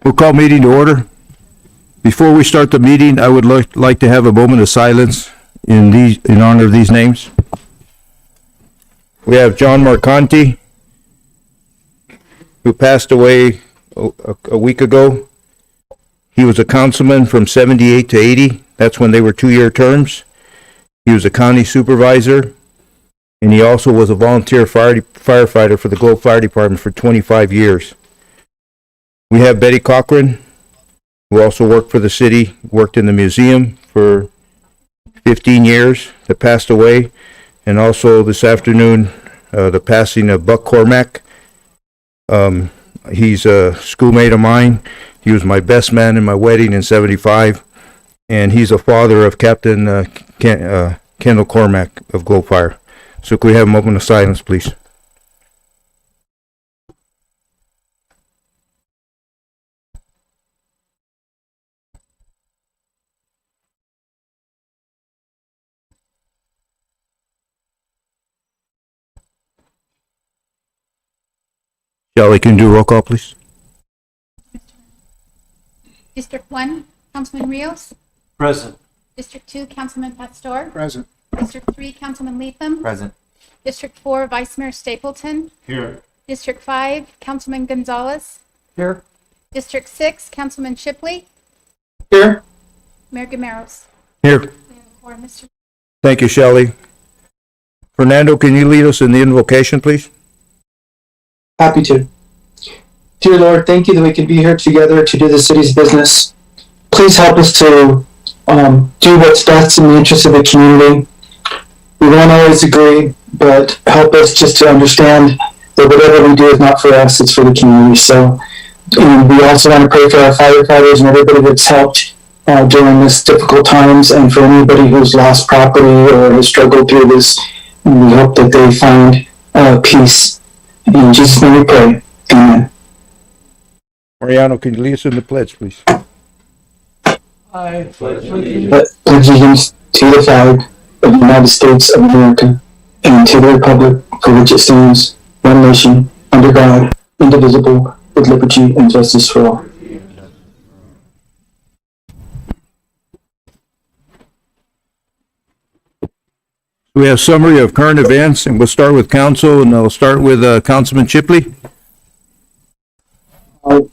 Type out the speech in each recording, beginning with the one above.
We'll call meeting to order. Before we start the meeting, I would like to have a moment of silence in honor of these names. We have John Marcanti, who passed away a week ago. He was a councilman from 78 to 80. That's when they were 2-year terms. He was a county supervisor, and he also was a volunteer firefighter for the Globe Fire Department for 25 years. We have Betty Cochran, who also worked for the city, worked in the museum for 15 years, that passed away. And also this afternoon, the passing of Buck Cormack. He's a schoolmate of mine. He was my best man in my wedding in 75. And he's a father of Captain Kendall Cormack of Globe Fire. So could we have a moment of silence, please? Shelley, can you do roll call, please? District 1, Councilman Rios. Present. District 2, Councilman Pastor. Present. District 3, Councilman Leatham. Present. District 4, Vice Mayor Stapleton. Here. District 5, Councilman Gonzalez. Here. District 6, Councilman Shipley. Here. Mayor Gameros. Here. We have a quorum, Mr. Thank you, Shelley. Fernando, can you lead us in the invocation, please? Happy to. Dear Lord, thank you that we can be here together to do the city's business. Please help us to do what's best in the interest of the community. We won't always agree, but help us just to understand that whatever we do is not for us, it's for the community. So we also want to pray for our firefighters and everybody that's helped during this difficult times, and for anybody who's lost property or has struggled through this. And we hope that they find peace. In Jesus' name we pray. Amen. Mariano, can you lead us in the pledge, please? I pledge Pledge allegiance to the flag of the United States of America and to the republic for which it stands, one nation, under God, indivisible, with liberty and justice for all. We have summary of current events, and we'll start with council, and I'll start with Councilman Shipley.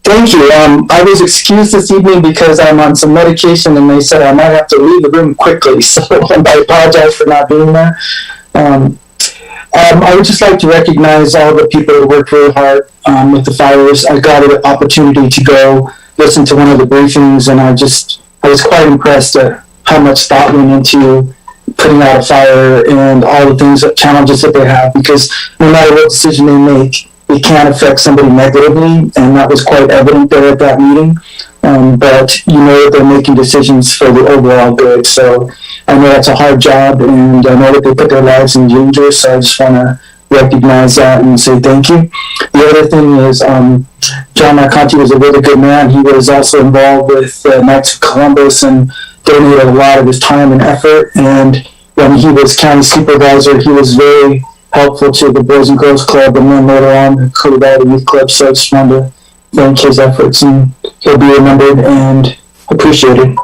Thank you. I was excused this evening because I'm on some medication and they said I might have to leave the room quickly, so I apologize for not being there. I would just like to recognize all the people who worked really hard with the fires. I got an opportunity to go listen to one of the briefings, and I was quite impressed at how much thought went into putting out a fire and all the challenges that they have, because no matter what decision they make, it can affect somebody negatively, and that was quite evident there at that meeting. But you know that they're making decisions for the overall good. So I know that's a hard job, and I know that they put their lives in danger, so I just want to recognize that and say thank you. The other thing is John Marcanti was a really good man. He was also involved with Knights of Columbus and donated a lot of his time and effort. And when he was county supervisor, he was very helpful to the Boys and Girls Club, and then later on the Colorado Youth Club. So I just wanted to thank his efforts, and he'll be remembered and appreciated.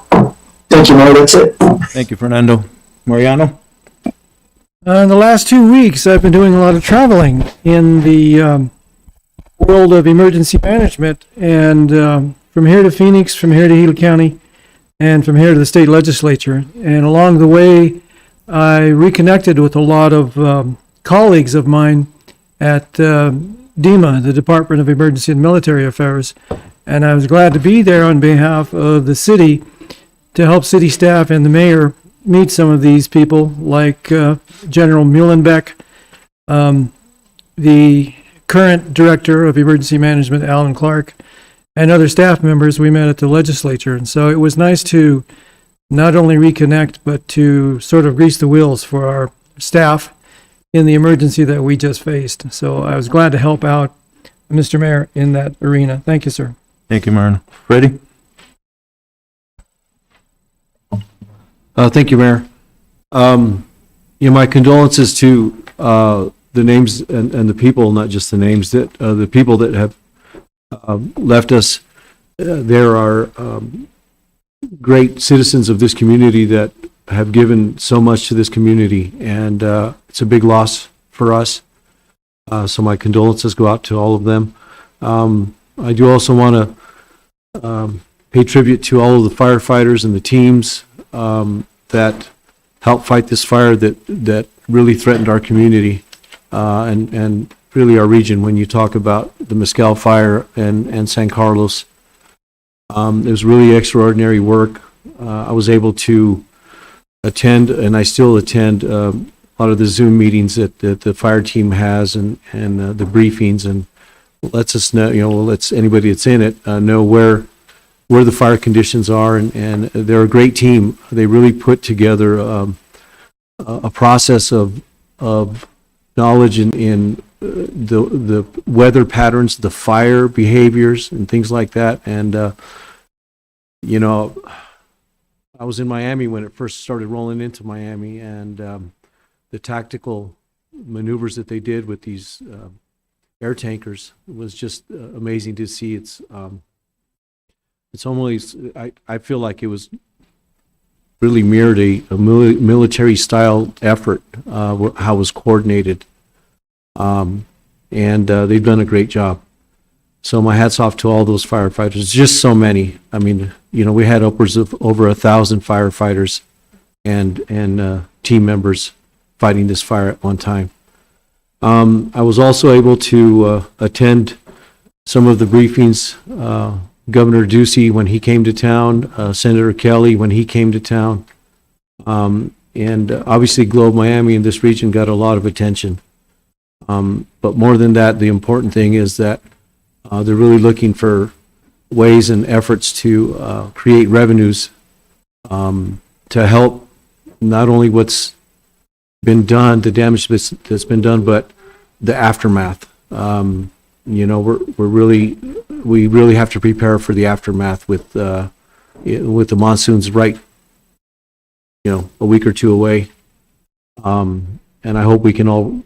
Thank you, Mayor. That's it. Thank you, Fernando. Mariano? In the last 2 weeks, I've been doing a lot of traveling in the world of emergency management, and from here to Phoenix, from here to Gila County, and from here to the state legislature. And along the way, I reconnected with a lot of colleagues of mine at DEMA, the Department of Emergency and Military Affairs, and I was glad to be there on behalf of the city to help city staff and the mayor meet some of these people, like General Muhlenbeck, the current Director of Emergency Management, Alan Clark, and other staff members we met at the legislature. And so it was nice to not only reconnect, but to sort of grease the wheels for our staff in the emergency that we just faced. So I was glad to help out Mr. Mayor in that arena. Thank you, sir. Thank you, Mariano. Freddie? Thank you, Mayor. My condolences to the names and the people, not just the names, that the people that have left us there are great citizens of this community that have given so much to this community, and it's a big loss for us. So my condolences go out to all of them. I do also want to pay tribute to all of the firefighters and the teams that helped fight this fire that really threatened our community and really our region. When you talk about the Mescal fire and San Carlos, it was really extraordinary work. I was able to attend, and I still attend, a lot of the Zoom meetings that the fire team has and the briefings, and lets us know, lets anybody that's in it know where the fire conditions are, and they're a great team. They really put together a process of knowledge in the weather patterns, the fire behaviors, and things like that. And I was in Miami when it first started rolling into Miami, and the tactical maneuvers that they did with these air tankers was just amazing to see. It's almost, I feel like it was really mirrored a military style effort, how it was coordinated. And they've done a great job. So my hat's off to all those firefighters, just so many. I mean, we had upwards of over 1,000 firefighters and team members fighting this fire at one time. I was also able to attend some of the briefings, Governor Ducey when he came to town, Senator Kelly when he came to town, and obviously Globe Miami in this region got a lot of attention. But more than that, the important thing is that they're really looking for ways and efforts to create revenues to help not only what's been done, the damage that's been done, but the aftermath. We really have to prepare for the aftermath with the monsoons right, a week or two away. And I hope we can all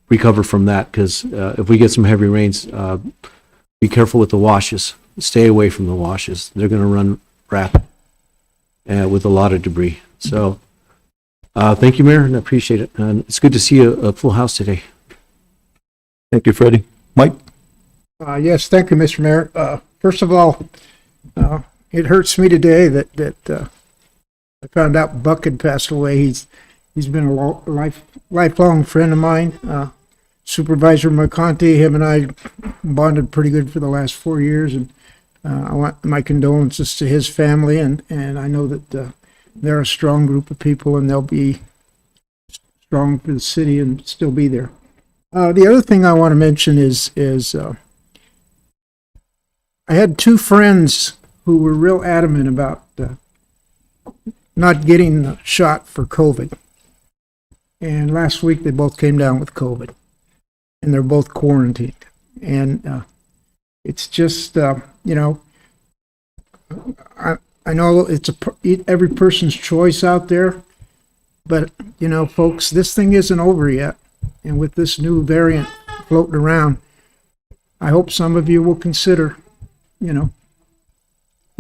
recover from that, because if we get some heavy rains, be careful with the washes. Stay away from the washes. They're going to run rapid with a lot of debris. So thank you, Mayor, and I appreciate it. And it's good to see a full house today. Thank you, Freddie. Mike? Yes, thank you, Mr. Mayor. First of all, it hurts me today that I found out Buck had passed away. He's been a lifelong friend of mine. Supervisor McConty, him and I bonded pretty good for the last 4 years, and I want my condolences to his family, and I know that they're a strong group of people, and they'll be strong for the city and still be there. The other thing I want to mention is I had two friends who were real adamant about not getting the shot for COVID. And last week they both came down with COVID. And they're both quarantined. And it's just, I know it's every person's choice out there. But, folks, this thing isn't over yet. And with this new variant floating around, I hope some of you will consider,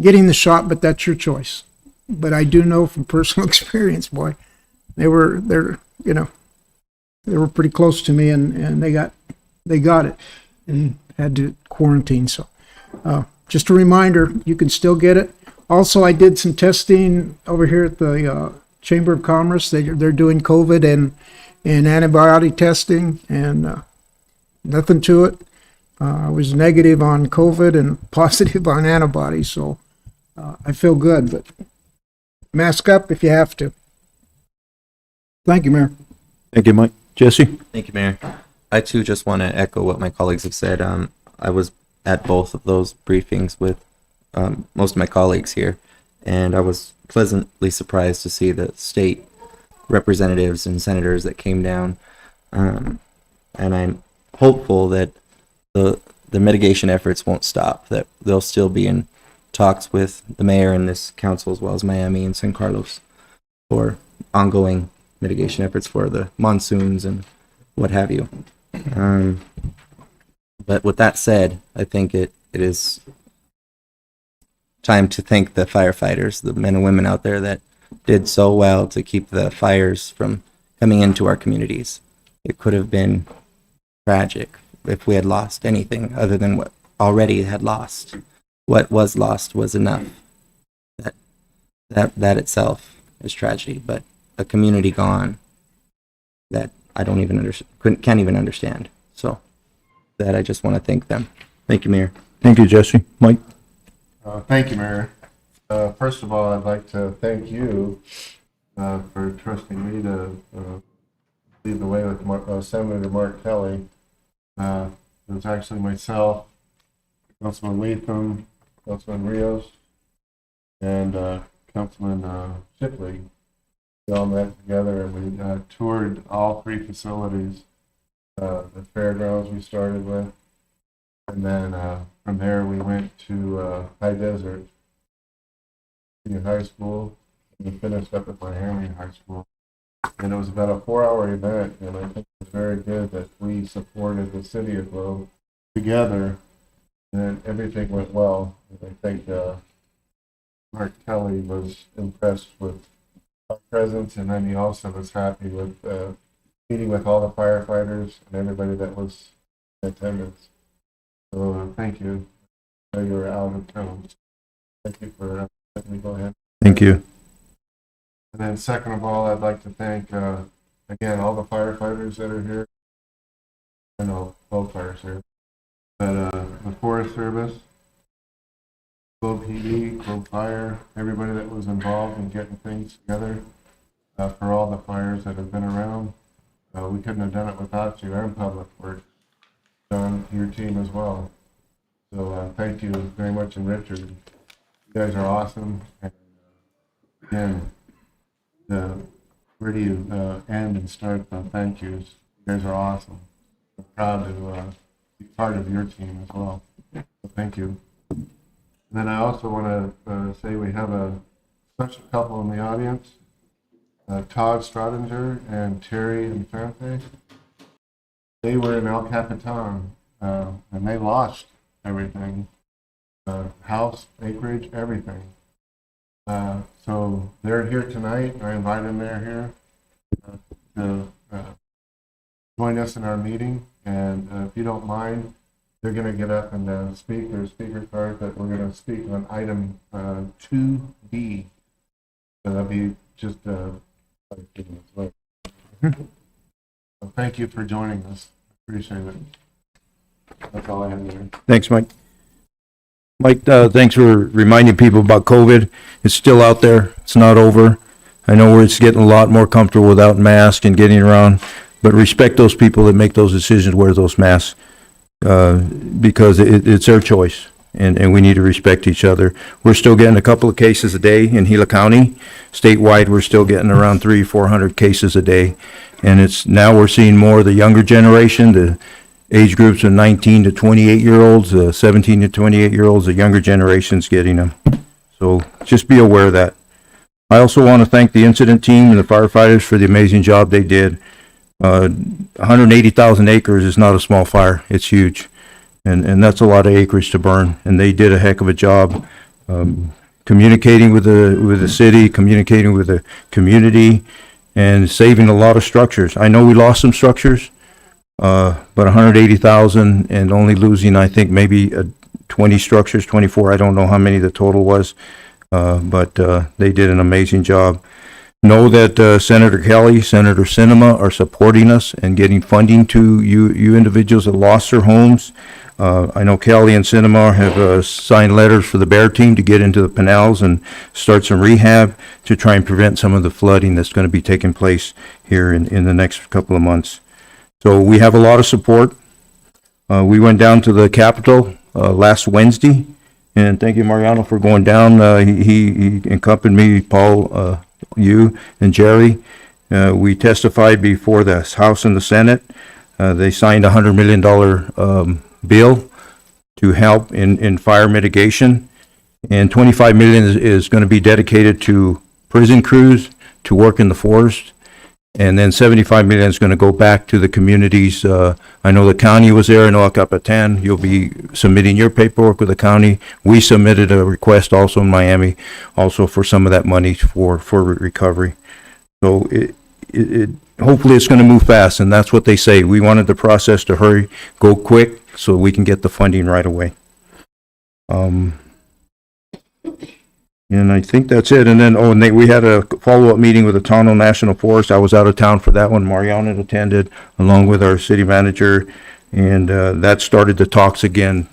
getting the shot, but that's your choice. But I do know from personal experience, boy, they were pretty close to me, and they got it and had to quarantine. So just a reminder, you can still get it. Also, I did some testing over here at the Chamber of Commerce. They're doing COVID and antibiotic testing, and nothing to it. I was negative on COVID and positive on antibodies, so I feel good. But mask up if you have to. Thank you, Mayor. Thank you, Mike. Jesse? Thank you, Mayor. I too just want to echo what my colleagues have said. I was at both of those briefings with most of my colleagues here, and I was pleasantly surprised to see the state representatives and senators that came down. And I'm hopeful that the mitigation efforts won't stop, that they'll still be in talks with the mayor and this council, as well as Miami and San Carlos, for ongoing mitigation efforts for the monsoons and what have you. But with that said, I think it is time to thank the firefighters, the men and women out there that did so well to keep the fires from coming into our communities. It could have been tragic if we had lost anything other than what already had lost. What was lost was enough. That itself is tragedy, but a community gone that I don't even can't even understand. So that I just want to thank them. Thank you, Mayor. Thank you, Jesse. Mike? Thank you, Mayor. First of all, I'd like to thank you for trusting me to lead the way with Senator Mark Kelly. It was actually myself, Councilman Latham, Councilman Rios, and Councilman Shipley. We all met together and we toured all 3 facilities. The fairgrounds we started with, and then from there we went to High Desert Senior High School, and we finished up at Miami High School. And it was about a 4-hour event, and I think it was very good that we supported the city of Globe together, and everything went well. And I think Mark Kelly was impressed with our presence, and then he also was happy with meeting with all the firefighters and everybody that was in attendance. So thank you. I know you were out of town. Thank you for letting me go ahead. Thank you. And then second of all, I'd like to thank, again, all the firefighters that are here. I know both fire service, but the Forest Service, Globe PD, Globe Fire, everybody that was involved in getting things together for all the fires that have been around. We couldn't have done it without you and Public Works, John, your team as well. So thank you very much, and Richard. You guys are awesome. And again, where do you end and start the thank yous? You guys are awesome. I'm proud to be part of your team as well. So thank you. And then I also want to say we have a special couple in the audience. Todd Stradinger and Terry Infante. They were in El Capitan, and they lost everything. House, acreage, everything. So they're here tonight. I invite them, they're here to join us in our meeting. And if you don't mind, they're going to get up and speak their speaker card, that we're going to speak on item 2B. So that'll be just so thank you for joining us. Appreciate it. That's all I have here. Thanks, Mike. Mike, thanks for reminding people about COVID. It's still out there. It's not over. I know we're just getting a lot more comfortable without masks and getting around, but respect those people that make those decisions to wear those masks, because it's their choice, and we need to respect each other. We're still getting a couple of cases a day in Gila County. Statewide, we're still getting around 300-400 cases a day, and now we're seeing more of the younger generation, the age groups of 19 to 28-year-olds, 17 to 28-year-olds, the younger generation's getting them. So just be aware of that. I also want to thank the incident team and the firefighters for the amazing job they did. 180,000 acres is not a small fire. It's huge. And that's a lot of acreage to burn. And they did a heck of a job communicating with the city, communicating with the community, and saving a lot of structures. I know we lost some structures, but 180,000 and only losing, I think, maybe 20 structures, 24. I don't know how many the total was, but they did an amazing job. Know that Senator Kelly, Senator Sinema are supporting us and getting funding to you individuals that lost their homes. I know Kelly and Sinema have signed letters for the Bear Team to get into the Pinellas and start some rehab to try and prevent some of the flooding that's going to be taking place here in the next couple of months. So we have a lot of support. We went down to the Capitol last Wednesday, and thank you, Mariano, for going down. He accompanied me, Paul, you, and Jerry. We testified before the House and the Senate. They signed a $100 million bill to help in fire mitigation, and $25 million is going to be dedicated to prison crews to work in the forest. And then 75 million is going to go back to the communities. I know the county was there in El Capitan. You'll be submitting your paperwork with the county. We submitted a request also in Miami, also for some of that money for recovery. So hopefully it's going to move fast, and that's what they say. We wanted the process to hurry, go quick, so we can get the funding right away. And I think that's it. And then, we had a follow-up meeting with the Tono National Forest. I was out of town for that one. Mariana attended, along with our city manager, and that started the talks again,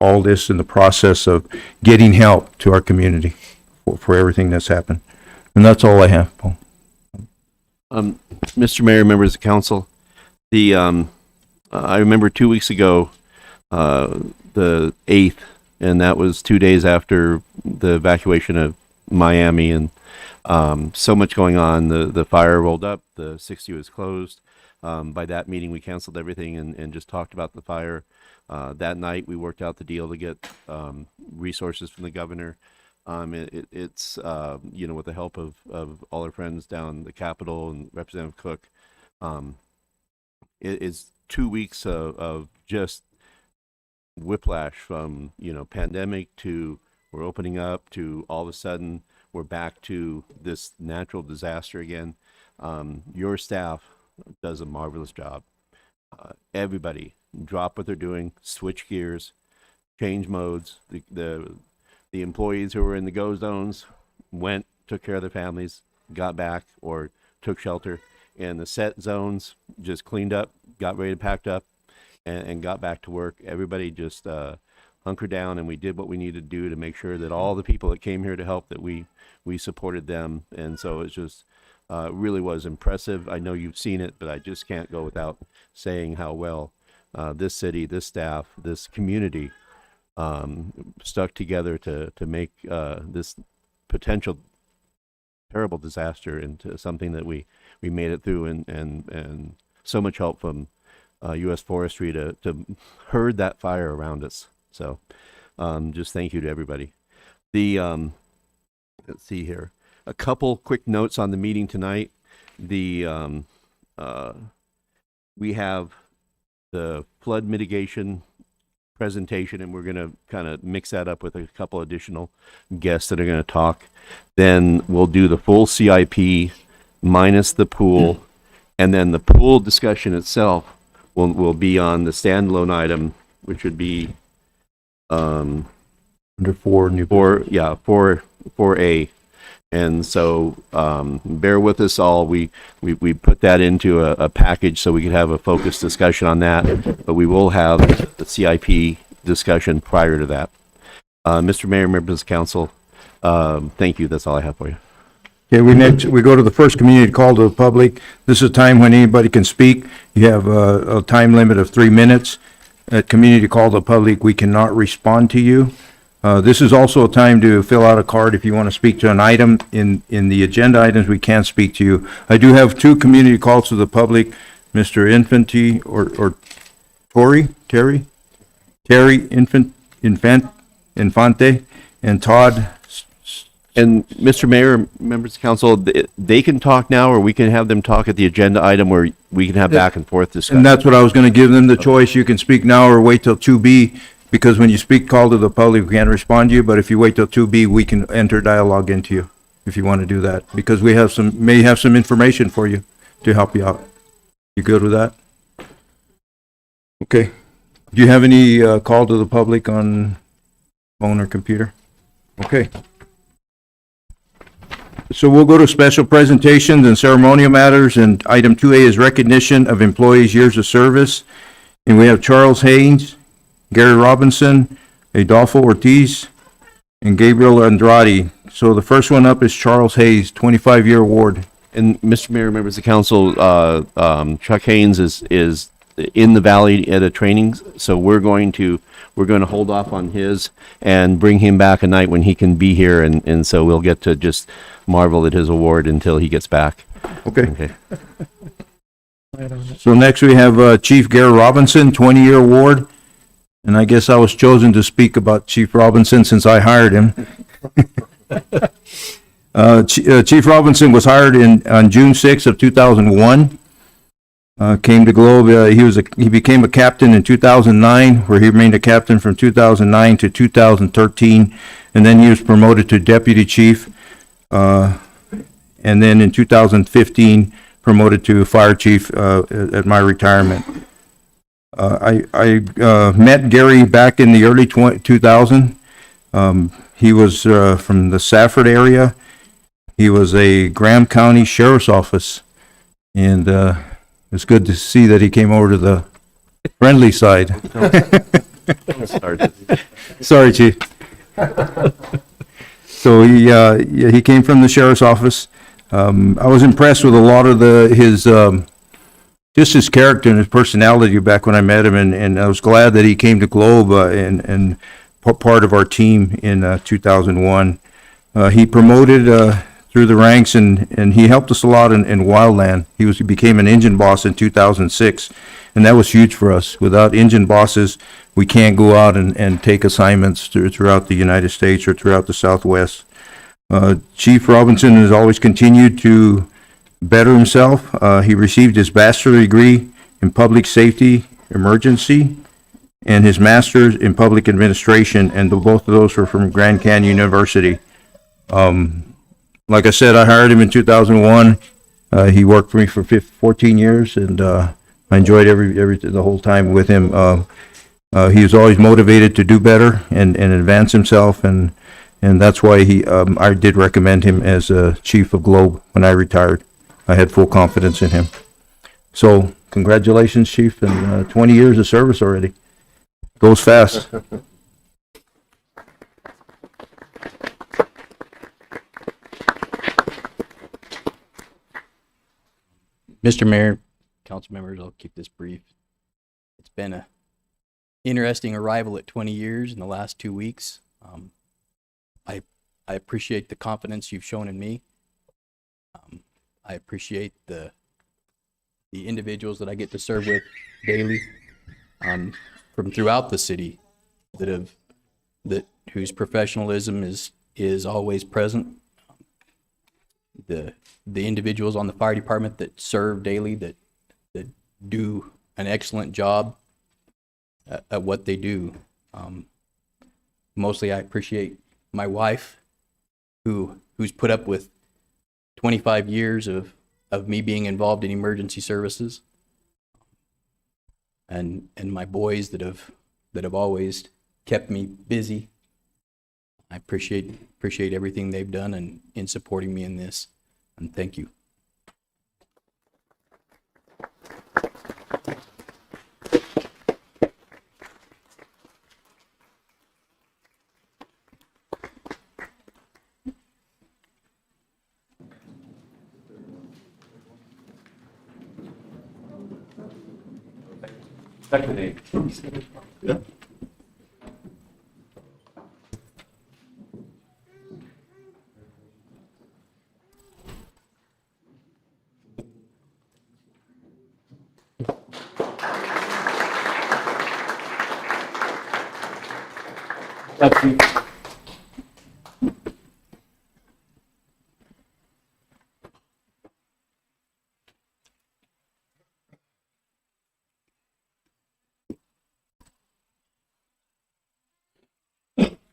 all this in the process of getting help to our community for everything that's happened. And that's all I have, Paul. Mr. Mayor, members of council, I remember 2 weeks ago, the 8th, and that was 2 days after the evacuation of Miami, and so much going on. The fire rolled up, the 60 was closed. By that meeting, we canceled everything and just talked about the fire. That night, we worked out the deal to get resources from the governor. It's with the help of all our friends down the Capitol and Representative Cook. It is 2 weeks of just whiplash from pandemic to we're opening up to all of a sudden we're back to this natural disaster again. Your staff does a marvelous job. Everybody drop what they're doing, switch gears, change modes. The employees who were in the go zones went, took care of their families, got back or took shelter, and the set zones just cleaned up, got ready to pack up, and got back to work. Everybody just hunkered down, and we did what we needed to do to make sure that all the people that came here to help, that we supported them. And so it's just really was impressive. I know you've seen it, but I just can't go without saying how well this city, this staff, this community stuck together to make this potential terrible disaster into something that we made it through, and so much help from U.S. Forestry to herd that fire around us. So just thank you to everybody. Let's see here. A couple quick notes on the meeting tonight. We have the flood mitigation presentation, and we're going to kind of mix that up with a couple additional guests that are going to talk. Then we'll do the full CIP minus the pool, and then the pool discussion itself will be on the standalone item, which would be Under 4A. 4A. And so bear with us all. We put that into a package so we could have a focused discussion on that, but we will have the CIP discussion prior to that. Mr. Mayor, members of council, thank you. That's all I have for you. Okay, we go to the first community call to the public. This is a time when anybody can speak. You have a time limit of 3 minutes. At community call to the public, we cannot respond to you. This is also a time to fill out a card if you want to speak to an item. In the agenda items, we can't speak to you. I do have 2 community calls to the public. Mr. Infante or Terry Infante, and Todd. And Mr. Mayor, members of council, they can talk now, or we can have them talk at the agenda item where we can have back and forth discussion. And that's what I was going to give them the choice. You can speak now or wait till 2B, because when you speak call to the public, we can't respond to you. But if you wait till 2B, we can enter dialogue into you if you want to do that, because we may have some information for you to help you out. You good with that? Okay. Do you have any call to the public on phone or computer? Okay. So we'll go to special presentations and ceremonial matters, and item 2A is recognition of employees' years of service. And we have Charles Haynes, Gary Robinson, Adolfo Ortiz, and Gabriel Andrade. So the first one up is Charles Hayes, 25-year award. And Mr. Mayor, members of council, Chuck Haynes is in the valley at a training, so we're going to hold off on his and bring him back a night when he can be here, and so we'll get to just marvel at his award until he gets back. Okay. So next we have Chief Gary Robinson, 20-year award. And I guess I was chosen to speak about Chief Robinson since I hired him. Chief Robinson was hired on June 6th of 2001. Came to Globe, he became a captain in 2009, where he remained a captain from 2009 to 2013, and then he was promoted to deputy chief, and then in 2015, promoted to fire chief, at my retirement. I met Gary back in the early 2000. He was, from the Safford area. He was a Graham County Sheriff's Office, and it's good to see that he came over to the friendly side. Sorry, Chief. So he came from the Sheriff's Office. I was impressed with a lot of just his character and his personality back when I met him, and I was glad that he came to Globe and part of our team in 2001. He promoted through the ranks, and he helped us a lot in wildland. He became an engine boss in 2006, and that was huge for us. Without engine bosses, we can't go out and take assignments throughout the United States or throughout the Southwest. Chief Robinson has always continued to better himself. He received his bachelor's degree in public safety emergency and his master's in public administration, and both of those were from Grand Canyon University. Like I said, I hired him in 2001. He worked for me for 14 years, and I enjoyed the whole time with him. He was always motivated to do better and advance himself, and that's why I did recommend him as chief of Globe when I retired. I had full confidence in him. So congratulations, Chief, and 20 years of service already. Goes fast. Mr. Mayor, council members, I'll keep this brief. It's been a interesting arrival at 20 years in the last 2 weeks. I appreciate the confidence you've shown in me. I appreciate the individuals that I get to serve with daily, from throughout the city whose professionalism is always present. The individuals on the fire department that serve daily, that do an excellent job at what they do. Mostly I appreciate my wife, who's put up with 25 years of me being involved in emergency services, and my boys that have always kept me busy. I appreciate everything they've done in supporting me in this, and thank you.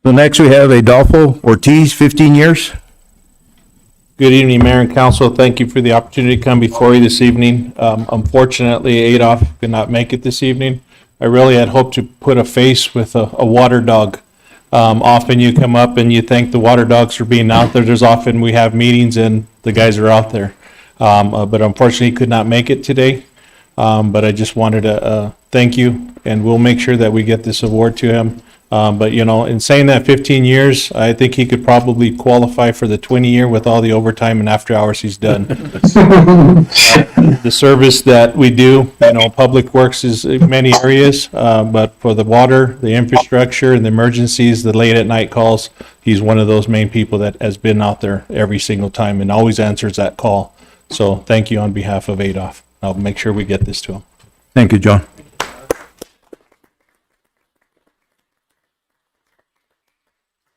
So next we have Adolfo Ortiz, 15 years. Good evening, Mayor and Council. Thank you for the opportunity to come before you this evening. Unfortunately, Adolf could not make it this evening. I really had hoped to put a face with a water dog. Often you come up and you thank the water dogs for being out there. There's often we have meetings and the guys are out there. But unfortunately, he could not make it today. But I just wanted to thank you, and we'll make sure that we get this award to him. But, you know, in saying that 15 years, I think he could probably qualify for the 20-year with all the overtime and after hours he's done. The service that we do, you know, Public Works is in many areas, but for the water, the infrastructure, and the emergencies, the late at night calls, he's one of those main people that has been out there every single time and always answers that call. So thank you on behalf of Adolf. I'll make sure we get this to him. Thank you, John.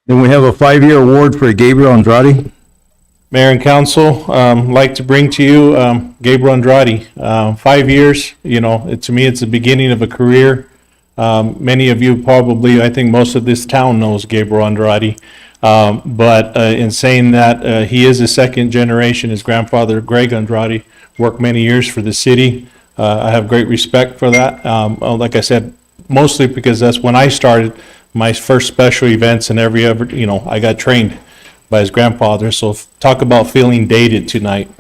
Then we have a 5-year award for Gabriel Andrade. Mayor and council, like to bring to you Gabriel Andrade. 5 years, to me, it's the beginning of a career. Many of you probably, I think most of this town knows Gabriel Andrade. But in saying that, he is a second generation. His grandfather, Greg Andrade, worked many years for the city. I have great respect for that. Like I said, mostly because that's when I started my first special events and I got trained by his grandfather. So talk about feeling dated tonight.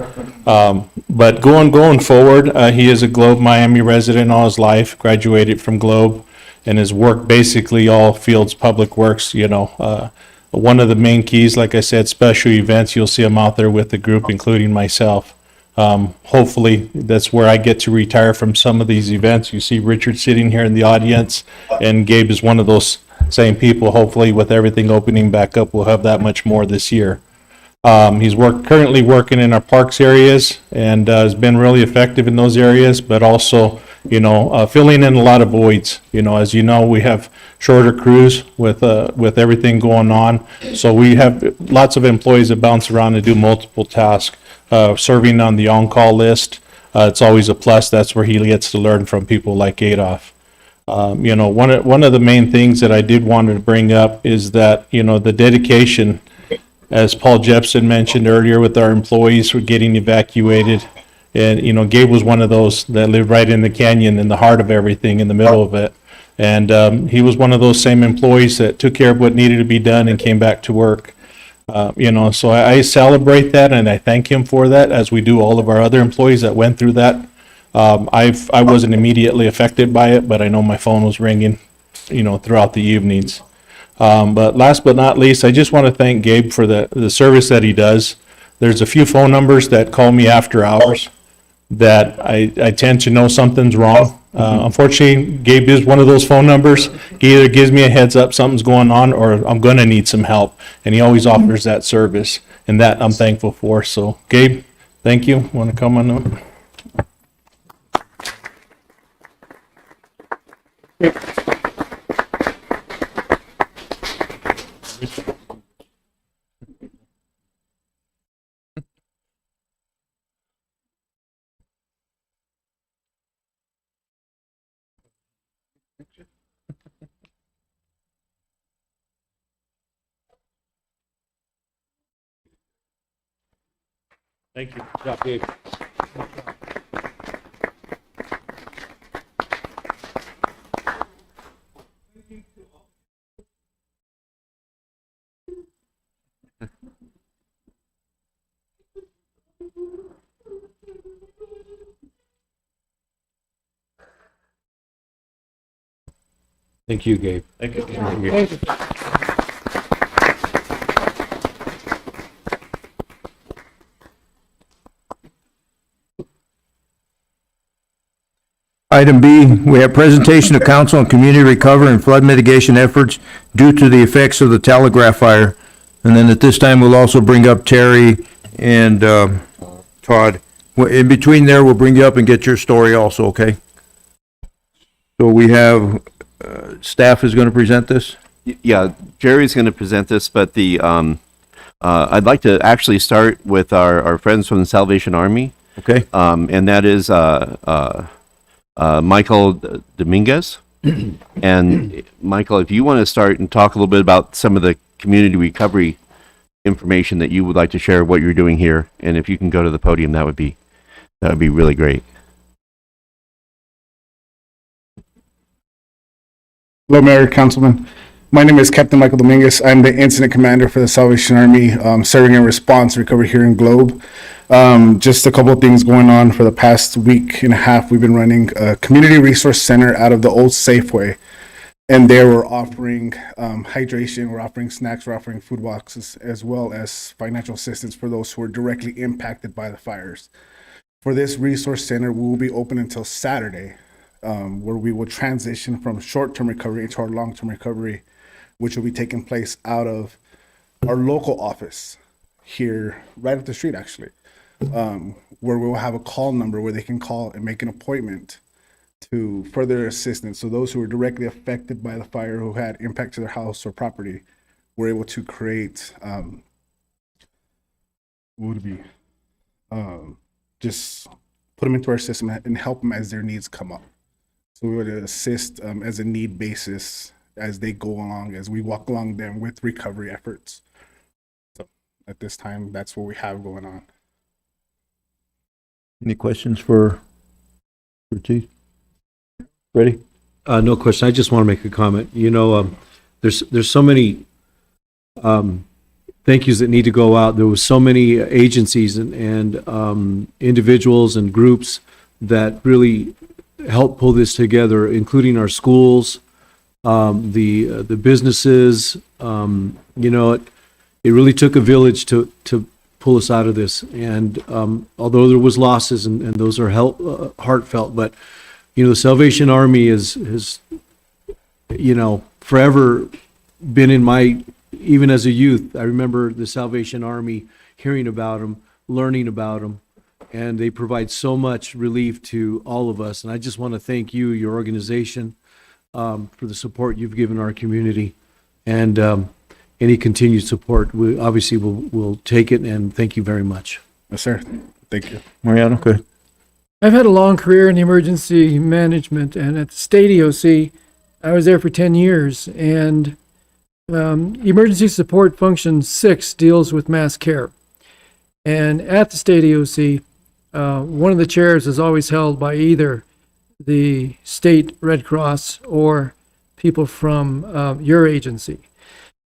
But going forward, he is a Globe Miami resident all his life, graduated from Globe, and has worked basically all fields, public works, one of the main keys, like I said, special events, you'll see him out there with the group, including myself. Hopefully, that's where I get to retire from some of these events. You see Richard sitting here in the audience, and Gabe is one of those same people. Hopefully, with everything opening back up, we'll have that much more this year. He's currently working in our parks areas and has been really effective in those areas, but also, filling in a lot of voids. As you know, we have shorter crews with everything going on. So we have lots of employees that bounce around and do multiple tasks, serving on the on-call list. It's always a plus. That's where he gets to learn from people like Adolph. One of the main things that I did want to bring up is that, the dedication, as Paul Jepson mentioned earlier, with our employees who are getting evacuated. And, Gabe was one of those that lived right in the canyon, in the heart of everything, in the middle of it. And he was one of those same employees that took care of what needed to be done and came back to work. So I celebrate that and I thank him for that, as we do all of our other employees that went through that. I wasn't immediately affected by it, but I know my phone was ringing, throughout the evenings. But last but not least, I just want to thank Gabe for the service that he does. There's a few phone numbers that call me after hours that I tend to know something's wrong. Unfortunately, Gabe is one of those phone numbers. He either gives me a heads up something's going on or I'm going to need some help. And he always offers that service, and that I'm thankful for. So, Gabe, thank you. Want to come on up? Thank you. Good job, Gabe. Thank you, Gabe. Thank you. Item B, we have presentation of council on community recovery and flood mitigation efforts due to the effects of the Telegraph fire. And then at this time, we'll also bring up Terry and Todd. In between there, we'll bring you up and get your story also, okay? So we have, staff is going to present this? Yeah, Jerry's going to present this, but I'd like to actually start with our friends from the Salvation Army. Okay. And that is Michael Dominguez. And Michael, if you want to start and talk a little bit about some of the community recovery information that you would like to share, what you're doing here, and if you can go to the podium, that would be really great. Hello, Mayor, Councilman. My name is Captain Michael Dominguez. I'm the incident commander for the Salvation Army, serving in response recovery here in Globe. Just a couple of things going on for the past week and a half. We've been running a community resource center out of the old Safeway, and there we're offering hydration, we're offering snacks, we're offering food boxes, as well as financial assistance for those who are directly impacted by the fires. For this resource center, we will be open until Saturday, where we will transition from short-term recovery into our long-term recovery, which will be taking place out of our local office here, right up the street, actually, where we will have a call number where they can call and make an appointment to further assistance. So those who were directly affected by the fire, who had impact to their house or property, were able to create would be just put them into our system and help them as their needs come up. So we would assist as a need basis as they go along, as we walk along them with recovery efforts. So at this time, that's what we have going on. Any questions for Chief? Ready? No question. I just want to make a comment. You know, there's so many thank yous that need to go out. There was so many agencies and individuals and groups that really helped pull this together, including our schools, the businesses. You know, it really took a village to pull us out of this. And although there was losses, and those are heartfelt, but you know, the Salvation Army has you know, forever been in my, even as a youth, I remember the Salvation Army, hearing about them, learning about them, and they provide so much relief to all of us. And I just want to thank you, your organization, for the support you've given our community, and any continued support. We obviously will take it, and thank you very much. Yes, sir. Thank you. Mariano, okay. I've had a long career in emergency management, and at the state EOC, I was there for 10 years, and Emergency Support Function 6 deals with mass care. And at the state EOC, one of the chairs is always held by either the state Red Cross or people from your agency.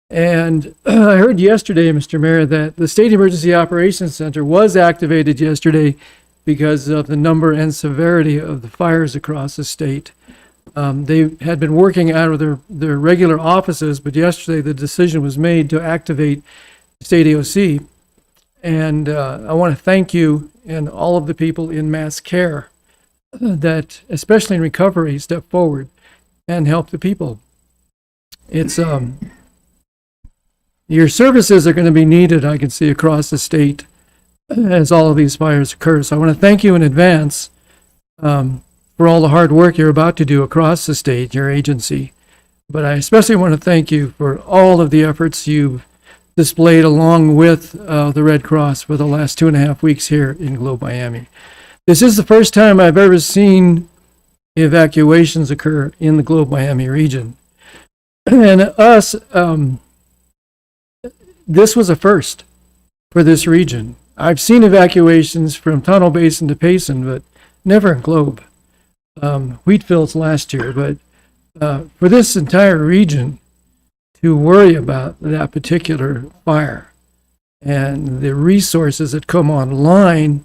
And I heard yesterday, Mr. Mayor, that the State Emergency Operations Center was activated yesterday because of the number and severity of the fires across the state. They had been working out of their regular offices, but yesterday the decision was made to activate State EOC. And I want to thank you and all of the people in mass care that, especially in recovery, step forward and help the people. It's your services are going to be needed, I can see, across the state as all of these fires occur. So I want to thank you in advance for all the hard work you're about to do across the state, your agency. But I especially want to thank you for all of the efforts you've displayed along with the Red Cross for the last 2.5 weeks here in Globe, Miami. This is the first time I've ever seen evacuations occur in the Globe, Miami region. And us, this was a first for this region. I've seen evacuations from Tunnel Basin to Payson, but never in Globe. Wheatfield's last year, but for this entire region to worry about that particular fire and the resources that come online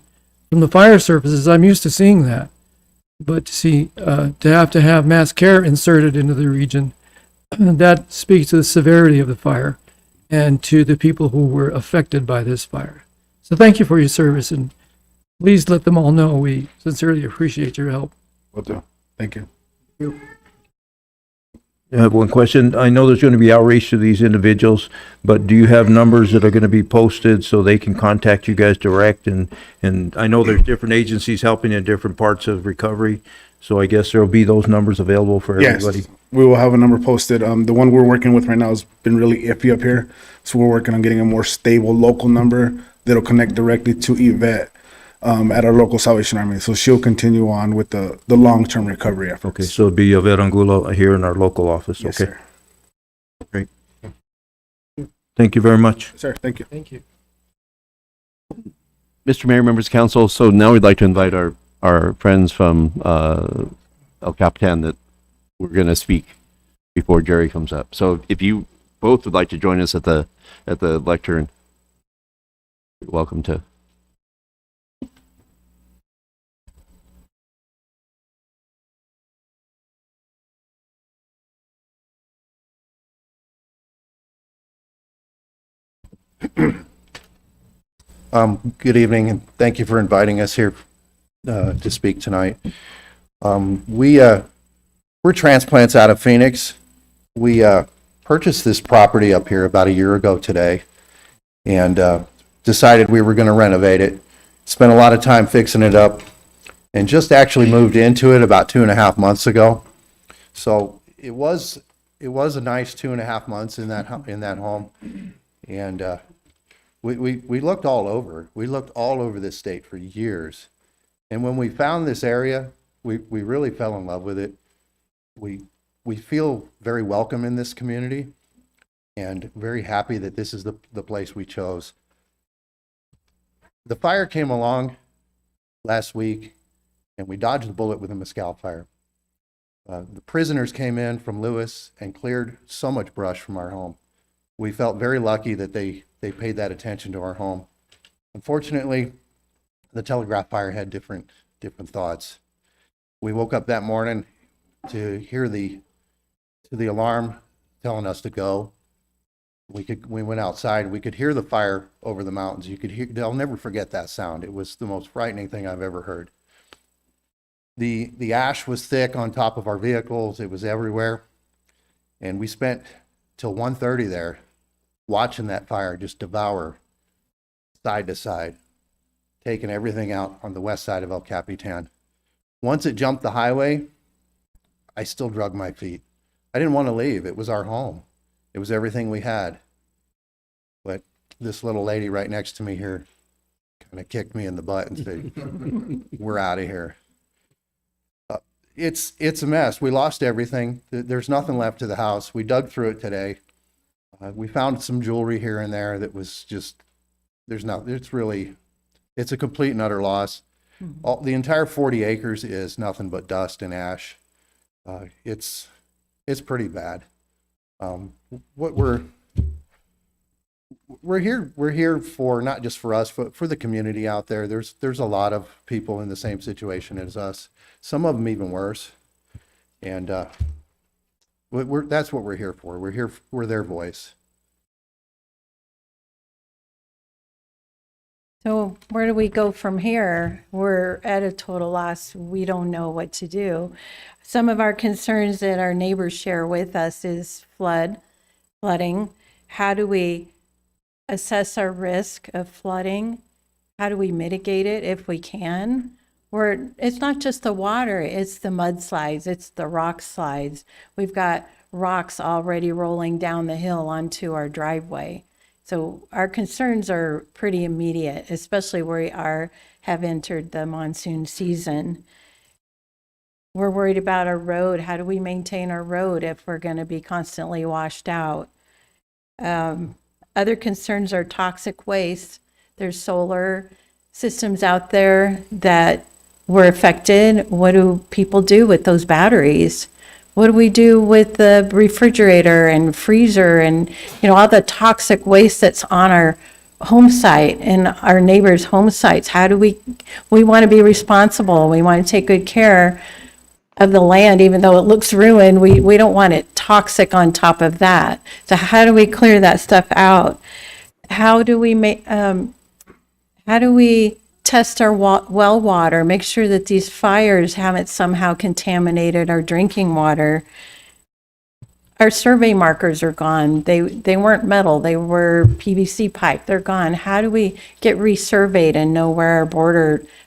from the fire services, I'm used to seeing that. But to see, to have mass care inserted into the region, that speaks to the severity of the fire and to the people who were affected by this fire. So thank you for your service, and please let them all know we sincerely appreciate your help. Will do. Thank you. I have one question. I know there's going to be outreach to these individuals, but do you have numbers that are going to be posted so they can contact you guys direct? And I know there's different agencies helping in different parts of recovery, so I guess there'll be those numbers available for everybody. Yes, we will have a number posted. The one we're working with right now has been really iffy up here, so we're working on getting a more stable local number that'll connect directly to Yvette at our local Salvation Army. So she'll continue on with the long-term recovery efforts. Okay, so it'll be Yvette Angulo here in our local office, Yes, okay? sir. Great. Thank you very much. Sir, thank you. Thank you. Mr. Mayor, members of council, so now we'd like to invite our friends from El Capitan that we're going to speak before Jerry comes up. So if you both would like to join us at the lectern, you're welcome to. Good evening, and thank you for inviting us here to speak tonight. We're transplants out of Phoenix. We purchased this property up here about a year ago today, and decided we were going to renovate it. Spent a lot of time fixing it up, and just actually moved into it about 2.5 months ago. So it was a nice 2.5 months in that home, and We looked all over. We looked all over this state for years. And when we found this area, we really fell in love with it. We feel very welcome in this community and very happy that this is the place we chose. The fire came along last week and we dodged the bullet with a mescal fire. The prisoners came in from Lewis and cleared so much brush from our home. We felt very lucky that they paid that attention to our home. Unfortunately, the Telegraph fire had different thoughts. We woke up that morning to hear the alarm telling us to go. We went outside. We could hear the fire over the mountains. You could hear. I'll never forget that sound. It was the most frightening thing I've ever heard. The ash was thick on top of our vehicles. It was everywhere, and we spent till 1:30 there, watching that fire just devour side to side, taking everything out on the west side of El Capitan. Once it jumped the highway, I still drug my feet. I didn't want to leave. It was our home. It was everything we had. But this little lady right next to me here kind of kicked me in the butt and said, we're out of here. It's a mess. We lost everything. There's nothing left to the house. We dug through it today. We found some jewelry here and there that was just, it's a complete and utter loss. The entire 40 acres is nothing but dust and ash. It's pretty bad. What we're here for, not just for us, but for the community out there. There's a lot of people in the same situation as us. Some of them even worse. And that's what we're here for. We're their voice. So where do we go from here? We're at a total loss. We don't know what to do. Some of our concerns that our neighbors share with us is flooding. How do we assess our risk of flooding? How do we mitigate it if we can? It's not just the water, it's the mudslides, it's the rock slides. We've got rocks already rolling down the hill onto our driveway. So our concerns are pretty immediate, especially where we have entered the monsoon season. We're worried about our road. How do we maintain our road if we're going to be constantly washed out? Other concerns are toxic waste. There's solar systems out there that were affected. What do people do with those batteries? What do we do with the refrigerator and freezer and, all the toxic waste that's on our home site and our neighbors' home sites? How do we want to be responsible. We want to take good care of the land, even though it looks ruined. We don't want it toxic on top of that. So how do we clear that stuff out? How do we test our well water, make sure that these fires haven't somehow contaminated our drinking water? Our survey markers are gone. They weren't metal, they were PVC pipe. They're gone. How do we get resurveyed and know where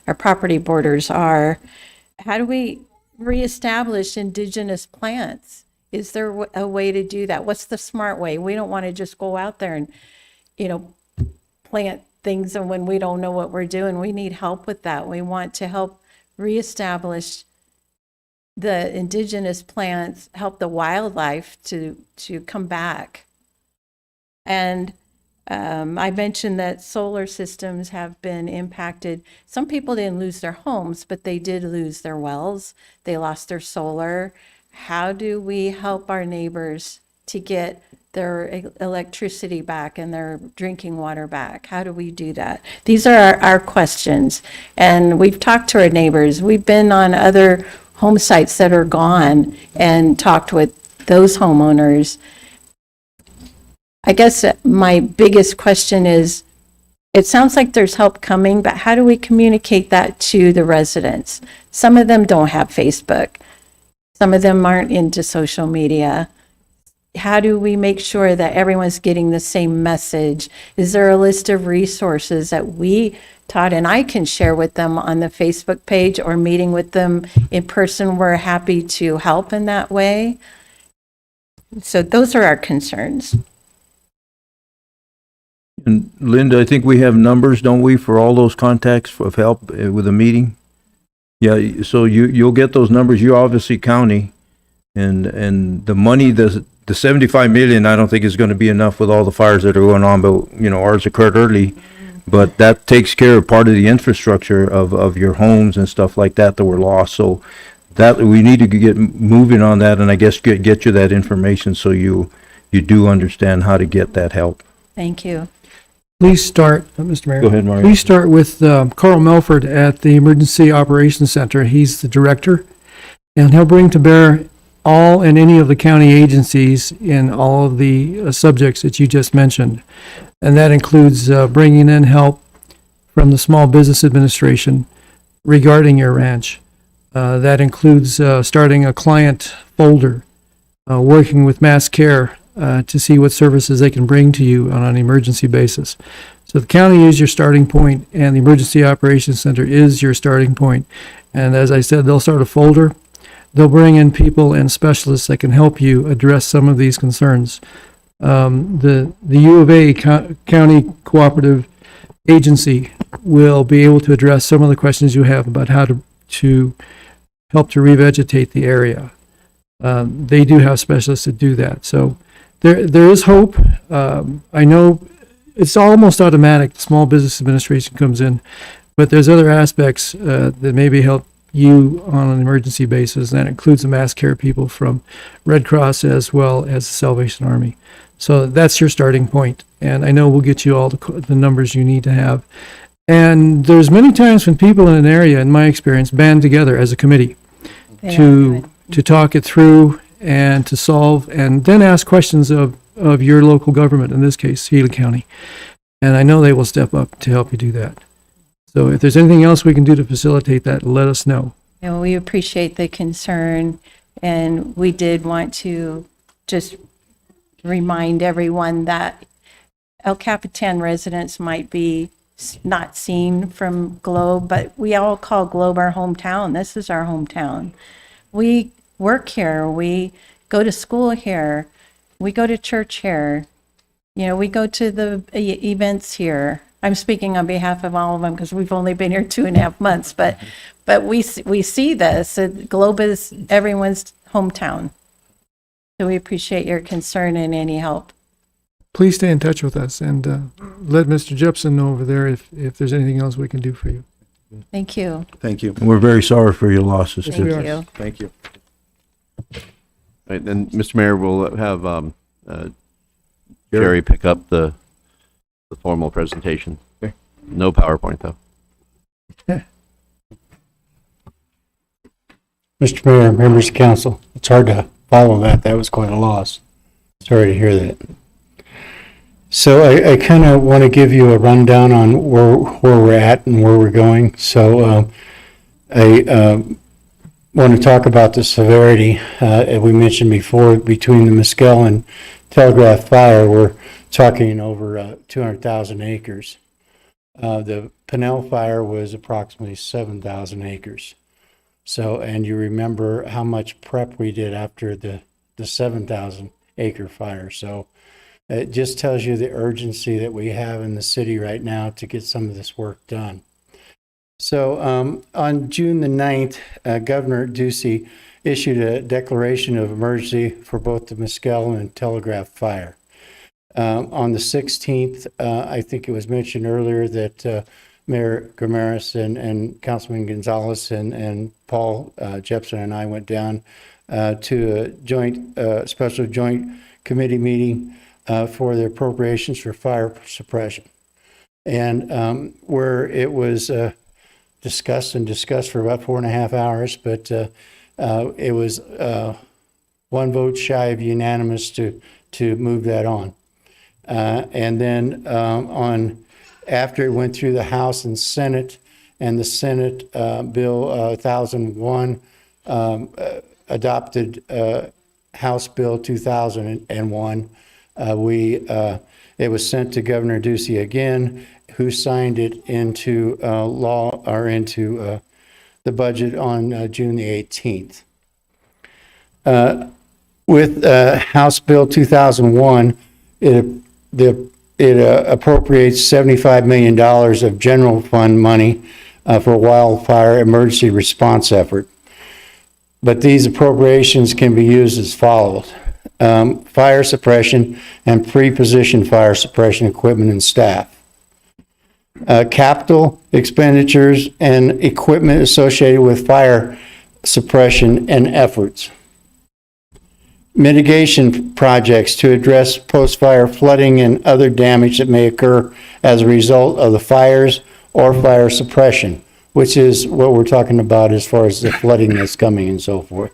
our property borders are? How do we reestablish indigenous plants? Is there a way to do that? What's the smart way? We don't want to just go out there and, plant things and when we don't know what we're doing. We need help with that. We want to help reestablish the indigenous plants, help the wildlife to come back. And I mentioned that solar systems have been impacted. Some people didn't lose their homes, but they did lose their wells. They lost their solar. How do we help our neighbors to get their electricity back and their drinking water back? How do we do that? These are our questions. And we've talked to our neighbors. We've been on other home sites that are gone and talked with those homeowners. I guess my biggest question is, it sounds like there's help coming, but how do we communicate that to the residents? Some of them don't have Facebook. Some of them aren't into social media. How do we make sure that everyone's getting the same message? Is there a list of resources that Todd and I can share with them on the Facebook page, or meeting with them in person? We're happy to help in that way. So those are our concerns. And Linda, I think we have numbers, don't we, for all those contacts of help with a meeting? Yeah, so you'll get those numbers. You're obviously county, and the money, the 75 million, I don't think is going to be enough with all the fires that are going on, but, ours occurred early. But that takes care of part of the infrastructure of your homes and stuff like that were lost. So that, we need to get moving on that, and I guess get you that information so you do understand how to get that help. Thank you. Please start, Mr. Mayor. Go ahead, Mario. Please start with Carl Melford at the Emergency Operations Center. He's the director, and he'll bring to bear all and any of the county agencies in all of the subjects that you just mentioned. And that includes bringing in help from the Small Business Administration regarding your ranch. That includes starting a client folder, working with Mass Care to see what services they can bring to you on an emergency basis. So the county is your starting point, and the Emergency Operations Center is your starting point. And as I said, they'll start a folder. They'll bring in people and specialists that can help you address some of these concerns. The U of A County Cooperative Agency will be able to address some of the questions you have about how to help to revegetate the area. They do have specialists that do that. So there is hope. I know it's almost automatic. The Small Business Administration comes in, but there's other aspects that maybe help you on an emergency basis. And that includes the Mass Care people from Red Cross as well as the Salvation Army. So that's your starting point. And I know we'll get you all the numbers you need to have. And there's many times when people in an area, in my experience, band together as a committee to talk it through and to solve, and then ask questions of your local government, in this case, Healy County. And I know they will step up to help you do that. So if there's anything else we can do to facilitate that, let us know. And we appreciate the concern, and we did want to just remind everyone that El Capitan residents might be not seen from Globe, but we all call Globe our hometown. This is our hometown. We work here. We go to school here. We go to church here. We go to the events here. I'm speaking on behalf of all of them because we've only been here 2.5 months, but we see this. Globe is everyone's hometown. So we appreciate your concern and any help. Please stay in touch with us, and let Mr. Jepson know over there if there's anything else we can do for you. Thank you. Thank you. And we're very sorry for your losses, Yes, too. we Thank are. you. Thank you. Right, then, Mr. Mayor, we'll have Jerry pick up the formal presentation. Okay. No PowerPoint, though. Mr. Mayor, members of council, it's hard to follow that. That was quite a loss. Sorry to hear that. So I kind of want to give you a rundown on where we're at and where we're going. So I want to talk about the severity. As we mentioned before, between the Mescal and Telegraph fire, we're talking over 200,000 acres. The Pinnell fire was approximately 7,000 acres. So, and you remember how much prep we did after the 7,000 acre fire. So it just tells you the urgency that we have in the city right now to get some of this work done. So on June the 9th, Governor Ducey issued a declaration of emergency for both the Mescal and Telegraph fire. On the 16th, I think it was mentioned earlier that Mayor Gamaris and Councilman Gonzalez and Paul Jepson and I went down to a special joint committee meeting for the appropriations for fire suppression. And where it was discussed for about 4.5 hours, but it was one vote shy of unanimous to move that on. And then after it went through the House and Senate, and the Senate Bill 1001 adopted House Bill 2001, it was sent to Governor Ducey again, who signed it into law, or into the budget on June the 18th. With House Bill 2001, the it appropriates $75 million of general fund money for wildfire emergency response effort. But these appropriations can be used as follows. Fire suppression and pre-positioned fire suppression equipment and staff. Capital expenditures and equipment associated with fire suppression and efforts. Mitigation projects to address post-fire flooding and other damage that may occur as a result of the fires or fire suppression, which is what we're talking about as far as the flooding that's coming and so forth.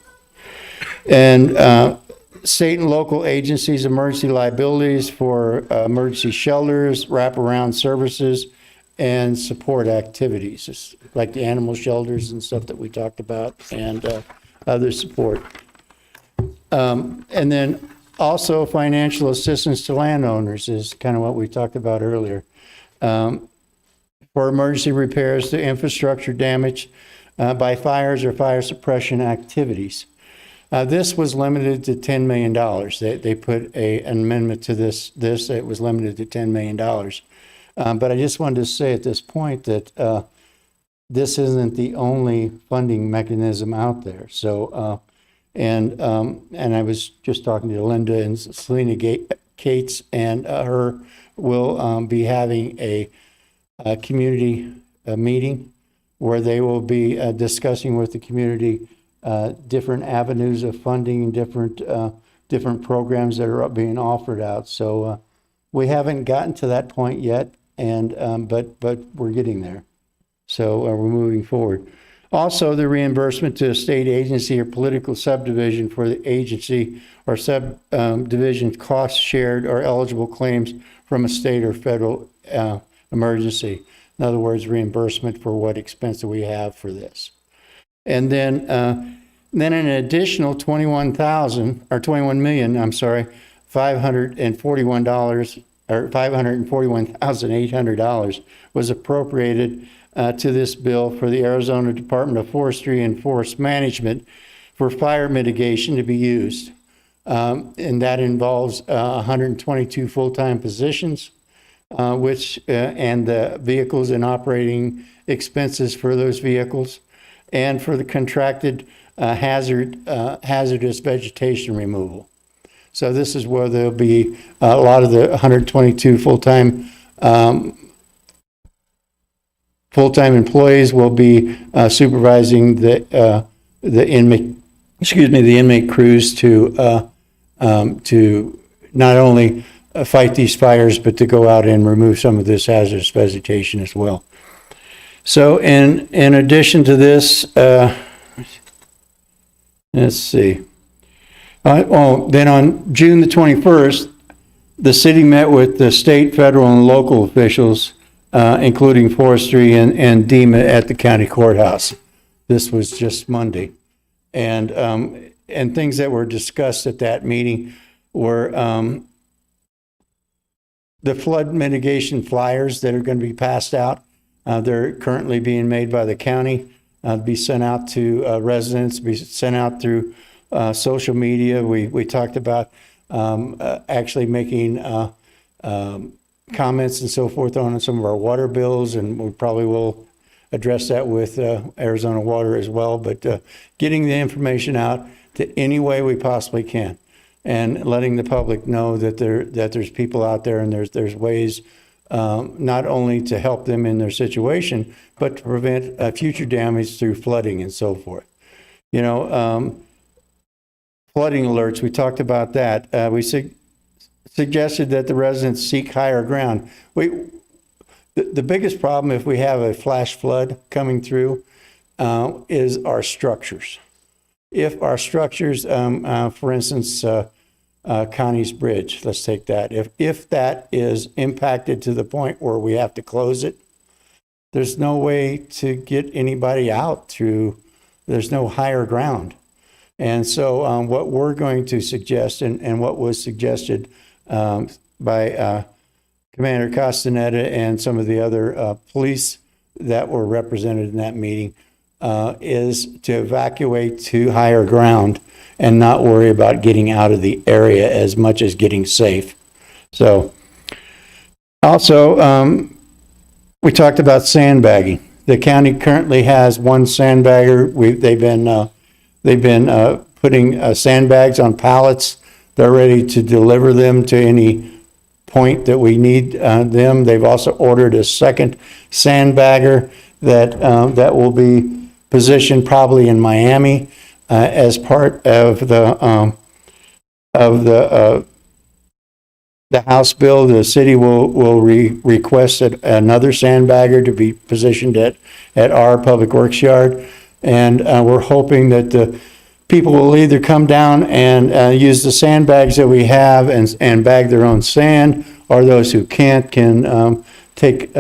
And state and local agencies, emergency liabilities for emergency shelters, wraparound services, and support activities, just like the animal shelters and stuff that we talked about, and other support. And then also financial assistance to landowners is kind of what we talked about earlier. For emergency repairs to infrastructure damage by fires or fire suppression activities. This was limited to $10 million. They put an amendment to this, it was limited to $10 million. But I just wanted to say at this point that this isn't the only funding mechanism out there. So, and I was just talking to Linda and Selena Cates, and her will be having a community meeting where they will be discussing with the community different avenues of funding and different programs that are being offered out. So we haven't gotten to that point yet, and but we're getting there. So we're moving forward. Also, the reimbursement to a state agency or political subdivision for the agency or subdivision costs shared or eligible claims from a state or federal emergency. In other words, reimbursement for what expense that we have for this. And then an additional $541,800 was appropriated to this bill for the Arizona Department of Forestry and Forest Management for fire mitigation to be used. And that involves 122 full-time positions, which and the vehicles and operating expenses for those vehicles, and for the contracted hazardous vegetation removal. So this is where there'll be a lot of the 122 full-time employees will be supervising the inmate crews to not only fight these fires, but to go out and remove some of this hazardous vegetation as well. So in addition to this, let's see. Then on June the 21st, the city met with the state, federal, and local officials, including forestry and DEMA at the county courthouse. This was just Monday. And things that were discussed at that meeting were the flood mitigation flyers that are going to be passed out. They're currently being made by the county, be sent out to residents, be sent out through social media. We talked about actually making comments and so forth on some of our water bills, and we probably will address that with Arizona Water as well. But getting the information out to any way we possibly can, and letting the public know that there's people out there and there's ways not only to help them in their situation, but to prevent future damage through flooding and so forth. You know, flooding alerts, we talked about that. We suggested that the residents seek higher ground. The biggest problem if we have a flash flood coming through is our structures. If our structures, for instance, Connie's Bridge, let's take that. If that is impacted to the point where we have to close it, there's no way to get anybody out through, there's no higher ground. And so what we're going to suggest, and what was suggested by Commander Castaneda and some of the other police that were represented in that meeting, is to evacuate to higher ground and not worry about getting out of the area as much as getting safe. So Also, we talked about sandbagging. The county currently has one sandbagger. They've been putting sandbags on pallets. They're ready to deliver them to any point that we need them. They've also ordered a second sandbagger that will be positioned probably in Miami as part of the House bill. The city will request another sandbagger to be positioned at our public works yard. And we're hoping that the people will either come down and use the sandbags that we have and bag their own sand, or those who can't can take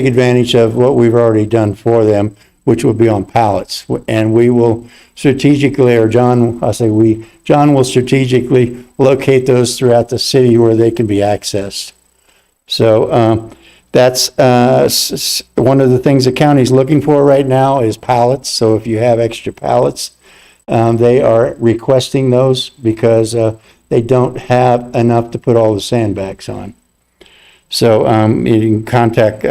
advantage of what we've already done for them, which will be on pallets. And we will strategically, or John will strategically locate those throughout the city where they can be accessed. So that's one of the things the county's looking for right now is pallets. So if you have extra pallets, they are requesting those because they don't have enough to put all the sandbags on. So you can contact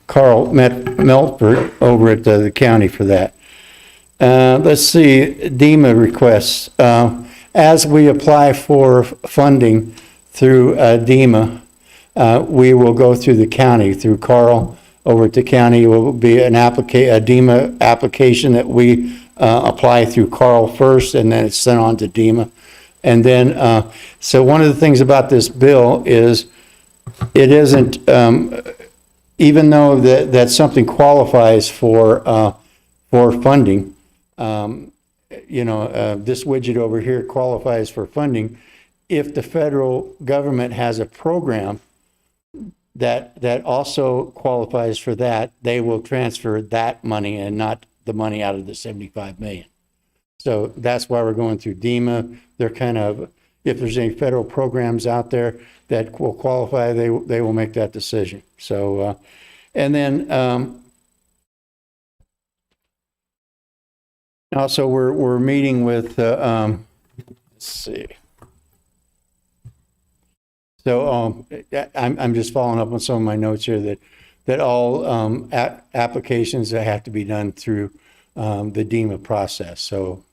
Carl Melford over at the county for that. Let's see, DEMA requests. As we apply for funding through DEMA, we will go through the county, through Carl over at the county. It will be a DEMA application that we apply through Carl first, and then it's sent on to DEMA. And then, so one of the things about this bill is it isn't, even though that something qualifies for funding, this widget over here qualifies for funding. If the federal government has a program that also qualifies for that, they will transfer that money and not the money out of the 75 million. So that's why we're going through DEMA. They're kind of, if there's any federal programs out there that will qualify, they will make that decision. So, and then also we're meeting with, let's see. So I'm just following up on some of my notes here that all applications that have to be done through the DEMA process. So,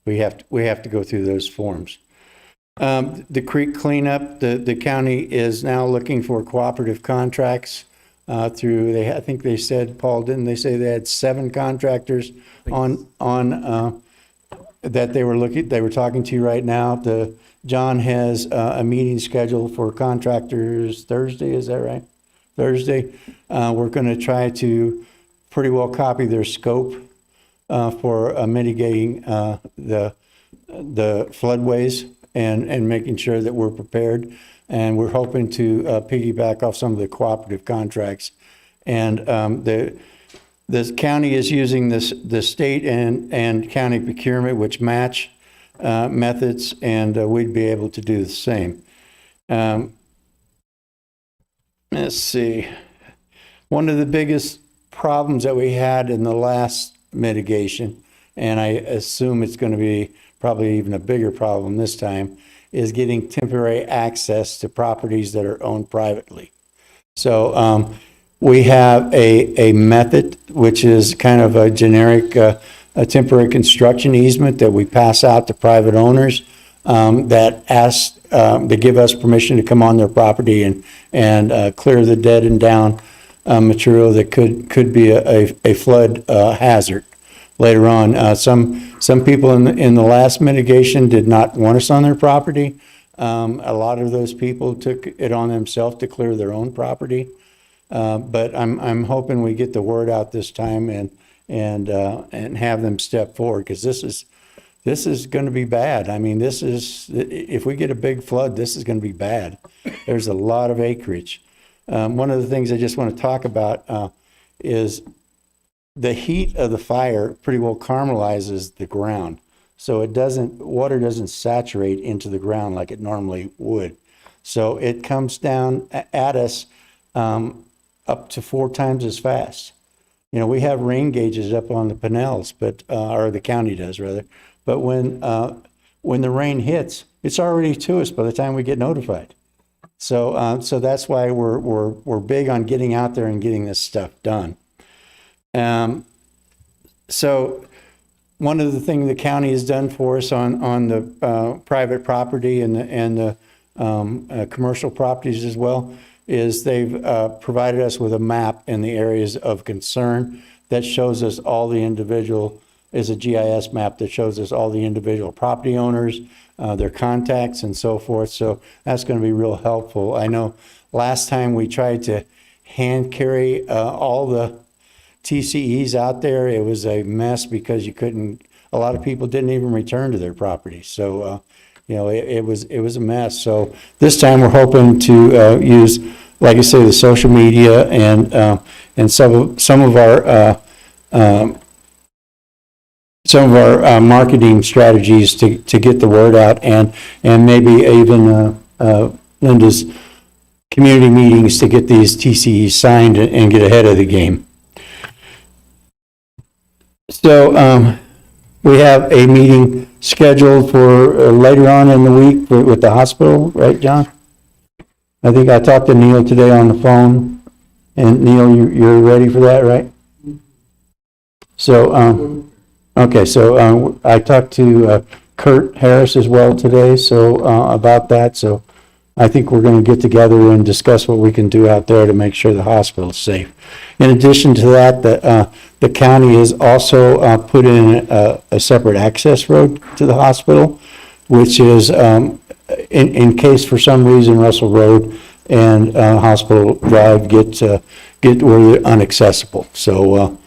we have to go through those forms. The creek cleanup, the county is now looking for cooperative contracts through, I think they said, Paul, didn't they say they had 7 contractors on that they were talking to right now? John has a meeting scheduled for contractors Thursday, is that right? Thursday. We're going to try to pretty well copy their scope for mitigating the floodways and making sure that we're prepared. And we're hoping to piggyback off some of the cooperative contracts. And the county is using the state and county procurement, which match methods, and we'd be able to do the same. Let's see. One of the biggest problems that we had in the last mitigation, and I assume it's going to be probably even a bigger problem this time, is getting temporary access to properties that are owned privately. So we have a method, which is kind of a generic a temporary construction easement that we pass out to private owners that ask to give us permission to come on their property and clear the dead and down material that could be a flood hazard later on. Some people in the last mitigation did not want us on their property. A lot of those people took it on themselves to clear their own property. But I'm hoping we get the word out this time and have them step forward, because this is going to be bad. I mean, if we get a big flood, this is going to be bad. There's a lot of acreage. One of the things I just want to talk about is the heat of the fire pretty well caramelizes the ground. So water doesn't saturate into the ground like it normally would. So it comes down at us up to 4 times as fast. We have rain gauges up on the Pinellas, or the county does rather. But when the rain hits, it's already to us by the time we get notified. So that's why we're big on getting out there and getting this stuff done. So one of the things the county has done for us on the private property and the commercial properties as well is they've provided us with a map in the areas of concern that shows us all the individual, is a GIS map that shows us all the individual property owners, their contacts and so forth. So that's going to be real helpful. I know last time we tried to hand carry all the TCEs out there, it was a mess because a lot of people didn't even return to their property. So, it was a mess. So this time we're hoping to use, like I say, the social media and some of our marketing strategies to get the word out and maybe even Linda's community meetings to get these TCEs signed and get ahead of the game. So we have a meeting scheduled for later on in the week with the hospital, right, John? I think I talked to Neil today on the phone, and Neil, you're ready for that, right? So, okay, so I talked to Kurt Harris as well today, so about that. So I think we're going to get together and discuss what we can do out there to make sure the hospital is safe. In addition to that, the county has also put in a separate access road to the hospital, which is in case for some reason Russell Road and Hospital Drive get where they're unaccessible. So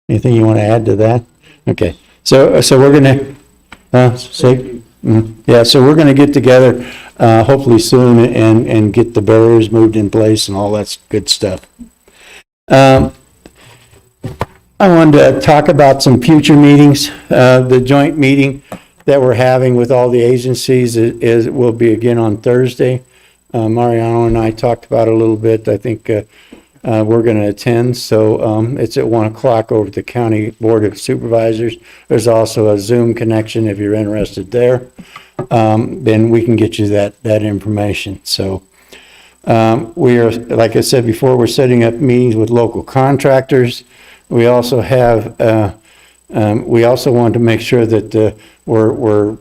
anything you want to add to that? Okay, so we're going to say. Yeah, so we're going to get together hopefully soon and get the barriers moved in place and all that good stuff. I wanted to talk about some future meetings. The joint meeting that we're having with all the agencies will be again on Thursday. Mariano and I talked about it a little bit. I think we're going to attend. So it's at 1 o'clock over at the County Board of Supervisors. There's also a Zoom connection if you're interested there. Then we can get you that information. So we are, like I said before, we're setting up meetings with local contractors. We also have, we also want to make sure that we're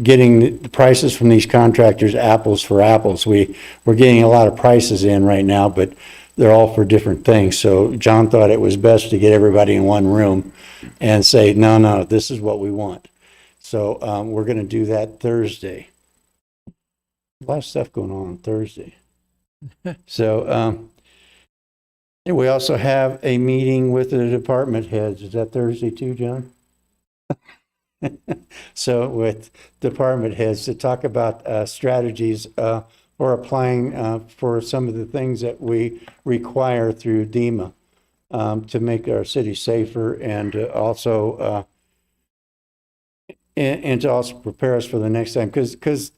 getting the prices from these contractors apples for apples. We're getting a lot of prices in right now, but they're all for different things. So John thought it was best to get everybody in one room and say, no, this is what we want. So we're going to do that Thursday. A lot of stuff going on Thursday. So we also have a meeting with the department heads. Is that Thursday too, John? So with department heads to talk about strategies for applying for some of the things that we require through DEMA to make our city safer and also and to also prepare us for the next time, because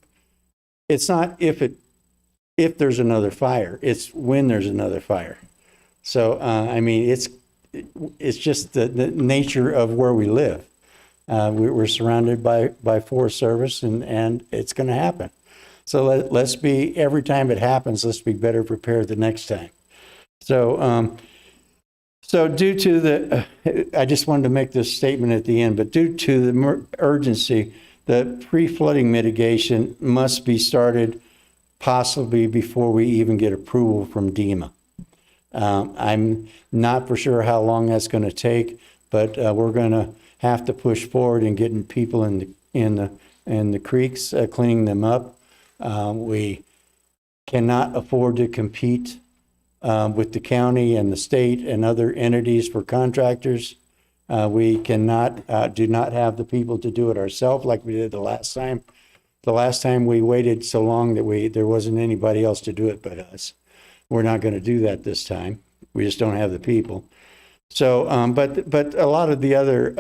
it's not if there's another fire, it's when there's another fire. So I mean, it's just the nature of where we live. We're surrounded by Forest Service, and it's going to happen. So let's be, every time it happens, let's be better prepared the next time. So so due to the, I just wanted to make this statement at the end, but due to the urgency, the pre-flooding mitigation must be started possibly before we even get approval from DEMA. I'm not for sure how long that's going to take, but we're going to have to push forward in getting people in the creeks, cleaning them up. We cannot afford to compete with the county and the state and other entities for contractors. We cannot do not have the people to do it ourselves like we did the last time. The last time we waited so long that there wasn't anybody else to do it but us. We're not going to do that this time. We just don't have the people. So, but a lot of the other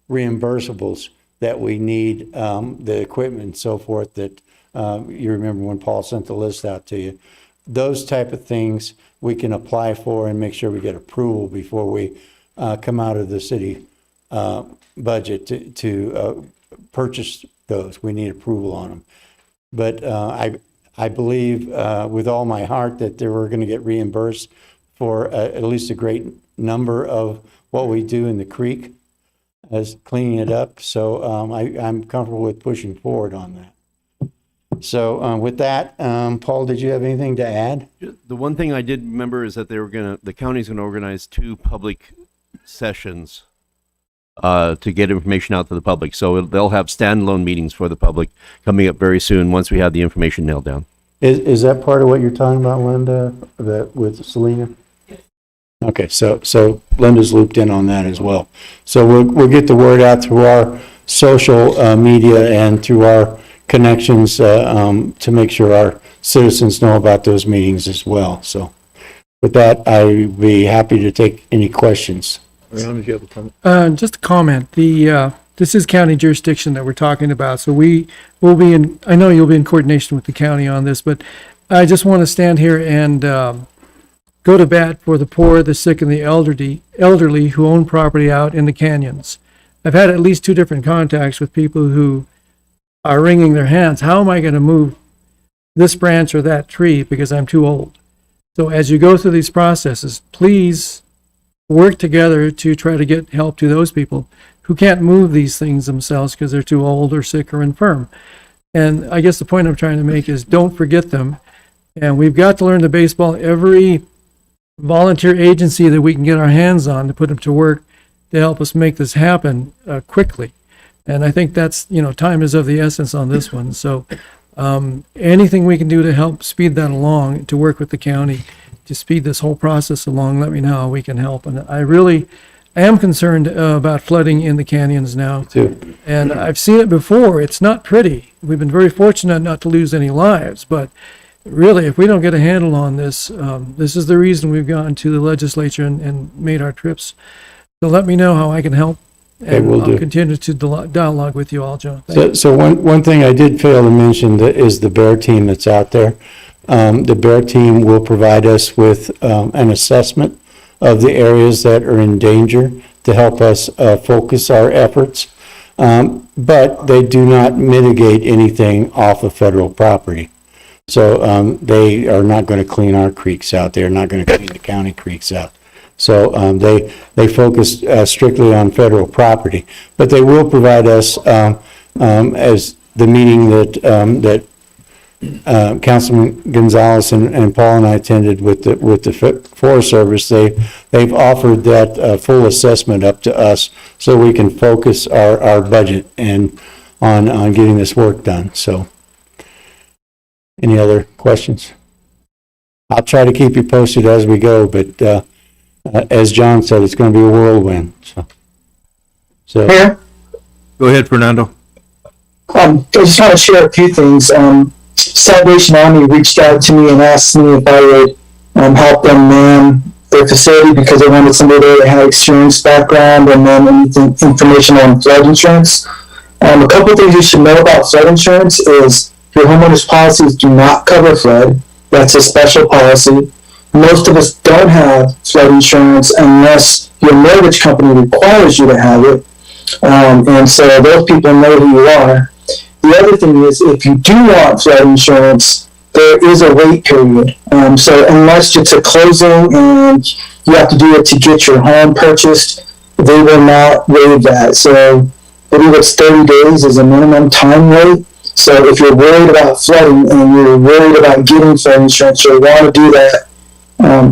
reimbursables that we need, the equipment and so forth that you remember when Paul sent the list out to you, those type of things we can apply for and make sure we get approval before we come out of the city budget to purchase those. We need approval on them. But I believe with all my heart that they were going to get reimbursed for at least a great number of what we do in the creek as cleaning it up. So I'm comfortable with pushing forward on that. So with that, Paul, did you have anything to add? The one thing I did remember is that the county's gonna organize 2 public sessions to get information out to the public. So they'll have standalone meetings for the public coming up very soon, once we have the information nailed down. Is that part of what you're talking about, Linda, that with Selena? Okay, so Linda's looped in on that as well. So we'll get the word out through our social media and through our connections to make sure our citizens know about those meetings as well. So with that, I'd be happy to take any questions. Just a comment. This is county jurisdiction that we're talking about, so we will be in, I know you'll be in coordination with the county on this, but I just want to stand here and go to bat for the poor, the sick, and the elderly who own property out in the canyons. I've had at least 2 different contacts with people who are wringing their hands. How am I going to move this branch or that tree because I'm too old? So as you go through these processes, please work together to try to get help to those people who can't move these things themselves because they're too old or sick or infirm. And I guess the point I'm trying to make is don't forget them. And we've got to learn to baseball every volunteer agency that we can get our hands on to put them to work to help us make this happen quickly. And I think that's, time is of the essence on this one. So anything we can do to help speed that along, to work with the county, to speed this whole process along, let me know how we can help. And I really am concerned about flooding in the canyons now. Too. And I've seen it before. It's not pretty. We've been very fortunate not to lose any lives, but really, if we don't get a handle on this, this is the reason we've gone to the legislature and made our trips. So let me know how I can help. And will I'll do. continue to dialogue with you all, Joe. Thank So one thing I did fail to mention is the BEAR team that's out there. The BEAR team will provide us with an assessment of the areas that are in danger to help us focus our efforts. But they do not mitigate anything off of federal property. So they are not going to clean our creeks out. They're not going to clean the county creeks out. So they focus strictly on federal property. But they will provide us, as the meeting that Councilman Gonzalez and Paul and I attended with the Forest Service, they've offered that full assessment up to us so we can focus our budget and on getting this work done. So any other questions? I'll try to keep you posted as we go, but as John said, it's going to be a whirlwind. So Mayor, Go ahead, Fernando. I just want to share a few things. Salvation Army reached out to me and asked me if I would help them man their facility because they wanted somebody there that had experience, background, and then information on flood insurance. A couple of things you should know about flood insurance is your homeowner's policies do not cover flood. That's a special policy. Most of us don't have flood insurance unless your mortgage company requires you to have it. And so those people know who you are. The other thing is, if you do want flood insurance, there is a wait period. So unless it's a closing and you have to do it to get your home purchased, they will not waive that. So I believe it's 30 days is a minimum time wait. So if you're worried about flooding and you're worried about getting flood insurance, you'll want to do that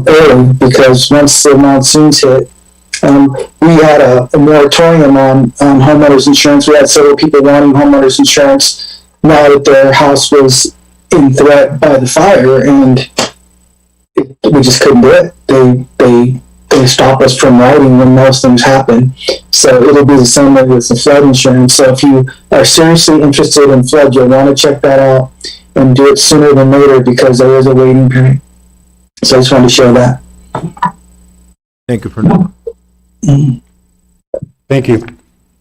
early, because once the monsoons hit, we had a moratorium on homeowners insurance. We had several people wanting homeowners insurance now that their house was in threat by the fire, and we just couldn't do it. They stop us from writing when most things happen. So it'll be the same way with the flood insurance. So if you are seriously interested in flood, you'll want to check that out and do it sooner than later, because there is a waiting period. So I just wanted to share that. Thank you, Fernando. thank you.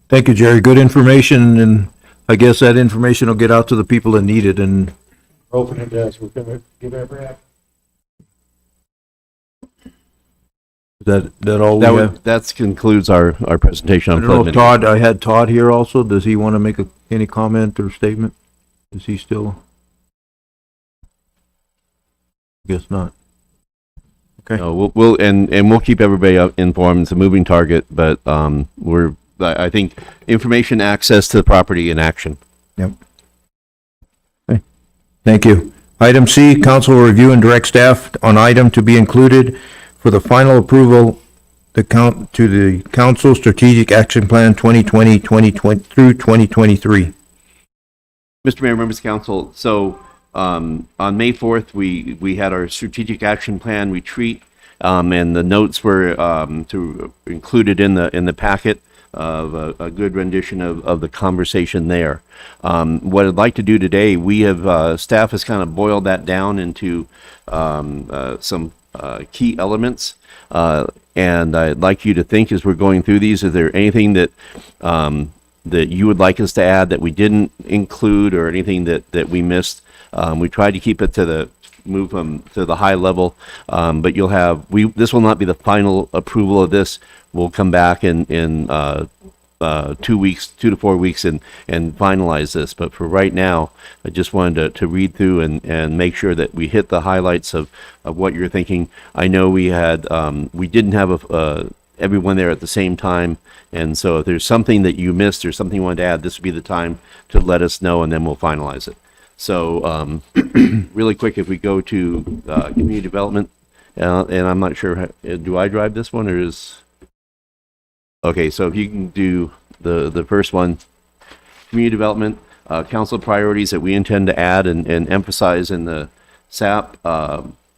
Thank you, Jerry. Good information, and I guess that information will get out to the people that need it, and Open it does. We're going to give every app. that all we have. That concludes our presentation I on don't know flood if mitigation. Todd, I had Todd here also. Does he want to make any comment or statement? Is he still? Guess not. No, we'll keep everybody informed. It's a moving target, but I think information access to the property in action. Yep. Okay. Thank you. Item C, council will review and direct staff on item to be included for the final approval to the council strategic action plan 2020 through 2023. Mr. Mayor, members of council, so on May 4th, we had our strategic action plan retreat, and the notes were included in the packet of a good rendition of the conversation there. What I'd like to do today, we have staff has kind of boiled that down into some key elements, and I'd like you to think as we're going through these, is there anything that that you would like us to add that we didn't include, or anything that we missed? We tried to keep it to move them to the high level, but you'll have, this will not be the final approval of this. We'll come back in 2 weeks, 2 to 4 weeks, and finalize this. But for right now, I just wanted to read through and make sure that we hit the highlights of what you're thinking. I know we didn't have everyone there at the same time, and so if there's something that you missed or something you wanted to add, this would be the time to let us know, and then we'll finalize it. So really quick, if we go to community development, and I'm not sure, do I drive this one, or is... Okay, so if you can do the first one, community development, council priorities that we intend to add and emphasize in the SAP,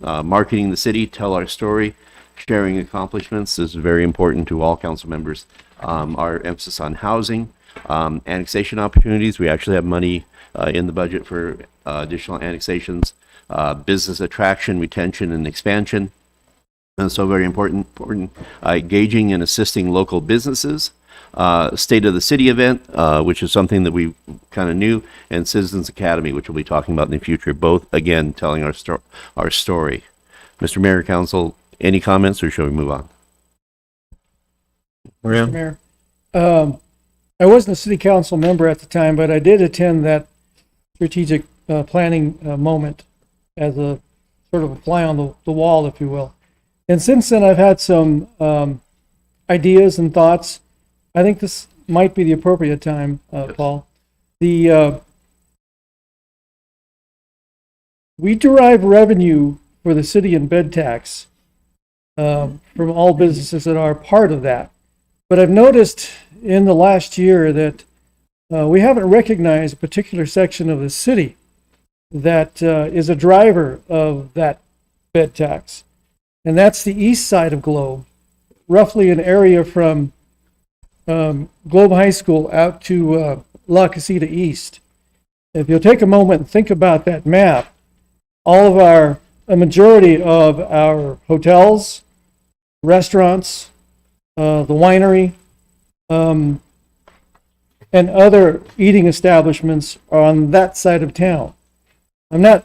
marketing the city, tell our story, sharing accomplishments. This is very important to all council members. Our emphasis on housing, annexation opportunities. We actually have money in the budget for additional annexations, business attraction, retention, and expansion. And so very important, engaging and assisting local businesses, State of the City event, which is something that we kind of knew, and Citizens Academy, which we'll be talking about in the future, both, again, telling our story. Mr. Mayor, Council, any comments, or shall we move on? Mr. Mayor, I wasn't a city council member at the time, but I did attend that strategic planning moment as a sort of a fly on the wall, if you will. And since then, I've had some ideas and thoughts. I think this might be the appropriate time, Paul. We derive revenue for the city and bed tax from all businesses that are part of that. But I've noticed in the last year that we haven't recognized a particular section of the city that is a driver of that bed tax. And that's the east side of Globe, roughly an area from Globe High School out to La Casita East. If you'll take a moment and think about that map, a majority of our hotels, restaurants, the winery, and other eating establishments are on that side of town. I'm not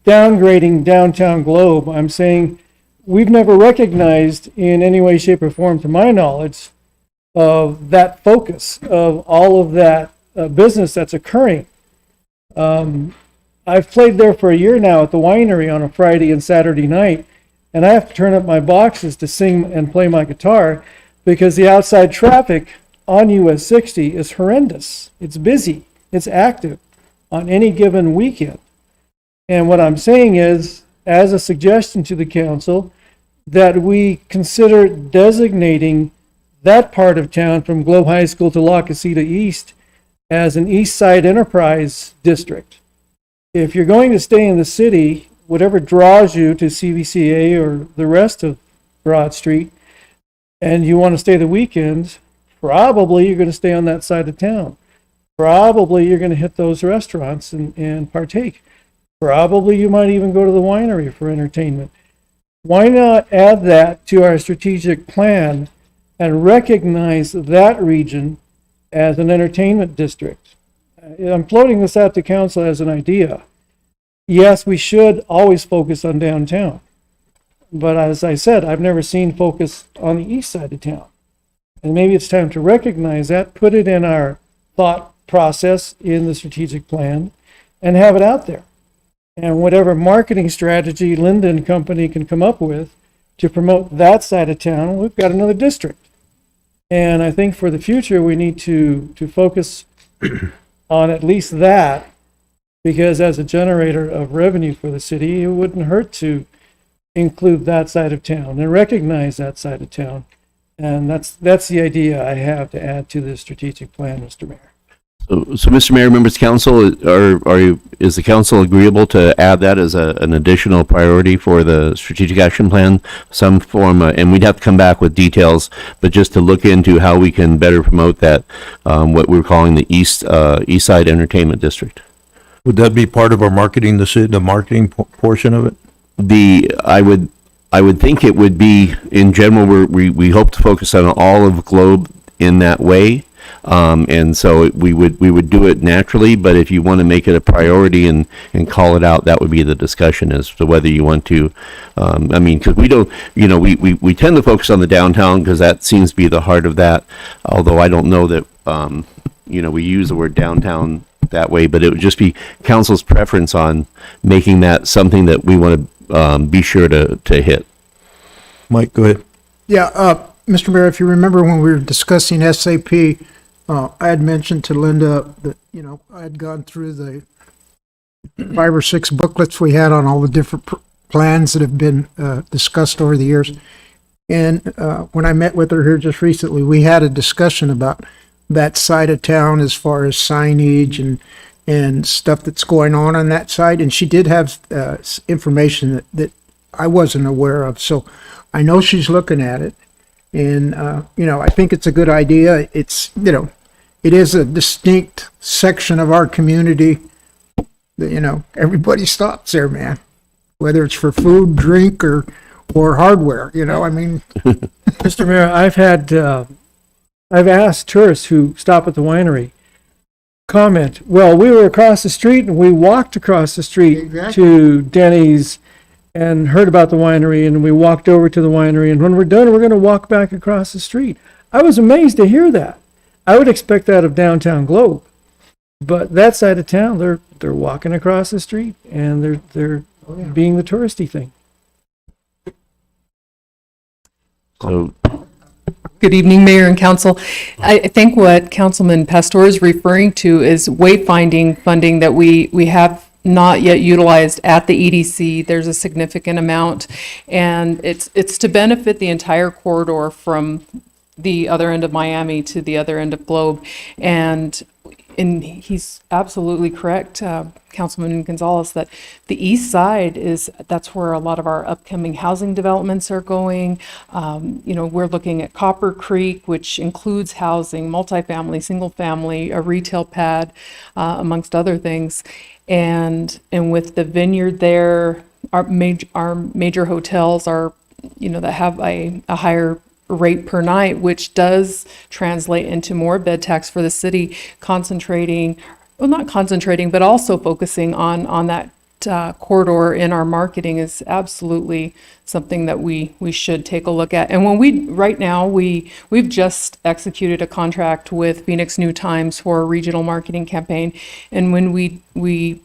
downgrading downtown Globe. I'm saying we've never recognized in any way, shape, or form, to my knowledge, of that focus of all of that business that's occurring. I've played there for a year now at the winery on a Friday and Saturday night, and I have to turn up my boxes to sing and play my guitar because the outside traffic on US 60 is horrendous. It's busy, it's active on any given weekend. And what I'm saying is, as a suggestion to the council, that we consider designating that part of town from Globe High School to La Casita East as an East Side Enterprise District. If you're going to stay in the city, whatever draws you to CVCA or the rest of Broad Street, and you want to stay the weekends, probably you're going to stay on that side of town. Probably you're going to hit those restaurants and partake. Probably you might even go to the winery for entertainment. Why not add that to our strategic plan and recognize that region as an entertainment district? I'm floating this out to council as an idea. Yes, we should always focus on downtown. But as I said, I've never seen focus on the east side of town. And maybe it's time to recognize that, put it in our thought process in the strategic plan, and have it out there. And whatever marketing strategy Linda and company can come up with to promote that side of town, we've got another district. And I think for the future, we need to focus on at least that, because as a generator of revenue for the city, it wouldn't hurt to include that side of town and recognize that side of town. And that's the idea I have to add to the strategic plan, Mr. Mayor. So, Mr. Mayor, members of council, is the council agreeable to add that as an additional priority for the strategic action plan? Some form, and we'd have to come back with details, but just to look into how we can better promote that, what we're calling the East Side Entertainment District. Would that be part of our marketing, the marketing portion of it? I would think it would be, in general, we hope to focus on all of Globe in that way. And so we would do it naturally, but if you want to make it a priority and call it out, that would be the discussion as to whether you want to, I mean, because we don't, we tend to focus on the downtown because that seems to be the heart of that, although I don't know that, we use the word downtown that way, but it would just be council's preference on making that something that we want to be sure to hit. Mike, go ahead. Yeah, Mr. Mayor, if you remember when we were discussing SAP, I had mentioned to Linda that, I had gone through the 5 or 6 booklets we had on all the different plans that have been discussed over the years. And when I met with her here just recently, we had a discussion about that side of town as far as signage and stuff that's going on that side. And she did have information that I wasn't aware of. So I know she's looking at it. And, I think it's a good idea. It's, it is a distinct section of our community that, everybody stops there, man. Whether it's for food, drink, or hardware, I mean. Mr. Mayor, I've asked tourists who stop at the winery, comment, well, we were across the street and we walked across the street to Denny's and heard about the winery, and we walked over to the winery, and when we're done, we're going to walk back across the street. I was amazed to hear that. I would expect that of downtown Globe, but that side of town, they're walking across the street and they're being the touristy thing. So, Good evening, Mayor and Council. I think what Councilman Pastor is referring to is wayfinding funding that we have not yet utilized at the EDC. There's a significant amount, and it's to benefit the entire corridor from the other end of Miami to the other end of Globe. And he's absolutely correct, Councilman Gonzalez, that the east side that's where a lot of our upcoming housing developments are going. We're looking at Copper Creek, which includes housing, multifamily, single family, a retail pad, amongst other things. And with the vineyard there, our major hotels are, that have a higher rate per night, which does translate into more bed tax for the city, not concentrating, but also focusing on that corridor in our marketing is absolutely something that we should take a look at. And right now we've just executed a contract with Phoenix New Times for a regional marketing campaign. And when we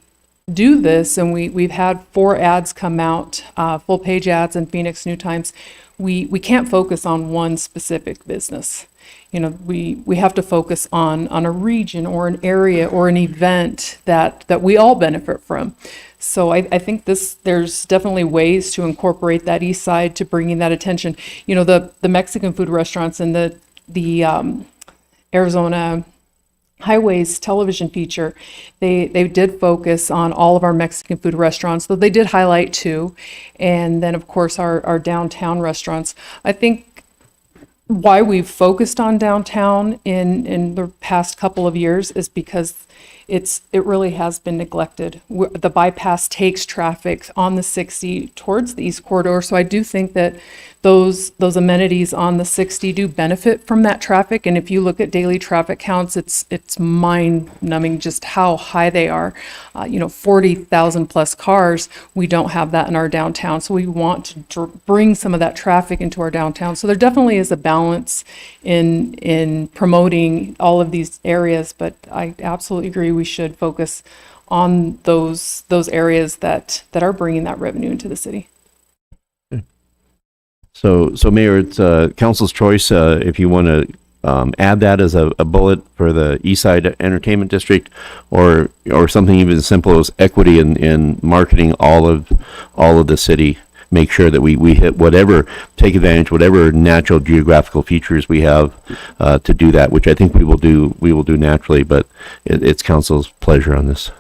do this, and we've had 4 ads come out, full page ads in Phoenix New Times, we can't focus on one specific business. We have to focus on a region or an area or an event that we all benefit from. So I think there's definitely ways to incorporate that east side to bringing that attention. The Mexican food restaurants and the Arizona Highways television feature, they did focus on all of our Mexican food restaurants, though they did highlight 2. And then, of course, our downtown restaurants. I think why we've focused on downtown in the past couple of years is because it really has been neglected. The bypass takes traffic on the 60 towards the East Corridor, so I do think that those amenities on the 60 do benefit from that traffic. And if you look at daily traffic counts, it's mind-numbing just how high they are. 40,000 plus cars. We don't have that in our downtown, so we want to bring some of that traffic into our downtown. So there definitely is a balance in promoting all of these areas, but I absolutely agree we should focus on those areas that are bringing that revenue into the city. So Mayor, it's council's choice if you want to add that as a bullet for the East Side Entertainment District, or something even as simple as equity in marketing all of the city. Make sure that we hit take advantage whatever natural geographical features we have to do that, which I think we will do naturally, but it's council's pleasure on this.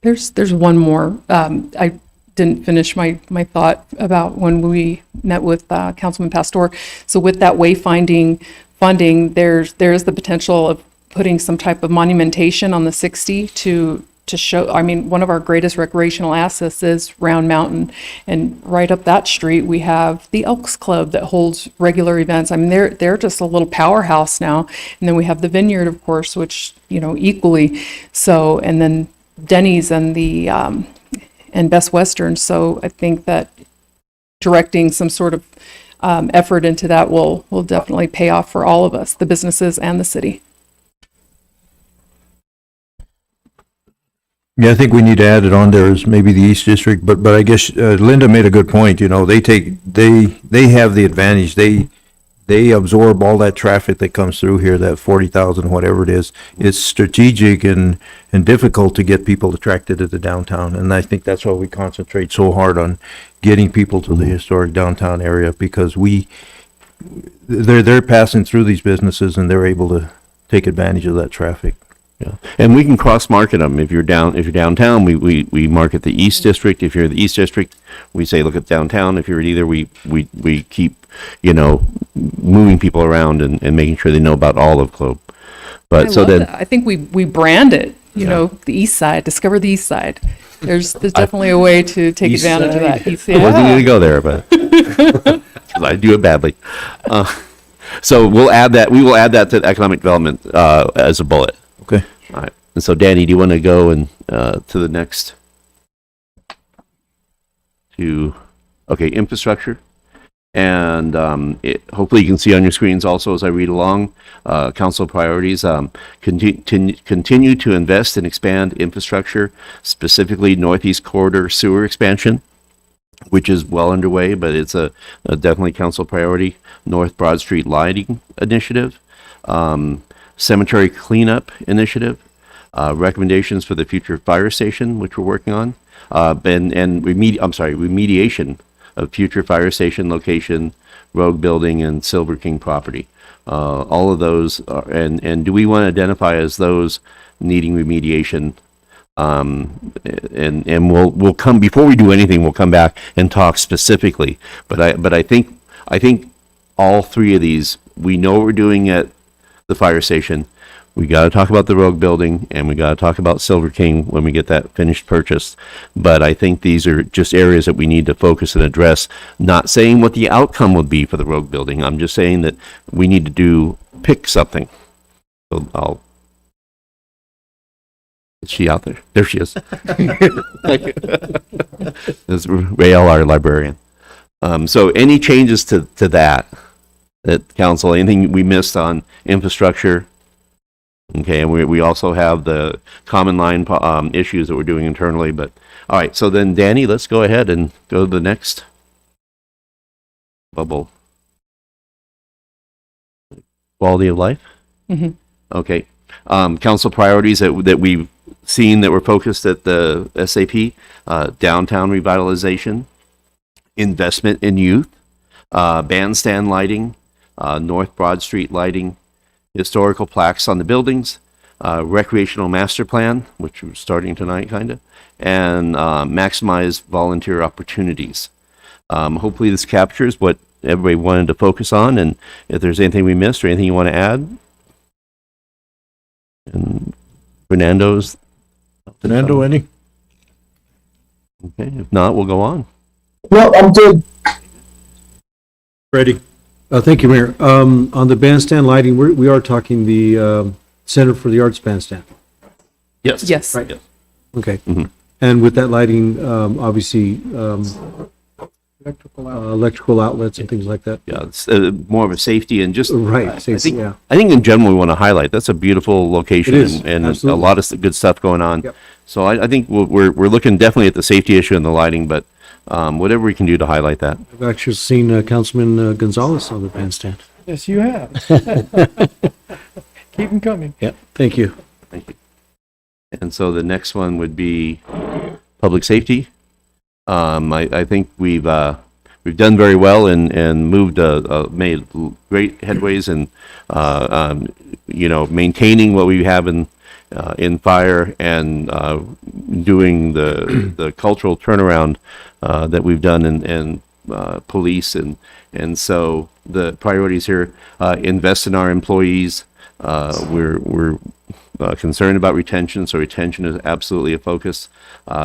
There's one more. I didn't finish my thought about when we met with Councilman Pastor. So with that wayfinding funding, there is the potential of putting some type of monumentation on the 60 to show. I mean, one of our greatest recreational assets is Round Mountain, and right up that street we have the Elks Club that holds regular events. I mean, they're just a little powerhouse now. And then we have the Vineyard, of course, which equally so, and then Denny's and the and Best Western. So I think that directing some sort of effort into that will definitely pay off for all of us, the businesses and the city. Yeah, I think we need to add it on there as maybe the East District, but I guess Linda made a good point. They have the advantage. They absorb all that traffic that comes through here, that 40,000, whatever it is. It's strategic and difficult to get people attracted to the downtown. And I think that's why we concentrate so hard on getting people to the historic downtown area, because they're passing through these businesses and they're able to take advantage of that traffic. Yeah, and we can cross-market them. If you're downtown, we market the East District. If you're the East District, we say look at downtown. If you're at either, we keep moving people around and making sure they know about all of Globe. But I think we brand it. The East Side. Discover the East Side. There's definitely a way to take advantage of that. I wasn't going to go there, but I do it badly. So we'll add that. We will add that to economic development as a bullet. Okay. All right. And so, Danny, do you want to go and to the next? Infrastructure. And hopefully you can see on your screens also as I read along, council priorities, continue to invest and expand infrastructure, specifically Northeast Corridor sewer expansion, which is well underway, but it's a definitely council priority. North Broad Street lighting initiative. Cemetery cleanup initiative, recommendations for the future fire station, which we're working on, remediation of future fire station location, rogue building, and Silver King property. All of those and do we want to identify as those needing remediation? And we'll come before we do anything. We'll come back and talk specifically. But I think all three of these, we know what we're doing at the fire station. We got to talk about the rogue building, and we got to talk about Silver King when we get that finished purchase. But I think these are just areas that we need to focus and address. Not saying what the outcome would be for the rogue building. I'm just saying that we need to pick something. So is she out there? There she is. Thank you. This is Rael, our librarian. So any changes to that council, anything we missed on infrastructure? Okay, and we also have the common line issues that we're doing internally. But all right, so then Danny, let's go ahead and go to the next bubble. Quality of life. Mm-hmm. Okay, council priorities that we've seen that were focused at the SAP: downtown revitalization, investment in youth, bandstand lighting, North Broad Street lighting, historical plaques on the buildings, recreational master plan, which we're starting tonight, kind of, and maximize volunteer opportunities. Hopefully this captures what everybody wanted to focus on, and if there's anything we missed or anything you want to add. And Fernando, any? Okay, if not, we'll go on. No, I'm good. Ready. Thank you, Mayor. On the bandstand lighting, we are talking the Center for the Arts Bandstand. Yes. Yes. Right. Okay. Mm-hmm. And with that lighting, obviously, electrical outlets and things like that. Yeah, it's more of a safety and just. Right, I safety, think, yeah. I think in general, we want to highlight, that's a beautiful location. It is, and a absolutely. lot of good stuff going on. Yep. So I think we're looking definitely at the safety issue and the lighting, but whatever we can do to highlight that. I've actually seen Councilman Gonzalez on the bandstand. Yes, you have. Keep them coming. Yeah, thank you. Thank you. And so the next one would be public safety. I think we've done very well and moved, made great headways in, maintaining what we have in fire and doing the cultural turnaround that we've done in police and so the priorities here, invest in our employees. We're concerned about retention, so retention is absolutely a focus.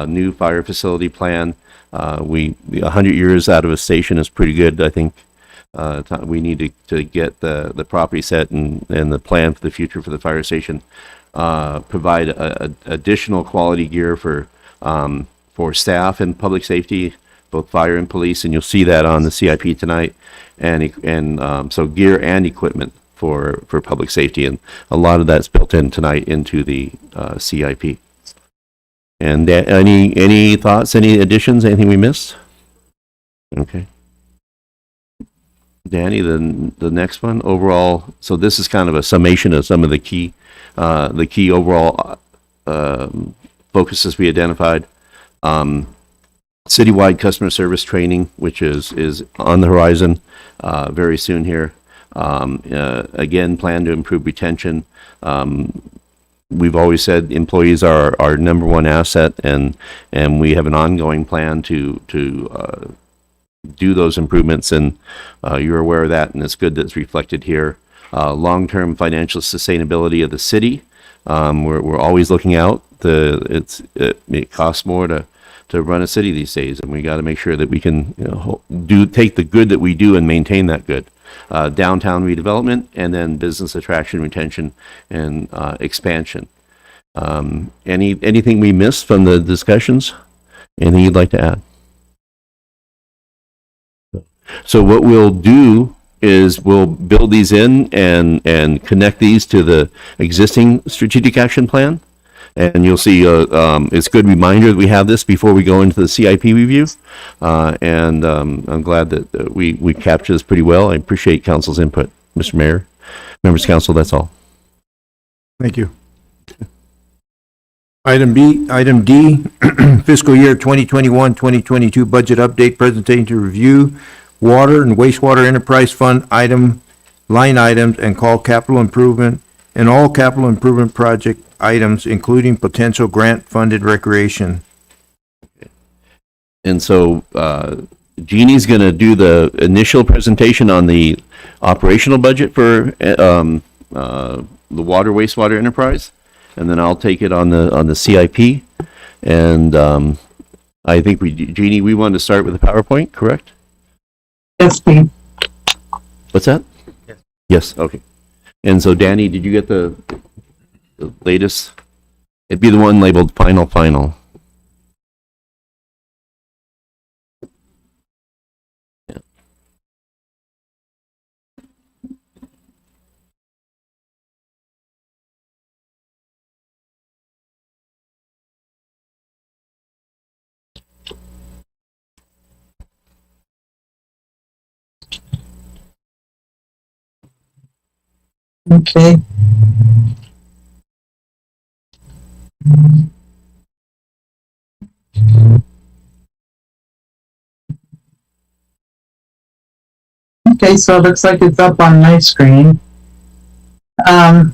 New fire facility plan. 100 years out of a station is pretty good. I think we need to get the property set and the plan for the future for the fire station. Provide additional quality gear for staff and public safety, both fire and police, and you'll see that on the CIP tonight. And so gear and equipment for public safety, and a lot of that's built in tonight into the CIP. And any thoughts, any additions, anything we missed? Okay. Danny, the next one, overall, so this is kind of a summation of some of the key overall focuses we identified. Citywide customer service training, which is on the horizon very soon here. Again, plan to improve retention. We've always said employees are our number one asset, and we have an ongoing plan to do those improvements, and you're aware of that, and it's good that it's reflected here. Long-term financial sustainability of the city. We're always looking out. It costs more to run a city these days, and we got to make sure that we can take the good that we do and maintain that good. Downtown redevelopment, and then business attraction, retention, and expansion. Anything we missed from the discussions? Anything you'd like to add? So what we'll do is we'll build these in and connect these to the existing strategic action plan. And you'll see it's a good reminder that we have this before we go into the CIP review. And I'm glad that we capture this pretty well. I appreciate council's input, Mr. Mayor. Members of council, that's all. Thank you. Item D, fiscal year 2021-2022 budget update presentation to review water and wastewater enterprise fund line items and call capital improvement and all capital improvement project items, including potential grant-funded recreation. And so Jeannie's going to do the initial presentation on the operational budget for the water wastewater enterprise, and then I'll take it on the CIP. And I think Jeannie, we wanted to start with the PowerPoint, correct? Yes, Steve. What's that? Yes. Yes. Okay. And so Danny, did you get the latest? It'd be the one labeled final. Yeah. Okay. Okay, so it looks like it's up on my screen. Good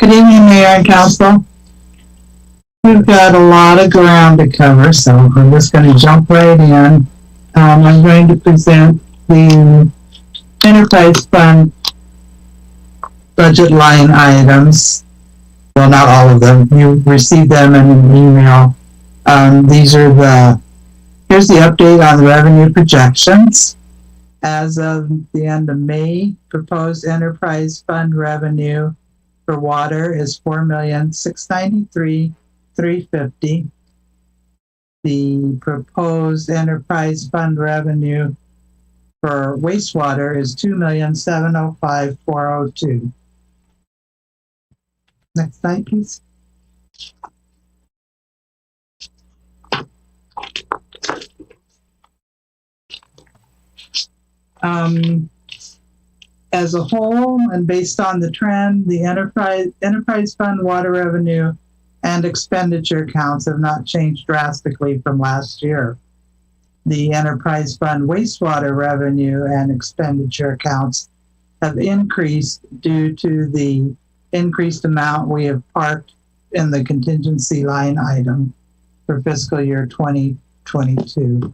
evening, Mayor and Council. We've got a lot of ground to cover, so I'm just going to jump right in. I'm going to present the enterprise fund budget line items. Well, not all of them. You received them in an email. Here's the update on the revenue projections. As of the end of May, proposed enterprise fund revenue for water is $4,693,350. The proposed enterprise fund revenue for wastewater is $2,705,402. Next slide, please. As a whole, and based on the trend, the enterprise fund water revenue and expenditure counts have not changed drastically from last year. The enterprise fund wastewater revenue and expenditure accounts have increased due to the increased amount we have parked in the contingency line item for fiscal year 2022.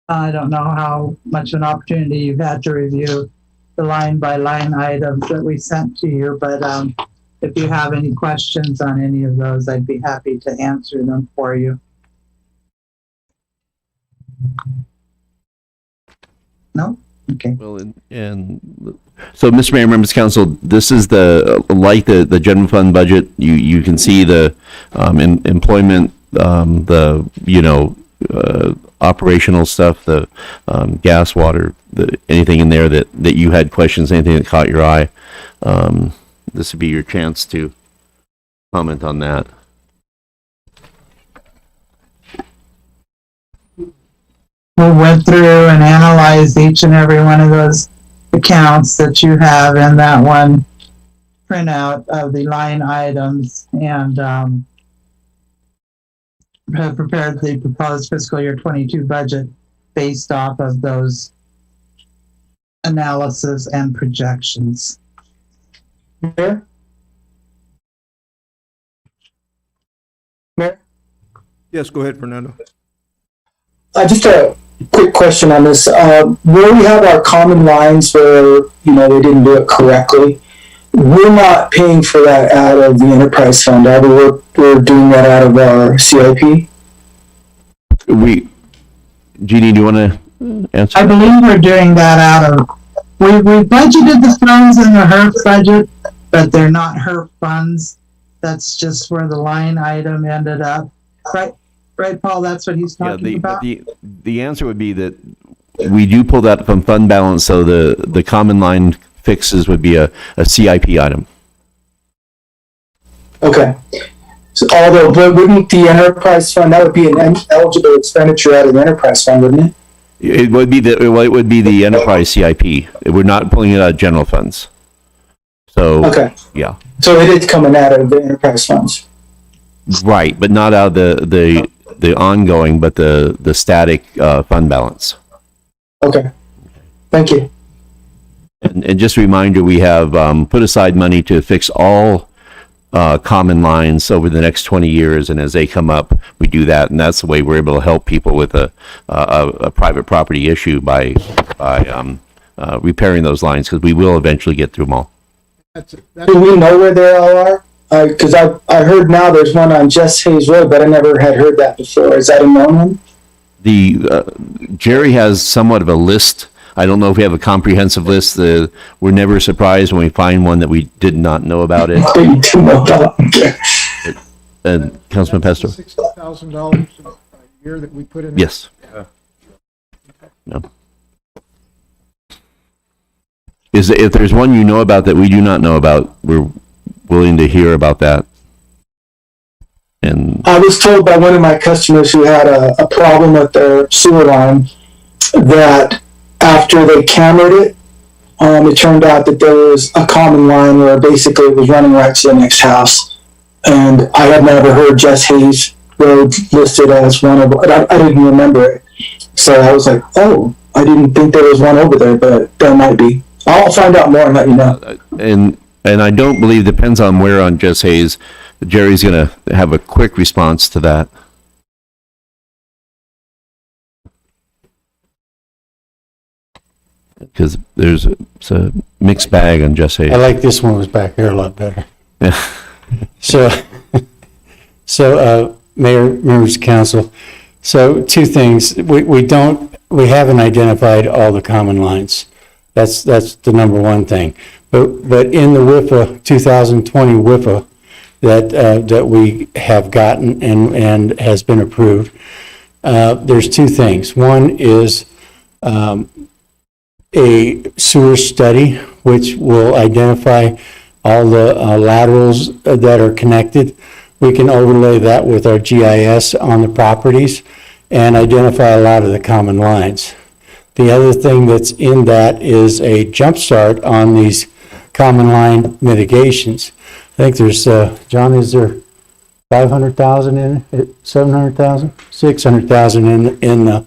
I don't know how much an opportunity you've had to review the line by line items that we sent to you, but if you have any questions on any of those, I'd be happy to answer them for you. No? Okay. Well, and so, Mr. Mayor, members of council, this is like the general fund budget. You can see the employment, operational stuff, the gas, water, anything in there that you had questions, anything that caught your eye. This would be your chance to comment on that. We went through and analyzed each and every one of those accounts that you have in that one printout of the line items, and have prepared the proposed fiscal year 22 budget based off of those analysis and projections. Mayor? Mayor? Yes, go ahead, Fernando. Just a quick question on this. Where we have our common lines where, they didn't do it correctly, we're not paying for that out of the enterprise fund, are we? We're doing that out of our CIP? Jeannie, do you want to answer? I believe we're doing that out of, we budgeted the funds in the HERF budget, but they're not HERF funds. That's just where the line item ended up. Right, Paul, that's what he's talking about? The answer would be that we do pull that from fund balance, so the common line fixes would be a CIP item. Okay. So, although, but wouldn't the enterprise fund, that would be an eligible expenditure out of the enterprise fund, wouldn't it? It would be the enterprise CIP. We're not pulling it out of general funds. So, okay. Yeah. So it is coming out of the enterprise funds. Right, but not out of the ongoing, but the static fund balance. Okay. Thank you. And just a reminder, we have put aside money to fix all common lines over the next 20 years, and as they come up, we do that, and that's the way we're able to help people with a private property issue by repairing those lines, because we will eventually get through them all. Do we know where they all are? Because I heard now there's one on Jess Hayes Road, but I never had heard that before. Is that a known one? Jerry has somewhat of a list. I don't know if we have a comprehensive list. We're never surprised when we find one that we did not know about it. And Councilman Pastor? $60,000 a year that we put in. Yes. No. If there's one you know about that we do not know about, we're willing to hear about that. And I was told by one of my customers who had a problem with their sewer line that after they cambered it, it turned out that there was a common line where basically it was running right to the next house. And I had never heard Jess Hayes Road listed as one of, I didn't remember it. So I was like, oh, I didn't think there was one over there, but there might be. I'll find out more and let you know. And I don't believe, depends on where on Jess Hayes, Jerry's going to have a quick response to that. Because it's a mixed bag on Jess Hayes. I like this one was back here a lot better. So, Mayor, members of council, so two things. We haven't identified all the common lines. That's the number one thing. But in the WIFA, 2020 WIFA that we have gotten and has been approved, there's two things. One is a sewer study, which will identify all the laterals that are connected. We can overlay that with our GIS on the properties and identify a lot of the common lines. The other thing that's in that is a jump start on these common line mitigations. I think there's, John, is there 500,000 in it, 700,000, 600,000 in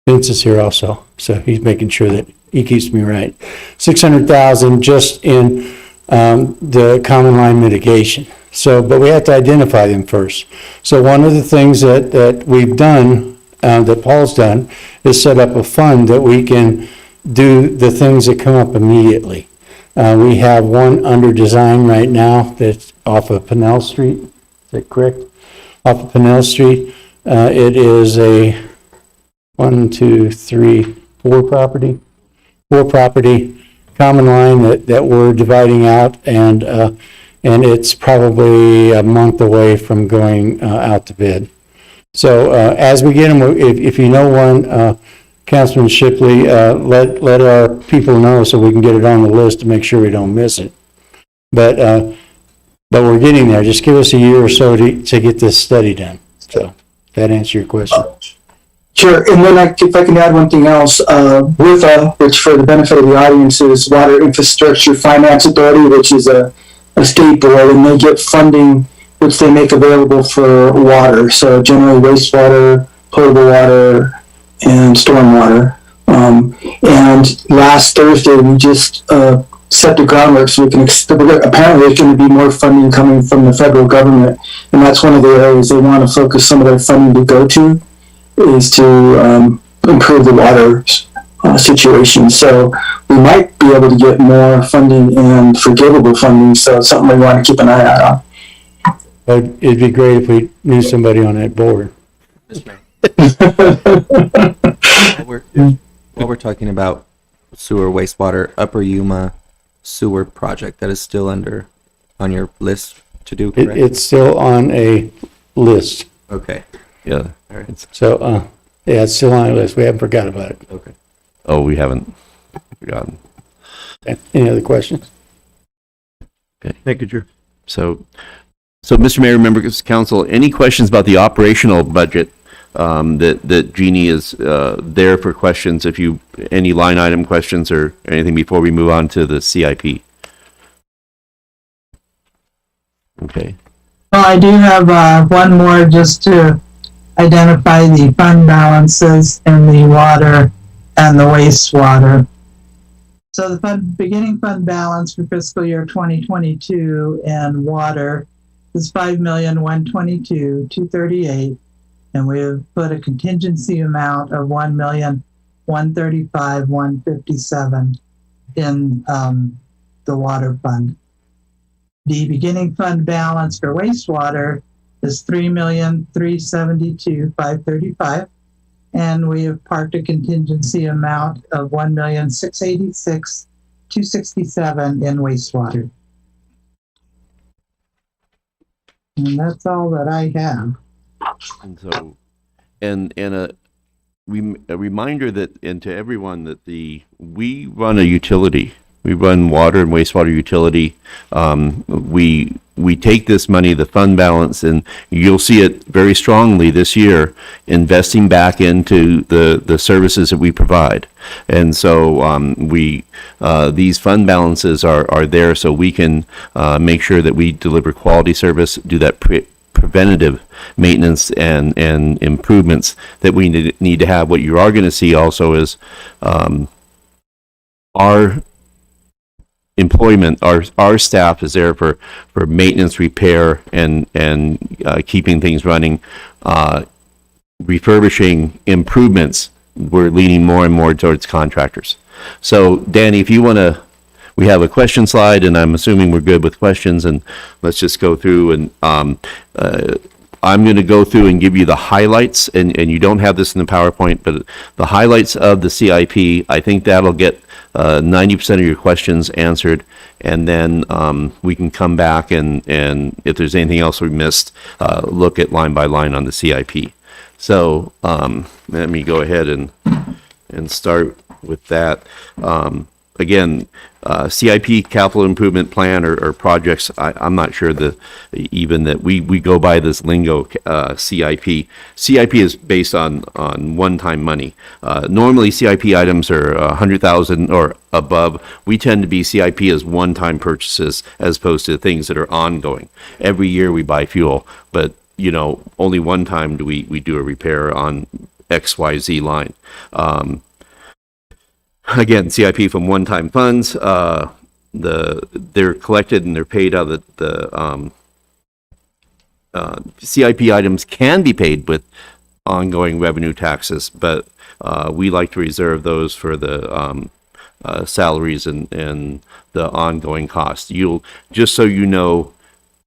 Vince's here also. So he's making sure that he keeps me right. 600,000 just in the common line mitigation. So, but we have to identify them first. So one of the things that we've done, that Paul's done, is set up a fund that we can do the things that come up immediately. We have one under design right now that's off of Pennell Street. Is that correct? Off of Pennell Street. It is a 4 property common line that we're dividing out, and it's probably a month away from going out to bid. So as we get them, if you know one, Councilman Shipley, let our people know so we can get it on the list to make sure we don't miss it. But we're getting there. Just give us a year or so to get this study done. So that answer your question. Sure, and then if I can add one thing else, WIFA, which for the benefit of the audience is Water Infrastructure Finance Authority, which is a state board, and they get funding which they make available for water. So generally wastewater, potable water, and stormwater. And last Thursday, we just set the groundwork so we can, apparently there's going to be more funding coming from the federal government. And that's one of the areas they want to focus some of their funding to go to, is to improve the water situation. So we might be able to get more funding and forgivable funding. So it's something we want to keep an eye out on. But it'd be great if we knew somebody on that board. While we're talking about sewer wastewater, Upper Yuma sewer project, that is still on your list to do, correct? It's still on a list. Okay. Yeah. All right. So, yeah, it's still on a list. We haven't forgot about it. Okay. Oh, we haven't forgotten. Okay. Any other questions? Okay. Thank you, Drew. So, Mr. Mayor, members of council, any questions about the operational budget? That Jeannie is there for questions. If you any line item questions or anything before we move on to the CIP. Okay. Well, I do have one more just to identify the fund balances in the water and the wastewater. So the beginning fund balance for fiscal year 2022 in water is $5,122,238, and we have put a contingency amount of $1,135,157 in the water fund. The beginning fund balance for wastewater is $3,372,535, and we have parked a contingency amount of $1,686,267 in wastewater. And that's all that I have. And so, and a reminder that, and to everyone that we run a utility. We run water and wastewater utility. We take this money, the fund balance, and you'll see it very strongly this year, investing back into the services that we provide. And so these fund balances are there so we can make sure that we deliver quality service, do that preventative maintenance and improvements that we need to have. What you are going to see also is our employment, our staff is there for maintenance, repair, and keeping things running, refurbishing, improvements. We're leaning more and more towards contractors. So Danny, if you want to, we have a question slide, and I'm assuming we're good with questions, and let's just go through, and I'm going to go through and give you the highlights, and you don't have this in the PowerPoint, but the highlights of the CIP. I think that'll get 90% of your questions answered, and then we can come back and if there's anything else we missed, look at line by line on the CIP. So let me go ahead and start with that. Again, CIP capital improvement plan or projects, I'm not sure even that we go by this lingo, CIP. CIP is based on one-time money. Normally CIP items are 100,000 or above. We tend to be CIP as one-time purchases as opposed to things that are ongoing. Every year we buy fuel, but only one time do we do a repair on XYZ line. Again, CIP from one-time funds, they're collected and they're paid out of the CIP items can be paid with ongoing revenue taxes, but we like to reserve those for the salaries and the ongoing costs. Just so you know,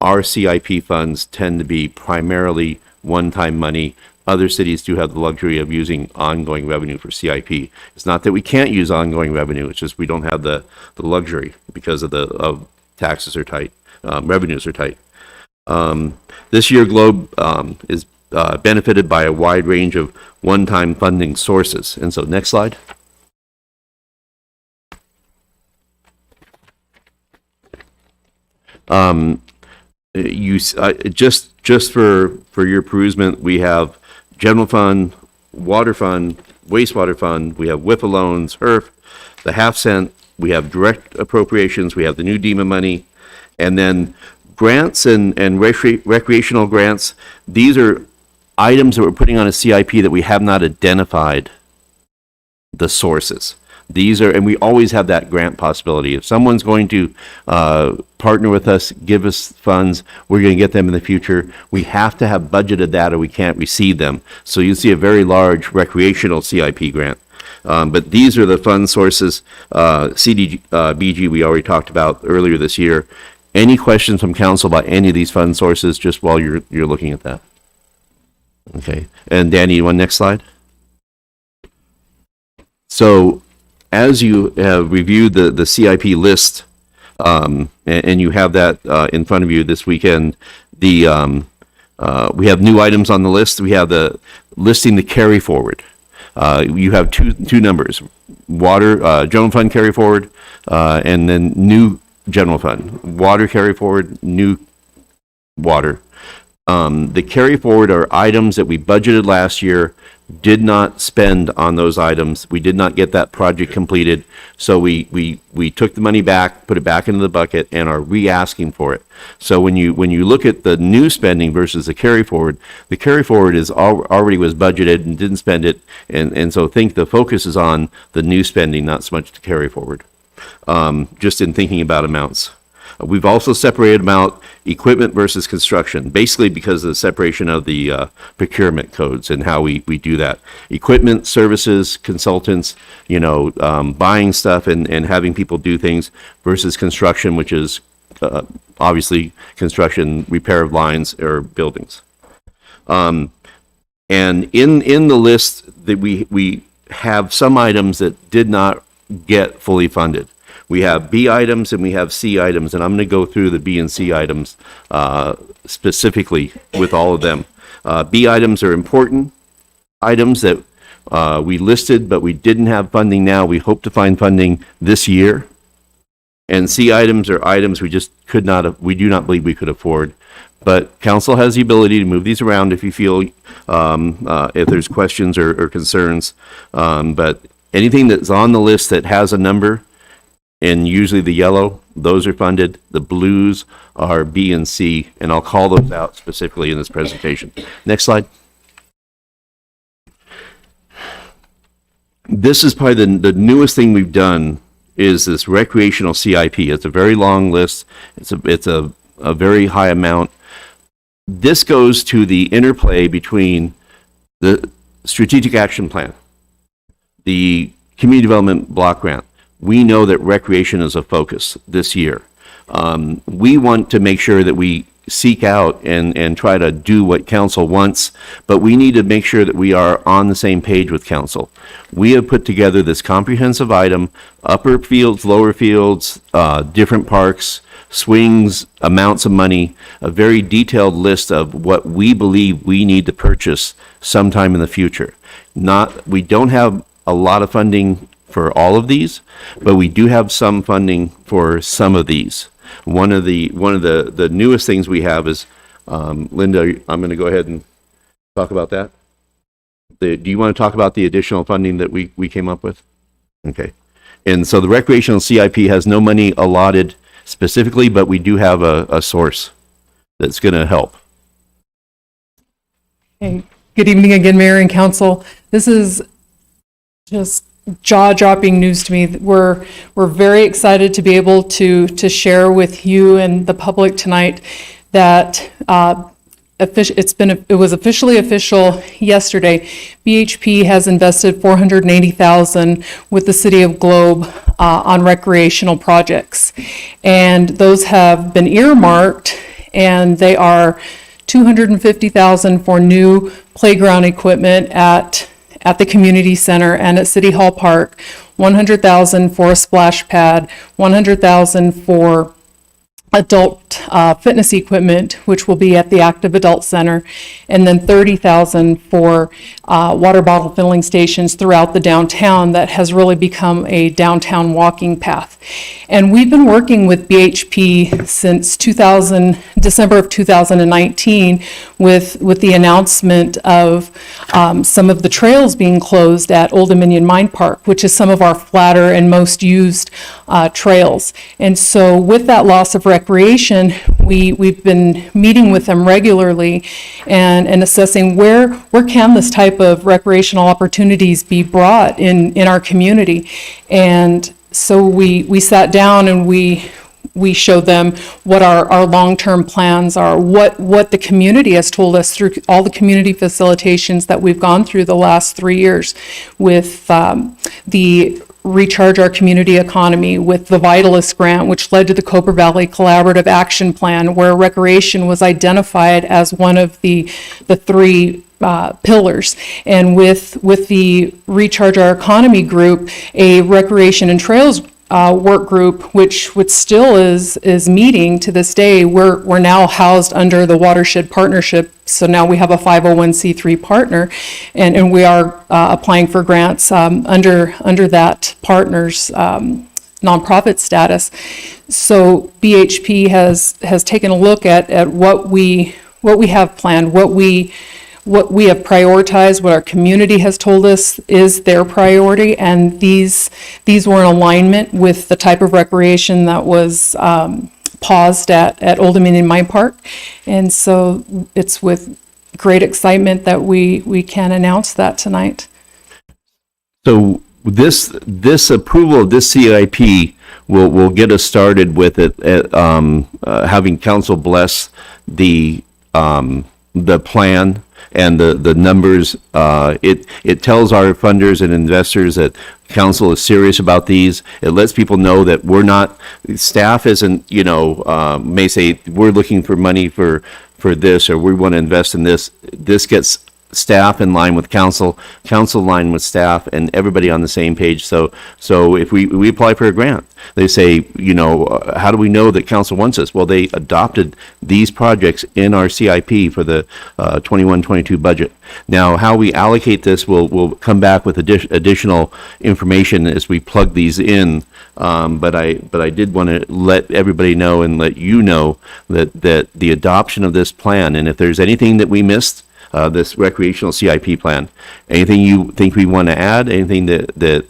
our CIP funds tend to be primarily one-time money. Other cities do have the luxury of using ongoing revenue for CIP. It's not that we can't use ongoing revenue, it's just we don't have the luxury because of taxes are tight, revenues are tight. This year, Globe is benefited by a wide range of one-time funding sources. And so next slide. Just for your perusement, we have general fund, water fund, wastewater fund, we have WIPA loans, HERF, the half cent, we have direct appropriations, we have the new DEMA money, and then grants and recreational grants. These are items that we're putting on a CIP that we have not identified the sources. These are, and we always have that grant possibility. If someone's going to partner with us, give us funds, we're going to get them in the future. We have to have budgeted that or we can't receive them. So you see a very large recreational CIP grant. But these are the fund sources. BG we already talked about earlier this year. Any questions from council about any of these fund sources just while you're looking at that? Okay. And Danny, you want next slide? So as you have reviewed the CIP list, and you have that in front of you this weekend, we have new items on the list. We have the listing the carry forward. You have two numbers: water general fund carry forward, and then new general fund water carry forward, new water. The carry forward are items that we budgeted last year, did not spend on those items. We did not get that project completed. So we took the money back, put it back into the bucket, and are re-asking for it. So when you look at the new spending versus the carry forward is already was budgeted and didn't spend it. And so think the focus is on the new spending, not so much the carry forward, just in thinking about amounts. We've also separated them out, equipment versus construction, basically because of the separation of the procurement codes and how we do that. Equipment, services, consultants, buying stuff and having people do things versus construction, which is obviously construction, repair of lines or buildings. And in the list that we have some items that did not get fully funded. We have B items and we have C items, and I'm going to go through the B and C items specifically with all of them. B items are important items that we listed, but we didn't have funding now. We hope to find funding this year. And C items are items we just we do not believe we could afford. But council has the ability to move these around if you feel, if there's questions or concerns. But anything that's on the list that has a number, and usually the yellow, those are funded. The blues are B and C, and I'll call those out specifically in this presentation. Next slide. This is probably the newest thing we've done is this recreational CIP. It's a very long list. It's a very high amount. This goes to the interplay between the strategic action plan, the community development block grant. We know that recreation is a focus this year. We want to make sure that we seek out and try to do what council wants, but we need to make sure that we are on the same page with council. We have put together this comprehensive item, upper fields, lower fields, different parks, swings, amounts of money, a very detailed list of what we believe we need to purchase sometime in the future. We don't have a lot of funding for all of these, but we do have some funding for some of these. One of the newest things we have is, Linda, I'm going to go ahead and talk about that. Do you want to talk about the additional funding that we came up with? Okay. And so the recreational CIP has no money allotted specifically, but we do have a source that's going to help. Hey, good evening again, Mayor and Council. This is just jaw-dropping news to me. We're very excited to be able to share with you and the public tonight that it was officially official yesterday. BHP has invested $480,000 with the City of Globe on recreational projects, and those have been earmarked, and they are $250,000 for new playground equipment at the community center and at City Hall Park, $100,000 for a splash pad, $100,000 for adult fitness equipment, which will be at the Active Adult Center, and then $30,000 for water bottle filling stations throughout the downtown that has really become a downtown walking path. And we've been working with BHP since December of 2019 with the announcement of some of the trails being closed at Old Dominion Mine Park, which is some of our flatter and most used trails. And so with that loss of recreation, we've been meeting with them regularly and assessing where can this type of recreational opportunities be brought in our community. And so we sat down and we showed them what our long-term plans are, what the community has told us through all the community facilitations that we've gone through the last 3 years with the Recharge Our Community Economy, with the Vitalist Grant, which led to the Cooper Valley Collaborative Action Plan, where recreation was identified as one of the three pillars. And with the Recharge Our Economy group, a recreation and trails work group, which still is meeting to this day. We're now housed under the Watershed Partnership, so now we have a 501c3 partner, and we are applying for grants under that partner's nonprofit status. So BHP has taken a look at what we have planned, what we have prioritized, what our community has told us is their priority, and these were in alignment with the type of recreation that was paused at Old Dominion Mine Park. And so it's with great excitement that we can announce that tonight. So this approval of this CIP will get us started with it at having council bless the plan and the numbers. It tells our funders and investors that council is serious about these. It lets people know that staff isn't, may say, we're looking for money for this, or we want to invest in this. This gets staff in line with council in line with staff, and everybody on the same page. So if we apply for a grant, they say, how do we know that council wants us? Well, they adopted these projects in our CIP for the 21-22 budget. Now, how we allocate this, we'll come back with additional information as we plug these in. But I did want to let everybody know and let you know that the adoption of this plan, and if there's anything that we missed, this recreational CIP plan. Anything you think we want to add? Anything that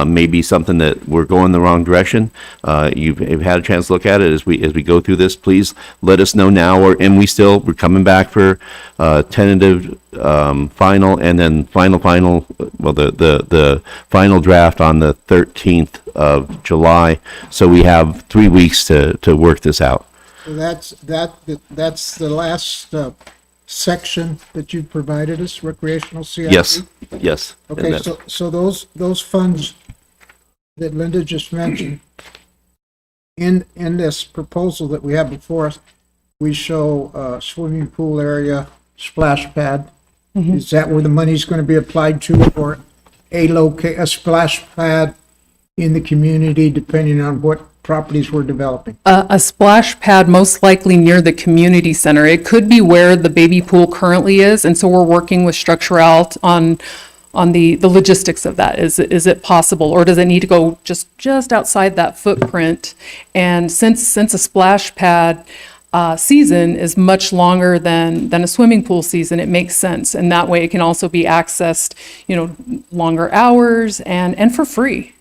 may be something that we're going the wrong direction? You've had a chance to look at it as we go through this. Please let us know now, we're coming back for tentative final, and then final. Well, the final draft on the 13th of July. So we have 3 weeks to work this out. So that's the last section that you provided us, recreational CIP? Yes. Okay, so those funds that Linda just mentioned, in this proposal that we have before us, we show swimming pool area, splash pad. Mm-hmm. Is that where the money's going to be applied to, or a splash pad in the community, depending on what properties we're developing? A splash pad most likely near the community center. It could be where the baby pool currently is, and so we're working with Structuralt on the logistics of that. Is it possible, or does it need to go just outside that footprint? And since a splash pad season is much longer than a swimming pool season, it makes sense, and that way it can also be accessed, longer hours and for free.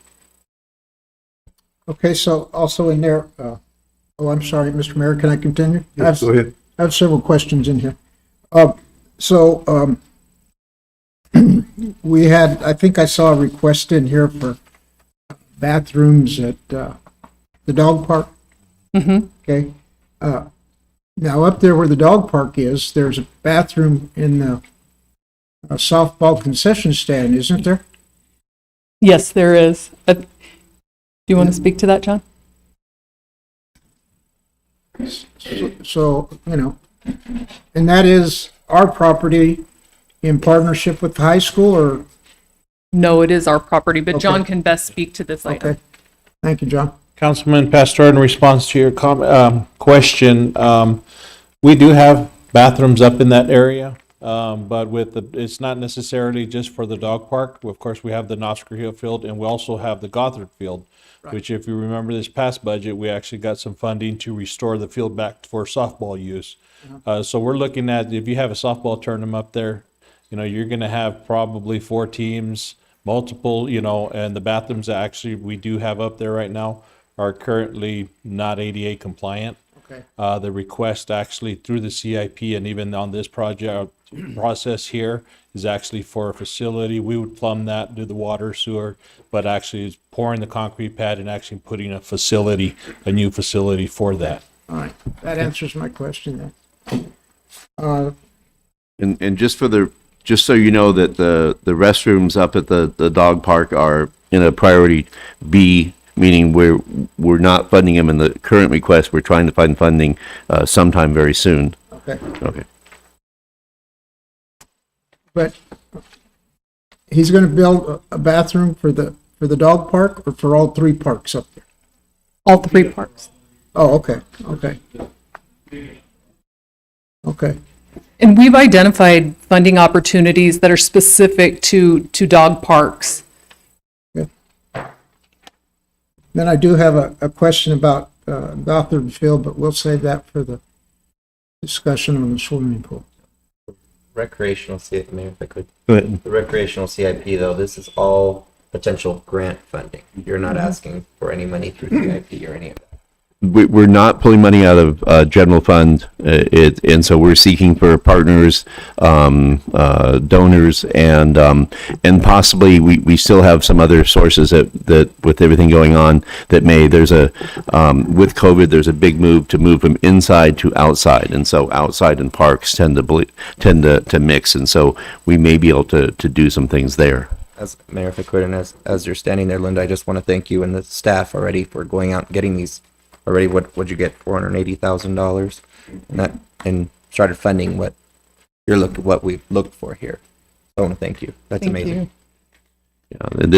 Okay, so also in there, I'm sorry, Mr. Mayor, can I continue? Yes, go ahead. I have several questions in here. We had, I think I saw a request in here for bathrooms at the dog park. Mm-hmm. Okay. Now up there where the dog park is, there's a bathroom in the softball concession stand, isn't there? Yes, there is. Do you want to speak to that, John? So, and that is our property in partnership with the high school, or? No, it is our property, but Okay. John can best speak to this item. Okay. Thank you, John. Councilman Pastor, in response to your question, we do have bathrooms up in that area, but it's not necessarily just for the dog park. Of course, we have the Oscar Hill Field, and we also have the Gothard Field, which, if you remember this past budget, we actually got some funding to restore the field back for softball use. So we're looking at, if you have a softball tournament up there, you're going to have probably 4 teams, multiple, and the bathrooms that actually we do have up there right now are currently not ADA compliant. Okay. The request actually through the CIP and even on this project process here is actually for a facility. We would plumb that, do the water, sewer, but actually it's pouring the concrete pad and actually putting a new facility for that. All right, that answers my question then. And just so you know that the restrooms up at the dog park are in a priority B, meaning we're not funding them in the current request. We're trying to find funding sometime very soon. Okay. Okay. But he's going to build a bathroom for the dog park or for all 3 parks up there? All 3 parks. Oh, okay, okay. Okay. And we've identified funding opportunities that are specific to dog parks. Then I do have a question about Gothard Field, but we'll save that for the discussion on the swimming pool. Recreational CIP, Mayor, if I could. Go ahead. The recreational CIP, though, this is all potential grant funding. You're not asking for any money through CIP or any of that. We're not pulling money out of general fund, and so we're seeking for partners, donors, and possibly we still have some other sources that with everything going on that there's a with COVID there's a big move to move from inside to outside, and so outside and parks tend to mix, and so we may be able to do some things there. As Mayor, if I could, and as you're standing there, Linda, I just want to thank you and the staff already for going out and getting these. Already, what'd you get? $480,000, and started funding what we've looked for here. I want to thank you. That's Thank amazing. you. Yeah, and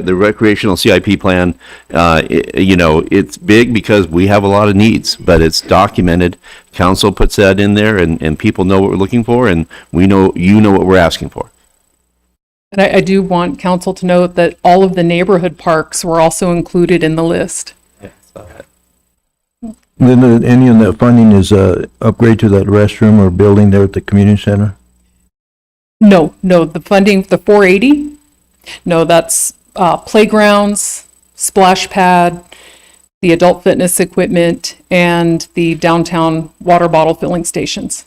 the recreational CIP plan, it's big because we have a lot of needs, but it's documented. Council puts that in there, and people know what we're looking for, and we know what we're asking for. And I do want council to note that all of the neighborhood parks were also included in the list. Yeah, saw that. Then any of that funding is upgrade to that restroom or building there at the community center? No, the funding, the 480, no, that's playgrounds, splash pad, the adult fitness equipment, and the downtown water bottle filling stations.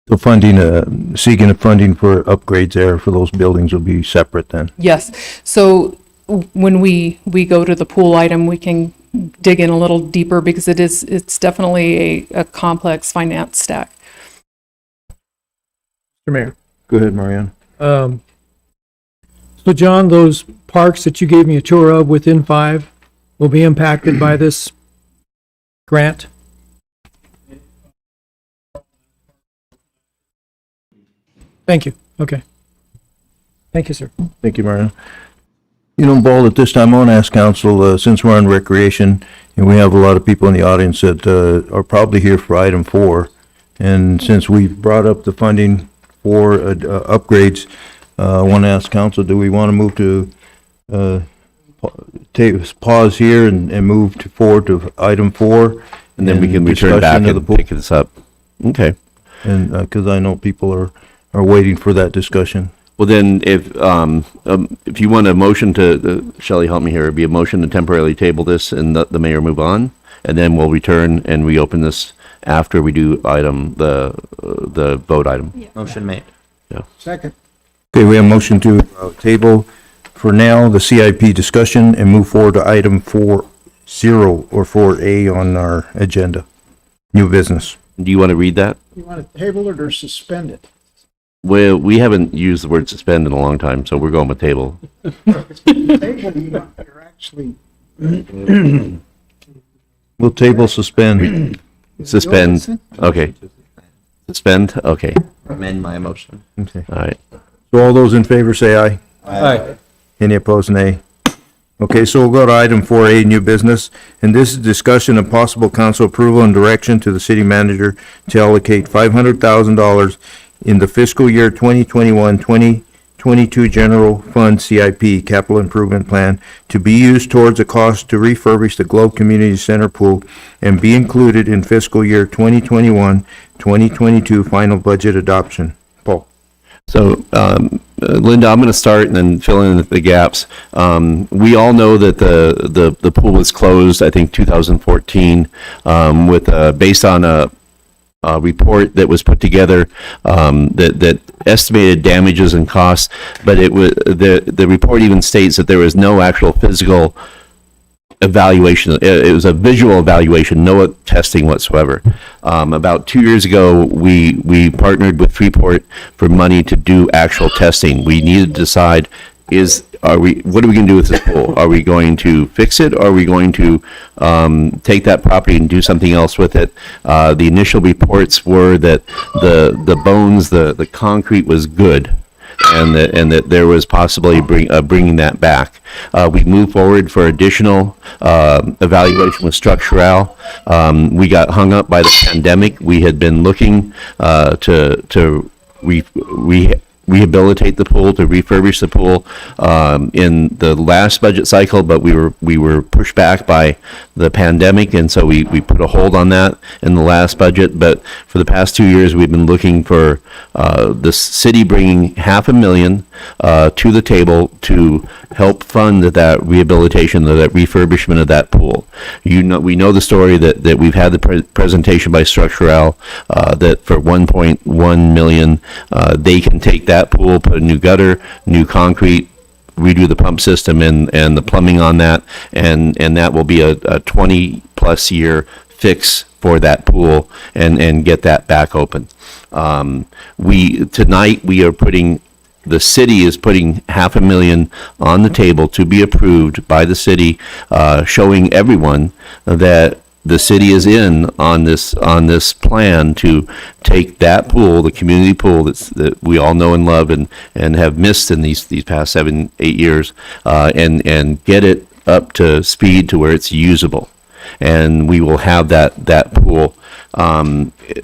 The funding, seeking of funding for upgrades there for those buildings will be separate then? Yes, so when we go to the pool item, we can dig in a little deeper because it's definitely a complex finance stack. Mr. Mayor. Go ahead, Marianne. So John, those parks that you gave me a tour of within 5 will be impacted by this grant? Thank you. Okay. Thank you, sir. Thank you, Marianne. You know, Ball, at this time, I want to ask council, since we're on recreation, and we have a lot of people in the audience that are probably here for item 4, and since we've brought up the funding for upgrades, I want to ask council, do we want to move to pause here and move forward to item 4? And then we can return back discussion of the and pool? pick this up. Okay. And, because I know people are waiting for that discussion. Well, then, if you want a motion to, Shelley, help me here, it'd be a motion to temporarily table this and the mayor move on, and then we'll return and reopen this after we do the vote item. Motion made. Second. Okay, we have a motion to table for now the CIP discussion and move forward to item 4.0 or 4A on our agenda. New business. Do you want to read that? You want to table it or suspend it? Well, we haven't used the word suspend in a long time, so we're going with table. Table, you're actually. We'll table suspend. Suspend, okay. Suspend, okay, Amend my motion. Okay. all right. So all those in favor say aye. Aye. Any opposed, nay. Okay, so we'll go to item 4A, new business, and this is discussion of possible council approval and direction to the city manager to allocate $500,000 in the fiscal year 2021-2022 general fund CIP capital improvement plan to be used towards a cost to refurbish the Globe Community Center pool and be included in fiscal year 2021-2022 final budget adoption. Paul. So, Linda, I'm going to start and then fill in the gaps. We all know that the pool was closed, I think, 2014, based on a report that was put together that estimated damages and costs, but it was the report even states that there was no actual physical evaluation. It was a visual evaluation, no testing whatsoever. About 2 years ago, we partnered with Freeport for money to do actual testing. We needed to decide what are we going to do with this pool? Are we going to fix it? Or are we going to take that property and do something else with it? The initial reports were that the bones, the concrete was good, and that there was possibly bringing that back. We moved forward for additional evaluation with Structural. We got hung up by the pandemic. We had been looking to rehabilitate the pool, to refurbish the pool in the last budget cycle, but we were pushed back by the pandemic, and so we put a hold on that in the last budget. But for the past 2 years, we've been looking for the city bringing $500,000 to the table to help fund that rehabilitation, that refurbishment of that pool. We know the story that we've had the presentation by Structural that for $1.1 million they can take that pool, put a new gutter, new concrete, redo the pump system and the plumbing on that, and that will be a 20-plus year fix for that pool and get that back open. The city is putting $500,000 on the table to be approved by the city, showing everyone that the city is in on this plan to take that pool, the community pool that we all know and love and have missed in these past 7-8 years, and get it up to speed to where it's usable. And we will have that pool.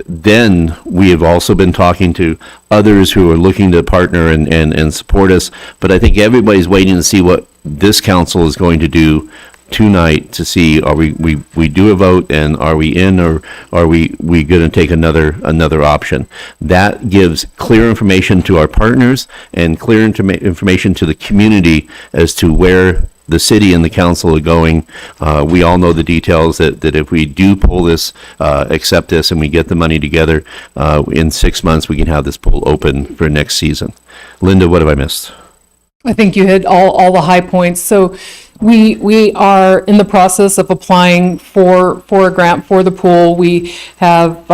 Then we have also been talking to others who are looking to partner and support us. But I think everybody's waiting to see what this council is going to do tonight to see, are we do a vote, and are we in, or are we going to take another option? That gives clear information to our partners and clear information to the community as to where the city and the council are going. We all know the details that if we do pull this, accept this, and we get the money together, in 6 months, we can have this pool open for next season. Linda, what have I missed? I think you hit all the high points. So we are in the process of applying for a grant for the pool. We have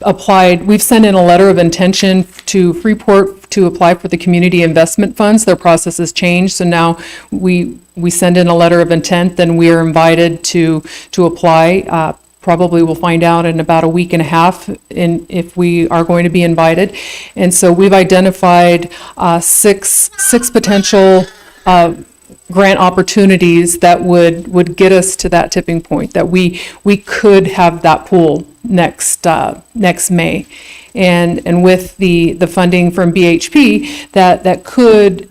applied, we've sent in a letter of intention to Freeport to apply for the community investment funds. Their process has changed, so now we send in a letter of intent, then we are invited to apply. Probably we'll find out in about a week and a half if we are going to be invited. And so we've identified six potential grant opportunities that would get us to that tipping point, that we could have that pool next May. And with the funding from BHP, that could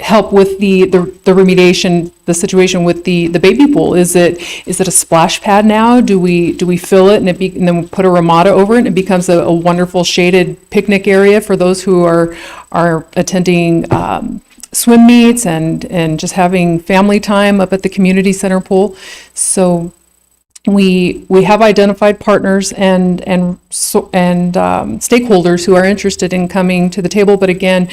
help with the remediation, the situation with the baby pool. Is it a splash pad now? Do we fill it and then we put a ramada over it and it becomes a wonderful shaded picnic area for those who are attending swim meets and just having family time up at the community center pool? So we have identified partners and stakeholders who are interested in coming to the table, but again,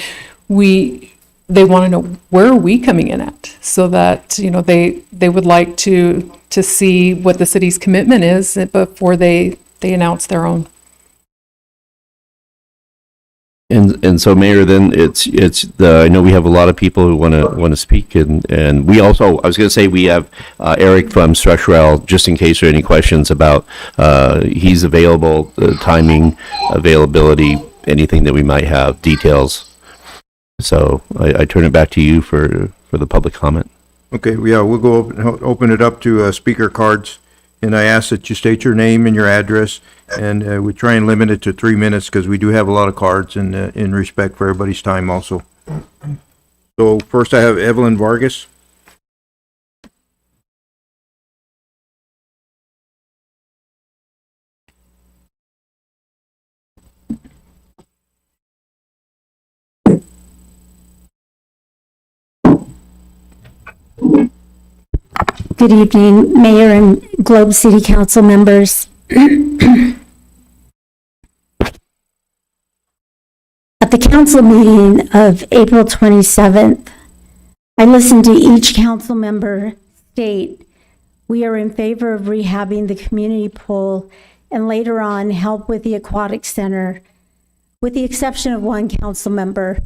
they want to know, where are we coming in at, so that they would like to see what the city's commitment is before they announce their own. And so, Mayor, then I know we have a lot of people who want to speak, and we also, I was going to say, we have Eric from Structurel, just in case there are any questions about, he's available, timing, availability, anything that we might have, details. So I turn it back to you for the public comment. Okay, yeah, we'll go open it up to speaker cards, and I ask that you state your name and your address, and we try and limit it to 3 minutes because we do have a lot of cards, and in respect for everybody's time also. So first I have Evelyn Vargas. Good evening, Mayor and Globe City Council members. At the council meeting of April 27th, I listened to each council member state, we are in favor of rehabbing the community pool and later on help with the aquatic center, with the exception of one council member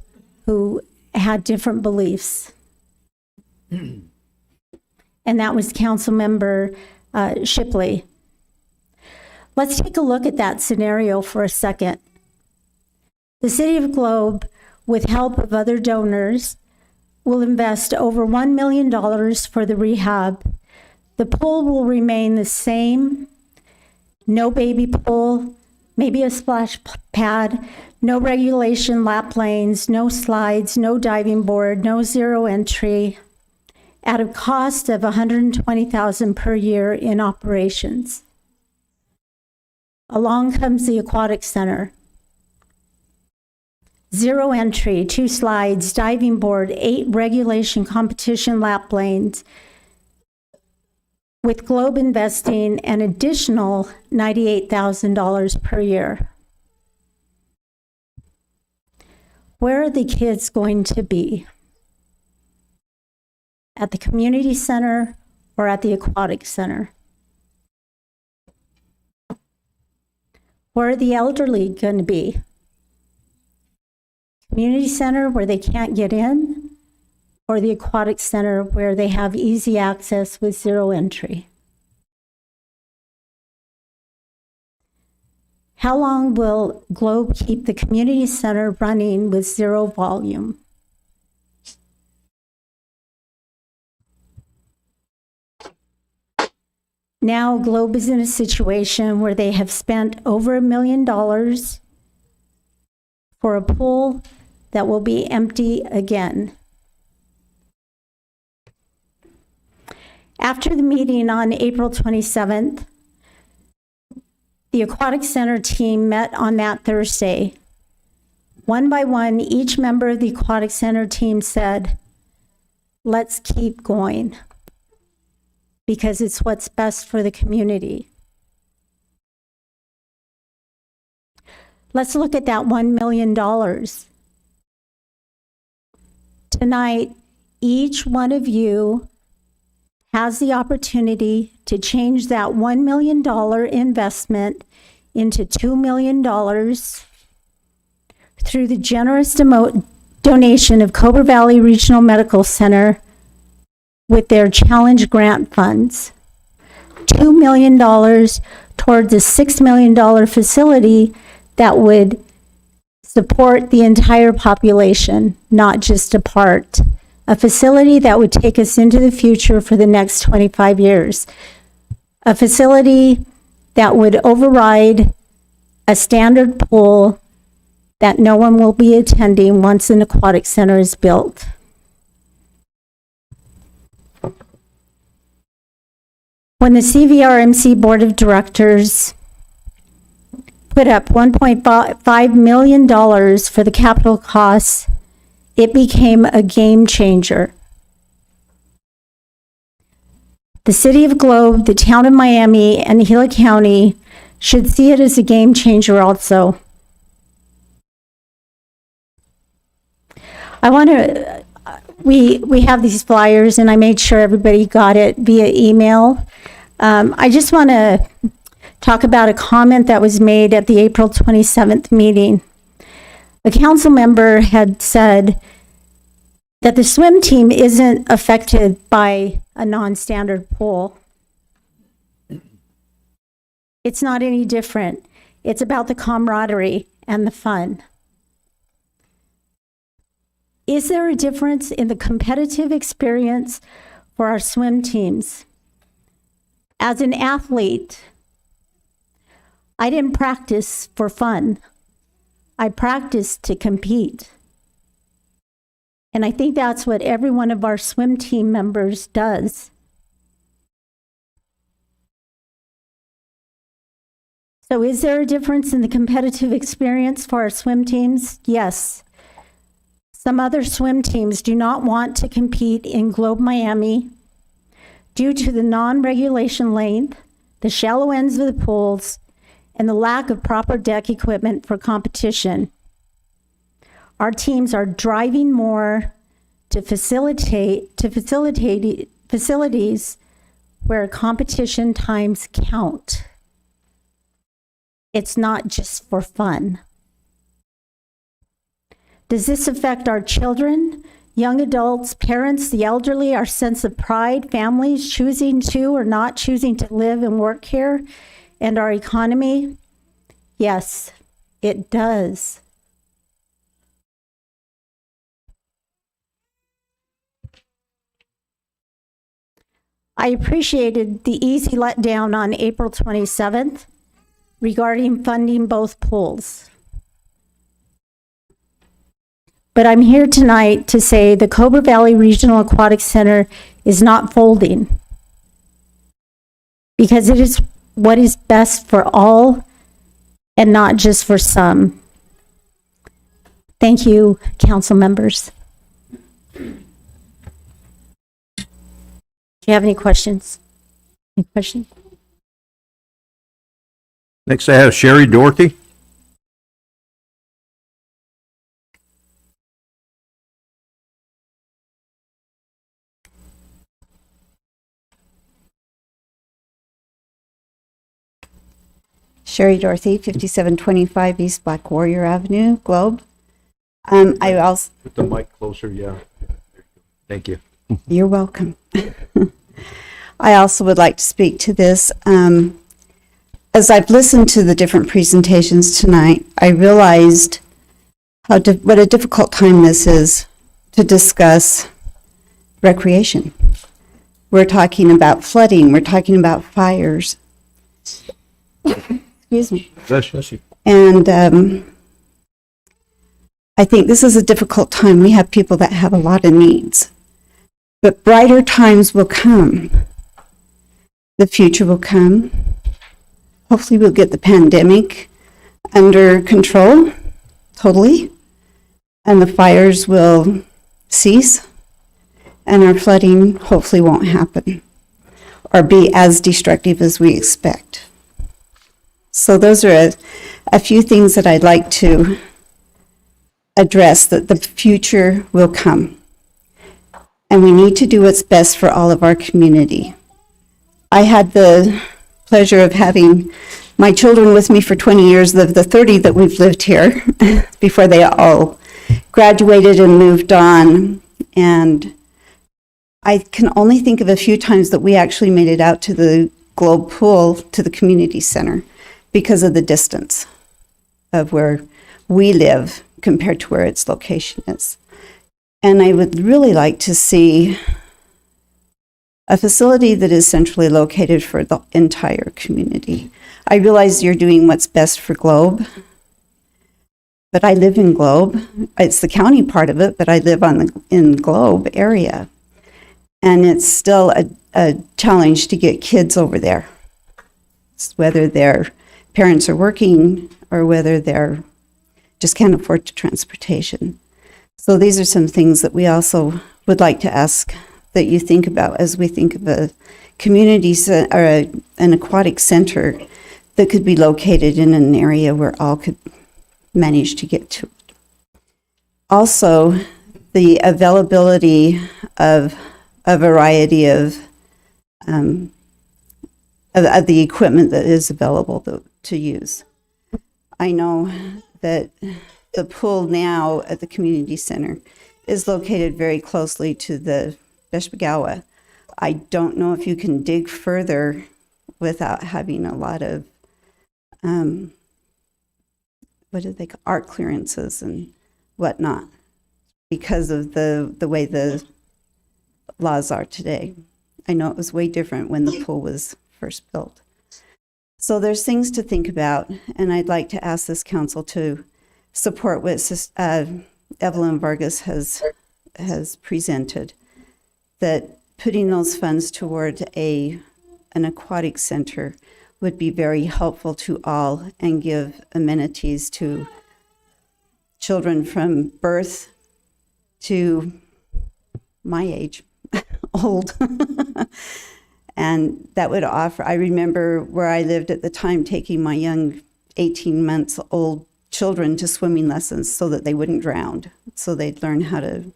who had different beliefs. And that was Councilmember Shipley. Let's take a look at that scenario for a second. The City of Globe, with help of other donors, will invest over $1 million for the rehab. The pool will remain the same. No baby pool, maybe a splash pad, no regulation lap lanes, no slides, no diving board, no zero entry, at a cost of $120,000 per year in operations. Along comes the aquatic center. Zero entry, 2 slides, diving board, 8 regulation competition lap lanes, with Globe investing an additional $98,000 per year. Where are the kids going to be? At the community center or at the aquatic center? Where are the elderly going to be? Community center where they can't get in, or the aquatic center where they have easy access with zero entry? How long will Globe keep the community center running with zero volume? Now Globe is in a situation where they have spent over $1 million for a pool that will be empty again. After the meeting on April 27th, the Aquatic Center team met on that Thursday. One by one, each member of the Aquatic Center team said, "Let's keep going, because it's what's best for the community." Let's look at that $1 million. Tonight, each one of you has the opportunity to change that $1 million investment into $2 million through the generous donation of Cobra Valley Regional Medical Center with their challenge grant funds. $2 million towards a $6 million facility that would support the entire population, not just a part a facility that would take us into the future for the next 25 years. A facility that would override a standard pool that no one will be attending once an aquatic center is built. When the CVRMC Board of Directors put up $1.5 million for the capital costs, it became a game changer. The City of Globe, the Town of Miami, and Gila County should see it as a game changer also. I want to, we have these flyers, and I made sure everybody got it via email. I just want to talk about a comment that was made at the April 27th meeting. A council member had said that the swim team isn't affected by a non-standard pool. It's not any different. It's about the camaraderie and the fun. Is there a difference in the competitive experience for our swim teams? As an athlete, I didn't practice for fun. I practiced to compete. And I think that's what every one of our swim team members does. So is there a difference in the competitive experience for our swim teams? Yes. Some other swim teams do not want to compete in Globe Miami due to the non-regulation length, the shallow ends of the pools, and the lack of proper deck equipment for competition. Our teams are driving more to facilitate facilities where competition times count. It's not just for fun. Does this affect our children, young adults, parents, the elderly, our sense of pride, families choosing to or not choosing to live and work here, and our economy? Yes, it does. I appreciated the easy letdown on April 27th regarding funding both pools. But I'm here tonight to say the Cobra Valley Regional Aquatic Center is not folding because it is what is best for all and not just for some. Thank you, council members. Do you have any questions? Any questions? Next I have Sherry Dorothy. Sherry Dorothy, 5725 East Black Warrior Avenue, Globe. I also... Put the mic closer, yeah. Thank you. You're welcome. I also would like to speak to this. As I've listened to the different presentations tonight, I realized what a difficult time this is to discuss recreation. We're talking about flooding, we're talking about fires. Excuse me. Bless you. And I think this is a difficult time. We have people that have a lot of needs. But brighter times will come. The future will come. Hopefully we'll get the pandemic under control, totally. And the fires will cease. And our flooding hopefully won't happen or be as destructive as we expect. So those are a few things that I'd like to address, that the future will come. And we need to do what's best for all of our community. I had the pleasure of having my children with me for 20 years, the 30 that we've lived here, before they all graduated and moved on. And I can only think of a few times that we actually made it out to the Globe Pool, to the community center, because of the distance of where we live compared to where its location is. And I would really like to see a facility that is centrally located for the entire community. I realize you're doing what's best for Globe, but I live in Globe. It's the county part of it, but I live in Globe area. And it's still a challenge to get kids over there. It's whether their parents are working or whether they're just can't afford transportation. So these are some things that we also would like to ask that you think about as we think of a community or an aquatic center that could be located in an area where all could manage to get to it. Also, the availability of a variety of the equipment that is available to use. I know that the pool now at the community center is located very closely to the Beshbegawa. I don't know if you can dig further without having a lot of art clearances and whatnot because of the way the laws are today. I know it was way different when the pool was first built. So there's things to think about, and I'd like to ask this council to support what Evelyn Vargas has presented, that putting those funds toward an aquatic center would be very helpful to all and give amenities to children from birth to my age, old. And that would offer, I remember where I lived at the time taking my young 18 months old children to swimming lessons so that they wouldn't drown, so they'd learn how to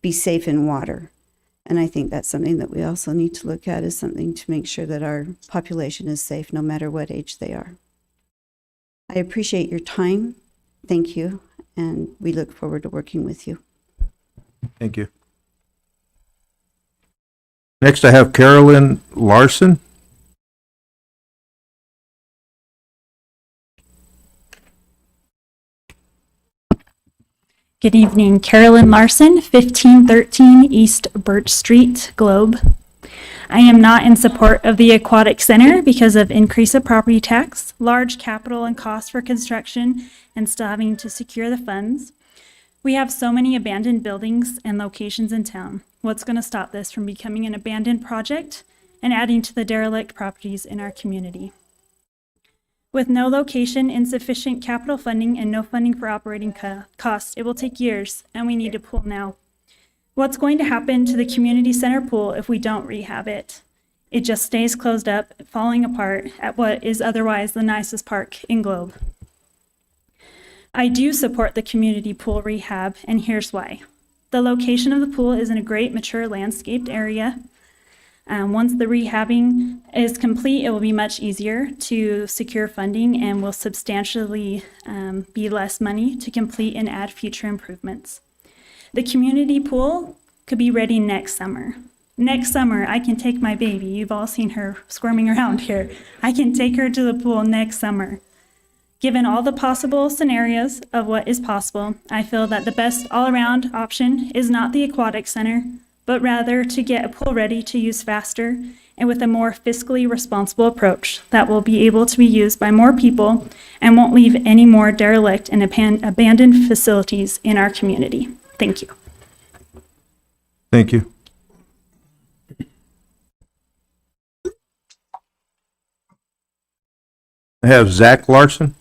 be safe in water. And I think that's something that we also need to look at, is something to make sure that our population is safe no matter what age they are. I appreciate your time. Thank you. And we look forward to working with you. Thank you. Next, I have Carolyn Larson. Good evening, Carolyn Larson, 1513 East Birch Street, Globe. I am not in support of the Aquatic Center because of increase of property tax, large capital and cost for construction, and still having to secure the funds. We have so many abandoned buildings and locations in town. What's going to stop this from becoming an abandoned project and adding to the derelict properties in our community? With no location, insufficient capital funding, and no funding for operating costs, it will take years, and we need a pool now. What's going to happen to the community center pool if we don't rehab it? It just stays closed up, falling apart at what is otherwise the nicest park in Globe. I do support the community pool rehab, and here's why. The location of the pool is in a great mature landscaped area. Once the rehabbing is complete, it will be much easier to secure funding and will substantially be less money to complete and add future improvements. The community pool could be ready next summer. Next summer, I can take my baby. You've all seen her squirming around here. I can take her to the pool next summer. Given all the possible scenarios of what is possible, I feel that the best all-around option is not the aquatic center, but rather to get a pool ready to use faster and with a more fiscally responsible approach that will be able to be used by more people and won't leave any more derelict and abandoned facilities in our community. Thank you. Thank you. I have Zach Larson.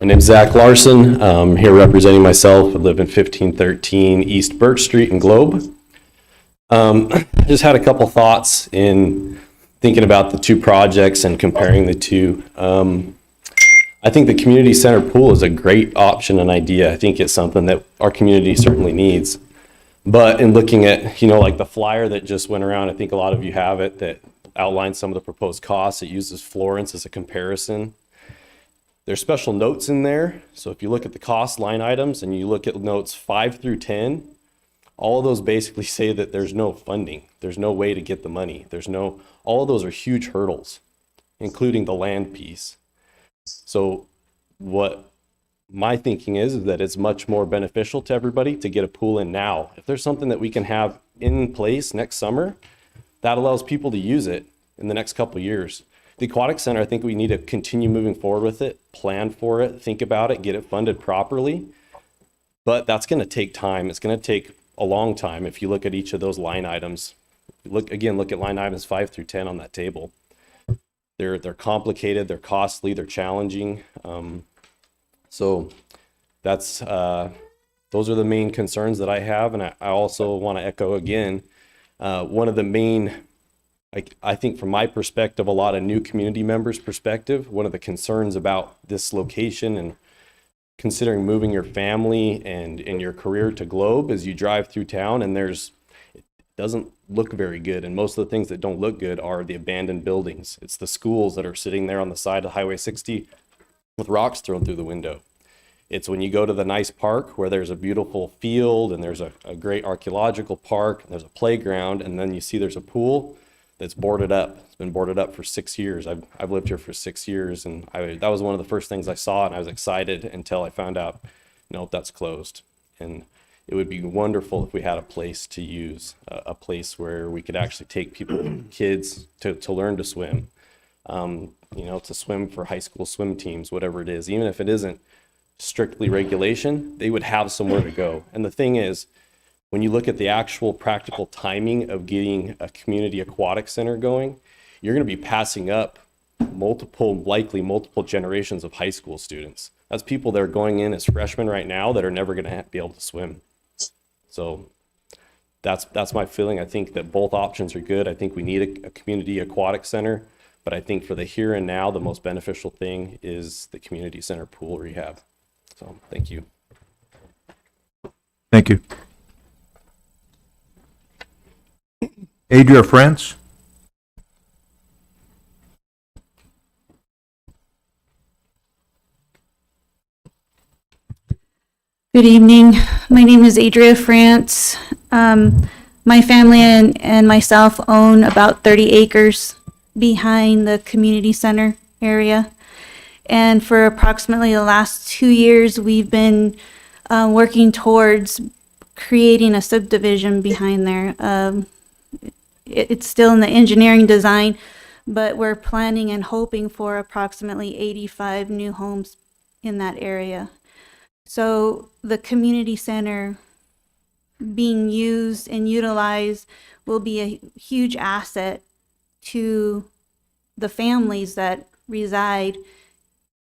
My name's Zach Larson. I'm here representing myself. I live in 1513 East Birch Street in Globe. Just had a couple thoughts in thinking about the two projects and comparing the two. I think the community center pool is a great option and idea. I think it's something that our community certainly needs. But in looking at, like the flyer that just went around, I think a lot of you have it, that outlines some of the proposed costs. It uses Florence as a comparison. There's special notes in there. So if you look at the cost line items and you look at notes 5 through 10, All of those basically say that there's no funding. There's no way to get the money. All of those are huge hurdles, including the land piece. So what my thinking is that it's much more beneficial to everybody to get a pool in now. If there's something that we can have in place next summer, that allows people to use it in the next couple of years. The Aquatic Center, I think we need to continue moving forward with it, plan for it, think about it, get it funded properly. But that's going to take time. It's going to take a long time if you look at each of those line items. Look at line items 5 through 10 on that table. They're complicated, they're costly, they're challenging. So that's those are the main concerns that I have. And I also want to echo again, one of the main, I think from my perspective, a lot of new community members' perspective, one of the concerns about this location and considering moving your family and your career to Globe is you drive through town and it doesn't look very good. And most of the things that don't look good are the abandoned buildings. It's the schools that are sitting there on the side of Highway 60 with rocks thrown through the window. It's when you go to the nice park where there's a beautiful field and there's a great archaeological park, and there's a playground, and then you see there's a pool that's boarded up. It's been boarded up for 6 years. I've lived here for 6 years, and that was one of the first things I saw, and I was excited until I found out, nope, that's closed. And it would be wonderful if we had a place to use, a place where we could actually take people, kids, to learn to swim, to swim for high school swim teams, whatever it is. Even if it isn't strictly regulation, they would have somewhere to go. And the thing is, when you look at the actual practical timing of getting a community aquatic center going, you're going to be passing up likely multiple generations of high school students. That's people that are going in as freshmen right now that are never going to be able to swim. So that's my feeling. I think that both options are good. I think we need a community aquatic center, but I think for the here and now, the most beneficial thing is the community center pool rehab. So thank you. Thank you. Adria France? Good evening. My name is Adria France. My family and myself own about 30 acres behind the community center area. And for approximately the last 2 years, we've been working towards creating a subdivision behind there. It's still in the engineering design, but we're planning and hoping for approximately 85 new homes in that area. So the community center being used and utilized will be a huge asset to the families that reside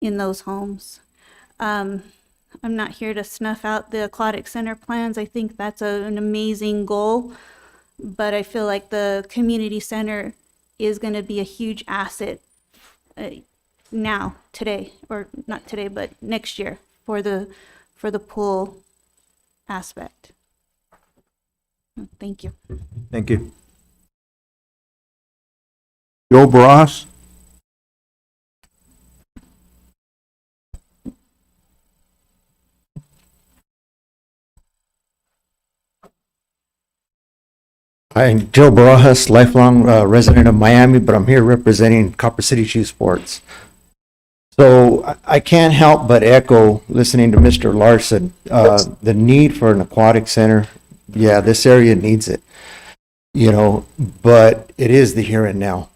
in those homes. I'm not here to snuff out the aquatic center plans. I think that's an amazing goal, but I feel like the community center is going to be a huge asset now, today, or not today, but next year for the pool aspect. Thank you. Thank you. Joe Bras? I'm Joe Barajas, lifelong resident of Miami, but I'm here representing Copper City Chiefs Sports. So I can't help but echo, listening to Mr. Larson, the need for an aquatic center. Yeah, this area needs it, but it is the here and now.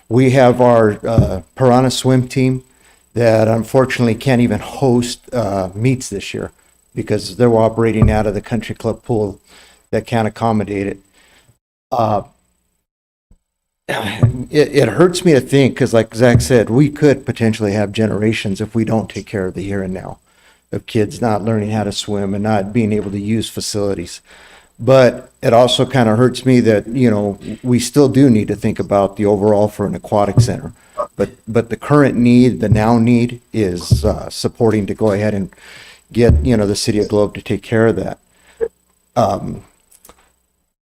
We have our Piranha swim team that unfortunately can't even host meets this year because they're operating out of the country club pool that can't accommodate it. It hurts me to think, because like Zach said, we could potentially have generations if we don't take care of the here and now of kids not learning how to swim and not being able to use facilities. But it also kind of hurts me that, we still do need to think about the overall for an aquatic center. But the current need, the now need is supporting to go ahead and get, the city of Globe to take care of that.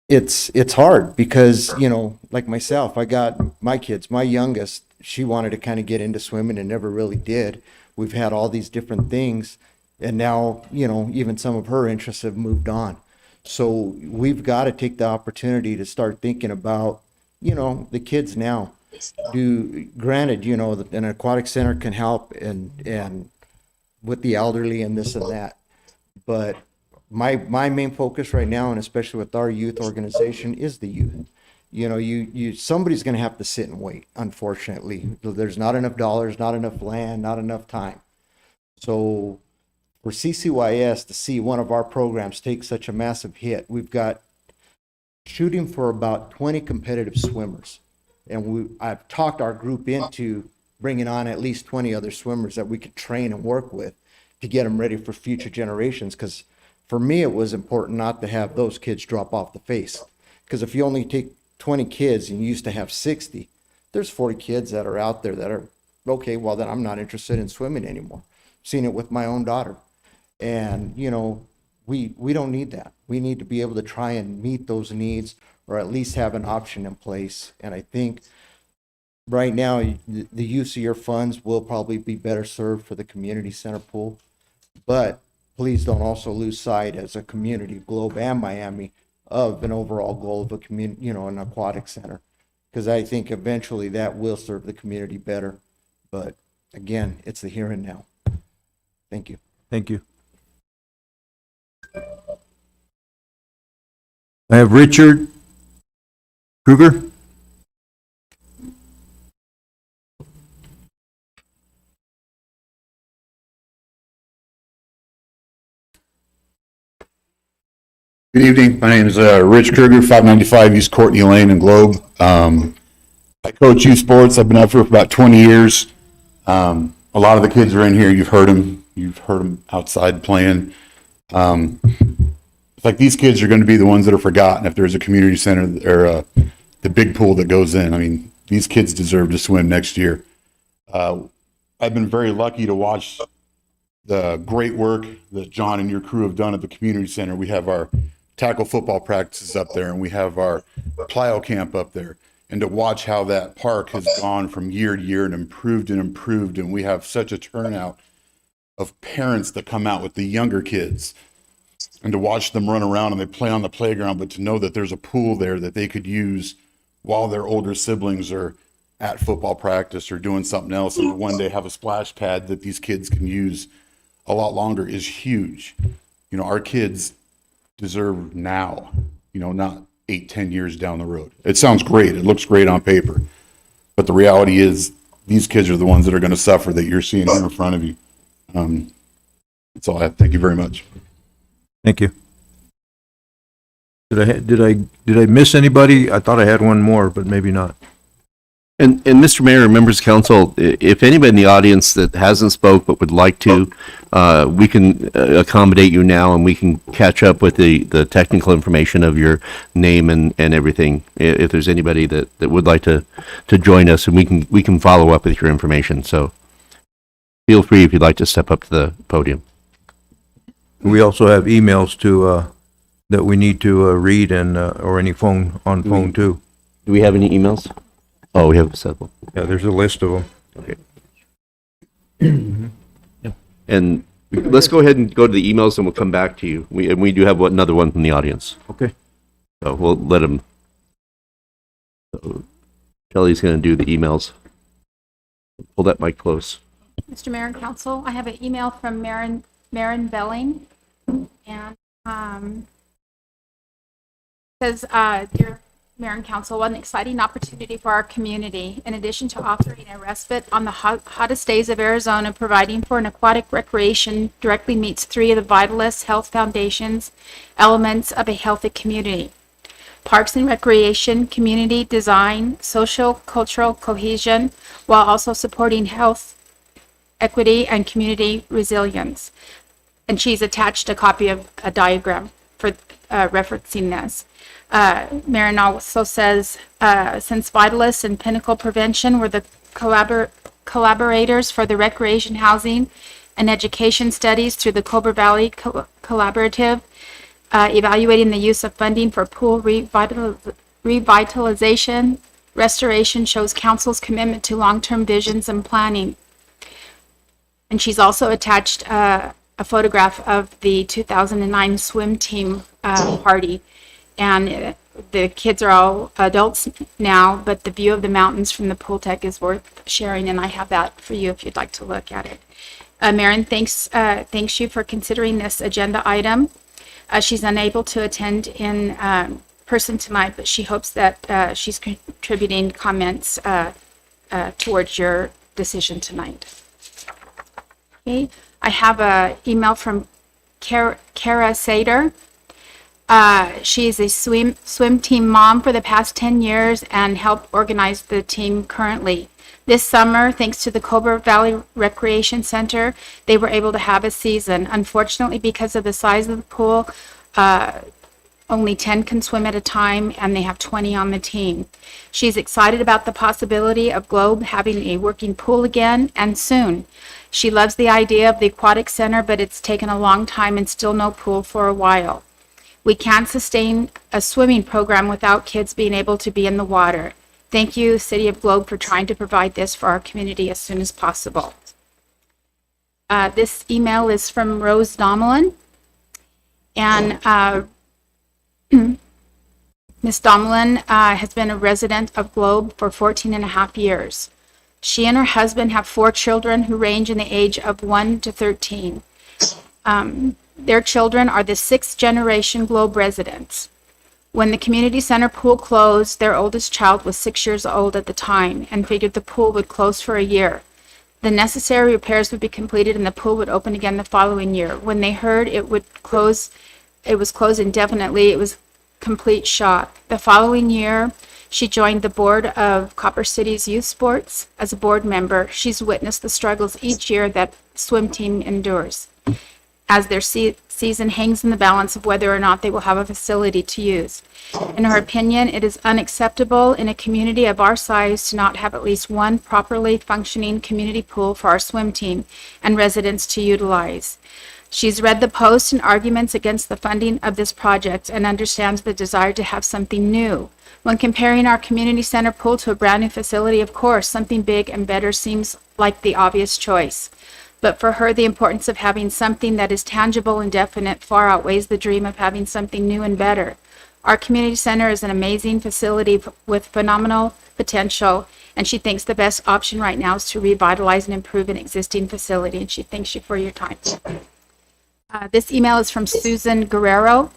It's hard because, like myself, I got my kids, my youngest, she wanted to kind of get into swimming and never really did. We've had all these different things, and now, even some of her interests have moved on. So we've got to take the opportunity to start thinking about, the kids now. Granted, an aquatic center can help and with the elderly and this and that. But my main focus right now, and especially with our youth organization, is the youth. Somebody's going to have to sit and wait, unfortunately. There's not enough dollars, not enough land, not enough time. So for CCYS to see one of our programs take such a massive hit, we've got shooting for about 20 competitive swimmers. And I've talked our group into bringing on at least 20 other swimmers that we could train and work with to get them ready for future generations. Because for me, it was important not to have those kids drop off the face. Because if you only take 20 kids and you used to have 60, there's 40 kids that are out there that are, okay, well, then I'm not interested in swimming anymore. Seen it with my own daughter. And, we don't need that. We need to be able to try and meet those needs, or at least have an option in place. And I think right now, the use of your funds will probably be better served for the community center pool. But please don't also lose sight as a community, Globe and Miami, of an overall goal of a community, an aquatic center. Because I think eventually that will serve the community better. But again, it's the here and now. Thank you. Thank you. I have Richard Kruger. Good evening. My name is Rich Kruger, 595 East Courtney Lane in Globe. I coach youth sports. I've been up for about 20 years. A lot of the kids are in here. You've heard them. You've heard them outside playing. It's like these kids are going to be the ones that are forgotten if there's a community center or the big pool that goes in. I mean, these kids deserve to swim next year. I've been very lucky to watch the great work that John and your crew have done at the community center. We have our tackle football practices up there, and we have our plyo camp up there. And to watch how that park has gone from year to year and improved, and we have such a turnout of parents that come out with the younger kids, and to watch them run around and they play on the playground, but to know that there's a pool there that they could use while their older siblings are at football practice or doing something else, and one day have a splash pad that these kids can use a lot longer is huge. Our kids deserve now, not 8-10 years down the road. It sounds great. It looks great on paper. But the reality is these kids are the ones that are going to suffer that you're seeing here in front of you. That's all I have. Thank you very much. Thank you. Did I miss anybody? I thought I had one more, but maybe not. And Mr. Mayor and members of council, if anybody in the audience that hasn't spoke but would like to, we can accommodate you now, and we can catch up with the technical information of your name and everything. If there's anybody that would like to join us, and we can follow up with your information. So feel free if you'd like to step up to the podium. We also have emails that we need to read and or any phone too. Do we have any emails? Oh, we have several. Yeah, there's a list of them. Okay. And let's go ahead and go to the emails, and we'll come back to you. We do have another one from the audience. Okay. So we'll let him. So Kelly's going to do the emails. Pull that mic close. Mr. Mayor and Council, I have an email from Marin Belling, and says, "Dear Mayor and Council, what an exciting opportunity for our community. In addition to offering a respite on the hottest days of Arizona, providing for an aquatic recreation directly meets three of the Vitalist Health Foundation's elements of a healthy community: parks and recreation, community design, social, cultural cohesion, while also supporting health, equity, and community resilience." And she's attached a copy of a diagram for referencing this. Marin also says, since Vitalis and Pinnacle Prevention were the collaborators for the recreation, housing, and education studies through the Cobra Valley Collaborative, evaluating the use of funding for pool revitalization, restoration shows council's commitment to long-term visions and planning. And she's also attached a a photograph of the 2009 swim team party. And the kids are all adults now, but the view of the mountains from the pool deck is worth sharing, and I have that for you if you'd like to look at it. Marion thanks you for considering this agenda item. She's unable to attend in person tonight, but she hopes that she's contributing comments towards your decision tonight. Okay, I have an email from Kara Sader. She's a swim team mom for the past 10 years and helped organize the team currently. This summer, thanks to the Cobra Valley Recreation Center, they were able to have a season. Unfortunately, because of the size of the pool, only 10 can swim at a time, and they have 20 on the team. She's excited about the possibility of Globe having a working pool again, and soon. She loves the idea of the aquatic center, but it's taken a long time and still no pool for a while. We can't sustain a swimming program without kids being able to be in the water. Thank you, City of Globe, for trying to provide this for our community as soon as possible. This email is from Rose Domelin. And Ms. Domelin has been a resident of Globe for 14 and a half years. She and her husband have 4 children who range in the age of 1 to 13. Their children are the 6th generation Globe residents. When the community center pool closed, their oldest child was 6 years old at the time and figured the pool would close for a year. The necessary repairs would be completed and the pool would open again the following year. When they heard it was closed indefinitely, it was complete shock. The following year, she joined the board of Copper City's youth sports. As a board member, she's witnessed the struggles each year that swim team endures, as their season hangs in the balance of whether or not they will have a facility to use. In her opinion, it is unacceptable in a community of our size to not have at least one properly functioning community pool for our swim team and residents to utilize. She's read the posts and arguments against the funding of this project and understands the desire to have something new. When comparing our community center pool to a brand new facility, of course, something big and better seems like the obvious choice. But for her, the importance of having something that is tangible and definite far outweighs the dream of having something new and better. Our community center is an amazing facility with phenomenal potential, and she thinks the best option right now is to revitalize and improve an existing facility, and she thanks you for your time. This email is from Susan Guerrero.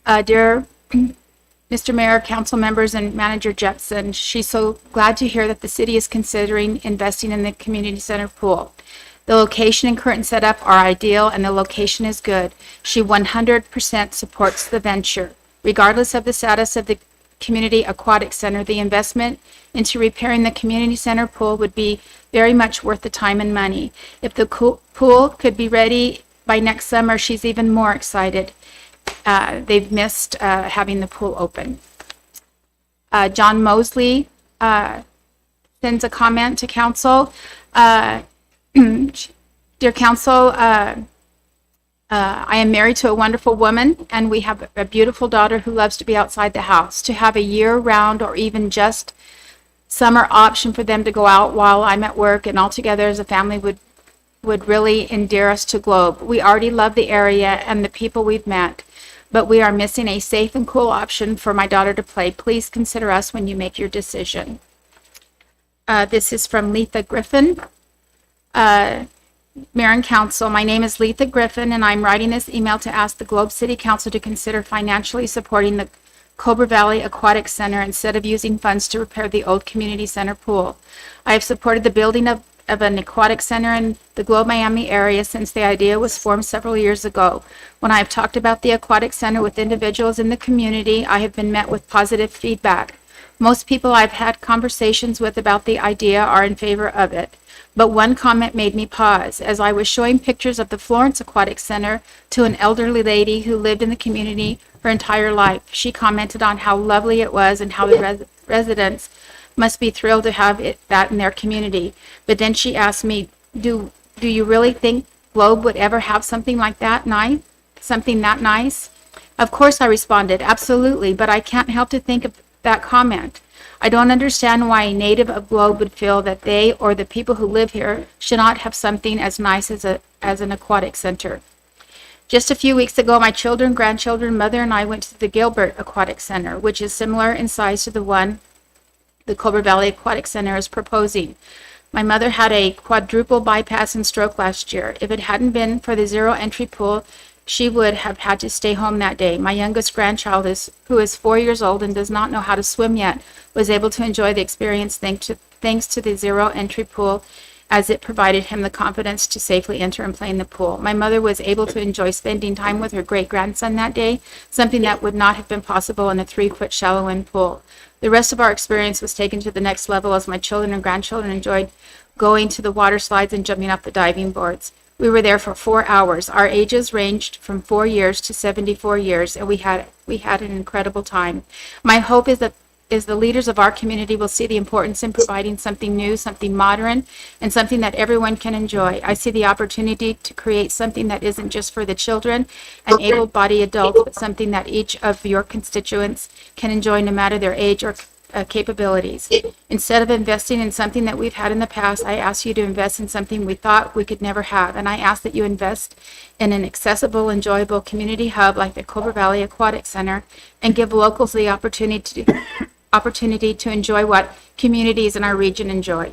Dear Mr. Mayor, council members, and Manager Jepson, she's so glad to hear that the city is considering investing in the community center pool. The location and current setup are ideal, and the location is good. She 100% supports the venture. Regardless of the status of the community aquatic center, the investment into repairing the community center pool would be very much worth the time and money. If the pool could be ready by next summer, she's even more excited. They've missed having the pool open. John Mosley sends a comment to council. Dear council, I am married to a wonderful woman, and we have a beautiful daughter who loves to be outside the house. To have a year-round or even just summer option for them to go out while I'm at work and all together as a family would really endear us to Globe. We already love the area and the people we've met, but we are missing a safe and cool option for my daughter to play. Please consider us when you make your decision. This is from Letha Griffin. Mayor and Council, my name is Letha Griffin, and I'm writing this email to ask the Globe City Council to consider financially supporting the Cobra Valley Aquatic Center instead of using funds to repair the old community center pool. I have supported the building of an aquatic center in the Globe Miami area since the idea was formed several years ago. When I have talked about the aquatic center with individuals in the community, I have been met with positive feedback. Most people I've had conversations with about the idea are in favor of it. But one comment made me pause. As I was showing pictures of the Florence Aquatic Center to an elderly lady who lived in the community her entire life, she commented on how lovely it was and how the residents must be thrilled to have that in their community. But then she asked me, do you really think Globe would ever have something like that nice? Something that nice? Of course, I responded, absolutely, but I can't help to think of that comment. I don't understand why a native of Globe would feel that they or the people who live here should not have something as nice as an aquatic center. Just a few weeks ago, my children, grandchildren, mother, and I went to the Gilbert Aquatic Center, which is similar in size to the one the Cobra Valley Aquatic Center is proposing. My mother had a quadruple bypass and stroke last year. If it hadn't been for the zero entry pool, she would have had to stay home that day. My youngest grandchild, who is 4 years old and does not know how to swim yet, was able to enjoy the experience thanks to the zero entry pool, as it provided him the confidence to safely enter and play in the pool. My mother was able to enjoy spending time with her great-grandson that day, something that would not have been possible in a 3-foot shallow end pool. The rest of our experience was taken to the next level as my children and grandchildren enjoyed going to the water slides and jumping off the diving boards. We were there for 4 hours. Our ages ranged from 4 years to 74 years, and we had an incredible time. My hope is that the leaders of our community will see the importance in providing something new, something modern, and something that everyone can enjoy. I see the opportunity to create something that isn't just for the children and able-bodied adults, but something that each of your constituents can enjoy no matter their age or capabilities. Instead of investing in something that we've had in the past, I ask you to invest in something we thought we could never have, and I ask that you invest in an accessible, enjoyable community hub like the Cobra Valley Aquatic Center and give locals the opportunity to enjoy what communities in our region enjoy.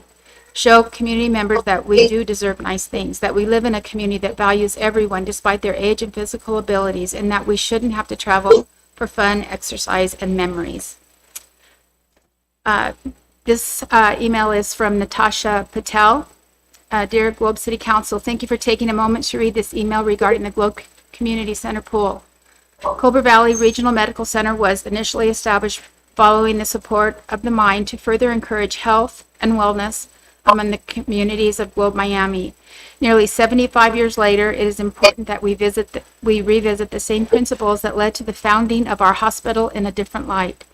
Show community members that we do deserve nice things, that we live in a community that values everyone despite their age and physical abilities, and that we shouldn't have to travel for fun, exercise, and memories. This email is from Natasha Patel. Dear Globe City Council, thank you for taking a moment to read this email regarding the Globe Community Center pool. Cobra Valley Regional Medical Center was initially established following the support of the mind to further encourage health and wellness among the communities of Globe Miami. Nearly 75 years later, it is important that we revisit the same principles that led to the founding of our hospital in a different light.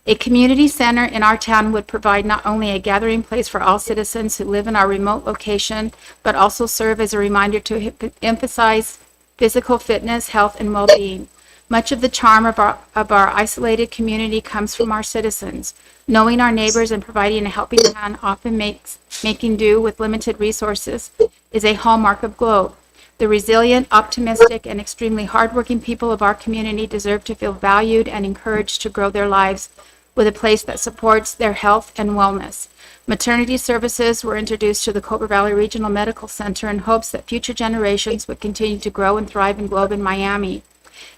A community center in our town would provide not only a gathering place for all citizens who live in our remote location, but also serve as a reminder to emphasize physical fitness, health, and well-being. Much of the charm of our isolated community comes from our citizens. Knowing our neighbors and providing a helping hand, often making do with limited resources, is a hallmark of Globe. The resilient, optimistic, and extremely hardworking people of our community deserve to feel valued and encouraged to grow their lives with a place that supports their health and wellness. Maternity services were introduced to the Cobra Valley Regional Medical Center in hopes that future generations would continue to grow and thrive in Globe and Miami.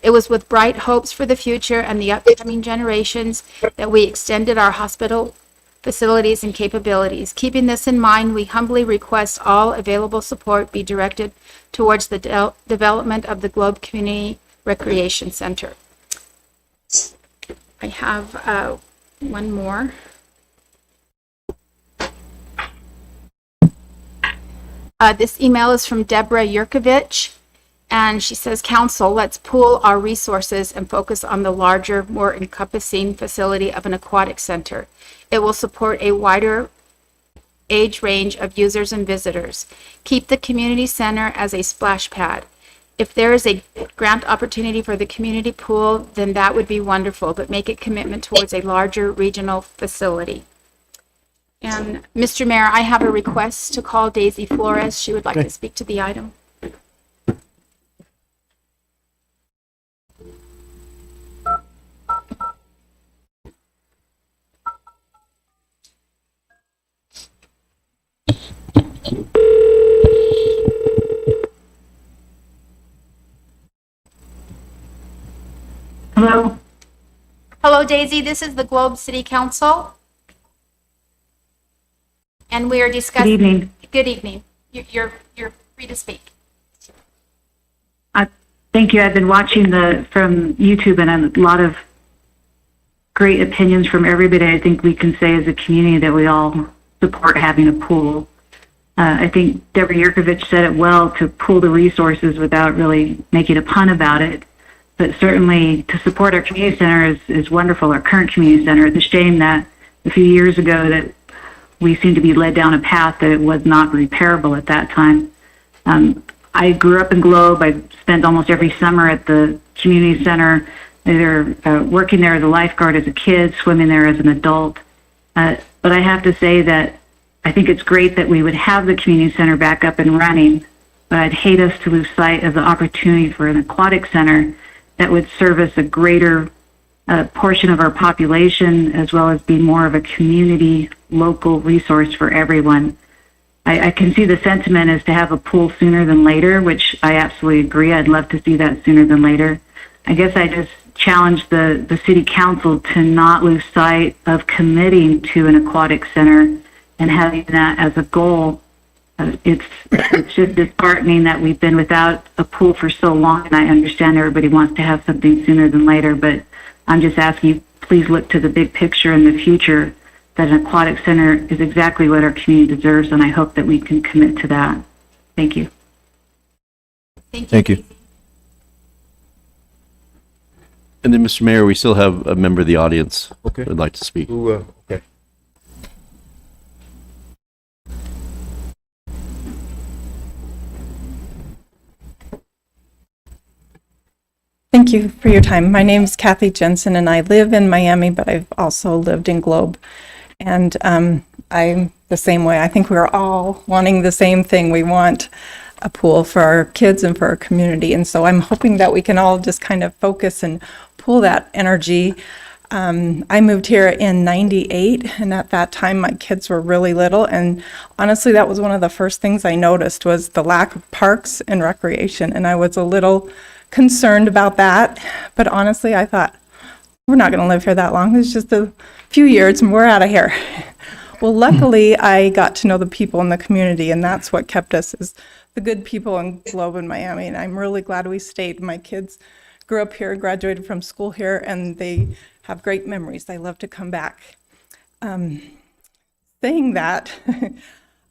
It was with bright hopes for the future and the upcoming generations that we extended our hospital facilities and capabilities. Keeping this in mind, we humbly request all available support be directed towards the development of the Globe Community Recreation Center. I have one more. This email is from Deborah Yurkovich, and she says, Council, let's pool our resources and focus on the larger, more encompassing facility of an aquatic center. It will support a wider age range of users and visitors. Keep the community center as a splash pad. If there is a grant opportunity for the community pool, then that would be wonderful, but make a commitment towards a larger regional facility. And Mr. Mayor, I have a request to call Daisy Flores. She would like to speak to the item. Hello. Hello, Daisy. This is the Globe City Council. And we are discussing. Good evening. Good evening. You're free to speak. Thank you. I've been watching from YouTube and a lot of great opinions from everybody. I think we can say as a community that we all support having a pool. I think Deborah Yurkovich said it well, to pool the resources without really making a pun about it. But certainly to support our community center is wonderful, our current community center. It's a shame that a few years ago that we seemed to be led down a path that it was not repairable at that time. I grew up in Globe. I spent almost every summer at the community center, either working there as a lifeguard as a kid, swimming there as an adult. But I have to say that I think it's great that we would have the community center back up and running. but I'd hate us to lose sight of the opportunity for an aquatic center that would service a greater portion of our population, as well as be more of a community local resource for everyone. I can see the sentiment is to have a pool sooner than later, which I absolutely agree. I'd love to see that sooner than later. I guess I just challenge the city council to not lose sight of committing to an aquatic center and having that as a goal. It's just disheartening that we've been without a pool for so long, and I understand everybody wants to have something sooner than later, but I'm just asking you, please look to the big picture in the future, that an aquatic center is exactly what our community deserves, and I hope that we can commit to that. Thank you. Thank you. And then, Mr. Mayor, we still have a member of the audience Okay. who would like to speak. Okay. Thank you for your time. My name is Kathy Jensen, and I live in Miami, but I've also lived in Globe. And I'm the same way. I think we're all wanting the same thing. We want a pool for our kids and for our community. And so I'm hoping that we can all just kind of focus and pool that energy. I moved here in '98, and at that time my kids were really little. And honestly, that was one of the first things I noticed was the lack of parks and recreation. And I was a little concerned about that. But honestly, I thought, we're not going to live here that long. It's just a few years and we're out of here. Well, luckily, I got to know the people in the community, and that's what kept us, is the good people in Globe and Miami. And I'm really glad we stayed. My kids grew up here, graduated from school here, and they have great memories. They love to come back. Saying that,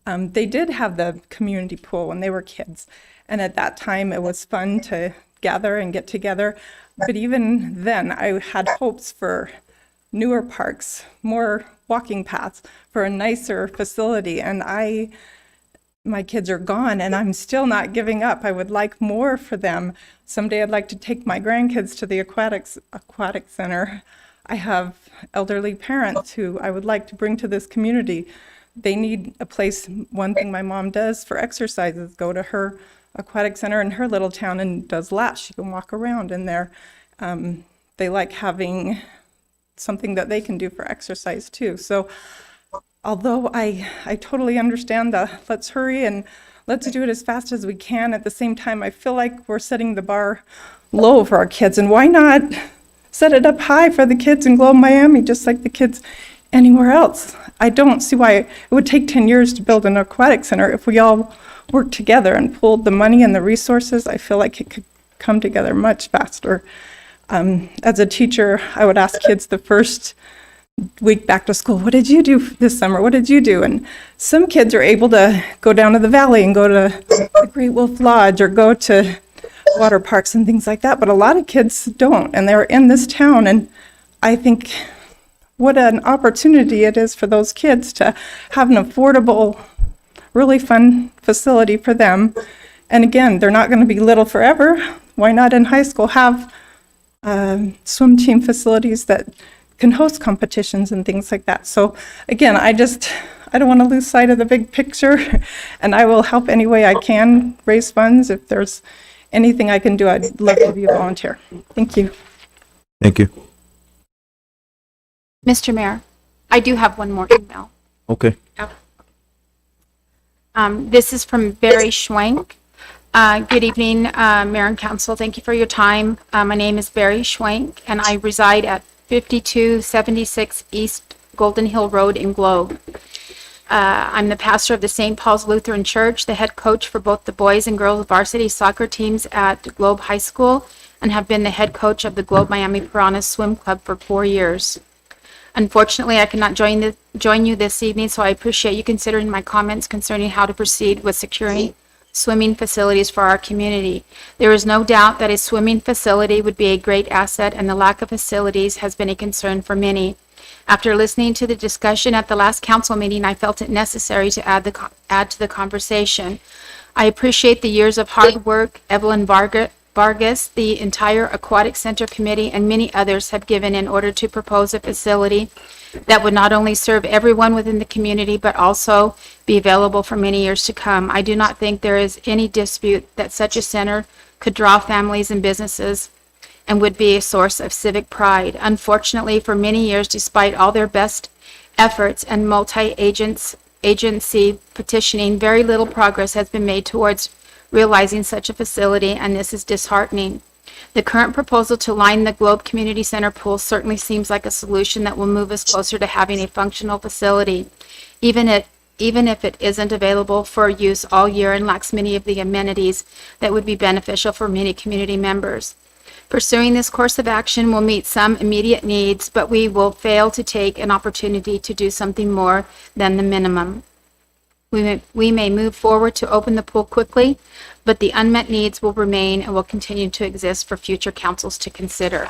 they did have the community pool when they were kids. And at that time, it was fun to gather and get together. But even then, I had hopes for newer parks, more walking paths, for a nicer facility. And my kids are gone, and I'm still not giving up. I would like more for them. Someday I'd like to take my grandkids to the aquatic center. I have elderly parents who I would like to bring to this community. They need a place. One thing my mom does for exercise is go to her aquatic center in her little town and does laps. She can walk around in there. They like having something that they can do for exercise too. So although I totally understand the let's hurry and let's do it as fast as we can, at the same time, I feel like we're setting the bar low for our kids. And why not set it up high for the kids in Globe, Miami, just like the kids anywhere else? I don't see why it would take 10 years to build an aquatic center. If we all worked together and pooled the money and the resources, I feel like it could come together much faster. As a teacher, I would ask kids the first week back to school, what did you do this summer? What did you do? And some kids are able to go down to the valley and go to the Great Wolf Lodge or go to water parks and things like that. But a lot of kids don't, and they're in this town. And I think what an opportunity it is for those kids to have an affordable, really fun facility for them. And again, they're not going to be little forever. Why not in high school have swim team facilities that can host competitions and things like that? So again, I don't want to lose sight of the big picture, and I will help any way I can raise funds. If there's anything I can do, I'd love to be a volunteer. Thank you. Thank you. Mr. Mayor, I do have one more email. Okay. This is from Barry Schwenk. Good evening, Mayor and Council. Thank you for your time. My name is Barry Schwenk, and I reside at 5276 East Golden Hill Road in Globe. I'm the pastor of the St. Paul's Lutheran Church, the head coach for both the boys and girls varsity soccer teams at Globe High School, and have been the head coach of the Globe Miami Piranhas Swim Club for 4 years. Unfortunately, I cannot join you this evening, so I appreciate you considering my comments concerning how to proceed with securing swimming facilities for our community. There is no doubt that a swimming facility would be a great asset, and the lack of facilities has been a concern for many. After listening to the discussion at the last council meeting, I felt it necessary to add to the conversation. I appreciate the years of hard work Evelyn Vargas, the entire Aquatic Center Committee, and many others have given in order to propose a facility that would not only serve everyone within the community, but also be available for many years to come. I do not think there is any dispute that such a center could draw families and businesses and would be a source of civic pride. Unfortunately, for many years, despite all their best efforts and multi-agency petitioning, very little progress has been made towards realizing such a facility, and this is disheartening. The current proposal to line the Globe Community Center pool certainly seems like a solution that will move us closer to having a functional facility, even if it isn't available for use all year and lacks many of the amenities that would be beneficial for many community members. Pursuing this course of action will meet some immediate needs, but we will fail to take an opportunity to do something more than the minimum. We may move forward to open the pool quickly, but the unmet needs will remain and will continue to exist for future councils to consider.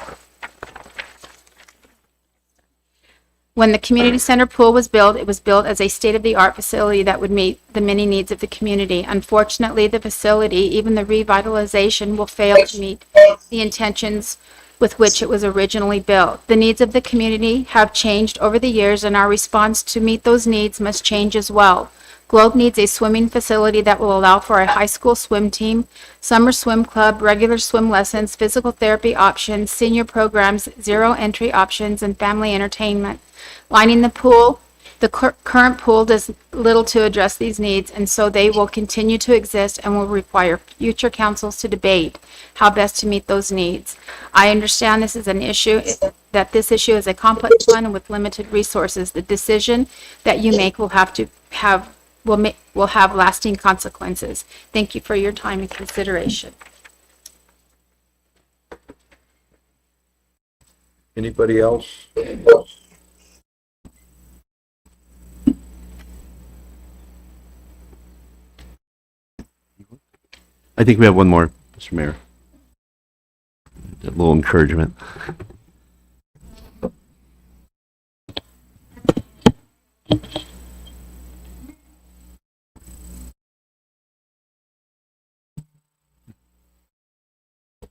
When the community center pool was built, it was built as a state-of-the-art facility that would meet the many needs of the community. Unfortunately, the facility, even the revitalization, will fail to meet the intentions with which it was originally built. The needs of the community have changed over the years, and our response to meet those needs must change as well. Globe needs a swimming facility that will allow for a high school swim team, summer swim club, regular swim lessons, physical therapy options, senior programs, zero entry options, and family entertainment. Lining the pool, the current pool does little to address these needs, and so they will continue to exist and will require future councils to debate how best to meet those needs. I understand this is an issue, that this issue is a complex one and with limited resources. The decision that you make will have lasting consequences. Thank you for your time and consideration. Anybody else? I think we have one more, Mr. Mayor. A little encouragement.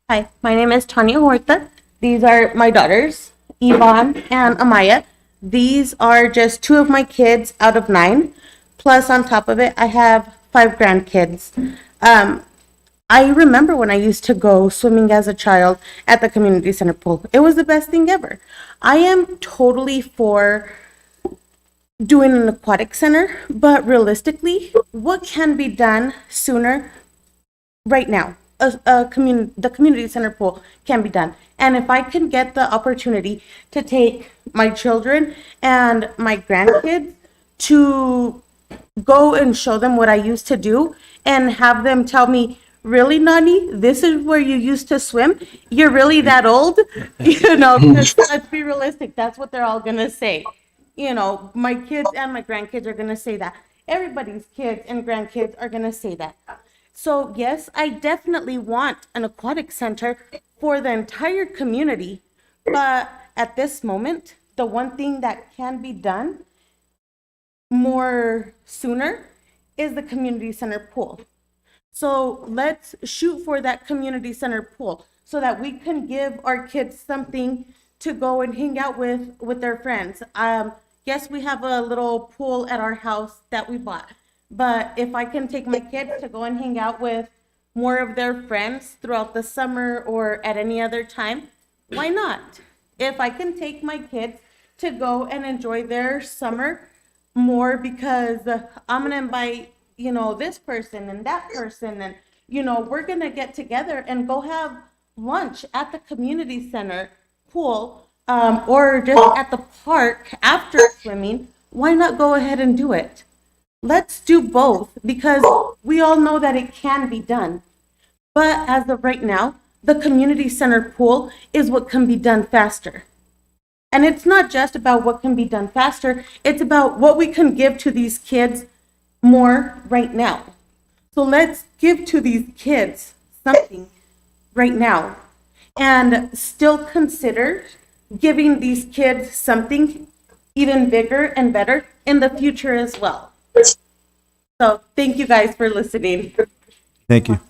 Hi, my name is Tanya Horta. These are my daughters, Yvonne and Amaya. These are just 2 of my kids out of 9. Plus, on top of it, I have 5 grandkids. I remember when I used to go swimming as a child at the community center pool. It was the best thing ever. I am totally for doing an aquatic center, but realistically, what can be done sooner right now? The community center pool can be done. And if I can get the opportunity to take my children and my grandkids to go and show them what I used to do and have them tell me, really, Nani, this is where you used to swim? You're really that old? Because let's be realistic. That's what they're all going to say. My kids and my grandkids are going to say that. Everybody's kids and grandkids are going to say that. So yes, I definitely want an aquatic center for the entire community. But at this moment, the one thing that can be done more sooner is the community center pool. So let's shoot for that community center pool so that we can give our kids something to go and hang out with their friends. Yes, we have a little pool at our house that we bought. But if I can take my kids to go and hang out with more of their friends throughout the summer or at any other time, why not? If I can take my kids to go and enjoy their summer more because I'm going to invite, this person and that person and, we're going to get together and go have lunch at the community center pool or just at the park after swimming, why not go ahead and do it? Let's do both because we all know that it can be done. But as of right now, the community center pool is what can be done faster. And it's not just about what can be done faster, it's about what we can give to these kids more right now. So let's give to these kids something right now and still consider giving these kids something even bigger and better in the future as well. So thank you guys for listening. Thank you.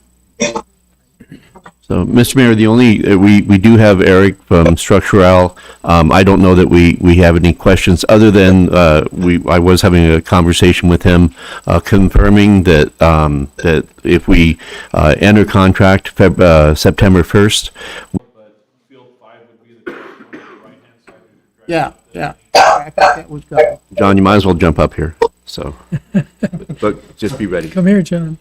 So, Mr. Mayor, the only, we do have Eric from Structural. I don't know that we have any questions, other than, I was having a conversation with him, confirming that, that if we, enter contract September 1st. Yeah, yeah. I thought that was good. John, you might as well jump up here, so, but just be ready. Come here, John.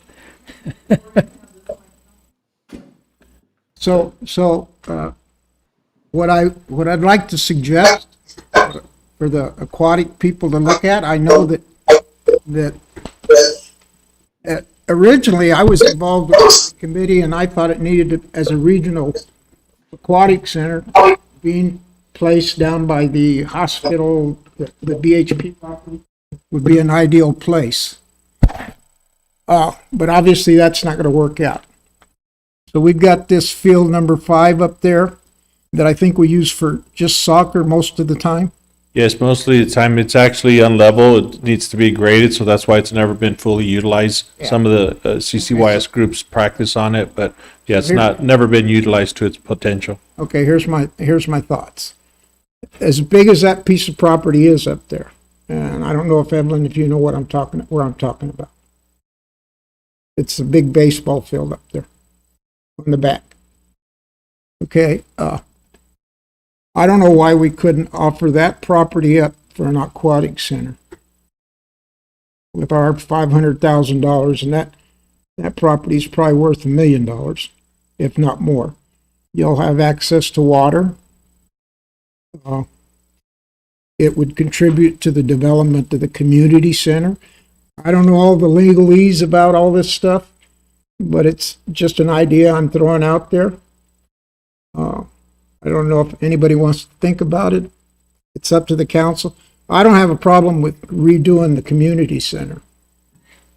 What I'd like to suggest for the aquatic people to look at, I know that originally I was involved with the committee and I thought it needed to, as a regional aquatic center, being placed down by the hospital, the BHP property would be an ideal place. But obviously that's not gonna work out. So we've got this field number 5 up there that I think we use for just soccer most of the time. Yes, mostly the time it's actually unlevel. It needs to be graded, so that's why it's never been fully utilized. Yeah. Some of the CCYS groups practice on it, but yeah, it's never been utilized to its potential. Okay, here's my thoughts. As big as that piece of property is up there, and I don't know if Evelyn, if you know where I'm talking about. It's a big baseball field up there on the back. Okay, I don't know why we couldn't offer that property up for an aquatic center with our $500,000, and that property is probably worth $1 million, if not more. You'll have access to water. It would contribute to the development of the community center. I don't know all the legalese about all this stuff, but it's just an idea I'm throwing out there. I don't know if anybody wants to think about it. It's up to the council. I don't have a problem with redoing the community center,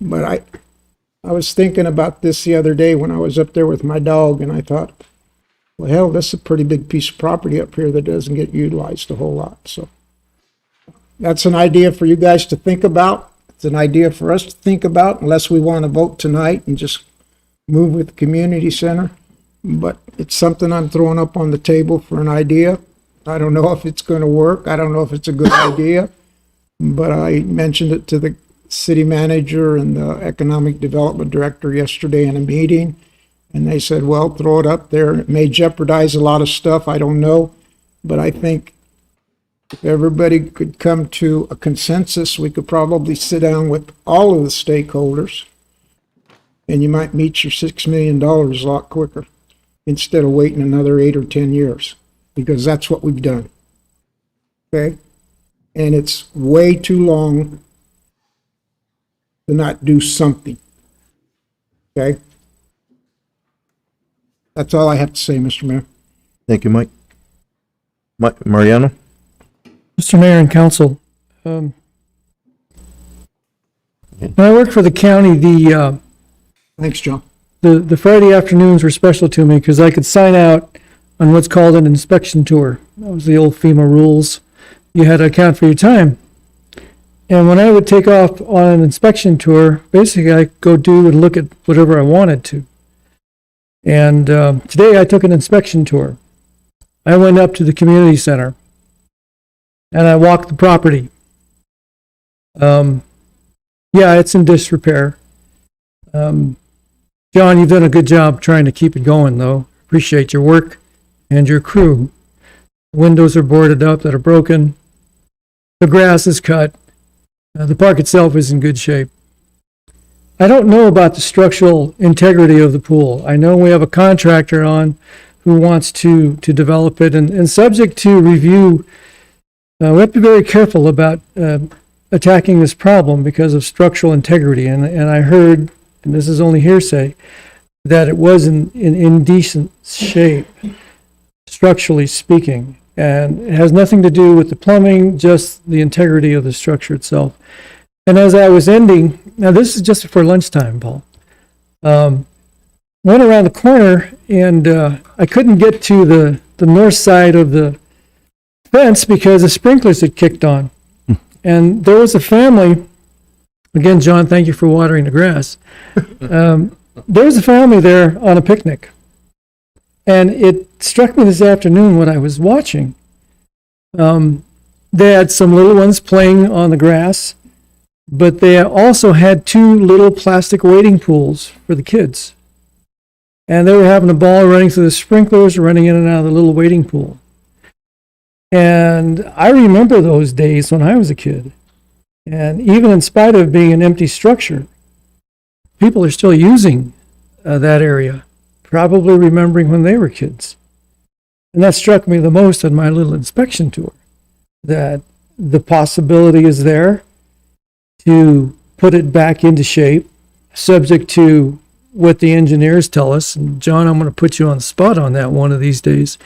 but I was thinking about this the other day when I was up there with my dog, and I thought, well, hell, this is a pretty big piece of property up here that doesn't get utilized a whole lot. So that's an idea for you guys to think about. It's an idea for us to think about, unless we want to vote tonight and just move with the community center. But it's something I'm throwing up on the table for an idea. I don't know if it's going to work. I don't know if it's a good idea. But I mentioned it to the city manager and the economic development director yesterday in a meeting. And they said, well, throw it up there. It may jeopardize a lot of stuff. I don't know. But I think if everybody could come to a consensus, we could probably sit down with all of the stakeholders, and you might meet your $6 million a lot quicker instead of waiting another 8 or 10 years, because that's what we've done. Okay? And it's way too long to not do something. Okay? That's all I have to say, Mr. Mayor. Thank you, Mike. Mariano? Mr. Mayor and Council, when I worked for the county, Thanks, John. the Friday afternoons were special to me because I could sign out on what's called an inspection tour. That was the old FEMA rules. You had to account for your time. And when I would take off on an inspection tour, basically I could go do and look at whatever I wanted to. And today I took an inspection tour. I went up to the community center and I walked the property. Yeah, it's in disrepair. John, you've done a good job trying to keep it going, though. Appreciate your work and your crew. Windows are boarded up that are broken. The grass is cut. The park itself is in good shape. I don't know about the structural integrity of the pool. I know we have a contractor on who wants to develop it, and subject to review, we have to be very careful about attacking this problem because of structural integrity. And I heard, and this is only hearsay, that it was in indecent shape, structurally speaking. And it has nothing to do with the plumbing, just the integrity of the structure itself. And as I was ending, now this is just for lunchtime, Paul, went around the corner and I couldn't get to the north side of the fence because the sprinklers had kicked on. And there was a family, again, John, thank you for watering the grass. There was a family there on a picnic. And it struck me this afternoon when I was watching. They had some little ones playing on the grass, but they also had 2 little plastic wading pools for the kids. And they were having a ball running through the sprinklers, running in and out of the little wading pool. And I remember those days when I was a kid. And even in spite of being an empty structure, people are still using that area, probably remembering when they were kids. And that struck me the most on my little inspection tour, that the possibility is there to put it back into shape, subject to what the engineers tell us. And John, I'm going to put you on the spot on that one of these days.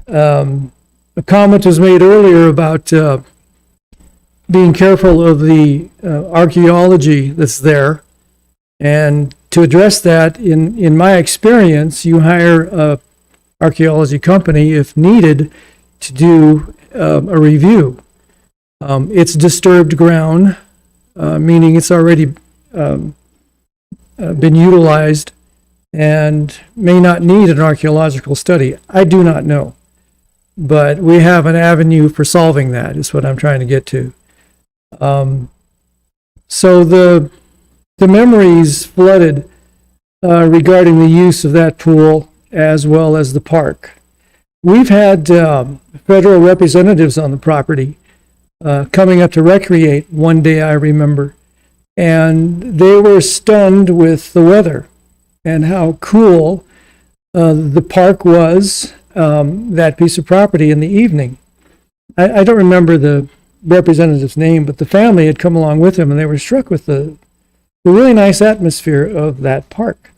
A comment was made earlier about being careful of the archaeology that's there. And to address that, in my experience, you hire a archaeology company if needed to do a review. It's disturbed ground, meaning it's already been utilized and may not need an archaeological study. I do not know. But we have an avenue for solving that, is what I'm trying to get to. So the memories flooded regarding the use of that pool as well as the park. We've had federal representatives on the property coming up to recreate one day, I remember, and they were stunned with the weather and how cool the park was, that piece of property in the evening. I don't remember the representative's name, but the family had come along with him, and they were struck with the really nice atmosphere of that park.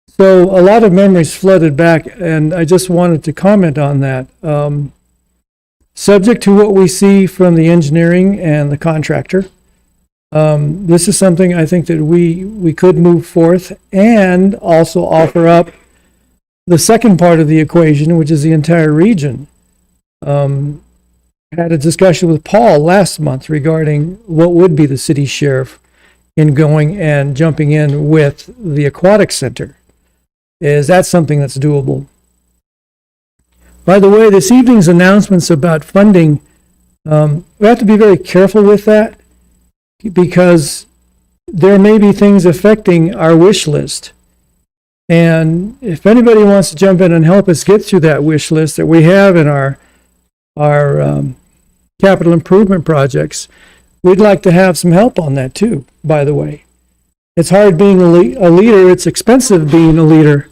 So a lot of memories flooded back, and I just wanted to comment on that. Subject to what we see from the engineering and the contractor, this is something I think that we could move forth and also offer up the second part of the equation, which is the entire region. Had a discussion with Paul last month regarding what would be the city sheriff in going and jumping in with the aquatic center. Is that something that's doable? By the way, this evening's announcements about funding, we have to be very careful with that, because there may be things affecting our wish list. And if anybody wants to jump in and help us get through that wish list that we have in our capital improvement projects, we'd like to have some help on that too, by the way. It's hard being a leader. It's expensive being a leader.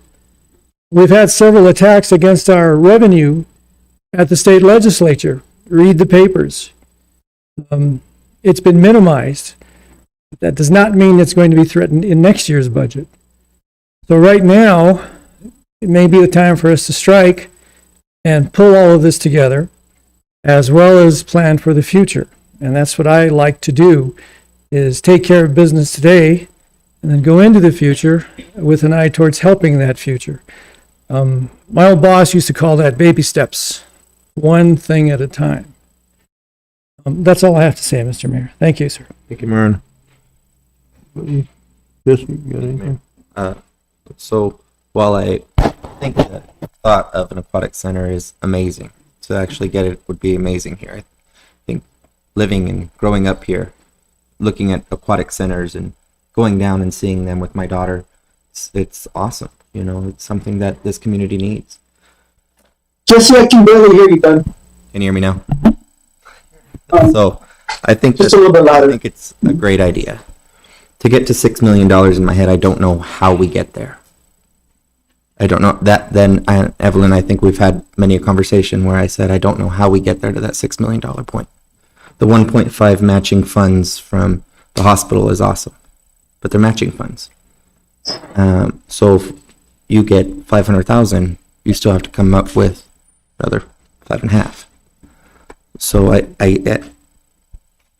We've had several attacks against our revenue at the state legislature. Read the papers. It's been minimized. That does not mean it's going to be threatened in next year's budget. So right now, it may be the time for us to strike and pull all of this together, as well as plan for the future. And that's what I like to do, is take care of business today and then go into the future with an eye towards helping that future. My old boss used to call that baby steps, one thing at a time. That's all I have to say, Mr. Mayor. Thank you, sir. Thank you, Marin. Yes, you got anything? So while I think the thought of an aquatic center is amazing, to actually get it would be amazing here. I think living and growing up here, looking at aquatic centers and going down and seeing them with my daughter, it's awesome. You know, it's something that this community needs. Jesse, I can barely hear you, Ben. Can you hear me now? So I think Just a little bit louder. I think it's a great idea. To get to $6 million in my head, I don't know how we get there. I don't know that. Then Evelyn, I think we've had many a conversation where I said I don't know how we get there to that $6 million point. The 1.5 matching funds from the hospital is awesome, but they're matching funds. So if you get 500,000, you still have to come up with another 5.5. So I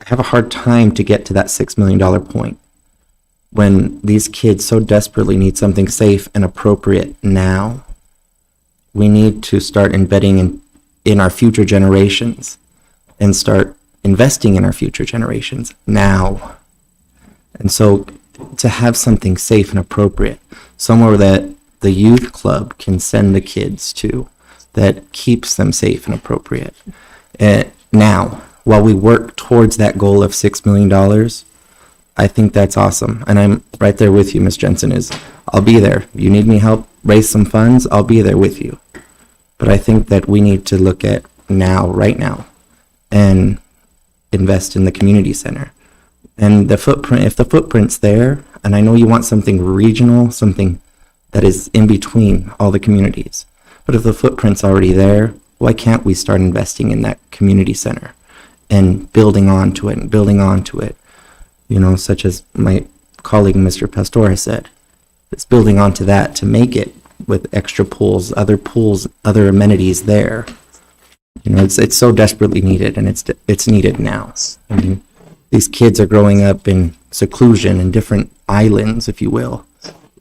have a hard time to get to that $6 million point when these kids so desperately need something safe and appropriate now. We need to start embedding in our future generations and start investing in our future generations now. And so to have something safe and appropriate, somewhere that the youth club can send the kids to that keeps them safe and appropriate. Now, while we work towards that goal of $6 million, I think that's awesome. And I'm right there with you, Ms. Jensen, I'll be there. You need me help raise some funds, I'll be there with you. But I think that we need to look at now, right now, and invest in the community center. And the footprint, if the footprint's there, and I know you want something regional, something that is in between all the communities, but if the footprint's already there, why can't we start investing in that community center and building onto it and building onto it? You know, such as my colleague, Mr. Pastor, has said. It's building onto that to make it with extra pools, other amenities there. You know, it's so desperately needed, and it's needed now. I mean, these kids are growing up in seclusion in different islands, if you will,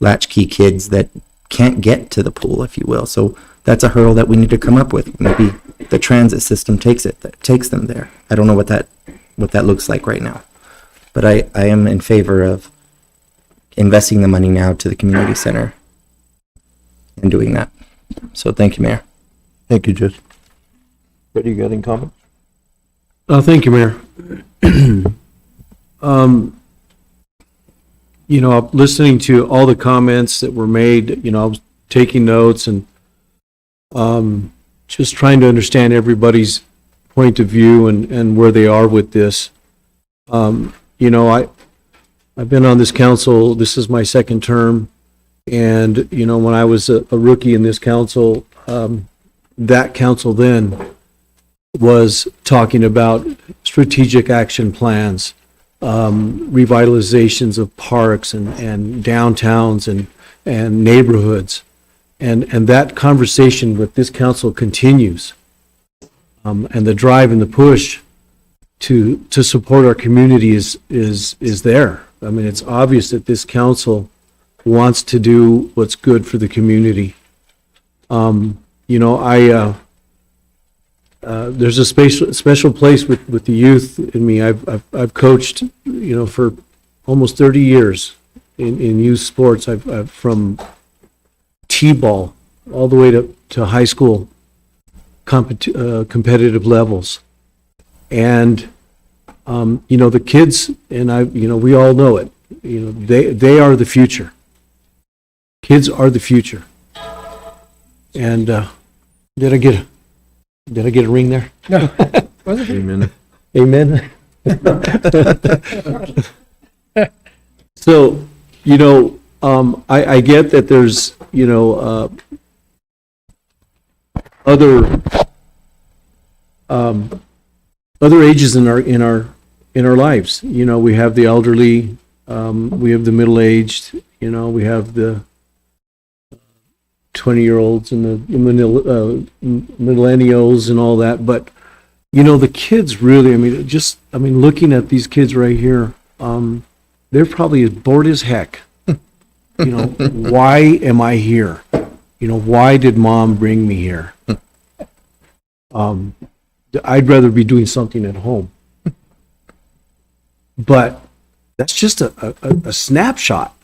latchkey kids that can't get to the pool, if you will. So that's a hurdle that we need to come up with. Maybe the transit system takes them there. I don't know what that looks like right now, but I am in favor of investing the money now to the community center and doing that. So thank you, Mayor. Thank you, Judge. What you got in comment? Thank you, Mayor. You know, listening to all the comments that were made, you know, I was taking notes and just trying to understand everybody's point of view and where they are with this. You know, I've been on this council, this is my second term, and, you know, when I was a rookie in this council, that council then was talking about strategic action plans, revitalizations of parks and downtowns and neighborhoods. And that conversation with this council continues. And the drive and the push to support our community is there. I mean, it's obvious that this council wants to do what's good for the community. You know, there's a special place with the youth in me. I've coached, you know, for almost 30 years in youth sports. I've from T-ball all the way to high school competitive levels. And, you know, the kids, and you know, we all know it, you know, they are the future. Kids are the future. And, did I get a ring there? No. Was it? Amen. Amen. So, you know, I get that there's, you know, other ages in our lives. You know, we have the elderly, we have the middle-aged, you know, we have the 20-year-olds and the millennials and all that. But, you know, the kids really, I mean, looking at these kids right here, they're probably as bored as heck. You know, why am I here? You know, why did mom bring me here? I'd rather be doing something at home. But that's just a snapshot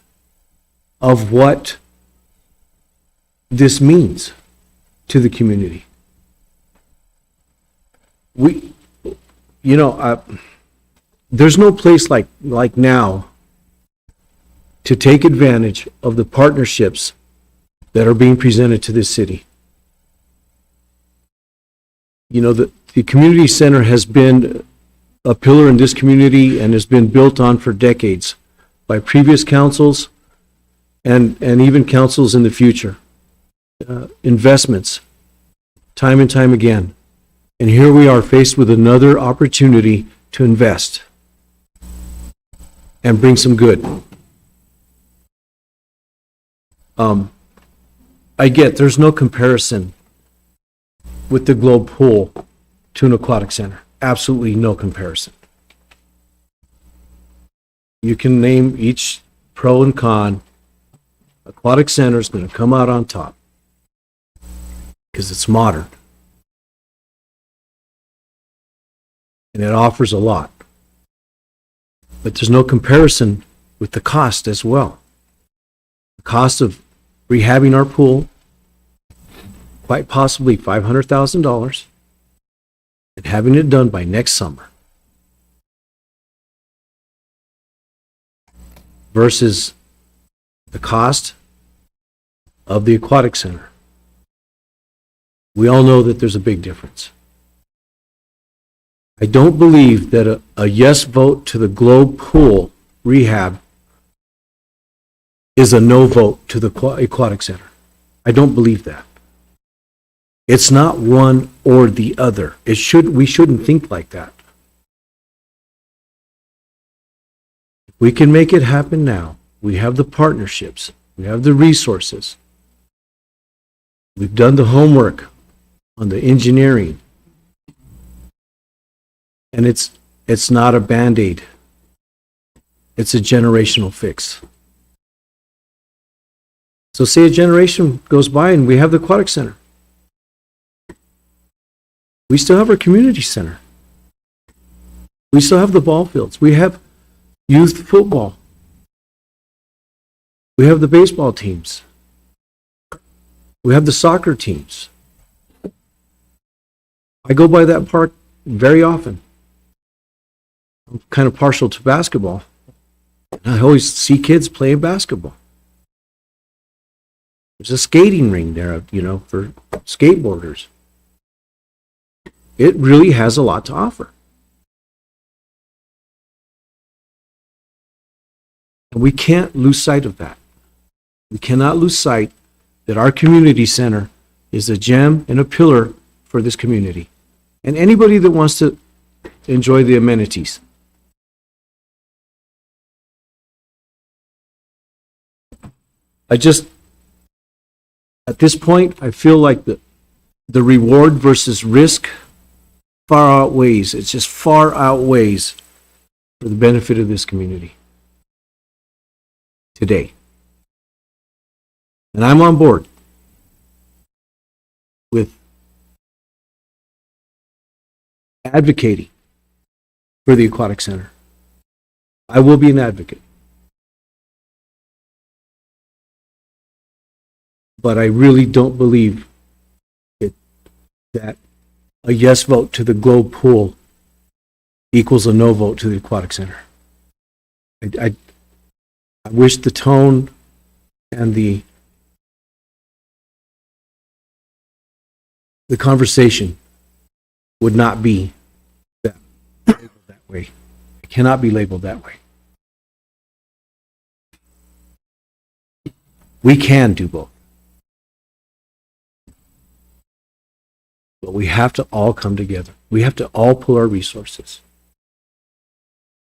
of what this means to the community. We, you know, there's no place like now to take advantage of the partnerships that are being presented to this city. You know, the community center has been a pillar in this community and has been built on for decades by previous councils and even councils in the future. Investments, time and time again. And here we are faced with another opportunity to invest and bring some good. I get there's no comparison with the Globe Pool to an aquatic center. Absolutely no comparison. You can name each pro and con. Aquatic center is going to come out on top because it's modern. And it offers a lot. But there's no comparison with the cost as well. The cost of rehabbing our pool, quite possibly $500,000, and having it done by next summer. Versus the cost of the aquatic center. We all know that there's a big difference. I don't believe that a yes vote to the Globe Pool rehab is a no vote to the aquatic center. I don't believe that. It's not one or the other. We shouldn't think like that. We can make it happen now. We have the partnerships. We have the resources. We've done the homework on the engineering. And it's not a Band-Aid. It's a generational fix. So say a generation goes by and we have the aquatic center. We still have our community center. We still have the ball fields. We have youth football. We have the baseball teams. We have the soccer teams. I go by that park very often. I'm kind of partial to basketball. I always see kids playing basketball. There's a skating ring there, for skateboarders. It really has a lot to offer. And we can't lose sight of that. We cannot lose sight that our community center is a gem and a pillar for this community. And anybody that wants to enjoy the amenities. At this point, I feel like the reward versus risk far outweighs. It just far outweighs for the benefit of this community today. And I'm on board with advocating for the aquatic center. I will be an advocate. But I really don't believe that a yes vote to the Globe Pool equals a no vote to the aquatic center. I wish the tone and the conversation would not be labeled that way. It cannot be labeled that way. We can do both. But we have to all come together. We have to all pull our resources.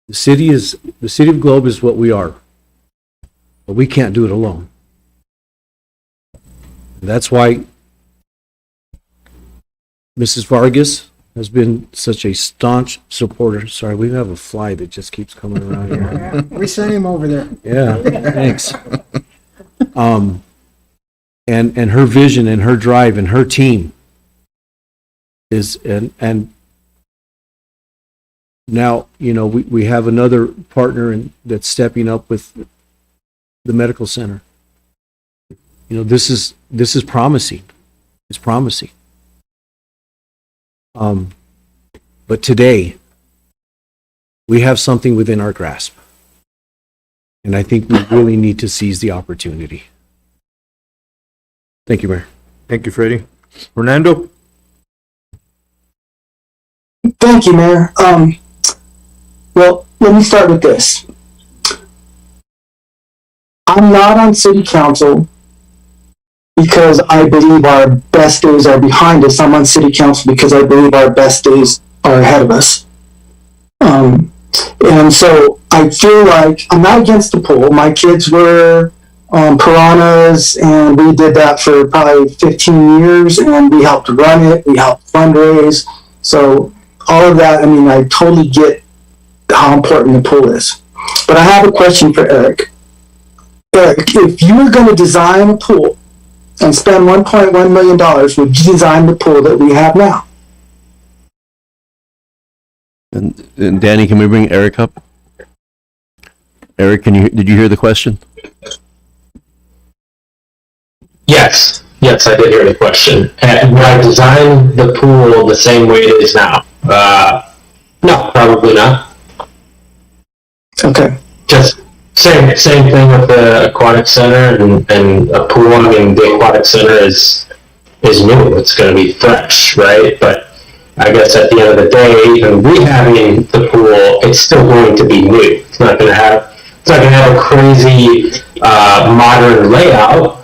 The city of Globe is what we are. But we can't do it alone. And that's why Mrs. Vargas has been such a staunch supporter. Sorry, we have a fly that just keeps coming around here. We sent him over there. Yeah, thanks. And her vision and her drive and her team is, and now, we have another partner that's stepping up with the medical center. This is promising. It's promising. But today, we have something within our grasp. And I think we really need to seize the opportunity. Thank you, Mayor. Thank you, Freddie. Fernando? Thank you, Mayor. Well, let me start with this. I'm not on city council because I believe our best days are behind us. I'm on city council because I believe our best days are ahead of us. And so I feel like I'm not against the pool. My kids were piranhas, and we did that for probably 15 years, and we helped run it. We helped fundraise. So all of that, I totally get how important the pool is. But I have a question for Eric. Eric, if you were going to design a pool and spend $1.1 million, would you design the pool that we have now? And Danny, can we bring Eric up? Eric, did you hear the question? Yes, I did hear the question. And would I design the pool the same way it is now? No, probably not. Okay. Just same thing with the aquatic center and a pool. I mean, the aquatic center is new. It's going to be fresh, right? But I guess at the end of the day, even rehabbing the pool, it's still going to be new. It's not going to have a crazy modern layout,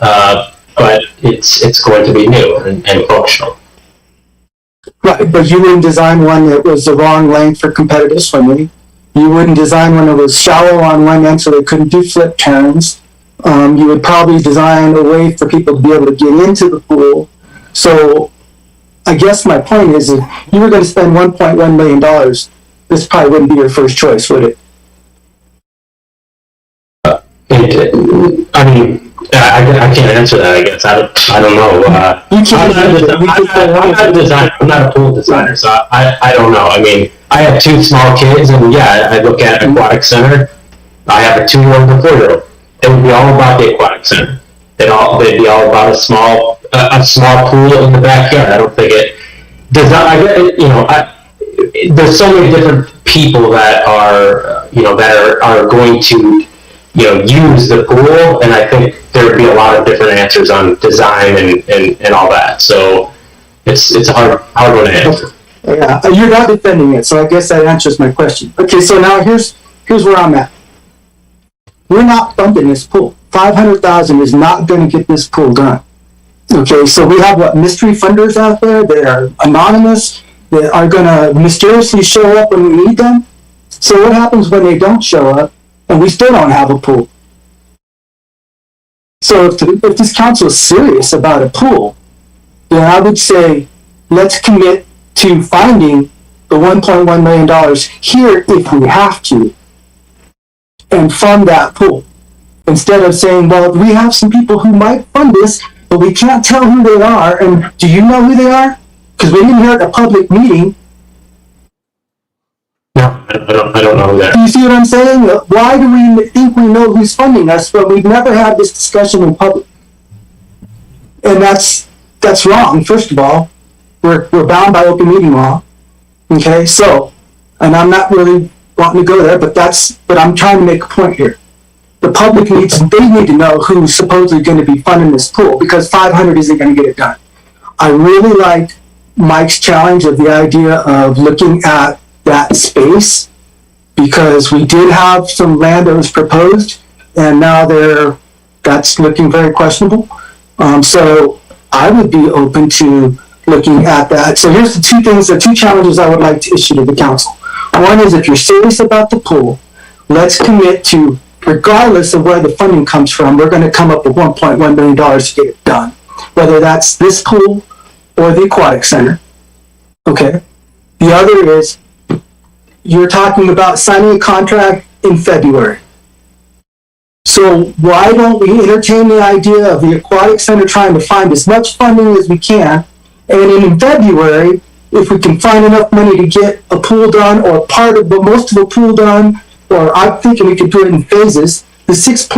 but it's going to be new and functional. Right, but you wouldn't design one that was the wrong length for competitive swimming. You wouldn't design one that was shallow on one end so they couldn't do flip turns. You would probably design a way for people to be able to get into the pool. So I guess my point is, if you were going to spend $1.1 million, this probably wouldn't be your first choice, would it? I mean, I can't answer that. I guess I don't know. I'm not a pool designer, so I don't know. I mean, I have two small kids, and yeah, I look at aquatic center. I have a 2-year-old and a 4-year-old. It would be all about the aquatic center. They'd be all about a small pool in the backyard. I don't think it does not. There's so many different people that are going to use the pool, and I think there would be a lot of different answers on design and all that. So it's a hard one to answer. Yeah, you're not defending it, so I guess that answers my question. Okay, so now here's where I'm at. We're not funding this pool. $500,000 is not going to get this pool done. Okay, so we have mystery funders out there that are anonymous, that are going to mysteriously show up when we need them. So what happens when they don't show up and we still don't have a pool? So if this council is serious about a pool, then I would say let's commit to finding the $1.1 million here if we have to, and fund that pool. Instead of saying, well, we have some people who might fund this, but we can't tell who they are, and do you know who they are? Because we didn't hear at a public meeting. No, I don't know who that. Do you see what I'm saying? Why do we think we know who's funding us, but we've never had this discussion in public? And that's wrong, first of all. We're bound by open meeting law. Okay, so, and I'm not really wanting to go there, but I'm trying to make a point here. The public need to know who's supposedly going to be funding this pool, because 500 isn't going to get it done. I really like Mike's challenge of the idea of looking at that space, because we did have some land that was proposed, and now that's looking very questionable. So I would be open to looking at that. So here's the two challenges I would like to issue to the council. One is, if you're serious about the pool, let's commit to, regardless of where the funding comes from, we're going to come up with $1.1 million to get it done. Whether that's this pool or the aquatic center. Okay. The other is, you're talking about signing a contract in February. So why don't we entertain the idea of the aquatic center trying to find as much funding as we can, and in February, if we can find enough money to get a pool done, or most of the pool done, or I'm thinking we could do it in phases. The $6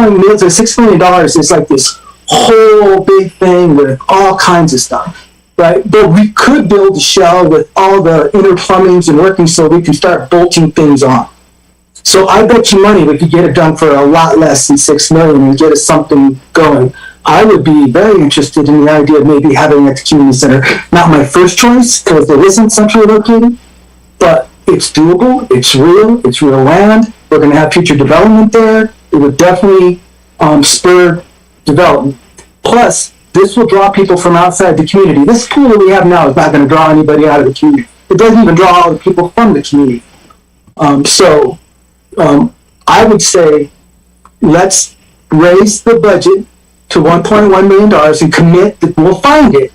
million is like this whole big thing with all kinds of stuff, right? But we could build a shell with all the inner plumbings and working, so we can start bolting things on. So I bet you money we could get it done for a lot less than $6 million and get us something going. I would be very interested in the idea of maybe having it at the community center. Not my first choice, because it isn't centrally located, but it's doable, it's real land. We're going to have future development there. It would definitely spur development. Plus, this will draw people from outside the community. This pool that we have now is not going to draw anybody out of the community. It doesn't even draw all the people from the community. I would say let's raise the budget to $1.1 million and commit that we'll find it,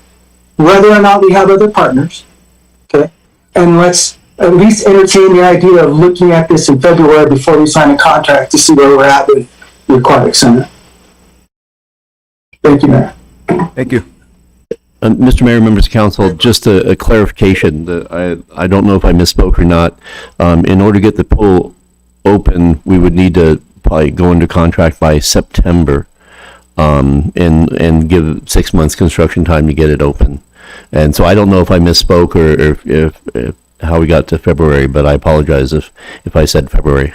whether or not we have other partners. Okay, and let's at least entertain the idea of looking at this in February before we sign a contract to see where we're at with the aquatic center. Thank you, Mayor. Thank you. Mr. Mayor, members of council, just a clarification. I don't know if I misspoke or not. In order to get the pool open, we would need to probably go into contract by September. and give 6 months construction time to get it open. And so I don't know if I misspoke or if how we got to February, but I apologize if I said February.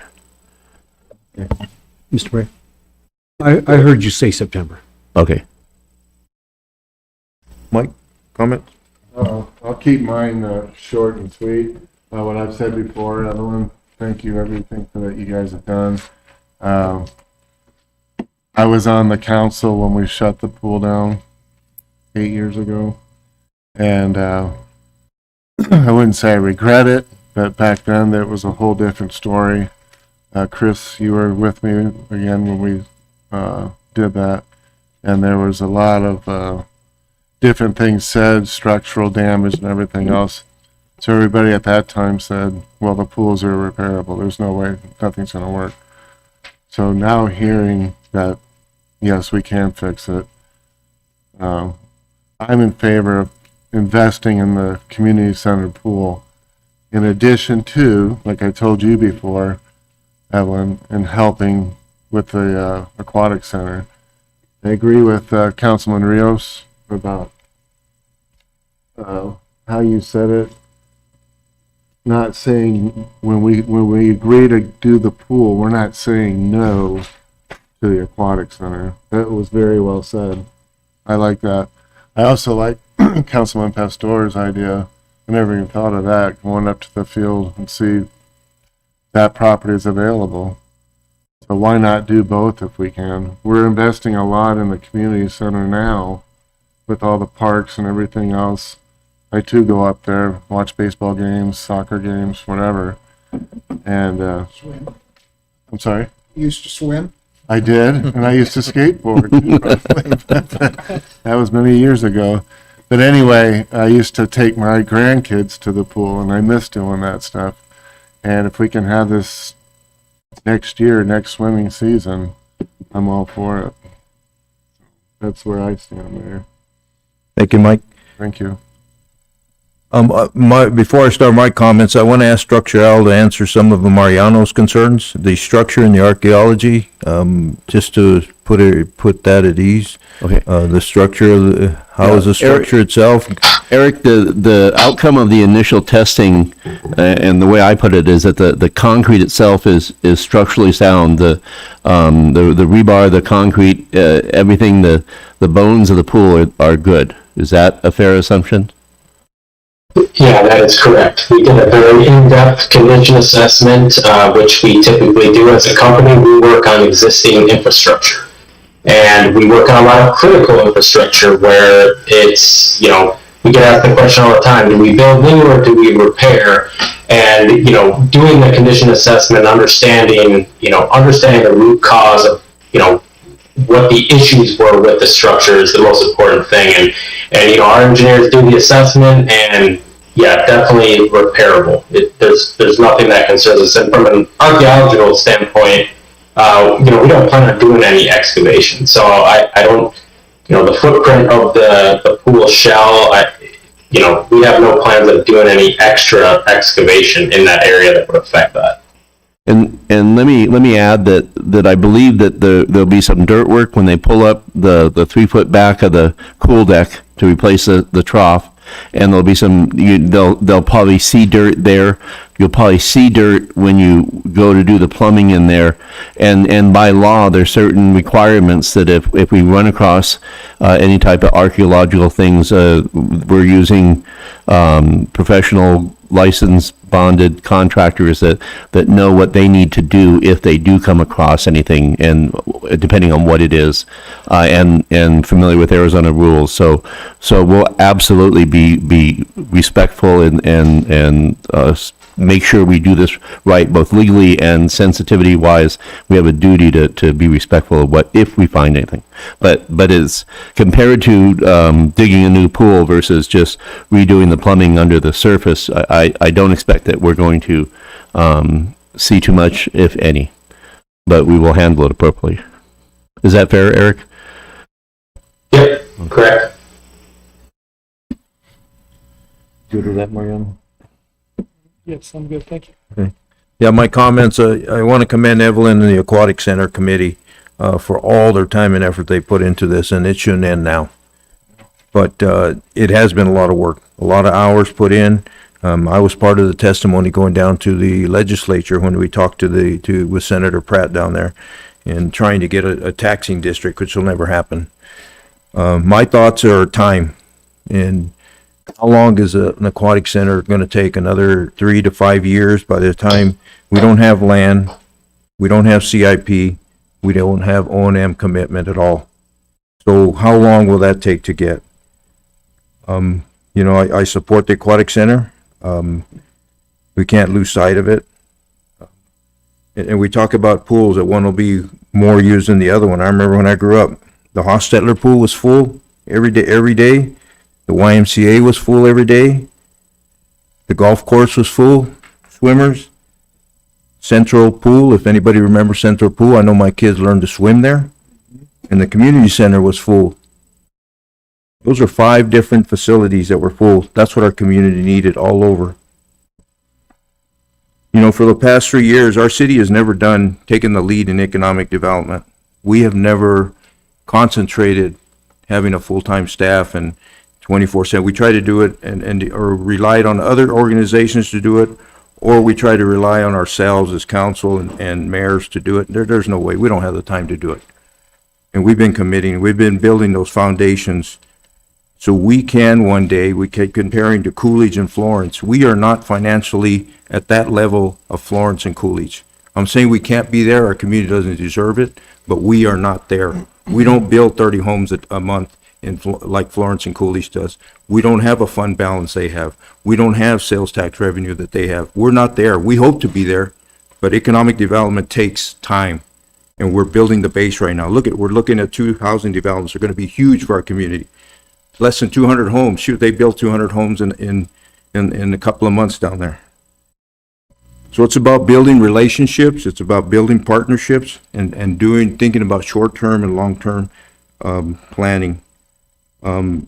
Mr. Mayor? I heard you say September. Okay. Mike, comment? I'll keep mine short and sweet. What I've said before, Evelyn, thank you everything for that you guys have done. I was on the council when we shut the pool down 8 years ago, and I wouldn't say I regret it, but back then it was a whole different story. Chris, you were with me again when we did that, and there was a lot of different things said, structural damage and everything else. So everybody at that time said, well, the pools are irreparable. There's no way, nothing's going to work. So now hearing that, yes, we can fix it, I'm in favor of investing in the community center pool. In addition to, like I told you before, Evelyn, and helping with the aquatic center. I agree with Councilman Rios about how you said it. Not saying when we agree to do the pool, we're not saying no to the aquatic center. That was very well said. I like that. I also like Councilman Pastor's idea. I never even thought of that, going up to the field and see that property is available. So why not do both if we can? We're investing a lot in the community center now with all the parks and everything else. I too go up there, watch baseball games, soccer games, whatever. And Swim. I'm sorry? You used to swim? I did, and I used to skateboard. That was many years ago. But anyway, I used to take my grandkids to the pool, and I miss doing that stuff. And if we can have this next year, next swimming season, I'm all for it. That's where I stand there. Thank you, Mike. Thank you. Before I start my comments, I want to ask Structure Al to answer some of Mariano's concerns, the structure and the archaeology, just to put that at ease. Okay. The structure, how is the structure itself? Eric, the outcome of the initial testing, and the way I put it is that the concrete itself is structurally sound. The rebar, the concrete, everything, the bones of the pool are good. Is that a fair assumption? Yeah, that is correct. We did a very in-depth condition assessment, which we typically do as a company. We work on existing infrastructure. And we work on a lot of critical infrastructure where it's, we get asked the question all the time, do we build new or do we repair? And, doing the condition assessment, understanding the root cause of, what the issues were with the structure is the most important thing. And our engineers do the assessment, and yeah, definitely repairable. There's nothing that concerns us. And from an archaeological standpoint, we don't plan on doing any excavation. So I don't, the footprint of the pool shell, we have no plans of doing any extra excavation in that area that would affect that. And let me add that I believe that there'll be some dirt work when they pull up the 3-foot back of the cool deck to replace the trough, and there'll be they'll probably see dirt there. You'll probably see dirt when you go to do the plumbing in there, and by law there's certain requirements that if we run across any type of archaeological things, we're using professional licensed bonded contractors that know what they need to do if they do come across anything, and depending on what it is, and familiar with Arizona rules. So we'll absolutely be respectful and make sure we do this right, both legally and sensitivity wise. We have a duty to be respectful of what if we find anything. But it's compared to digging a new pool versus just redoing the plumbing under the surface. I don't expect that we're going to see too much, if any, but we will handle it appropriately. Is that fair, Eric? Yep, correct. Good with that, Mariano? Yes, I'm good, thank you. Okay. Yeah, my comments, I want to commend Evelyn and the Aquatic Center Committee. for all their time and effort they put into this, and it shouldn't end now. But it has been a lot of work, a lot of hours put in. I was part of the testimony going down to the legislature when we talked with Senator Pratt down there and trying to get a taxing district, which will never happen. My thoughts are time. And how long is an aquatic center going to take? Another 3 to 5 years by the time we don't have land, we don't have CIP, we don't have O&M commitment at all. So how long will that take to get? I support the aquatic center. We can't lose sight of it. And we talk about pools, that one will be more used than the other one. I remember when I grew up, the Hostetler pool was full every day. The YMCA was full every day. The golf course was full, swimmers. Central Pool, if anybody remembers Central Pool, I know my kids learned to swim there. And the community center was full. Those are 5 different facilities that were full. That's what our community needed all over. For the past 3 years, our city has never taken the lead in economic development. We have never concentrated having a full-time staff and 24/7. We try to do it or relied on other organizations to do it, or we try to rely on ourselves as council and mayors to do it. There's no way. We don't have the time to do it. And we've been building those foundations so we can one day, comparing to Coolidge and Florence, we are not financially at that level of Florence and Coolidge. I'm saying we can't be there, our community doesn't deserve it, but we are not there. We don't build 30 homes a month like Florence and Coolidge does. We don't have a fund balance they have. We don't have sales tax revenue that they have. We're not there. We hope to be there, but economic development takes time, and we're building the base right now. We're looking at 2 housing developments. They're going to be huge for our community. Less than 200 homes. Shoot, they built 200 homes in a couple of months down there. So it's about building relationships. It's about building partnerships and thinking about short-term and long-term planning. And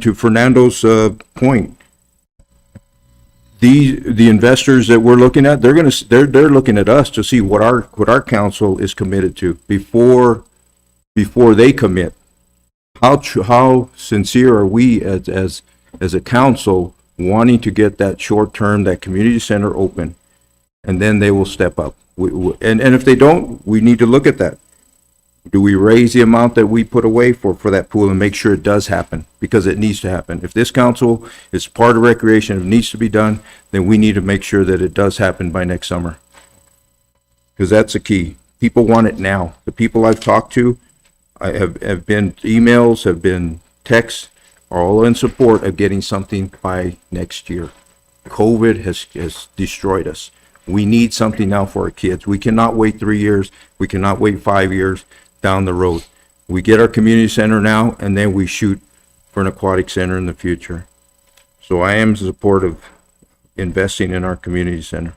to Fernando's point, the investors that we're looking at, they're looking at us to see what our council is committed to before they commit. How sincere are we as a council wanting to get that short term, that community center open, and then they will step up. And if they don't, we need to look at that. Do we raise the amount that we put away for that pool and make sure it does happen? Because it needs to happen. If this council is part of recreation, if it needs to be done, then we need to make sure that it does happen by next summer. Because that's the key. People want it now. The people I've talked to, have been emails, have been texts, are all in support of getting something by next year. COVID has destroyed us. We need something now for our kids. We cannot wait 3 years. We cannot wait 5 years down the road. We get our community center now, and then we shoot for an aquatic center in the future. So I am in support of investing in our community center.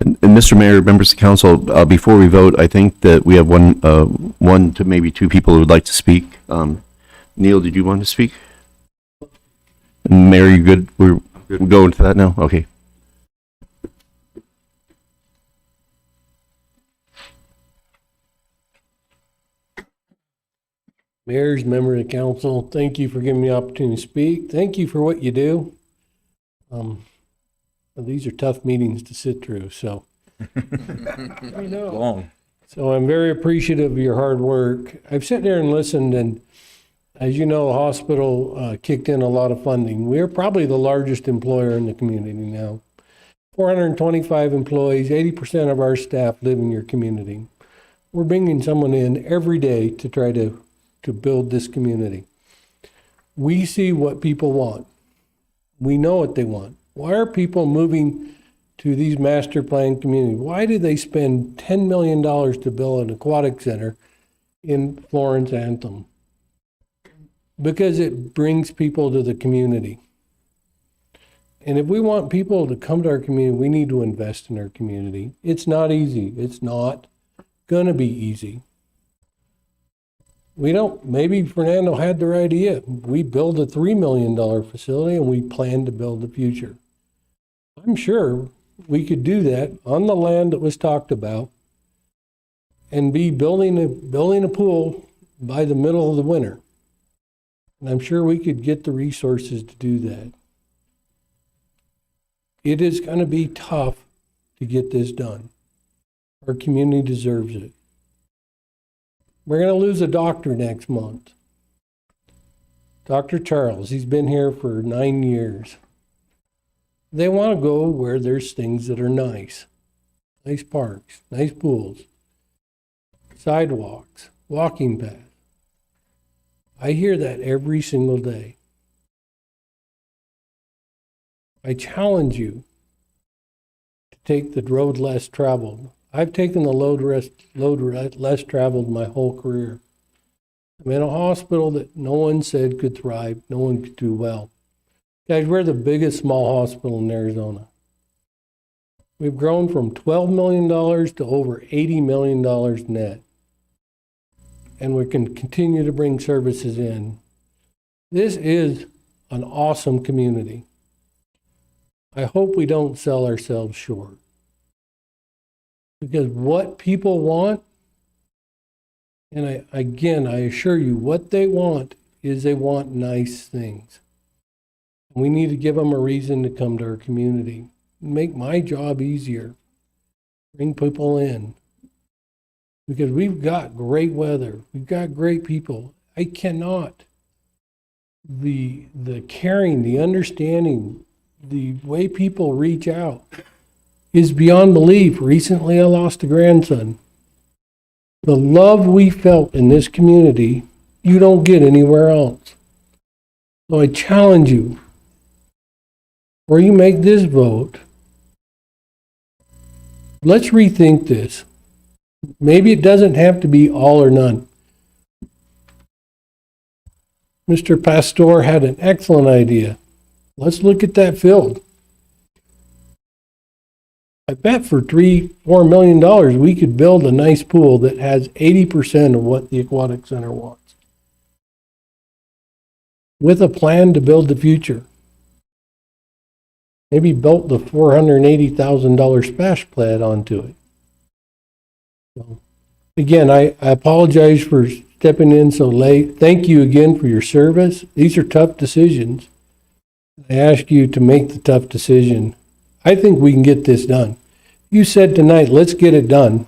And Mr. Mayor, members of council, before we vote, I think that we have one to maybe 2 people who would like to speak. Neil, did you want to speak? Mayor, you good? We're going to that now? Okay. Mayors, members of council, thank you for giving me the opportunity to speak. Thank you for what you do. These are tough meetings to sit through, so. I know. Long. So I'm very appreciative of your hard work. I've sat there and listened, and as you know, the hospital kicked in a lot of funding. We're probably the largest employer in the community now. 425 employees, 80% of our staff live in your community. We're bringing someone in every day to try to build this community. We see what people want. We know what they want. Why are people moving to these master plan communities? Why do they spend $10 million to build an aquatic center in Florence Anthem? Because it brings people to the community. And if we want people to come to our community, we need to invest in our community. It's not easy. It's not gonna be easy. Maybe Fernando had the right idea. We build a $3 million facility and we plan to build the future. I'm sure we could do that on the land that was talked about and B, building a pool by the middle of the winter. And I'm sure we could get the resources to do that. It is going to be tough to get this done. Our community deserves it. We're going to lose a doctor next month. Dr. Charles, he's been here for 9 years. They want to go where there's things that are nice. Nice parks, nice pools, sidewalks, walking paths. I hear that every single day. I challenge you to take the road less traveled. I've taken the road less traveled my whole career. I'm in a hospital that no one said could thrive, no one could do well. Guys, we're the biggest small hospital in Arizona. We've grown from $12 million to over $80 million net. And we can continue to bring services in. This is an awesome community. I hope we don't sell ourselves short. Because what people want, and I assure you, what they want is they want nice things. We need to give them a reason to come to our community. Make my job easier. Bring people in. Because we've got great weather. We've got great people. I cannot. The caring, the understanding, the way people reach out is beyond belief. Recently, I lost a grandson. The love we felt in this community, you don't get anywhere else. So I challenge you, or you make this vote, let's rethink this. Maybe it doesn't have to be all or none. Mr. Pastor had an excellent idea. Let's look at that field. I bet for $3-4 million, we could build a nice pool that has 80% of what the Aquatic Center wants. With a plan to build the future. Maybe built the $480,000 splash pad onto it. So, again, I apologize for stepping in so late. Thank you again for your service. These are tough decisions. I ask you to make the tough decision. I think we can get this done. You said tonight, let's get it done.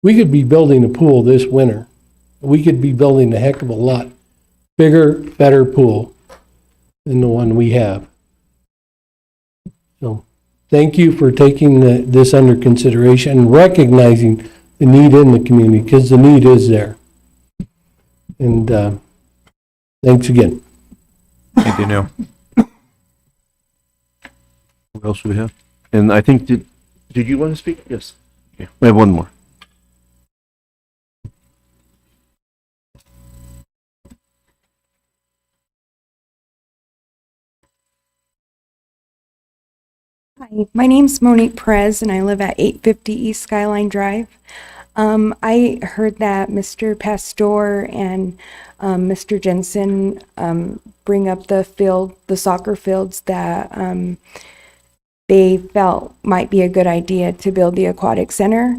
We could be building a pool this winter. We could be building a heck of a lot bigger, better pool than the one we have. So thank you for taking this under consideration and recognizing the need in the community, because the need is there. And thanks again. Thank you, Neil. What else do we have? And I think, did you want to speak? Yes. Okay. We have one more. Hi, my name's Monique Perez and I live at 850 East Skyline Drive. I heard that Mr. Pastor and Mr. Jensen bring up the soccer fields that they felt might be a good idea to build the aquatic center.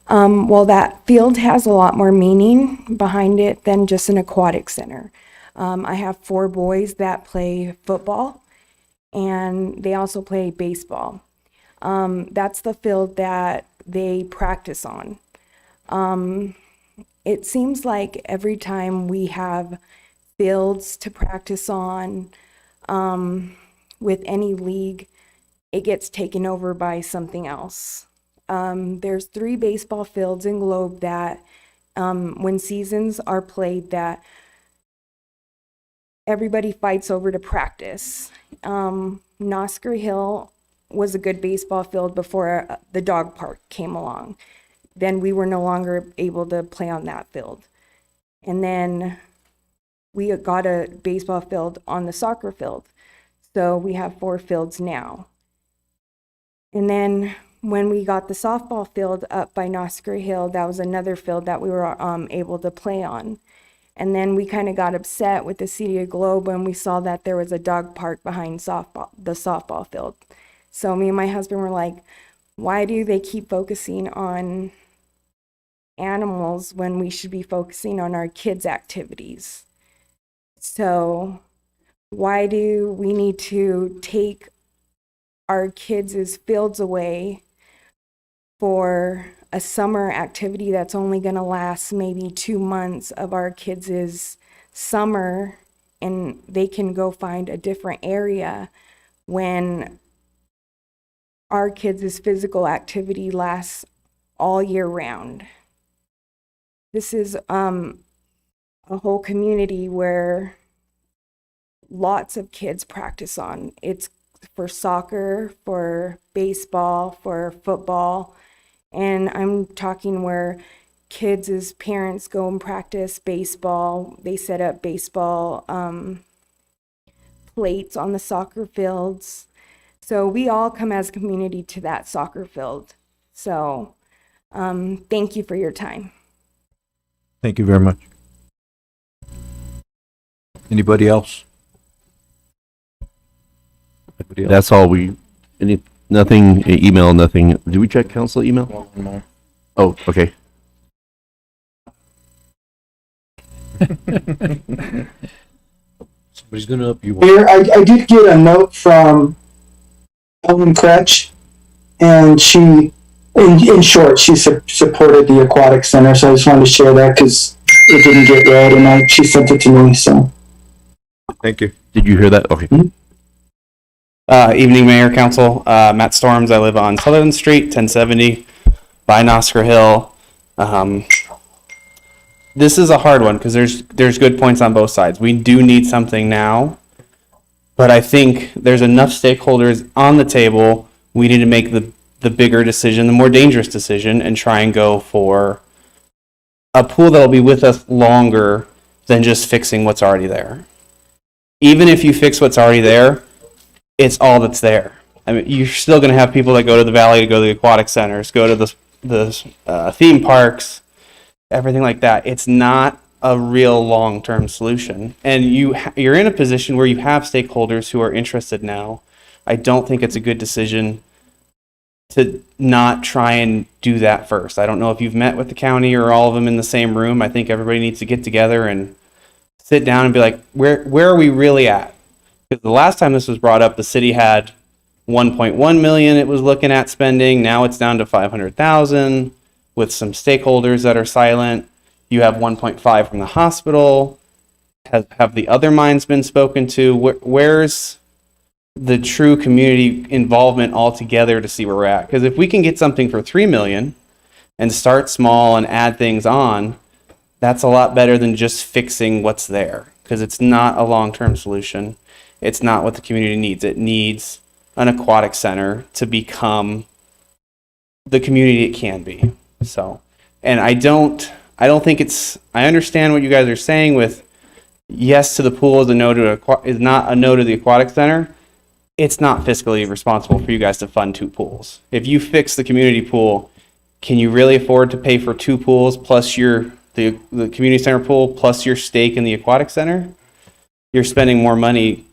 Well, that field has a lot more meaning behind it than just an aquatic center. I have 4 boys that play football and they also play baseball. That's the field that they practice on. It seems like every time we have fields to practice on with any league, it gets taken over by something else. There's 3 baseball fields in Globe that when seasons are played that everybody fights over to practice. Noscra Hill was a good baseball field before the dog park came along. Then we were no longer able to play on that field. And then we got a baseball field on the soccer field. So we have 4 fields now. And then when we got the softball field up by Noscra Hill, that was another field that we were able to play on. And then we kind of got upset with the City of Globe when we saw that there was a dog park behind the softball field. So me and my husband were like, why do they keep focusing on animals when we should be focusing on our kids' activities. So why do we need to take our kids' fields away for a summer activity that's only going to last maybe 2 months of our kids' summer, and they can go find a different area when our kids' physical activity lasts all year round? This is a whole community where lots of kids practice on. It's for soccer, for baseball, for football, and I'm talking where kids as parents go and practice baseball. They set up baseball plates on the soccer fields. So we all come as a community to that soccer field. So thank you for your time. Thank you very much. Anybody else? That's all nothing, email, nothing. Do we check council email? Oh, okay. Somebody's gonna up you. Mayor, I did get a note from Ellen Kretsch, and she, in short, she supported the aquatic center. So I just wanted to share that because it didn't get read, and she sent it to me. So Thank you. Did you hear that? Okay. Evening, Mayor, Council. Matt Storms. I live on Sutherland Street, 1070, by Oscar Hill. This is a hard one because there's good points on both sides. We do need something now, but I think there's enough stakeholders on the table. We need to make the bigger decision, the more dangerous decision, and try and go for a pool that'll be with us longer than just fixing what's already there. Even if you fix what's already there, it's all that's there. I mean, you're still going to have people that go to the valley to go to the aquatic centers, go to the theme parks, everything like that. It's not a real long-term solution. And you're in a position where you have stakeholders who are interested now. I don't think it's a good decision to not try and do that first. I don't know if you've met with the county or all of them in the same room. I think everybody needs to get together and sit down and be like, where are we really at? Because the last time this was brought up, the city had 1.1 million it was looking at spending. Now it's down to 500,000 with some stakeholders that are silent. You have 1.5 from the hospital. Have the other mines been spoken to? Where's the true community involvement altogether to see where we're at? Because if we can get something for 3 million and start small and add things on, that's a lot better than just fixing what's there, because it's not a long-term solution. It's not what the community needs. It needs an aquatic center to become the community it can be. So, and I don't think I understand what you guys are saying with yes to the pool is not a no to the aquatic center. It's not fiscally responsible for you guys to fund 2 pools. If you fix the community pool, can you really afford to pay for 2 pools plus the community center pool plus your stake in the aquatic center? You're spending more money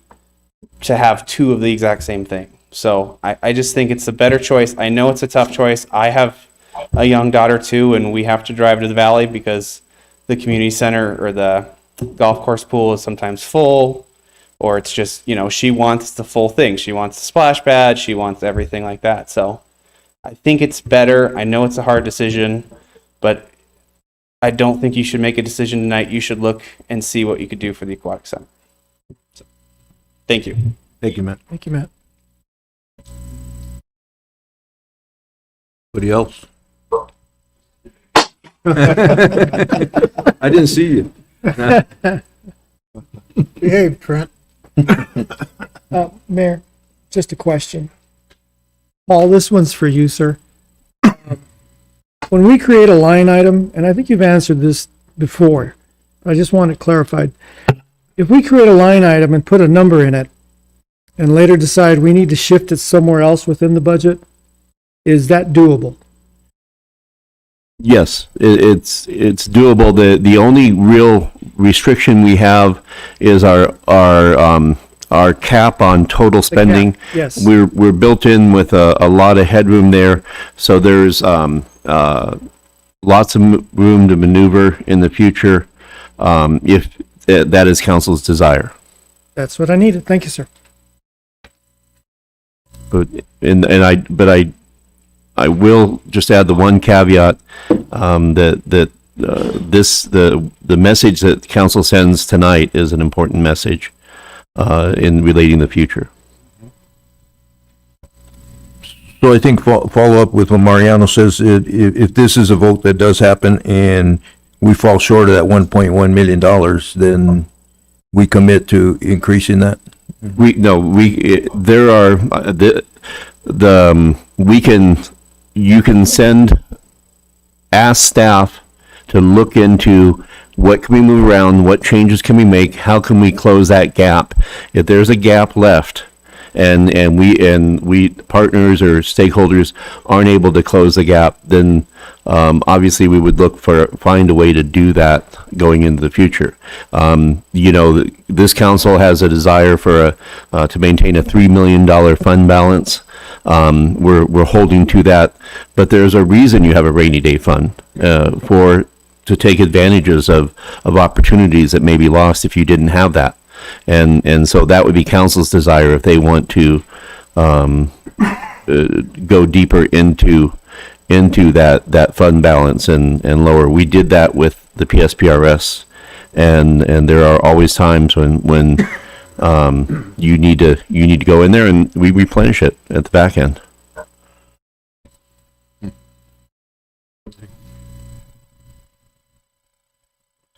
to have 2 of the exact same thing. So I just think it's a better choice. I know it's a tough choice. I have a young daughter too, and we have to drive to the valley because the community center or the golf course pool is sometimes full, or it's just, she wants the full thing. She wants the splash pad. She wants everything like that. So I think it's better. I know it's a hard decision, but I don't think you should make a decision tonight. You should look and see what you could do for the aquatic center. So, thank you. Thank you, Matt. Thank you, Matt. Anybody else? I didn't see you. Behave, Trent. Mayor, just a question. Paul, this one's for you, sir. When we create a line item, and I think you've answered this before, I just want it clarified. If we create a line item and put a number in it, and later decide we need to shift it somewhere else within the budget, is that doable? Yes, it's doable. The only real restriction we have is our cap on total spending. Yes. We're built in with a lot of headroom there. So there's lots of room to maneuver in the future, if that is council's desire. That's what I needed. Thank you, sir. But I will just add the one caveat, that the message that council sends tonight is an important message in relating the future. So I think follow up with what Mariano says, if this is a vote that does happen and we fall short of that $1.1 million, then we commit to increasing that? You can ask staff to look into what can we move around, what changes can we make, how can we close that gap? If there's a gap left and we partners or stakeholders aren't able to close the gap, then obviously we would find a way to do that going into the future. This council has a desire to maintain a $3 million fund balance. We're holding to that, but there's a reason you have a rainy day fund to take advantages of opportunities that may be lost if you didn't have that. And so that would be council's desire if they want to go deeper into that fund balance and lower. We did that with the PSPRS, and there are always times when you need to go in there and we replenish it at the back end.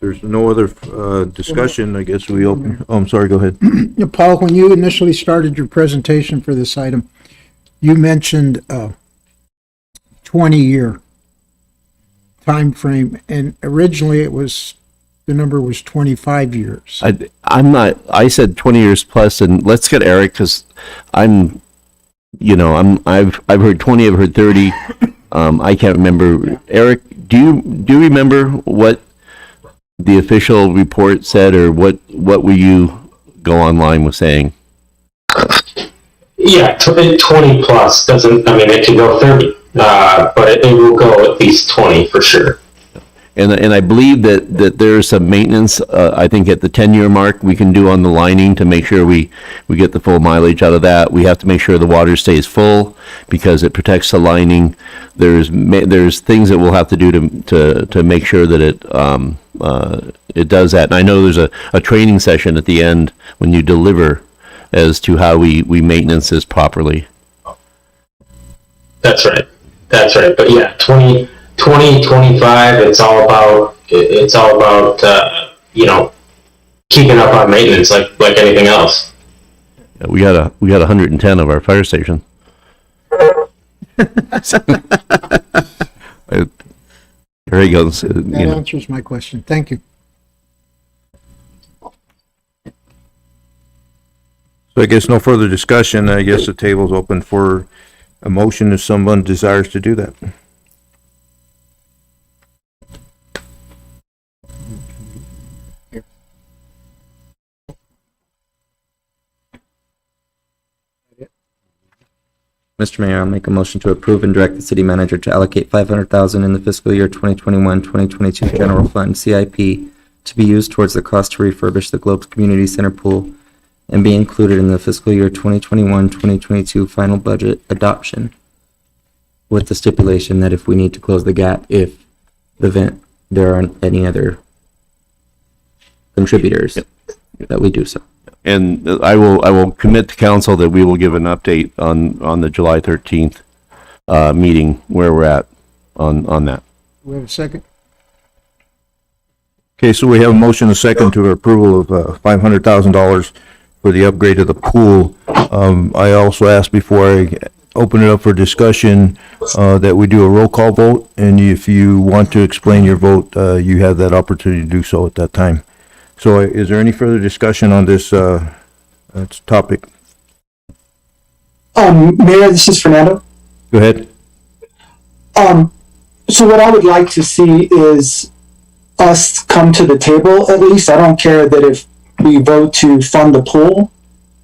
There's no other discussion, I guess we open. Oh, I'm sorry, go ahead. Paul, when you initially started your presentation for this item, you mentioned 20-year time frame, and originally the number was 25 years. I said 20 years plus, and let's get Eric, because I've heard 20, I've heard 30. I can't remember. Eric, do you remember what the official report said, or what will you go online with saying? Yeah, 20 plus doesn't, I mean, it could go 30, but it will go at least 20 for sure. And I believe that there's some maintenance, I think at the 10-year mark we can do on the lining to make sure we get the full mileage out of that. We have to make sure the water stays full because it protects the lining. There's things that we'll have to do to make sure that it does that. And I know there's a training session at the end when you deliver as to how we maintenance this properly. That's right. But yeah, 20, 25, it's all about keeping up on maintenance like anything else. Yeah, we got 110 of our fire station. There he goes. That answers my question. Thank you. So I guess no further discussion. I guess the table's open for a motion if someone desires to do that. Mr. Mayor, I'll make a motion to approve and direct the city manager to allocate $500,000 in the fiscal year 2021-2022 general fund CIP to be used towards the cost to refurbish the Globes Community Center pool and be included in the fiscal year 2021-2022 final budget adoption, with the stipulation that if we need to close the gap, if there aren't any other contributors, that we do so. And I will commit to council that we will give an update on the July 13th meeting where we're at on that. We have a second? Okay, so we have a motion, a second to approval of $500,000 for the upgrade of the pool. I also asked before I open it up for discussion that we do a roll call vote, and if you want to explain your vote, you have that opportunity to do so at that time. So is there any further discussion on this topic? Mayor, this is Fernando. Go ahead. So what I would like to see is us come to the table at least. I don't care that if we vote to fund the pool,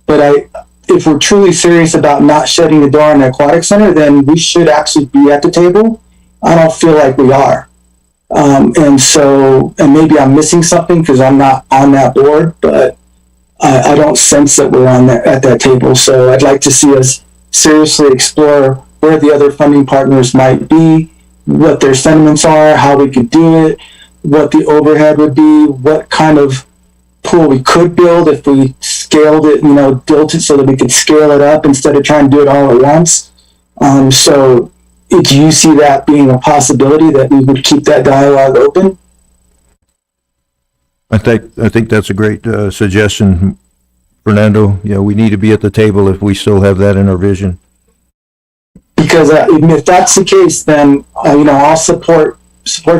but if we're truly serious about not shutting the door on the aquatic center, then we should actually be at the table. I don't feel like we are. And maybe I'm missing something because I'm not on that board, but I don't sense that we're on that, at that table. So I'd like to see us seriously explore where the other funding partners might be, what their sentiments are, how we could do it, what the overhead would be, what kind of pool we could build if we scaled it, built it so that we could scale it up instead of trying to do it all at once. So do you see that being a possibility that we would keep that dialogue open? I think that's a great suggestion, Fernando. Yeah, we need to be at the table if we still have that in our vision. Because if that's the case, then I'll support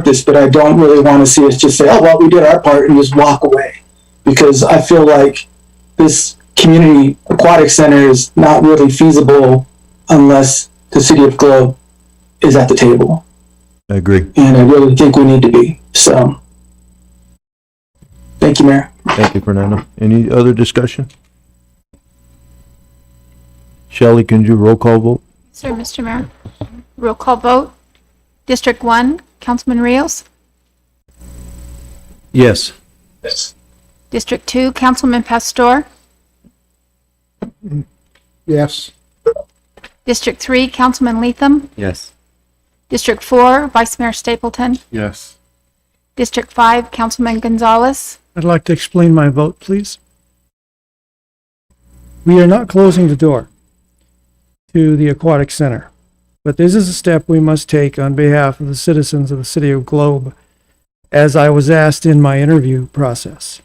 this, but I don't really want to see us just say, "Oh, well, we did our part," and just walk away. Because I feel like this community aquatic center is not really feasible unless the city of Globe is at the table. I agree. And I really think we need to be. So, thank you, Mayor. Thank you, Fernando. Any other discussion? Shelley, can you do roll call vote? Sir, Mr. Mayor. Roll call vote. District 1, Councilman Rios. Yes. District 2, Councilman Pastor. Yes. District 3, Councilman Leatham. Yes. District 4, Vice Mayor Stapleton. Yes. District 5, Councilman Gonzalez. I'd like to explain my vote, please. We are not closing the door to the Aquatic Center, but this is a step we must take on behalf of the citizens of the City of Globe, as I was asked in my interview process.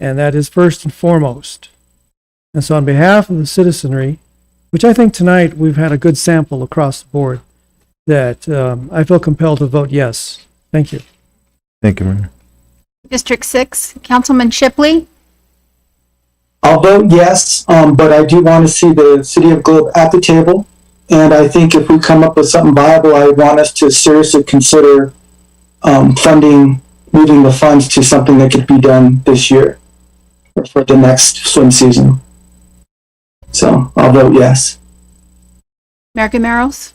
And that is first and foremost. And so on behalf of the citizenry, which I think tonight we've had a good sample across the board, that I feel compelled to vote yes. Thank you. Thank you, Mayor. District 6, Councilman Shipley. I'll vote yes, but I do want to see the city of Globe at the table. And I think if we come up with something viable, I want us to seriously consider moving the funds to something that could be done this year or for the next swim season. So I'll vote yes. Mayor Gameros.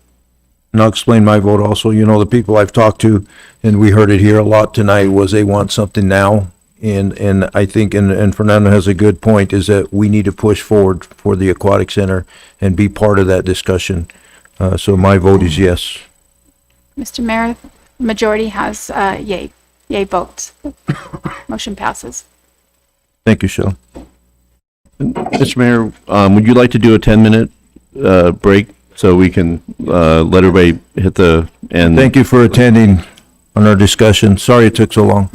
And I'll explain my vote also. The people I've talked to, and we heard it here a lot tonight, was they want something now. And I think, and Fernando has a good point, is that we need to push forward for the Aquatic Center and be part of that discussion. So my vote is yes. Mr. Mayor, majority has yay votes. Motion passes. Thank you, Shelley. Mr. Mayor, would you like to do a 10-minute break so we can let everybody hit the end? Thank you for attending on our discussion. Sorry it took so long.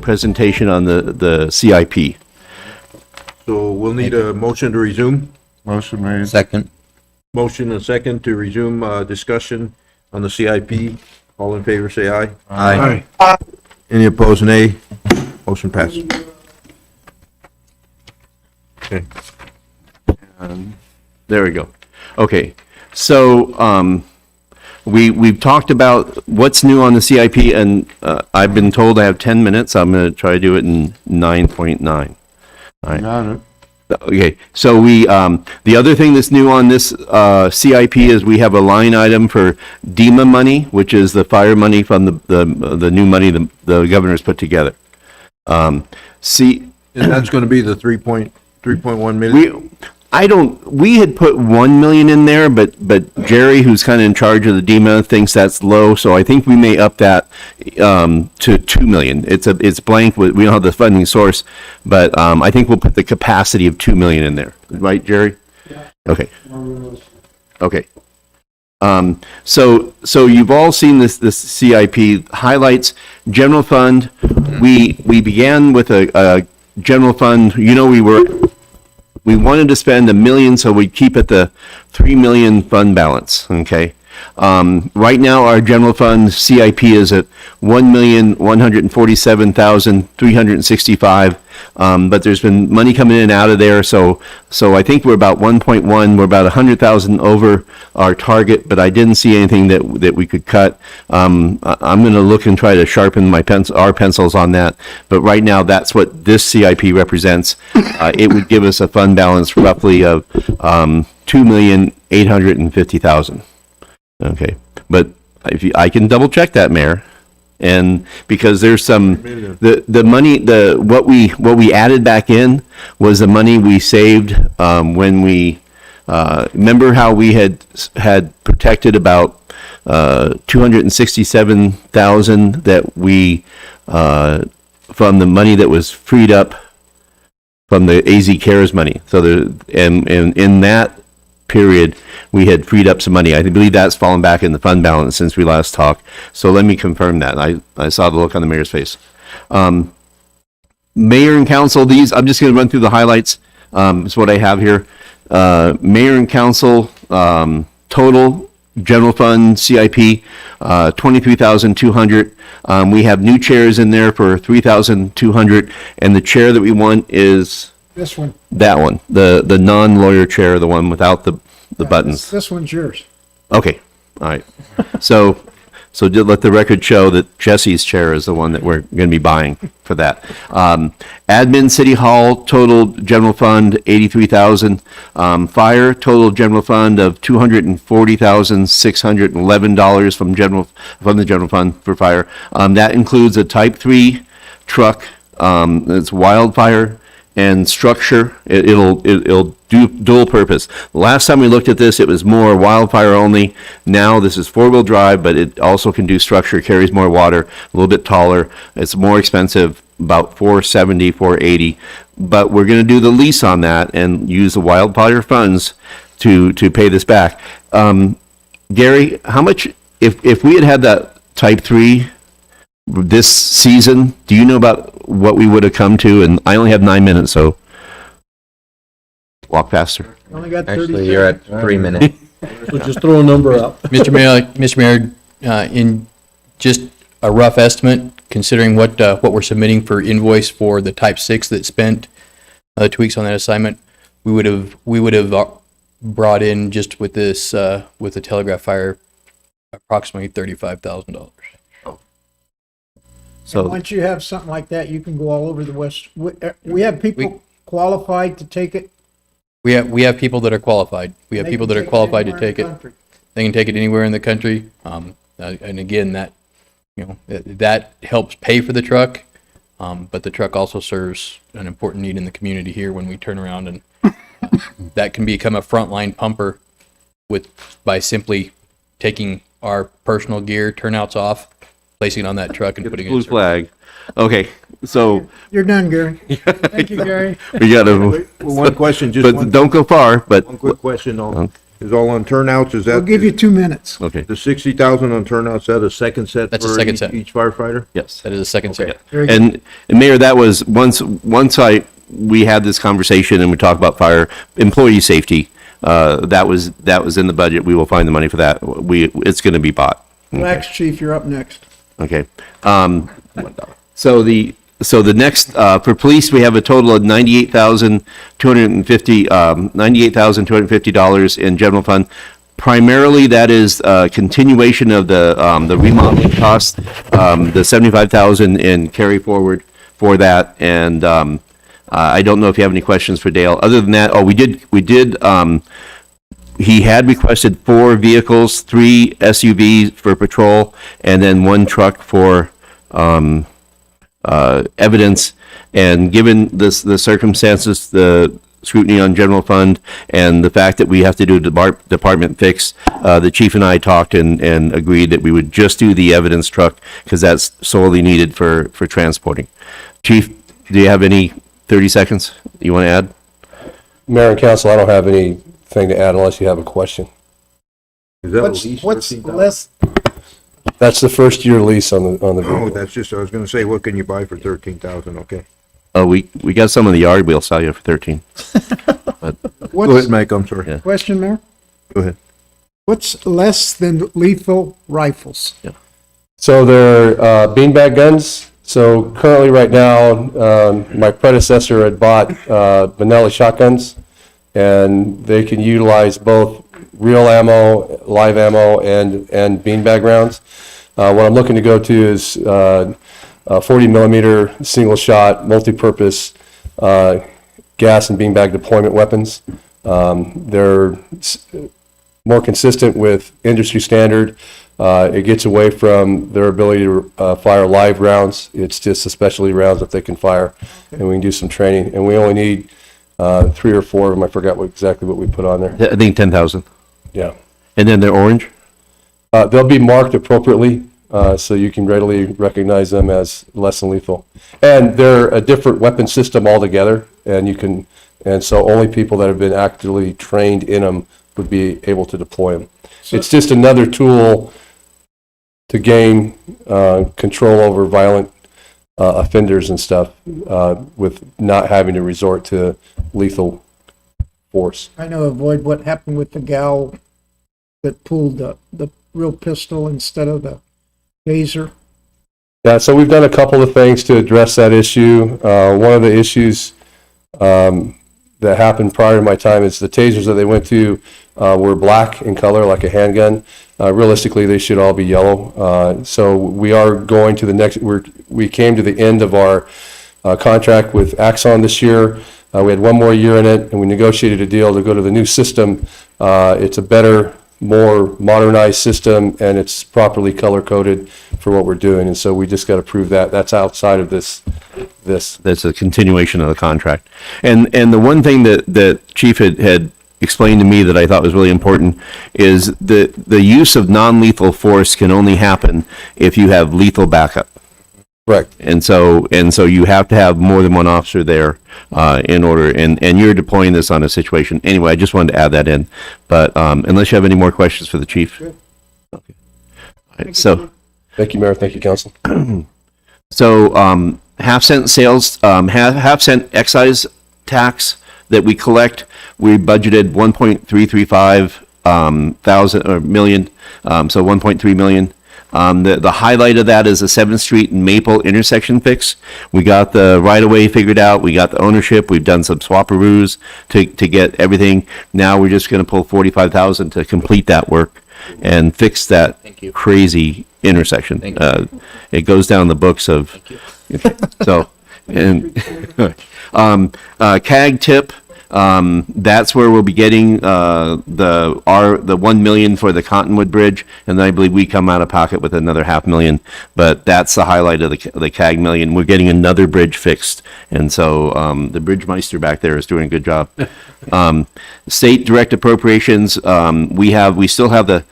presentation on the CIP. So we'll need a motion to resume. Motion made. Second. Motion and second to resume, discussion on the CIP. All in favor, say aye. Aye. Any opposed, nay? Motion passes. Okay. There we go. Okay, so we've talked about what's new on the CIP, and I've been told I have 10 minutes. I'm going to try to do it in 9.9. All right. Got it. Okay, so the other thing that's new on this CIP is we have a line item for DEMA money, which is the fire money from the new money the governor's put together. And that's gonna be the 3.1 million? We had put 1 million in there, but Jerry, who's kind of in charge of the DEMA, thinks that's low, so I think we may up that to 2 million. It's blank, we don't have the funding source, but I think we'll put the capacity of 2 million in there. Right, Jerry? Yeah. Okay. Okay. So you've all seen this CIP highlights general fund. We began with a general fund. You know, we wanted to spend $1 million, so we'd keep at the 3 million fund balance, okay? Right now, our general fund CIP is at 1,147,365, but there's been money coming in and out of there, so I think we're about 1.1, we're about 100,000 over our target, but I didn't see anything that we could cut. I'm gonna look and try to sharpen our pencils on that, but right now, that's what this CIP represents. It would give us a fund balance roughly of 2,850,000. Okay, but I can double check that, Mayor, and because there's some the money what we added back in was the money we saved when we remember how we had protected about 267,000 that we from the money that was freed up from the AZ CARES money. So and in that period, we had freed up some money. I believe that's fallen back in the fund balance since we last talked. So let me confirm that. I saw the look on the mayor's face. Mayor and council, I'm just going to run through the highlights. Is what I have here. Mayor and council, total general fund CIP, 23,200. We have new chairs in there for 3,200, and the chair that we want is This one. that one, the non-lawyer chair, the one without the buttons. This one's yours. Okay, all right. So let the record show that Jesse's chair is the one that we're going to be buying for that. Admin, City Hall, total general fund, 83,000. Fire, total general fund of $240,611 from the general fund for fire. That includes a Type 3 truck. It's wildfire and structure. It'll do dual purpose. Last time we looked at this, it was more wildfire only. Now this is 4-wheel drive, but it also can do structure, carries more water, a little bit taller. It's more expensive, about $470, $480. But we're going to do the lease on that and use the wildfire funds to pay this back. Gary, how much, if we had that Type 3 this season, do you know about what we would have come to? And I only have 9 minutes, so walk faster. Only got 30 Actually, you're at 3 minutes. So just throw a number out. Mr. Mayor, in just a rough estimate, considering what we're submitting for invoice for the Type 6 that spent 2 weeks on that assignment, we would have brought in just with this with the telegraph fire approximately $35,000. So once you have something like that, you can go all over the West. We have people qualified to take it. We have people that are qualified. We have They people can that are take it qualified to anywhere in take the it. country. They can take it anywhere in the country. And again, that that helps pay for the truck, but the truck also serves an important need in the community here when we turn around, and that can become a frontline pumper by simply taking our personal gear, turnouts off, placing it on that truck, and putting it in Blue service. flag. Okay, so You're done, Gary. Thank you, Gary. we got to. One question, just But one- don't go far. But One quick question on, is all on turnouts, is I'll that give you 2 minutes. Okay. the 60,000 on turnouts, is that a second set That's a for second each set. each firefighter? Yes. That is the second set. Very good. And Mayor, that was once we had this conversation and we talked about fire employee safety. That was in the budget. We will find the money for that. It's going to be bought. Relax, chief, you're up next. Okay. So the next for police, we have a total of $98,250 in general fund. Primarily, that is continuation of the remodeling cost, the $75,000 in carry forward for that. And I don't know if you have any questions for Dale. Other than that, we did. He had requested 4 vehicles, 3 SUVs for patrol, and then 1 truck for evidence. And given the circumstances, the scrutiny on general fund, and the fact that we have to do department fix, the chief and I talked and agreed that we would just do the evidence truck because that's solely needed for transporting. Chief, do you have any 30 seconds you want to add? Mayor and council, I don't have anything to add unless you have a question. Is that What's less, That's the first year lease on the Oh, vehicle. that's just, I was gonna say, what can you buy for 13,000, okay? Oh, we got some in the yard. We'll sell you for 13. Go what's, ahead, Mike, I'm sorry. Yeah. question, Mayor? Go ahead. What's less than lethal rifles? So they're beanbag guns. So currently, right now, my predecessor had bought Benelli shotguns, and they can utilize both real ammo, live ammo, and beanbag rounds. What I'm looking to go to is 40 millimeter single shot, multi-purpose gas and beanbag deployment weapons. They're more consistent with industry standard. It gets away from their ability to fire live rounds. It's just the specialty rounds that they can fire, and we can do some training. And we only need 3 or 4 of them. I forgot exactly what we put on there. I think 10,000. Yeah. And then they're orange? They'll be marked appropriately, so you can readily recognize them as less than lethal. And they're a different weapon system altogether, and so only people that have been actively trained in them would be able to deploy them. It's just another tool to gain control over violent offenders and stuff with not having to resort to lethal force. Trying to avoid what happened with the gal that pulled the real pistol instead of the taser. Yeah, so we've done a couple of things to address that issue. One of the issues that happened prior to my time is the tasers that they went to were black in color, like a handgun. Realistically, they should all be yellow. So we are going to the next. We came to the end of our contract with Axon this year. We had 1 more year in it, and we negotiated a deal to go to the new system. It's a better, more modernized system, and it's properly color coded for what we're doing. And so we just got to prove that. That's outside of this. That's a continuation of the contract. And the one thing that Chief had explained to me that I thought was really important is the use of non-lethal force can only happen if you have lethal backup. Correct. And so you have to have more than one officer there in order, and you're deploying this on a situation. Anyway, I just wanted to add that in. But unless you have any more questions for the chief. Okay. All right, so. Thank you, Mayor. Thank you, Council. So half-cent sales, half-cent excise tax that we collect, we budgeted 1.335 thousand or million, so 1.3 million. The highlight of that is the 7th Street and Maple intersection fix. We got the right-of-way figured out. We got the ownership. We've done some swaparoos to get everything. Now we're just going to pull 45,000 to complete that work and fix that crazy intersection. It goes down the books of, so, and CAG tip. That's where we'll be getting the 1 million for the Cottonwood Bridge, and then I believe we come out of pocket with another 500,000. But that's the highlight of the CAG million. We're getting another bridge fixed, and so the bridge meister back there is doing a good job. State direct appropriations. We still have the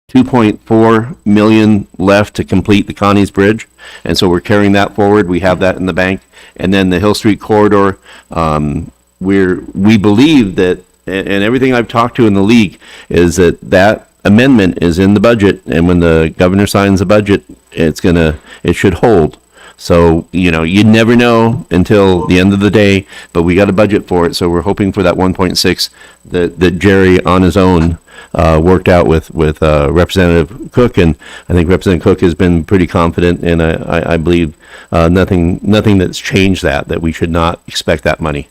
2.4 million left to complete the Connie's Bridge, and so we're carrying that forward. We have that in the bank. And then the Hill Street corridor, we believe that and everything I've talked to in the league is that that amendment is in the budget, and when the governor signs the budget, it should hold. So, you know, you never know until the end of the day, but we got a budget for it, so we're hoping for that 1.6 that Jerry on his own worked out with Representative Cook, and I think Representative Cook has been pretty confident, and I believe nothing that's changed that we should not expect that money.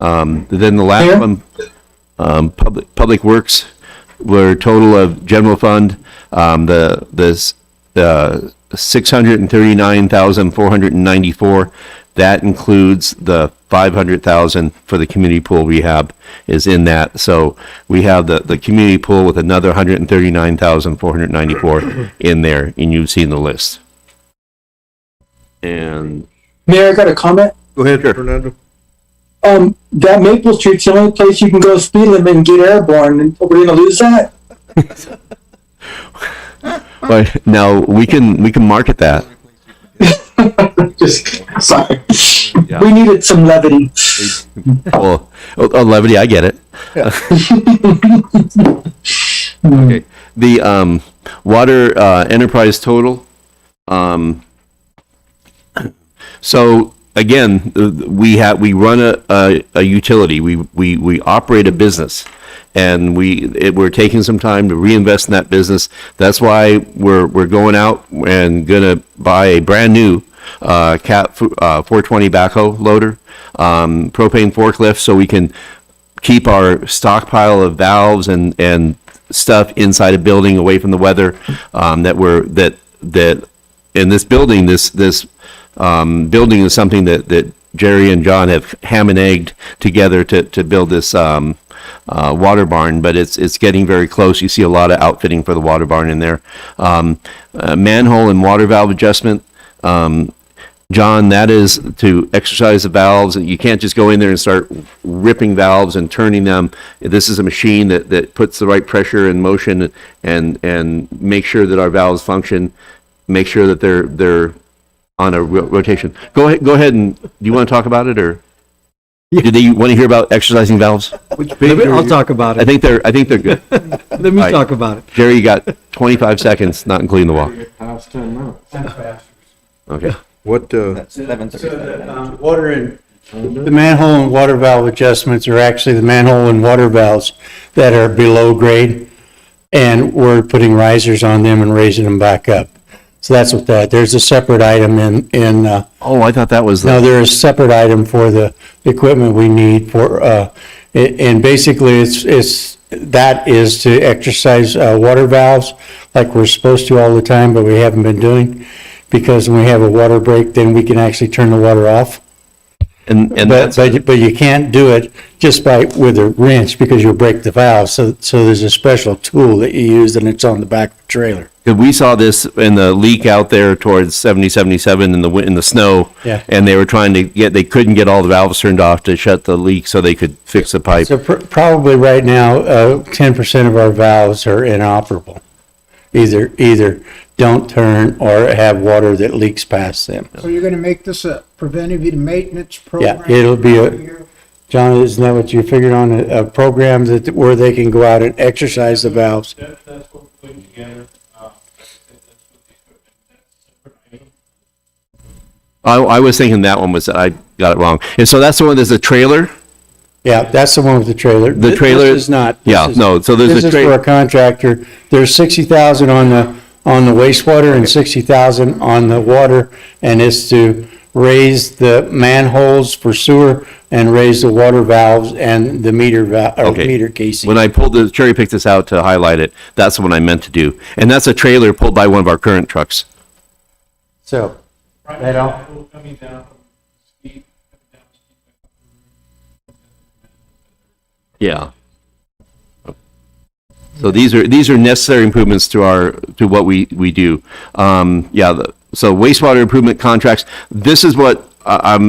Then the last one, Public Works, were total of general fund, the 639,494. That includes the 500,000 for the community pool rehab is in that. So we have the community pool with another 139,494 in there, and you've seen the list. And Mayor, I got a comment. go ahead, Fernando. That Maple Street's the only place you can go speed limit and get airborne, and we're gonna lose that? But now we can market that. Just, sorry. Yeah. We needed some levity. Well, levity, I get it. Okay. The water enterprise total. So again, we run a utility. We operate a business, and we're taking some time to reinvest in that business. That's why we're going out and gonna buy a brand new Cat 420 backhoe loader, propane forklift, so we can keep our stockpile of valves and stuff inside a building away from the weather. That in this building, this building is something that Jerry and John have ham and egged together to build this water barn, but it's getting very close. You see a lot of outfitting for the water barn in there. Manhole and water valve adjustment. John, that is to exercise the valves. You can't just go in there and start ripping valves and turning them. This is a machine that puts the right pressure and motion and make sure that our valves function, make sure that they're on a rotation. Go ahead, and do you want to talk about it, or do they want to hear about exercising valves? I'll talk about it. I think they're good. Let me talk about it. Jerry, you got 25 seconds, not including the walk. Okay. What, Water and, the manhole and water valve adjustments are actually the manhole and water valves that are below grade, and we're putting risers on them and raising them back up. So that's what there's a separate item in Oh, I thought that was no, there's a separate item for the equipment we need for, and basically that is to exercise water valves like we're supposed to all the time, but we haven't been doing. Because when we have a water break, then we can actually turn the water off. But you can't do it just with a wrench, because you'll break the valve. So there's a special tool that you use, and it's on the back of the trailer. We saw this in the leak out there towards 70-77 in the snow. Yeah. And they were trying to they couldn't get all the valves turned off to shut the leak so they could fix the pipe. So probably right now, 10% of our valves are inoperable. Either don't turn or have water that leaks past them. So you're gonna make this a preventive maintenance program? Yeah, it'll be John, isn't that what you figured on, a program where they can go out and exercise the valves? That's what we're putting together. I was thinking that one was, I got it wrong. And so that's the one, there's a trailer? Yeah, that's the one with the trailer. The trailer? This is not. So there's This is for a contractor. There's 60,000 on the wastewater and 60,000 on the water, and it's to raise the manholes for sewer and raise the water valves and the meter meter casing. When I cherry picked this out to highlight it, that's the one I meant to do. And that's a trailer pulled by one of our current trucks. So, right off. Yeah. So these are necessary improvements to what we do. So wastewater improvement contracts. This is what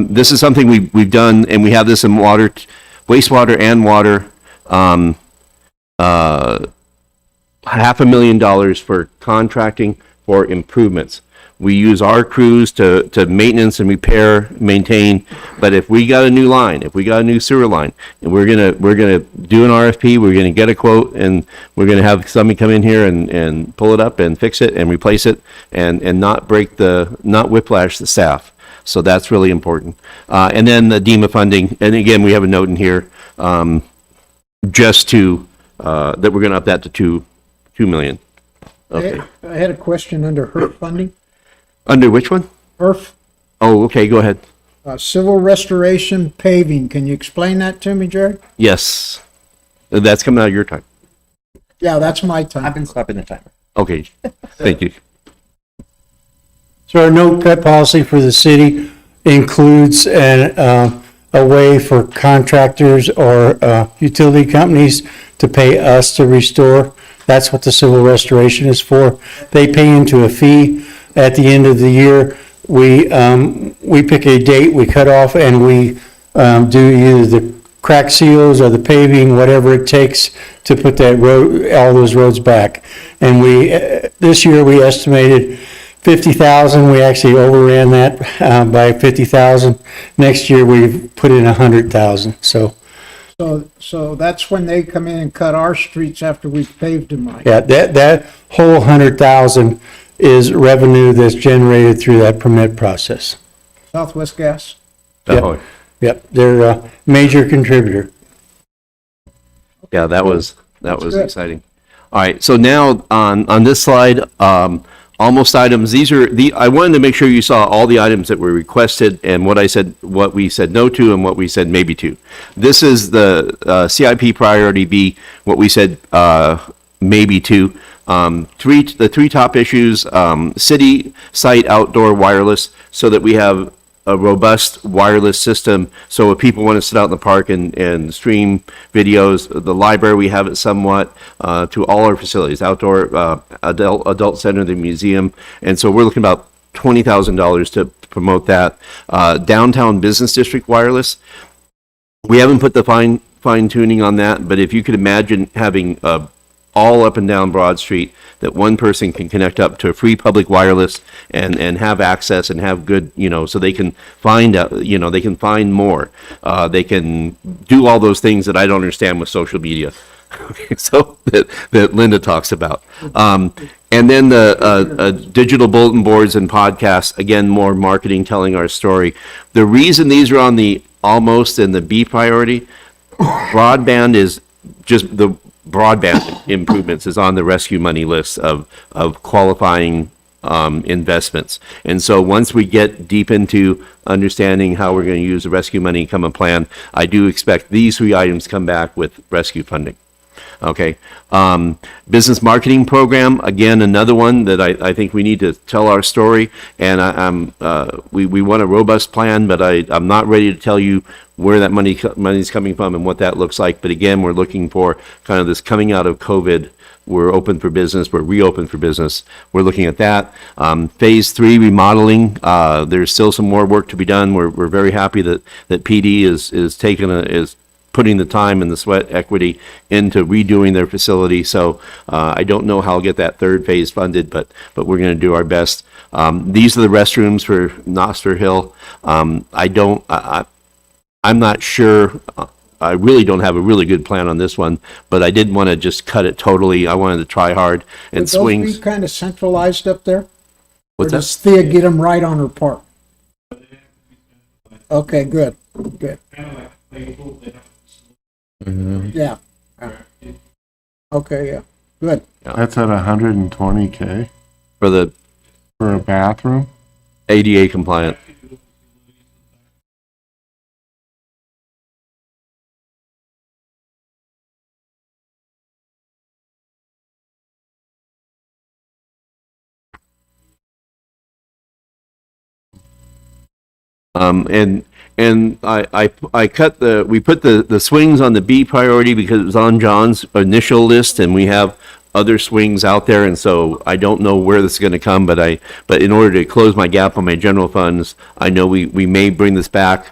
this is something we've done, and we have this in wastewater and water. $500,000 for contracting for improvements. We use our crews to maintenance and repair, maintain. But if we got a new line, if we got a new sewer line, and we're gonna do an RFP, we're gonna get a quote, and we're gonna have somebody come in here and pull it up and fix it and replace it, and not not whiplash the staff. So that's really important. And then the DEMA funding, and again, we have a note in here, just to, that we're gonna up that to 2 million. Okay. I had a question under HERF funding. Under which one? HERF, Oh, okay, go ahead. civil restoration paving. Can you explain that to me, Jerry? Yes. That's coming out of your time. Yeah, that's my time. I've been stopping the timer. Okay, thank you. So our no cut policy for the city includes a way for contractors or utility companies to pay us to restore. That's what the civil restoration is for. They pay into a fee. At the end of the year, we pick a date, we cut off, and we do either the crack seals or the paving, whatever it takes to put that road, all those roads back. And this year we estimated 50,000. We actually overran that by 50,000. Next year we put in 100,000. So that's when they come in and cut our streets after we've paved them, right? Yeah, that whole 100,000 is revenue that's generated through that permit process. Southwest Gas. Yep, yep, they're a major contributor. Yeah, that was good. exciting. All right, so now on this slide, almost items, I wanted to make sure you saw all the items that were requested and what we said no to and what we said maybe to. This is the CIP priority B, what we said maybe to. The three top issues, city site outdoor wireless, so that we have a robust wireless system. So if people want to sit out in the park and stream videos, the library, we have it somewhat, to all our facilities, outdoor, adult center, the museum. And so we're looking about $20,000 to promote that. Downtown business district wireless. We haven't put the fine tuning on that, but if you could imagine having all up and down Broad Street, that one person can connect up to a free public wireless and have access and have good, so they can find out, they can find more. They can do all those things that I don't understand with social media. So that Linda talks about. And then the digital bulletin boards and podcasts, again, more marketing, telling our story. The reason these are on the almost and the B priority, broadband is just the broadband improvements is on the rescue money list of qualifying investments. And so once we get deep into understanding how we're going to use the rescue money come a plan, I do expect these three items to come back with rescue funding. Okay. Business marketing program, again, another one that I think we need to tell our story. And we want a robust plan, but I'm not ready to tell you where that money's coming from and what that looks like. But again, we're looking for kind of this coming out of COVID. We're open for business. We're reopened for business. We're looking at that. Phase 3 remodeling. There's still some more work to be done. We're very happy that PD is putting the time and the sweat equity into redoing their facility. So I don't know how I'll get that third phase funded, but we're going to do our best. These are the restrooms for Noster Hill. I'm not sure. I really don't have a really good plan on this one, but I didn't want to just cut it totally. I wanted to try hard and Would swings. those be kind of centralized up there? What's or that? does Thea get them right on her part? Okay, good. Yeah. Okay, yeah, good. That's at 120K for a bathroom. ADA compliant. And I cut we put the swings on the B priority because it was on John's initial list, and we have other swings out there, and so I don't know where this is going to come, but in order to close my gap on my general funds, I know we may bring this back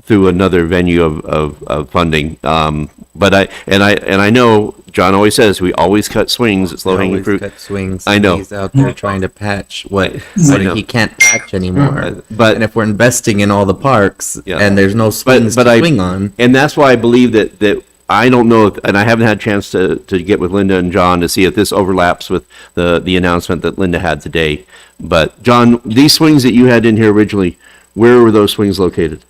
through another venue of funding. But I know John always says we always cut swings. It's low hanging Always fruit. cut swings. I know. He's out there trying to patch what know. he can't patch anymore. But and if we're investing in all the parks Yeah. and there's no swings to swing on, and that's why I believe that I don't know, and I haven't had a chance to get with Linda and John to see if this overlaps with the announcement that Linda had today. But John, these swings that you had in here originally, where were those swings located?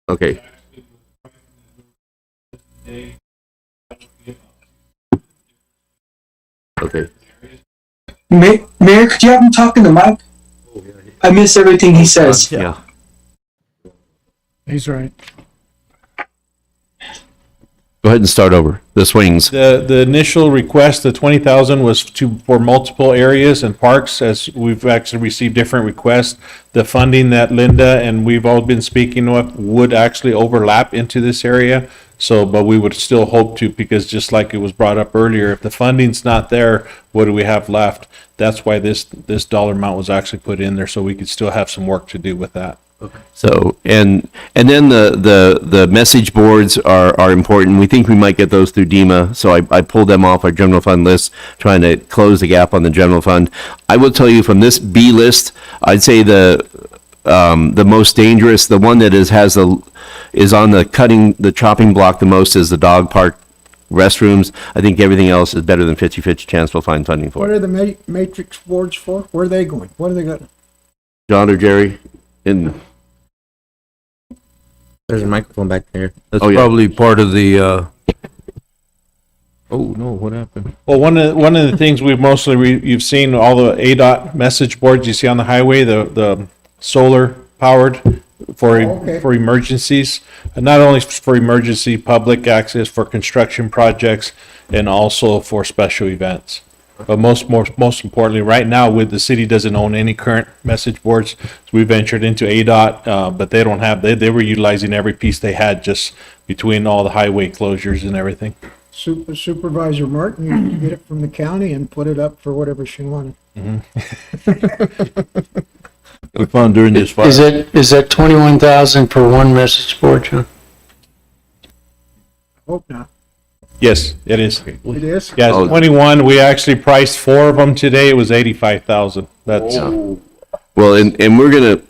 Okay. Okay. Mayor, could you have him talk in the mic? I miss everything he says. Yeah. He's right. Go ahead and start over. The swings. The initial request, the 20,000 was for multiple areas and parks, as we've actually received different requests. The funding that Linda and we've all been speaking of would actually overlap into this area. So, but we would still hope to, because just like it was brought up earlier, if the funding's not there, what do we have left? That's why this dollar amount was actually put in there, so we could still have some work to do with that. So, and then the message boards are important. We think we might get those through DEMA, so I pulled them off our general fund list, trying to close the gap on the general fund. I will tell you from this B list, I'd say the most dangerous, the one that is on the chopping block the most, is the dog park restrooms. I think everything else is better than 50-50 chance we'll find funding for. What are the matrix boards for? Where are they going? What are they got? John or Jerry? In there's a microphone back there. That's probably part of the, oh no, what happened? Well, one of the things we've mostly, you've seen all the ADOT message boards you see on the highway, the solar powered for emergencies, and not only for emergency public access, for construction projects, and also for special events. But most importantly, right now, with the city doesn't own any current message boards, so we ventured into ADOT, but they don't have. They were utilizing every piece they had just between all the highway closures and everything. Supervisor Martin, you can get it from the county and put it up for whatever she wanted. we found during this fire. Is that 21,000 for one message board, John? Hope not. Yes, it is. It is? Yeah, it's 21. We actually priced 4 of them today. It was 85,000. That's well, and we're gonna,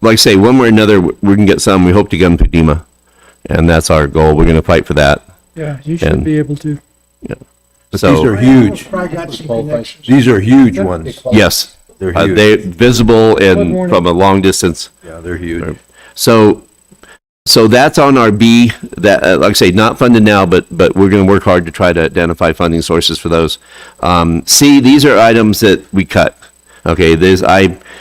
like I say, one way or another, we can get some. We hope to get them through DEMA, and that's our goal. We're gonna fight for that. Yeah, you should be able to. Yeah. But So these are huge. Probably got some connections. These are huge ones. yes, They're huge. they're visible and morning. from a long distance. Yeah, they're huge. So that's on our B. That like I say, not funded now, but we're going to work hard to try to identify funding sources for those. C, these are items that we cut. Okay,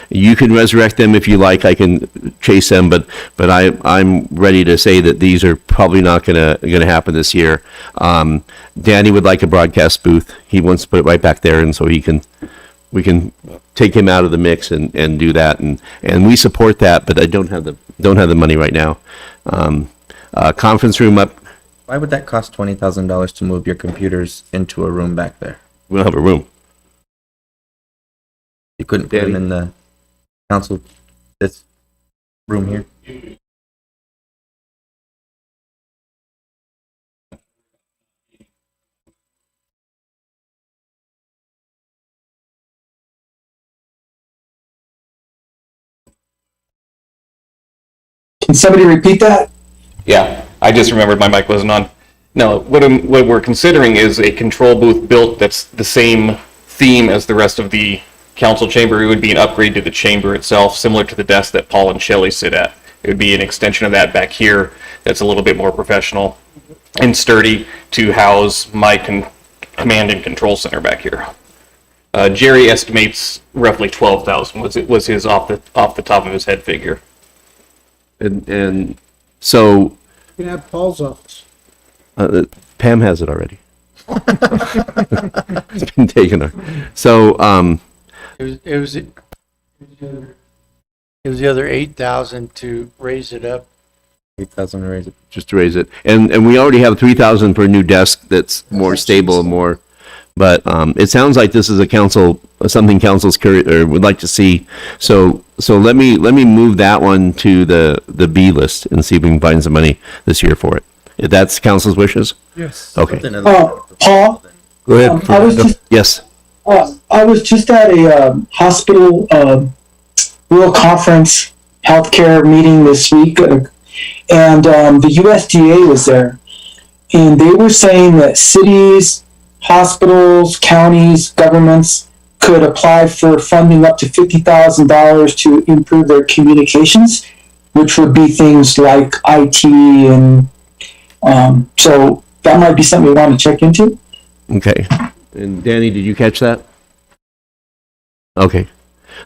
you can resurrect them if you like. I can chase them, but I'm ready to say that these are probably not gonna happen this year. Danny would like a broadcast booth. He wants to put it right back there, and so we can take him out of the mix and do that, and we support that. But I don't have the money right now. Conference room up. Why would that cost $20,000 to move your computers into a room back there? We don't have a room. You couldn't put them in the council, this room here? Can somebody repeat that? Yeah, I just remembered my mic wasn't on. No, what we're considering is a control booth built that's the same theme as the rest of the council chamber. It would be an upgrade to the chamber itself, similar to the desk that Paul and Shelley sit at. It would be an extension of that back here that's a little bit more professional and sturdy to house my command and control center back here. Jerry estimates roughly 12,000 was his off the top of his head figure. And so You can have Paul's office. Pam has it already. It's been taken her. So It was the other 8,000 to raise it up. 8,000 to raise it. just to raise it, and we already have 3,000 for a new desk that's more stable and more. But it sounds like this is something council's curious or would like to see. So let me move that one to the B list and see if we can find some money this year for it. If that's council's wishes. Yes. Okay. Paul, Go ahead. Yes. I was just at a hospital World Conference healthcare meeting this week, and the USDA was there, and they were saying that cities, hospitals, counties, governments could apply for funding up to $50,000 to improve their communications, which would be things like IT, and so that might be something we want to check into. Okay. And Danny, did you catch that? Okay.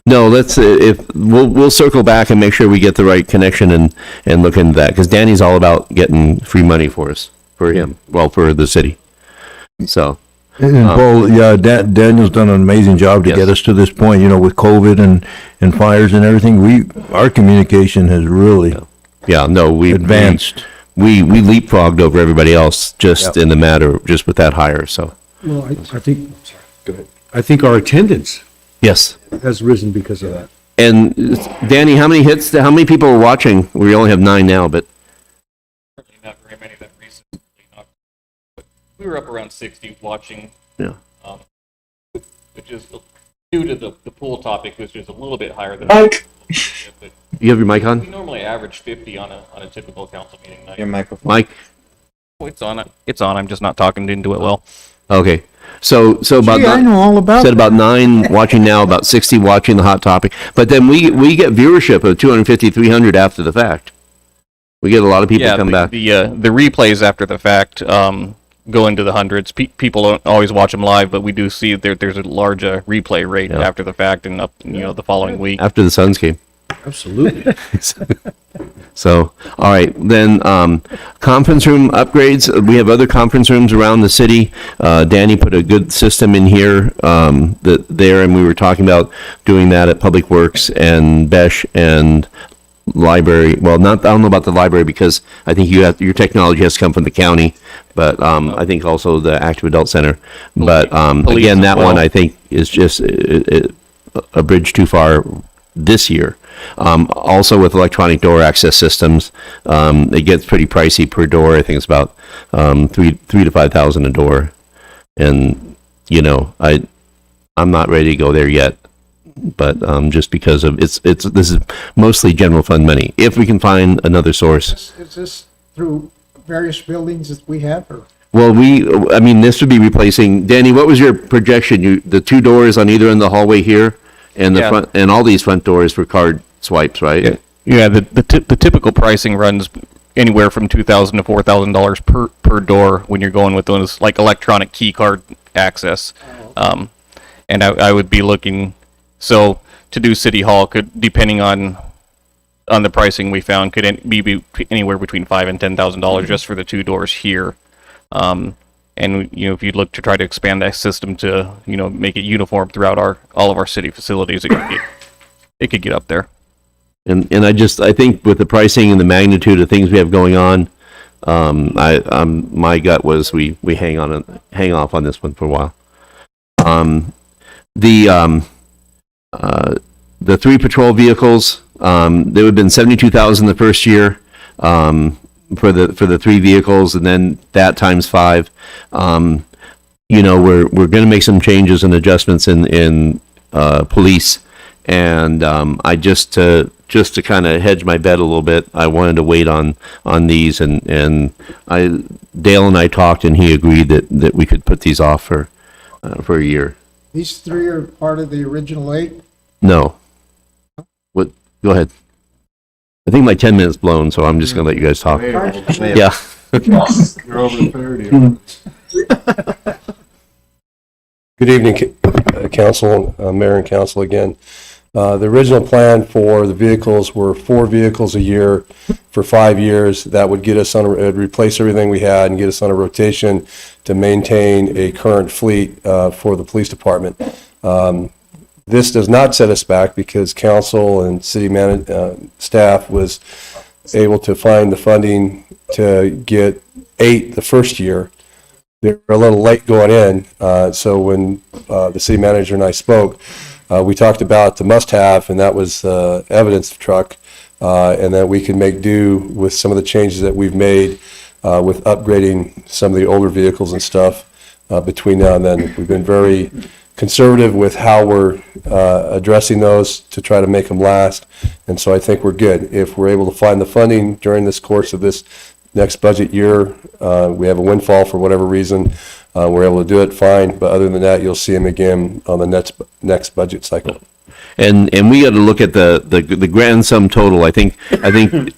No, we'll circle back and make sure we get the right connection and look into that, because Danny's all about getting free money for us, for the city. So. And Paul, yeah, Daniel's done an amazing job to get us to this point, with COVID and fires and everything. Our communication has really we advanced. We leapfrogged over everybody else just in the matter, just with that hire, so. Well, I think, go ahead. I think our attendance has risen because of that. And Danny, how many people are watching? We only have 9 now, but. Not very many that recently. We were up around 60 watching. Yeah. Which is due to the pool topic, which is a little bit higher than. Mike. But you have your mic on? we normally average 50 on a typical council meeting night. Your microphone. Mike? Oh, it's on. It's on. I'm just not talking into it well. Okay. So about I know all about said that. about 9 watching now, about 60 watching the hot topic. But then we get viewership of 250, 300 after the fact. We get a lot of people come back. The replays after the fact go into the hundreds. People don't always watch them live, but we do see there's a large replay rate after the fact and up the following week. After the Suns game. Absolutely. So, all right, then conference room upgrades. We have other conference rooms around the city. Danny put a good system in here and we were talking about doing that at Public Works and Besh and library. Well, I don't know about the library because I think your technology has to come from the county, but I think also the Active Adult Center. But again, that one I think is just a bridge too far this year. Also with electronic door access systems, it gets pretty pricey per door. I think it's about $3,000 to $5,000 a door, and I'm not ready to go there yet. But just because of this is mostly general fund money. If we can find another source. Is this through various buildings that we have, or? Well, this would be replacing. Danny, what was your projection? The 2 doors on either end of the hallway here, and the front, and all these front doors for card swipes, right? Yeah. The typical pricing runs anywhere from $2,000 to $4,000 per door when you're going with those like electronic key card access. And I would be looking. So to do City Hall depending on the pricing we found, could be anywhere between $5,000 and $10,000 just for the 2 doors here. And if you look to try to expand that system to make it uniform throughout all of our city facilities, it could get up there. And I think with the pricing and the magnitude of things we have going on, my gut was we hang off on this one for a while. The 3 patrol vehicles, there would have been $72,000 the first year for the 3 vehicles, and then that times 5. We're going to make some changes and adjustments in police, and I just to kind of hedge my bet a little bit, I wanted to wait on these, and Dale and I talked, and he agreed that we could put these off for a year. These 3 are part of the original 8? No. What? Go ahead. I think my 10 minutes blown, so I'm just going to let you guys talk. Yeah. You're over the 30. Good evening, Council, Mayor and Council again. The original plan for the vehicles were 4 vehicles a year for 5 years. That would get us replace everything we had and get us on a rotation to maintain a current fleet for the police department. This does not set us back because council and city staff was able to find the funding to get 8 the first year. they're a little late going in. So when the city manager and I spoke, we talked about the must-have, and that was the evidence truck, and that we can make do with some of the changes that we've made with upgrading some of the older vehicles and stuff between now and then. We've been very conservative with how we're addressing those to try to make them last, and so I think we're good. If we're able to find the funding during this course of this next budget year, we have a windfall for whatever reason, we're able to do it, fine, but other than that, you'll see them again on the next budget cycle. And we got to look at the grand sum total. I think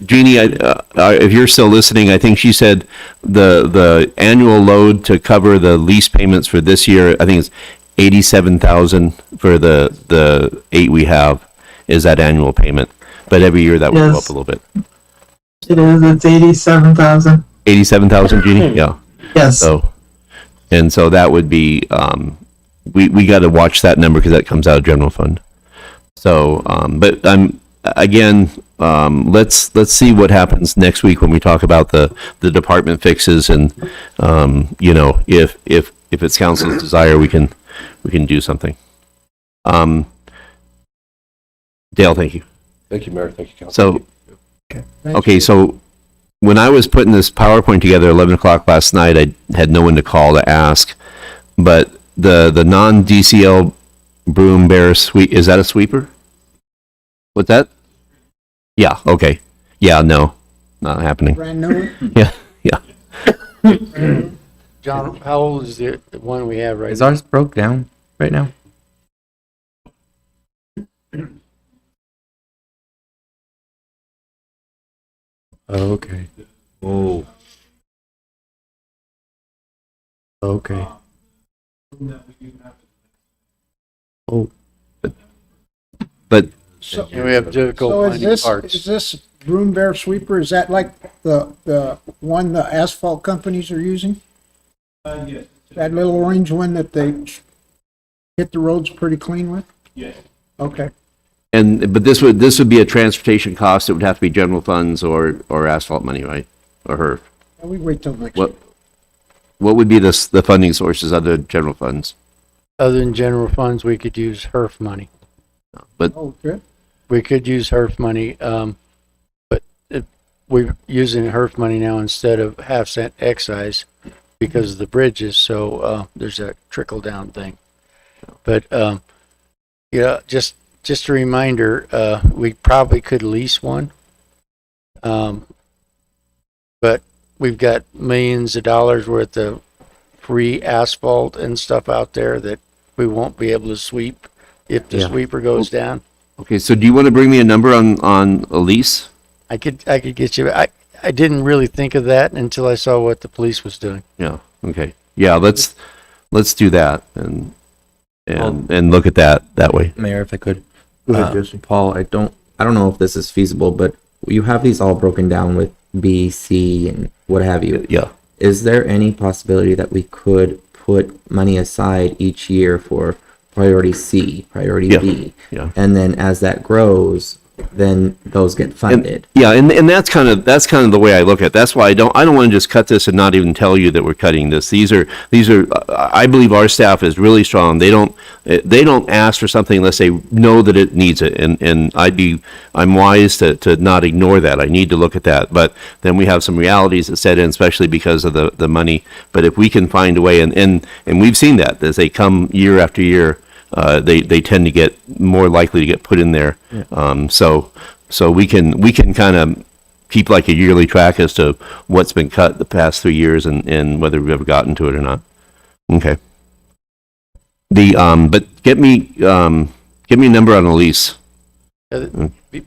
Jeannie, if you're still listening, I think she said the annual load to cover the lease payments for this year, I think it's 87,000 for the 8 we have is that annual payment. But every year that will go up a little bit. It is. It's 87,000. 87,000, Jeannie? Yeah. Yes. So that would be, we got to watch that number because that comes out of general fund. So, but let's see what happens next week when we talk about the department fixes, and if it's council's desire, we can do something. Dale, thank you. Thank you, Mayor. Thank you, Council. So, okay, so when I was putting this PowerPoint together at 11 o'clock last night, I had no one to call to ask, but the non-DCL broom bear sweep, is that a sweeper? What's that? Yeah, okay. Yeah, no, not happening. Brand new? Yeah, yeah. John, how old is the one we have right Is now? ours broke down right now? Oh, okay. Oh. Okay. Oh. But So, And we have difficult so finding parts. is this broom bear sweeper, is that like the one the asphalt companies are using? Yes. That little orange one that they hit the roads pretty clean with? Yes. Okay. But this would be a transportation cost. It would have to be general funds or asphalt money, right? Or HERF. We wait till next week. What would be the funding sources other than general funds? Other than general funds, we could use HERF money. But Oh, good. We could use HERF money, but we're using HERF money now instead of half-cent excise because of the bridges, so there's a trickle-down thing. But, just a reminder, we probably could lease one. But we've got millions of dollars worth of free asphalt and stuff out there that we won't be able to sweep if the Yeah. sweeper goes down. Okay, so do you want to bring me a number on a lease? I could get you. I didn't really think of that until I saw what the police was doing. Yeah. Okay. Yeah. Let's do that and look at that way. Mayor, if I could. Go ahead, Jesse. Paul, I don't know if this is feasible, but you have these all broken down with B, C, and what have you. Yeah. Is there any possibility that we could put money aside each year for priority C, priority Yeah. B? Yeah. And then as that grows, then those get funded. And that's kind of the way I look at it. That's why I don't want to just cut this and not even tell you that we're cutting this. These are I believe our staff is really strong. They don't ask for something unless they know that it needs it. And I'm wise to not ignore that. I need to look at that. But then we have some realities that set in, especially because of the money. But if we can find a way, and we've seen that as they come year after year, they tend to get more likely to get put in there. So we can kind of keep like a yearly track as to what's been cut the past 3 years and whether we've ever gotten to it or not. Okay. But get me a number on a lease.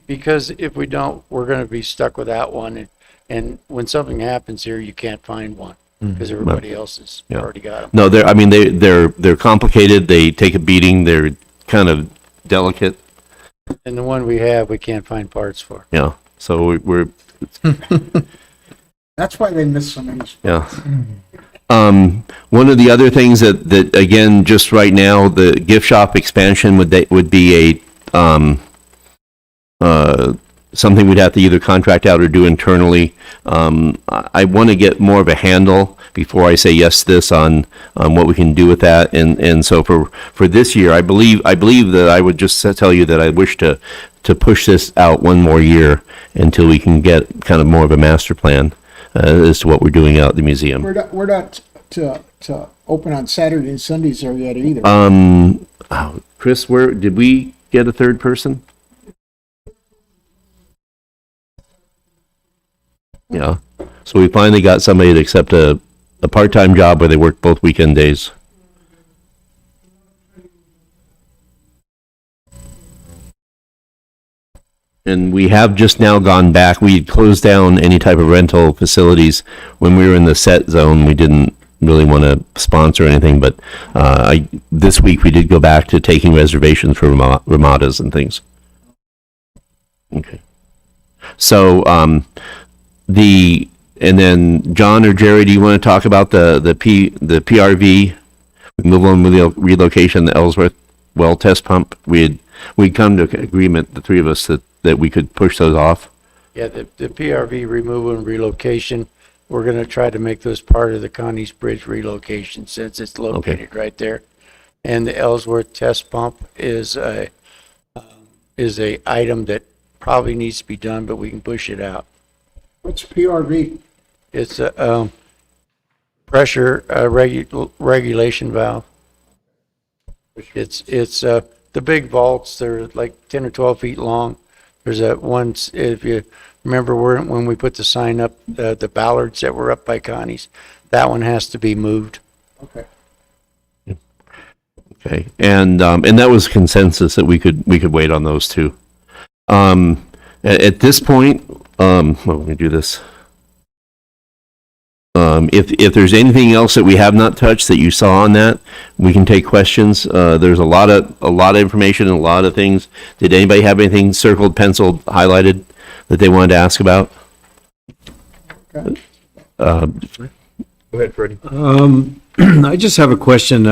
Because if we don't, we're going to be stuck without one. And when something happens here, you can't find one because everybody else has already got them. No, they're complicated. They take a beating. They're kind of delicate. And the one we have, we can't find parts for. Yeah. So we're That's why they miss so many. yeah. One of the other things that again, just right now, the gift shop expansion would be a something we'd have to either contract out or do internally. I want to get more of a handle before I say yes to this on what we can do with that. And so for this year, I believe that I would just tell you that I wish to push this out one more year until we can get kind of more of a master plan as to what we're doing out at the museum. We're not to open on Saturday and Sundays there yet either. Chris, where did we get a third person? Yeah. So we finally got somebody to accept a part-time job where they work both weekend days. And we have just now gone back. We had closed down any type of rental facilities when we were in the set zone. We didn't really want to sponsor anything, but this week we did go back to taking reservations for Ramadas and things. Okay. So and then John or Jerry, do you want to talk about the PRV removal and relocation, the Ellsworth well test pump? We'd come to agreement, the three of us, that we could push those off. Yeah, the PRV removal and relocation, we're going to try to make those part of the Connie's Bridge relocation since it's located right there. And the Ellsworth test pump is a item that probably needs to be done, but we can push it out. What's PRV? It's a pressure regulation valve. It's the big vaults. They're like 10 or 12 feet long. There's that one, if you remember when we put the sign up, the ballards that were up by Connie's, that one has to be moved. Okay. Okay, and that was consensus that we could wait on those two. At this point, let me do this. If there's anything else that we have not touched that you saw on that, we can take questions. There's a lot of information and a lot of things. Did anybody have anything circled, penciled, highlighted that they wanted to ask about? Okay. Go ahead, Freddie. I just have a question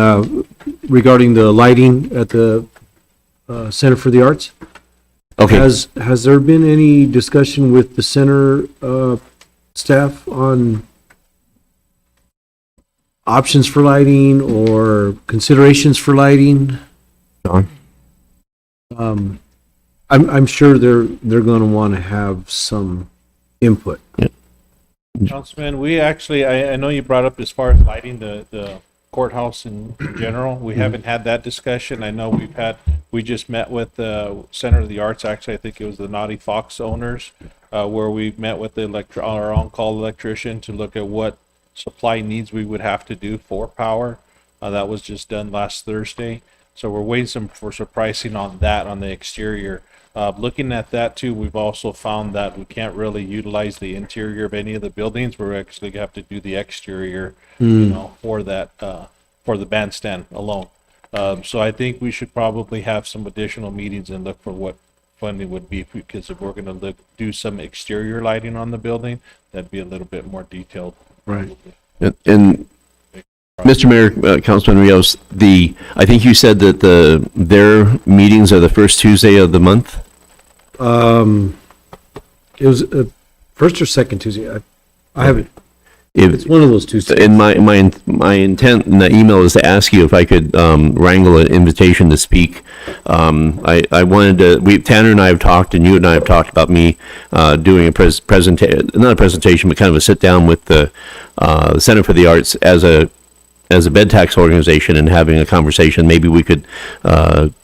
regarding the lighting at the Center for the Arts. Okay. Has there been any discussion with the center staff on options for lighting or considerations for lighting? John? I'm sure they're going to want to have some input. Yeah. Councilman, we actually, I know you brought up as far as lighting the courthouse in general. We haven't had that discussion. I know we just met with the Center of the Arts, actually, I think it was the Naughty Fox owners, where we met with our on-call electrician to look at what supply needs we would have to do for power. That was just done last Thursday. So we're waiting for some pricing on that on the exterior. Looking at that too, we've also found that we can't really utilize the interior of any of the buildings. We're actually gonna have to do the exterior, for that, for the bandstand alone. So I think we should probably have some additional meetings and look for what funding would be, because if we're gonna do some exterior lighting on the building, that'd be a little bit more detailed. Right. And Mr. Mayor, Councilman Rios, I think you said that their meetings are the first Tuesday of the month? It was first or second Tuesday. I haven't. It's one of those Tuesdays. And my intent in that email is to ask you if I could wrangle an invitation to speak. I wanted to. Tanner and I have talked, and you and I have talked about me doing a presentation, not a presentation, but kind of a sit down with the Center for the Arts as a bed tax organization and having a conversation. Maybe we could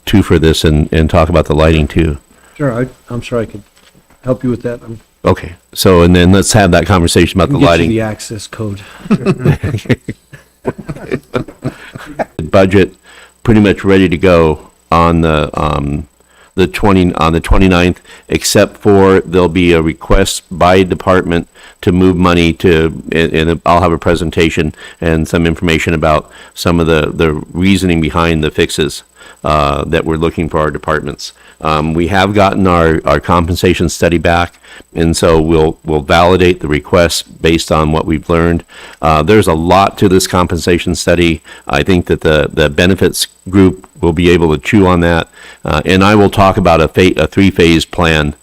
two for this and talk about the lighting too. Sure, I'm sure I could help you with that. Okay, so and then let's have that conversation about the lighting. The access code. Budget pretty much ready to go on the 29th, except for there'll be a request by department to move money to, and I'll have a presentation and some information about some of the reasoning behind the fixes that we're looking for our departments. We have gotten our compensation study back, and so we'll validate the request based on what we've learned. There's a lot to this compensation study. I think that the benefits group will be able to chew on that, and I will talk about a three-phase plan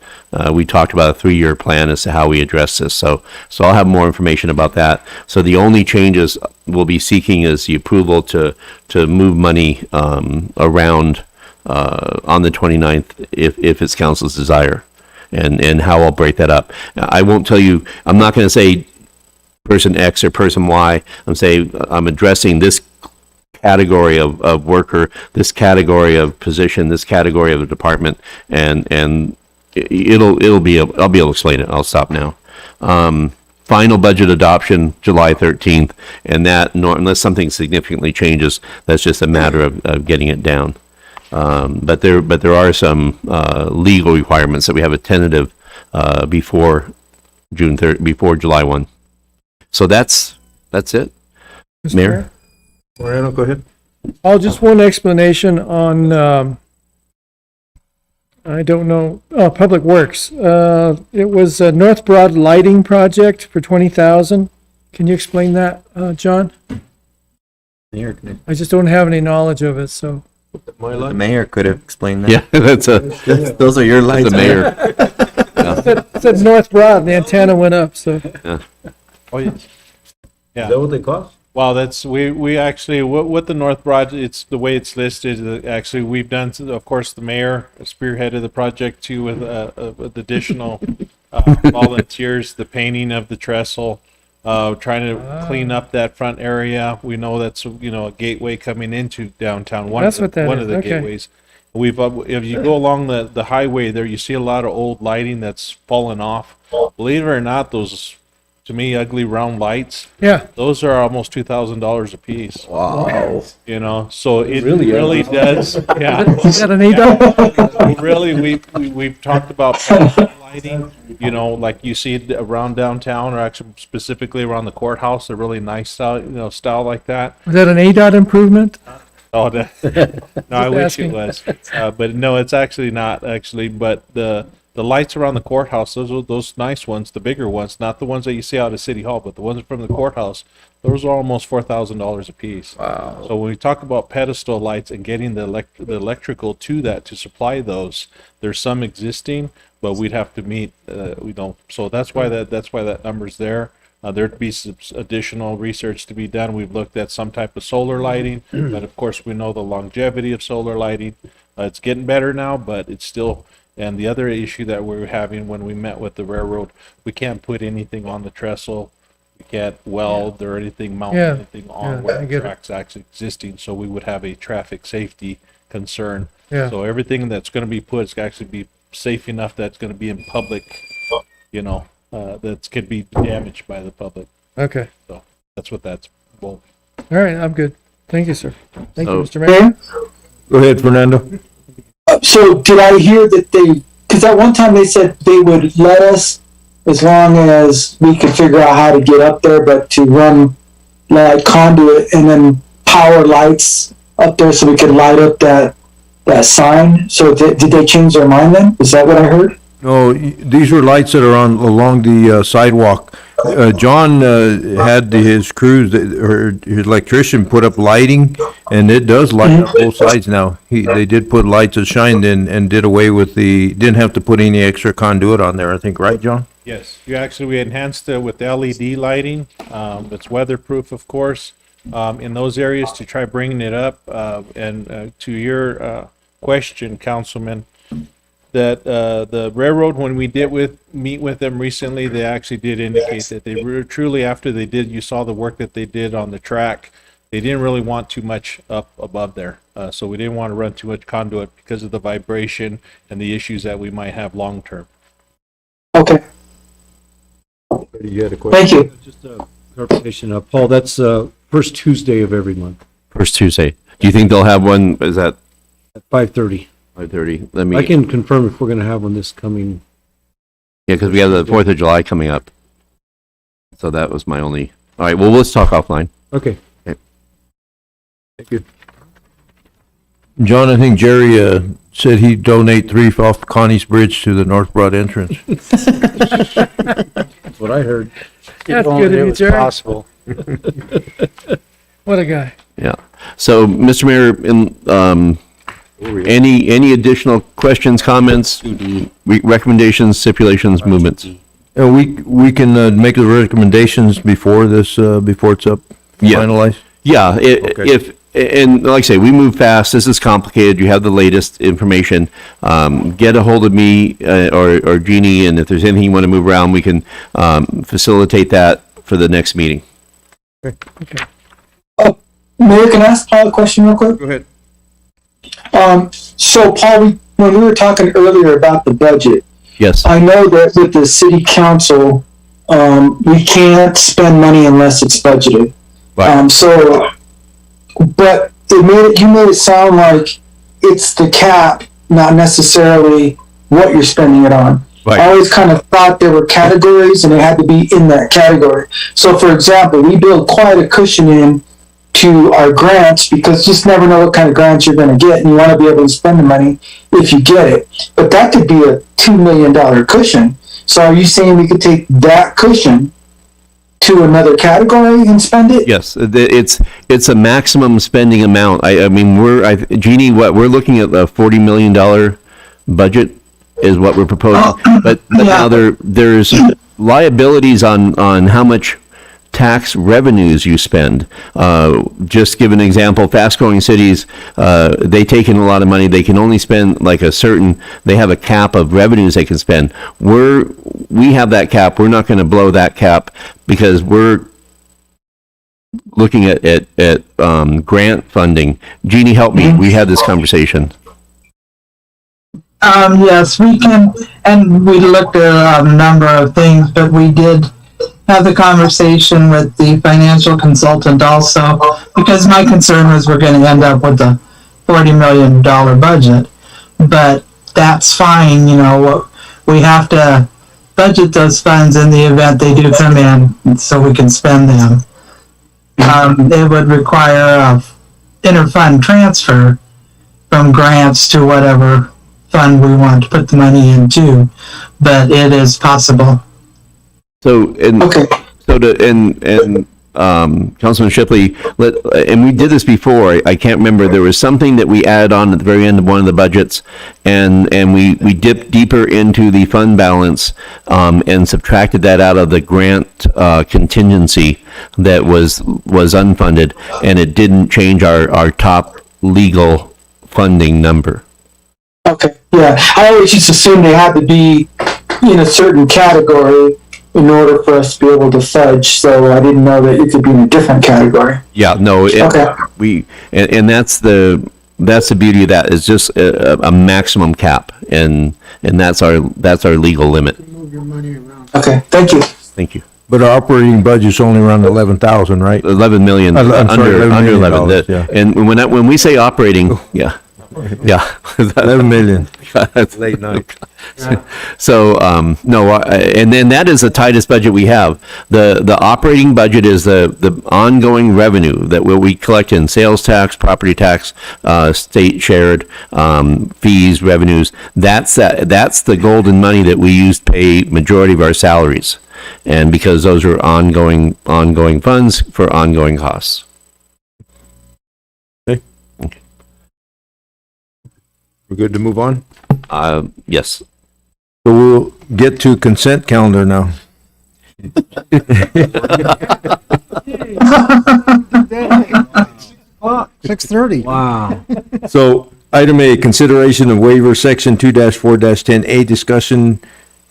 we talked about a 3-year plan as to how we address this. So I'll have more information about that. So the only changes we'll be seeking is the approval to move money around on the 29th if it's council's desire, and how I'll break that up. I won't tell you, I'm not going to say person X or person Y. I'm addressing this category of worker, this category of position, this category of a department, and I'll be able to explain it. I'll stop now. Final budget adoption, July 13th, and that, unless something significantly changes, that's just a matter of getting it down. But there are some legal requirements that we have a tentative before before July 1. So that's it. Mr. Mayor? Moreno, go ahead. Oh, just one explanation on, I don't know, Public Works. It was a North Broad lighting project for 20,000. Can you explain that, John? I just don't have any knowledge of it, so. The mayor could have explained that. Yeah, those are your lights. The mayor. It said North Broad, and the antenna went up, so. Oh, yes. Yeah. Is that what they cost? Well, that's, we actually, what the North Broad, it's the way it's listed, actually, we've done, of course, the mayor spearheaded the project too with additional volunteers, the painting of the trestle, trying to clean up that front area. We know that's, a gateway coming into downtown. That's what that one is, of the okay. gateways. We've, if you go along the highway there, you see a lot of old lighting that's fallen off. Believe it or not, those, to me, ugly round lights. Yeah. Those are almost $2,000 a piece. Wow. So it really does. Yeah. Is that an ADOT? Really, we've talked about lighting, like you see it around downtown, or actually specifically around the courthouse, a really nice style, style like that. Was that an ADOT improvement? Oh, no, I wish asking. it was. But no, it's actually not actually, but the lights around the courthouse, those nice ones, the bigger ones, not the ones that you see out at City Hall, but the ones from the courthouse, those are almost $4,000 a piece. Wow. So when we talk about pedestal lights and getting the electrical to that to supply those, there's some existing, but we'd have to meet, so that's why that number's there. There'd be some additional research to be done. We've looked at some type of solar lighting, but of course we know the longevity of solar lighting. It's getting better now, but it's still. And the other issue that we were having when we met with the railroad, we can't put anything on the trestle. We can't weld or anything, mount Yeah. anything on Yeah, where I the get it. track's actually existing. So we would have a traffic safety concern. Yeah. So everything that's going to be put is actually be safe enough that's going to be in public, that could be damaged by the public. Okay. So that's what that's. Well, All right, I'm good. Thank you, sir. Thank you, So- Mr. Mayor. Go ahead, Fernando. So did I hear that because at one time they said they would let us as long as we could figure out how to get up there, but to run like conduit and then power lights up there so we could light up that sign. So did they change their mind then? Is that what I heard? No, these were lights that are along the sidewalk. John had his crews, or his electrician put up lighting, and it does light up both sides now. They did put lights that shined and did away with didn't have to put any extra conduit on there, I think, right, John? yes, we enhanced it with LED lighting. It's weatherproof, of course, in those areas to try bringing it up. And to your question, Councilman, that the railroad, when we did meet with them recently, they actually did indicate that they were truly, after they did, you saw the work that they did on the track, they didn't really want too much up above there. So we didn't want to run too much conduit because of the vibration and the issues that we might have long term. Okay. You had a question? Thank you. Just a clarification, Paul, that's first Tuesday of every month First Tuesday. Do you think they'll have one? Is that at 5:30. 5:30? Let me. I can confirm if we're going to have one this coming. Yeah, because we have the 4th of July coming up. So that was my only. All right. Well, let's talk offline. Okay. Thank you. John, I think Jerry said he'd donate 3 off Connie's Bridge to the North Broad entrance. That's what I heard. That's good of you, Jerry. Possible. What a guy. Yeah. So, Mr. Mayor, Any additional questions, comments, recommendations, stipulations, movements? We can make the recommendations before this, before it's up Yeah. finalized? Yeah, Okay. and like I say, we move fast, this is complicated, you have the latest information. Get a hold of me, or Jeannie, and if there's anything you want to move around, we can, facilitate that for the next meeting. Mayor, can I ask Paul a question real quick? Go ahead. So Paul, when we were talking earlier about the budget, Yes. I know that with the city council, we can't spend money unless it's budgeted. Right. But you made it sound like it's the cap, not necessarily what you're spending it on. Right. I always kind of thought there were categories and it had to be in that category. So for example, we build quite a cushion in to our grants because you just never know what kind of grants you're going to get and you want to be able to spend the money if you get it. But that could be a $2 million cushion. So are you saying we could take that cushion to another category and spend it? Yes, it's a maximum spending amount. I mean, Jeannie, we're looking at a $40 million budget is what we're proposing. But now there's liabilities on how much tax revenues you spend. Just give an example, fast-growing cities, they take in a lot of money. They can only spend like they have a cap of revenues they can spend. We have that cap. We're not going to blow that cap because we're looking at grant funding. Jeannie, help me. We had this conversation. Yes, we can, and we looked at a number of things, but we did have the conversation with the financial consultant also, because my concern was we're going to end up with a $40 million budget, but that's fine, we have to budget those funds in the event they do come in so we can spend them. It would require a interfund transfer from grants to whatever fund we want to put the money into, but it is possible. Councilman Shipley, and we did this before, I can't remember, there was something that we added on at the very end of one of the budgets, and we dipped deeper into the fund balance, and subtracted that out of the grant, contingency that was unfunded, and it didn't change our top legal funding number. Okay, yeah. I always just assumed they had to be in a certain category in order for us to be able to fudge, so I didn't know that it could be in a different category. Yeah, no, Okay. and that's the beauty of that, is just a maximum cap, and that's our legal limit. Move your money around. Okay, thank you. Thank you. But our operating budget's only around 11,000, right? 11 million, I'm sorry, under $11 million, 11. yeah. And when we say operating, yeah. 11 million. Late night. So, no, and then that is the tightest budget we have. The operating budget is the ongoing revenue that we collect in sales tax, property tax, state shared, fees, revenues. That's the golden money that we use to pay majority of our salaries. And because those are ongoing funds for ongoing costs. We're good to move on? Yes. So we'll get to consent calendar now. 6:30. Wow. So, item A, consideration of waiver, section 2-4-10A,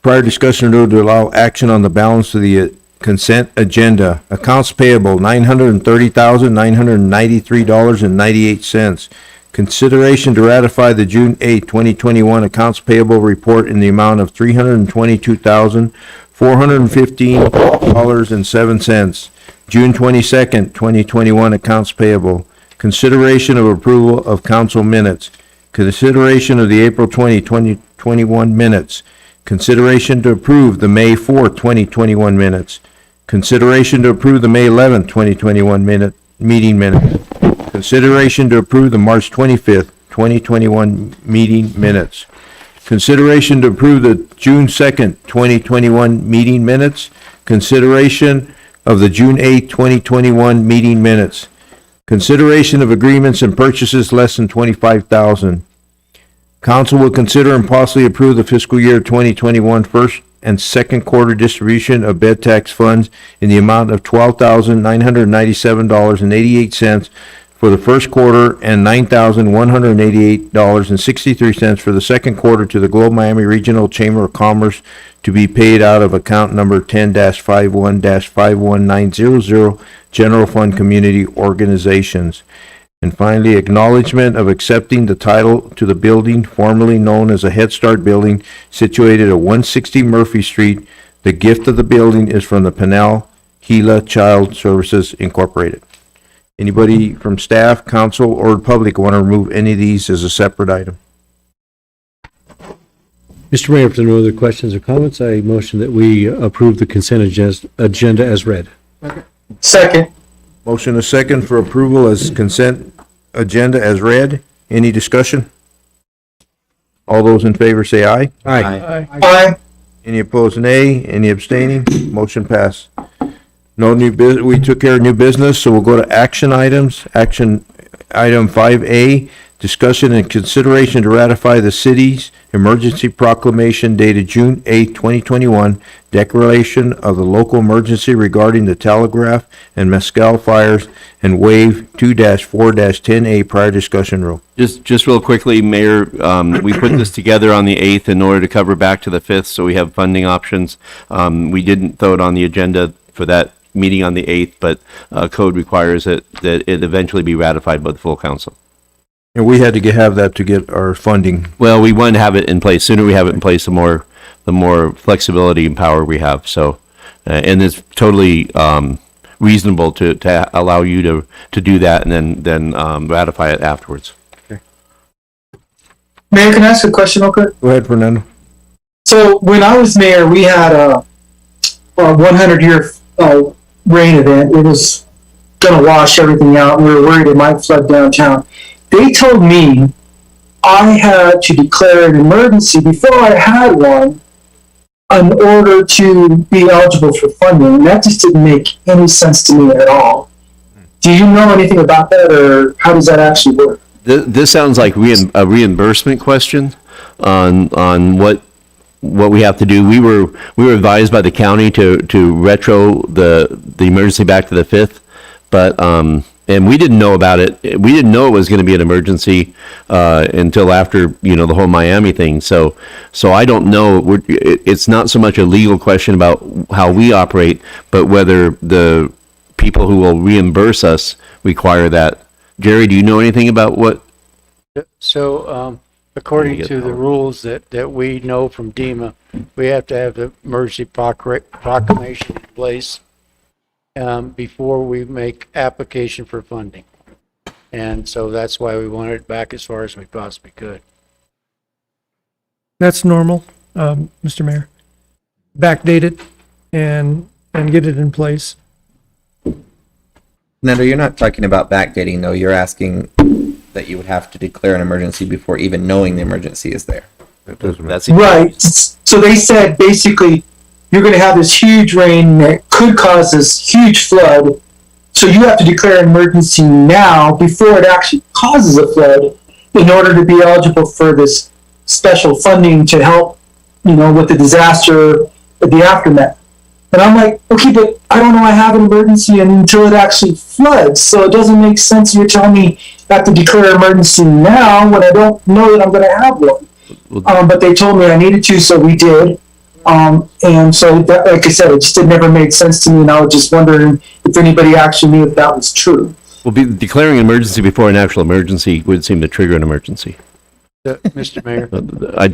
prior discussion in order to allow action on the balance of the consent agenda. Accounts payable, $930,993.98. Consideration to ratify the June 8, 2021 accounts payable report in the amount of $322,415.07. June 22nd, 2021 accounts payable. Consideration of approval of council minutes. Consideration of the April 20, 2021 minutes. Consideration to approve the May 4, 2021 minutes. Consideration to approve the May 11, 2021 meeting minutes. Consideration to approve the March 25th, 2021 meeting minutes. Consideration to approve the June 2nd, 2021 meeting minutes. Consideration of the June 8th, 2021 meeting minutes. Consideration of agreements and purchases less than $25,000. Council will consider and possibly approve the fiscal year 2021 first and second quarter distribution of bed tax funds in the amount of $12,997.88 for the first quarter and $9,188.63 for the second quarter to the Globe Miami Regional Chamber of Commerce to be paid out of account number 10-51-51900, General Fund Community Organizations. And finally, acknowledgement of accepting the title to the building formerly known as a Head Start building situated at 160 Murphy Street. The gift of the building is from the Pinal Gila Child Services Incorporated. Anybody from staff, council, or public want to remove any of these as a separate item? Mr. Mayor, if there are no other questions or comments, I motion that we approve the consent agenda as read. Second. Motion a second for approval as consent agenda as read. Any discussion? All those in favor say aye. Aye. Aye. Any opposed, nay. Any abstaining? Motion passed. No new business. We took care of new business, so we'll go to action items. Action item 5A, discussion and consideration to ratify the city's emergency proclamation dated June 8, 2021, declaration of the local emergency regarding the Telegraph and Mescal fires, and waive 2-4-10A prior discussion rule. Just real quickly, Mayor, we put this together on the 8th in order to cover back to the 5th, so we have funding options. We didn't throw it on the agenda for that meeting on the 8th, but code requires that it eventually be ratified by the full council. And we had to have that to get our funding. Well, we want to have it in place. Sooner we have it in place, the more flexibility and power we have. So, and it's totally reasonable to allow you to do that and then ratify it afterwards. Mayor, can I ask a question real quick? Go ahead, Fernando. So when I was mayor, we had a 100-year rain event. It was going to wash everything out. We were worried it might flood downtown. They told me I had to declare an emergency before I had one in order to be eligible for funding. And that just didn't make any sense to me at all. Do you know anything about that, or how does that actually work? This sounds like a reimbursement question on what we have to do. We were advised by the county to retro the emergency back to the 5th, but and we didn't know about it. We didn't know it was going to be an emergency until after the whole Miami thing. So I don't know. It's not so much a legal question about how we operate, but whether the people who will reimburse us require that. Jerry, do you know anything about what? So, according to the rules that we know from DEMA, we have to have the emergency proclamation in place before we make application for funding. And so that's why we wanted it back as far as we possibly could. That's normal, Mr. Mayor. Backdate it and get it in place. Nando, you're not talking about backdating, though. You're asking that you would have to declare an emergency before even knowing the emergency is there. That's Right. So they said basically you're going to have this huge rain that could cause this huge flood. So you have to declare an emergency now before it actually causes a flood in order to be eligible for this special funding to help, with the disaster, the aftermath. And I'm like, okay, but I don't know I have an emergency until it actually floods. So it doesn't make sense you're telling me I have to declare an emergency now when I don't know that I'm going to have one. But they told me I needed to, so we did. And so, that, like I said, it just never made sense to me, and I was just wondering if anybody actually knew if that was true. Well, declaring an emergency before an actual emergency would seem to trigger an emergency. Mr. Mayor? I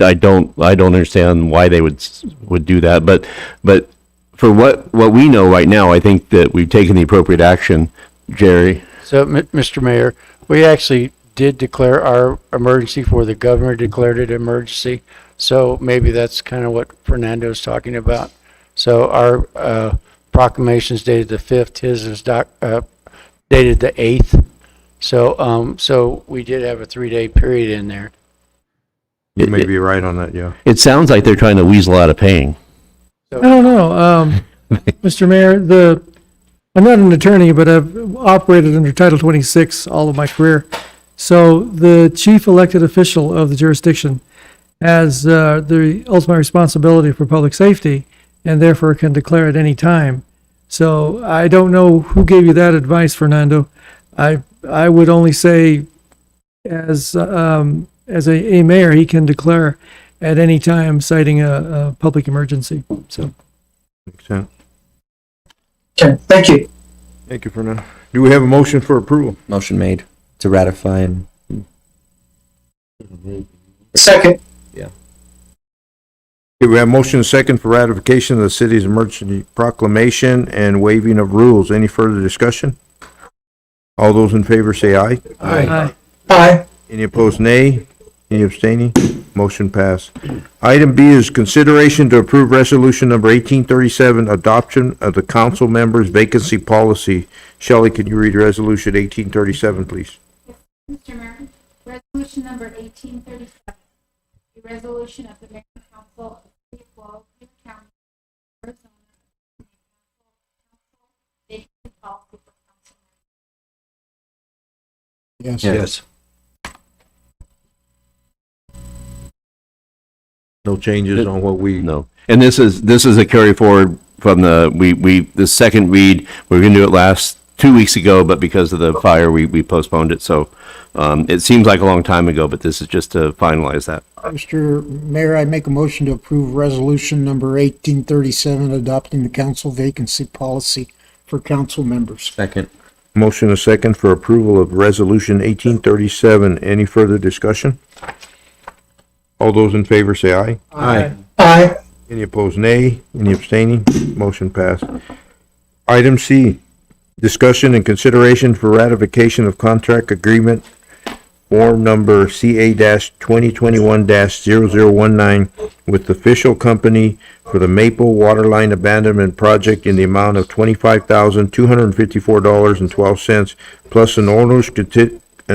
don't understand why they would do that, but for what we know right now, I think that we've taken the appropriate action. Jerry? So, Mr. Mayor, we actually did declare our emergency before the governor declared it emergency. So maybe that's kind of what Fernando's talking about. So our proclamation's dated the 5th, his is dated the 8th. So we did have a 3-day period in there. You may be right on that, yeah. It sounds like they're trying to weasel out of paying. I don't know, Mr. Mayor, I'm not an attorney, but I've operated under Title 26 all of my career. So the chief elected official of the jurisdiction has the ultimate responsibility for public safety and therefore can declare at any time. So I don't know who gave you that advice, Fernando. I would only say as a mayor, he can declare at any time citing a public emergency. So Makes sense. Okay, thank you. Thank you, Fernando. Do we have a motion for approval? Motion made to ratify and Second. Okay, we have motion and second for ratification of the city's emergency proclamation and waiving of rules. Any further discussion? All those in favor say aye. Aye. Aye. Any opposed, nay? Any abstaining? Motion passed. Item B is consideration to approve resolution number 1837, adoption of the council members vacancy policy. Shelley, can you read resolution 1837, please? Mr. Mayor, resolution number 1837, a resolution of the Mayor and Council of the City of Guadalupe County, Arizona, vacancy policy for council members. Yes. Yes. No changes on what we... No. And this is a carry forward from the second read. We were going to do it 2 weeks ago, but because of the fire, we postponed it. So it seems like a long time ago, but this is just to finalize that. Mr. Mayor, I make a motion to approve resolution number 1837, adopting the council vacancy policy for council members. second. Motion and second for approval of resolution 1837. Any further discussion? All those in favor say aye. Aye. Aye. Any opposed, nay? Any abstaining? Motion passed. Item C, discussion and consideration for ratification of contract agreement form number CA-2021-0019 with the official company for the Maple Waterline Abandonment Project in the amount of $25,254.12 plus an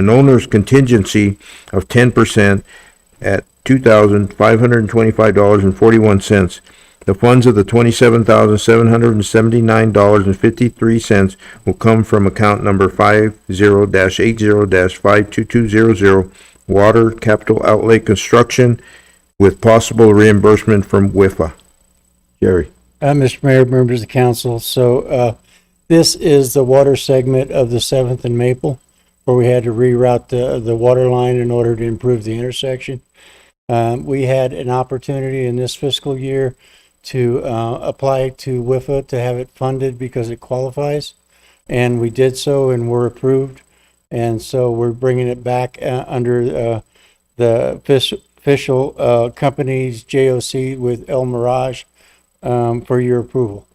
owner's contingency of 10% at $2,525.41. The funds of the $27,779.53 will come from account number 50-80-52200, Water Capital Outlay Construction, with possible reimbursement from WIFA. Jerry. Mr. Mayor, members of the council, so this is the water segment of the 7th and Maple, where we had to reroute the water line in order to improve the intersection. We had an opportunity in this fiscal year to apply to WIFA to have it funded because it qualifies, and we did so and were approved. And so we're bringing it back under the official company's JOC with El Mirage for your approval.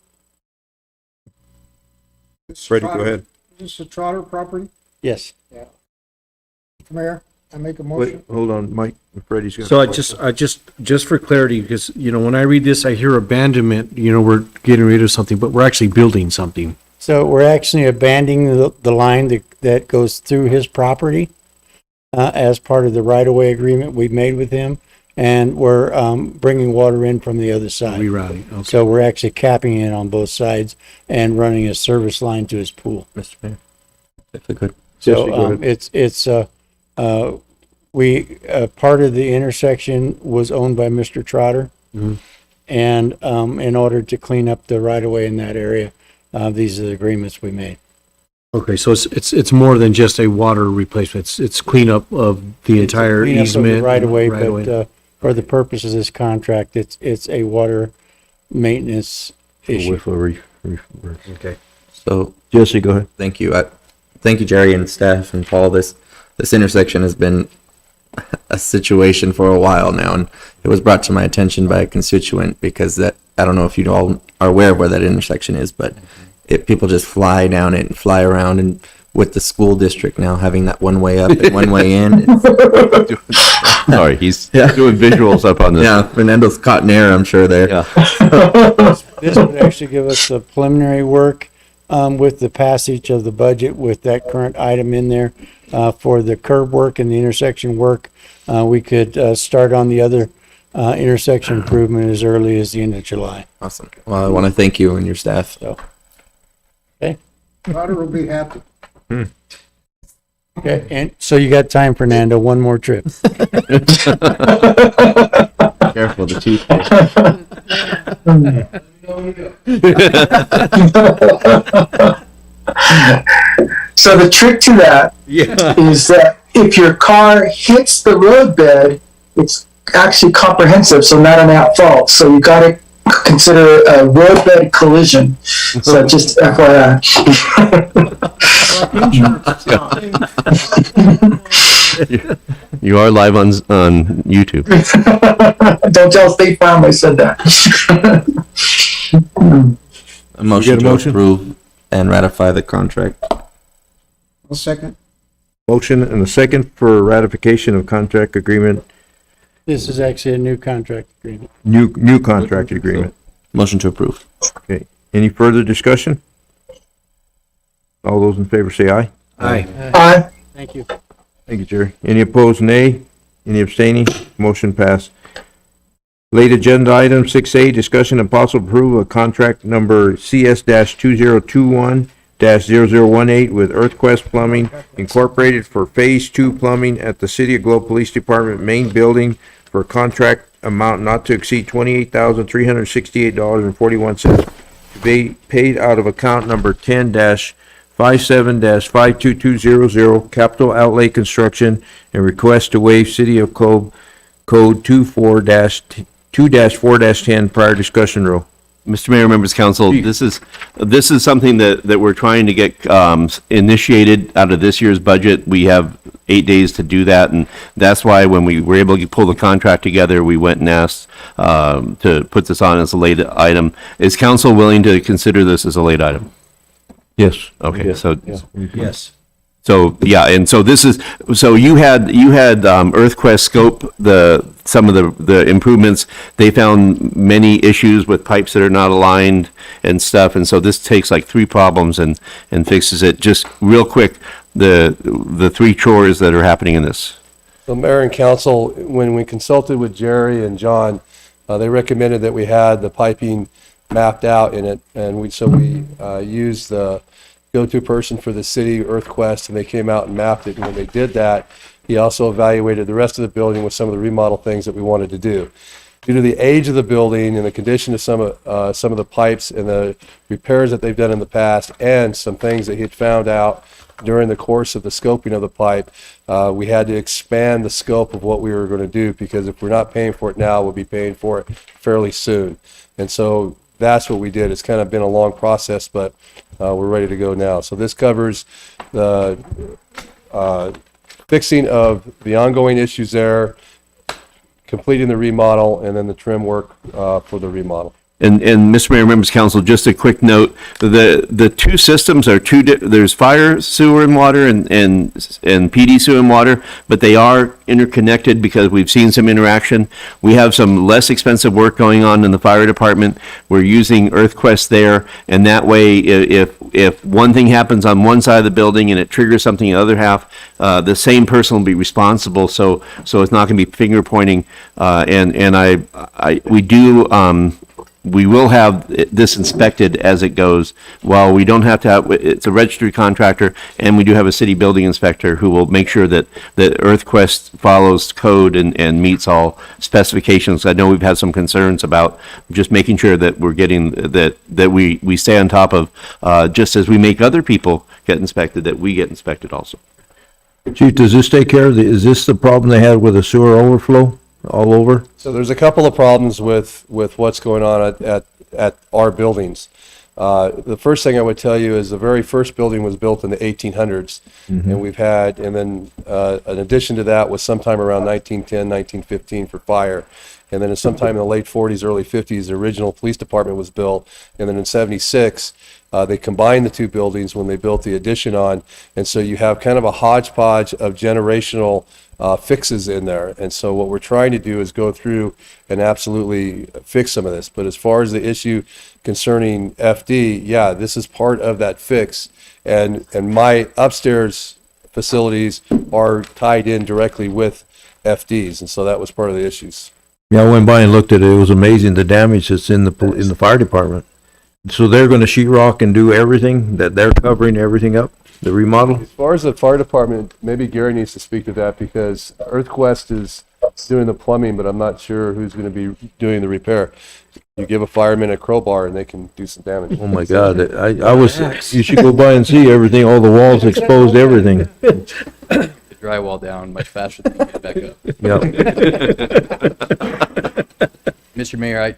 Freddie, go ahead. Is this a Trotter property? Yes. Mr. Mayor, I make a Wait, motion. hold on, Mike. Freddie's got. So I just for clarity, because, when I read this, I hear abandonment, we're getting rid of something, but we're actually building something. So we're actually abandoning the line that goes through his property as part of the right-of-way agreement we made with him, and we're bringing water in from the other side. Rerouting, okay. So we're actually capping it on both sides and running a service line to his pool. Mr. Mayor, if I could. So Go ahead. it's part of the intersection was owned by Mr. Trotter. Mhm. And in order to clean up the right-of-way in that area, these are the agreements we made. Okay, so it's more than just a water replacement. It's cleanup of the entire Cleanup of the easement. right-of-way, right-of-way. but for the purposes of this contract, it's a water maintenance issue. Okay. So Jesse, go ahead. thank you. Thank you, Jerry and staff and Paul. This intersection has been a situation for a while now, and it was brought to my attention by a constituent because I don't know if you all are aware of where that intersection is, but people just fly down it and fly around, and with the school district now having that one way up and one way in. Sorry, he's doing visuals up on this. Yeah, Fernando's caught in air, I'm sure there. Yeah. This would actually give us the preliminary work with the passage of the budget with that current item in there for the curb work and the intersection work. We could start on the other intersection improvement as early as the end of July. Awesome. Well, I want to thank you and your staff. So, okay. Trotter will be happy. Okay, and so you got time, Fernando, one more trip. Careful, the teeth. So the trick to that is that if your car hits the roadbed, it's actually comprehensive, so not an at fault. So you got to consider a roadbed collision. So just FYI. You are live on YouTube. Don't tell State Farm I said that. A motion to approve and ratify the contract. I'll second. Motion and a second for ratification of contract agreement, This is actually a new contract agreement. new contract agreement. Motion to approve. Okay, any further discussion? All those in favor say aye. Aye. Aye. Thank you. Thank you, Jerry. Any opposed, nay? Any abstaining? Motion passed. Late agenda item 6A, discussion and possible approval of contract number CS-2021-0018 with EarthQuest Plumbing Incorporated for Phase 2 plumbing at the City of Globe Police Department main building for a contract amount not to exceed $28,368.41 to be paid out of account number 10-57-52200 Capital Outlay Construction and request to waive City of Globe Code 2-4-10 prior discussion rule. Mr. Mayor, members of council, this is something that we're trying to get initiated out of this year's budget. We have 8 days to do that, and that's why when we were able to pull the contract together, we went and asked to put this on as a late item. Is council willing to consider this as a late item? Yes. Okay, so Yes. so yeah, and so this is you had EarthQuest scope some of the improvements. They found many issues with pipes that are not aligned and stuff, and so this takes like 3 problems and fixes it. Just real quick, the 3 chores that are happening in this. So Mayor and Council, when we consulted with Jerry and John, they recommended that we had the piping mapped out in it, and we used the go-to person for the city, EarthQuest, and they came out and mapped it. And when they did that, he also evaluated the rest of the building with some of the remodel things that we wanted to do. Due to the age of the building and the condition of some of the pipes and the repairs that they've done in the past, and some things that he had found out during the course of the scoping of the pipe, we had to expand the scope of what we were going to do, because if we're not paying for it now, we'll be paying for it fairly soon. And so that's what we did. It's kind of been a long process, but we're ready to go now. So this covers the fixing of the ongoing issues there, completing the remodel, and then the trim work for the remodel. And Mr. Mayor, members of council, just a quick note, the 2 systems are there's fire sewer and water and PD sewer and water, but they are interconnected because we've seen some interaction. We have some less expensive work going on in the fire department. We're using EarthQuest there, and that way, if one thing happens on one side of the building and it triggers something in the other half, the same person will be responsible, so it's not going to be finger pointing, we will have this inspected as it goes. While we don't have to have, it's a registered contractor, and we do have a city building inspector who will make sure that EarthQuest follows code and meets all specifications. I know we've had some concerns about just making sure that we're getting, that we stay on top of, just as we make other people get inspected, that we get inspected also. Chief, does this take care of is this the problem they had with the sewer overflow all over? So there's a couple of problems with what's going on at our buildings. The first thing I would tell you is the very first building was built in the 1800s, and we've had, and then an addition to that was sometime around 1910, 1915 for fire. And then sometime in the late 40s, early 50s, the original police department was built. And then in 76, they combined the 2 buildings when they built the addition on. And so you have kind of a hodgepodge of generational fixes in there. And so what we're trying to do is go through and absolutely fix some of this. But as far as the issue concerning FD, yeah, this is part of that fix. And my upstairs facilities are tied in directly with FDs. And so that was part of the issues. Yeah, I went by and looked at it. It was amazing, the damage that's in the fire department. So they're gonna sheetrock and do everything, that they're covering everything up? the remodel? As far as the fire department, maybe Gary needs to speak to that because EarthQuest is doing the plumbing, but I'm not sure who's going to be doing the repair. You give a fireman a crowbar and they can do some damage. Oh my God, I was, you should go by and see everything, all the walls exposed, everything. The drywall down much faster than you get it back up. Mr. Mayor,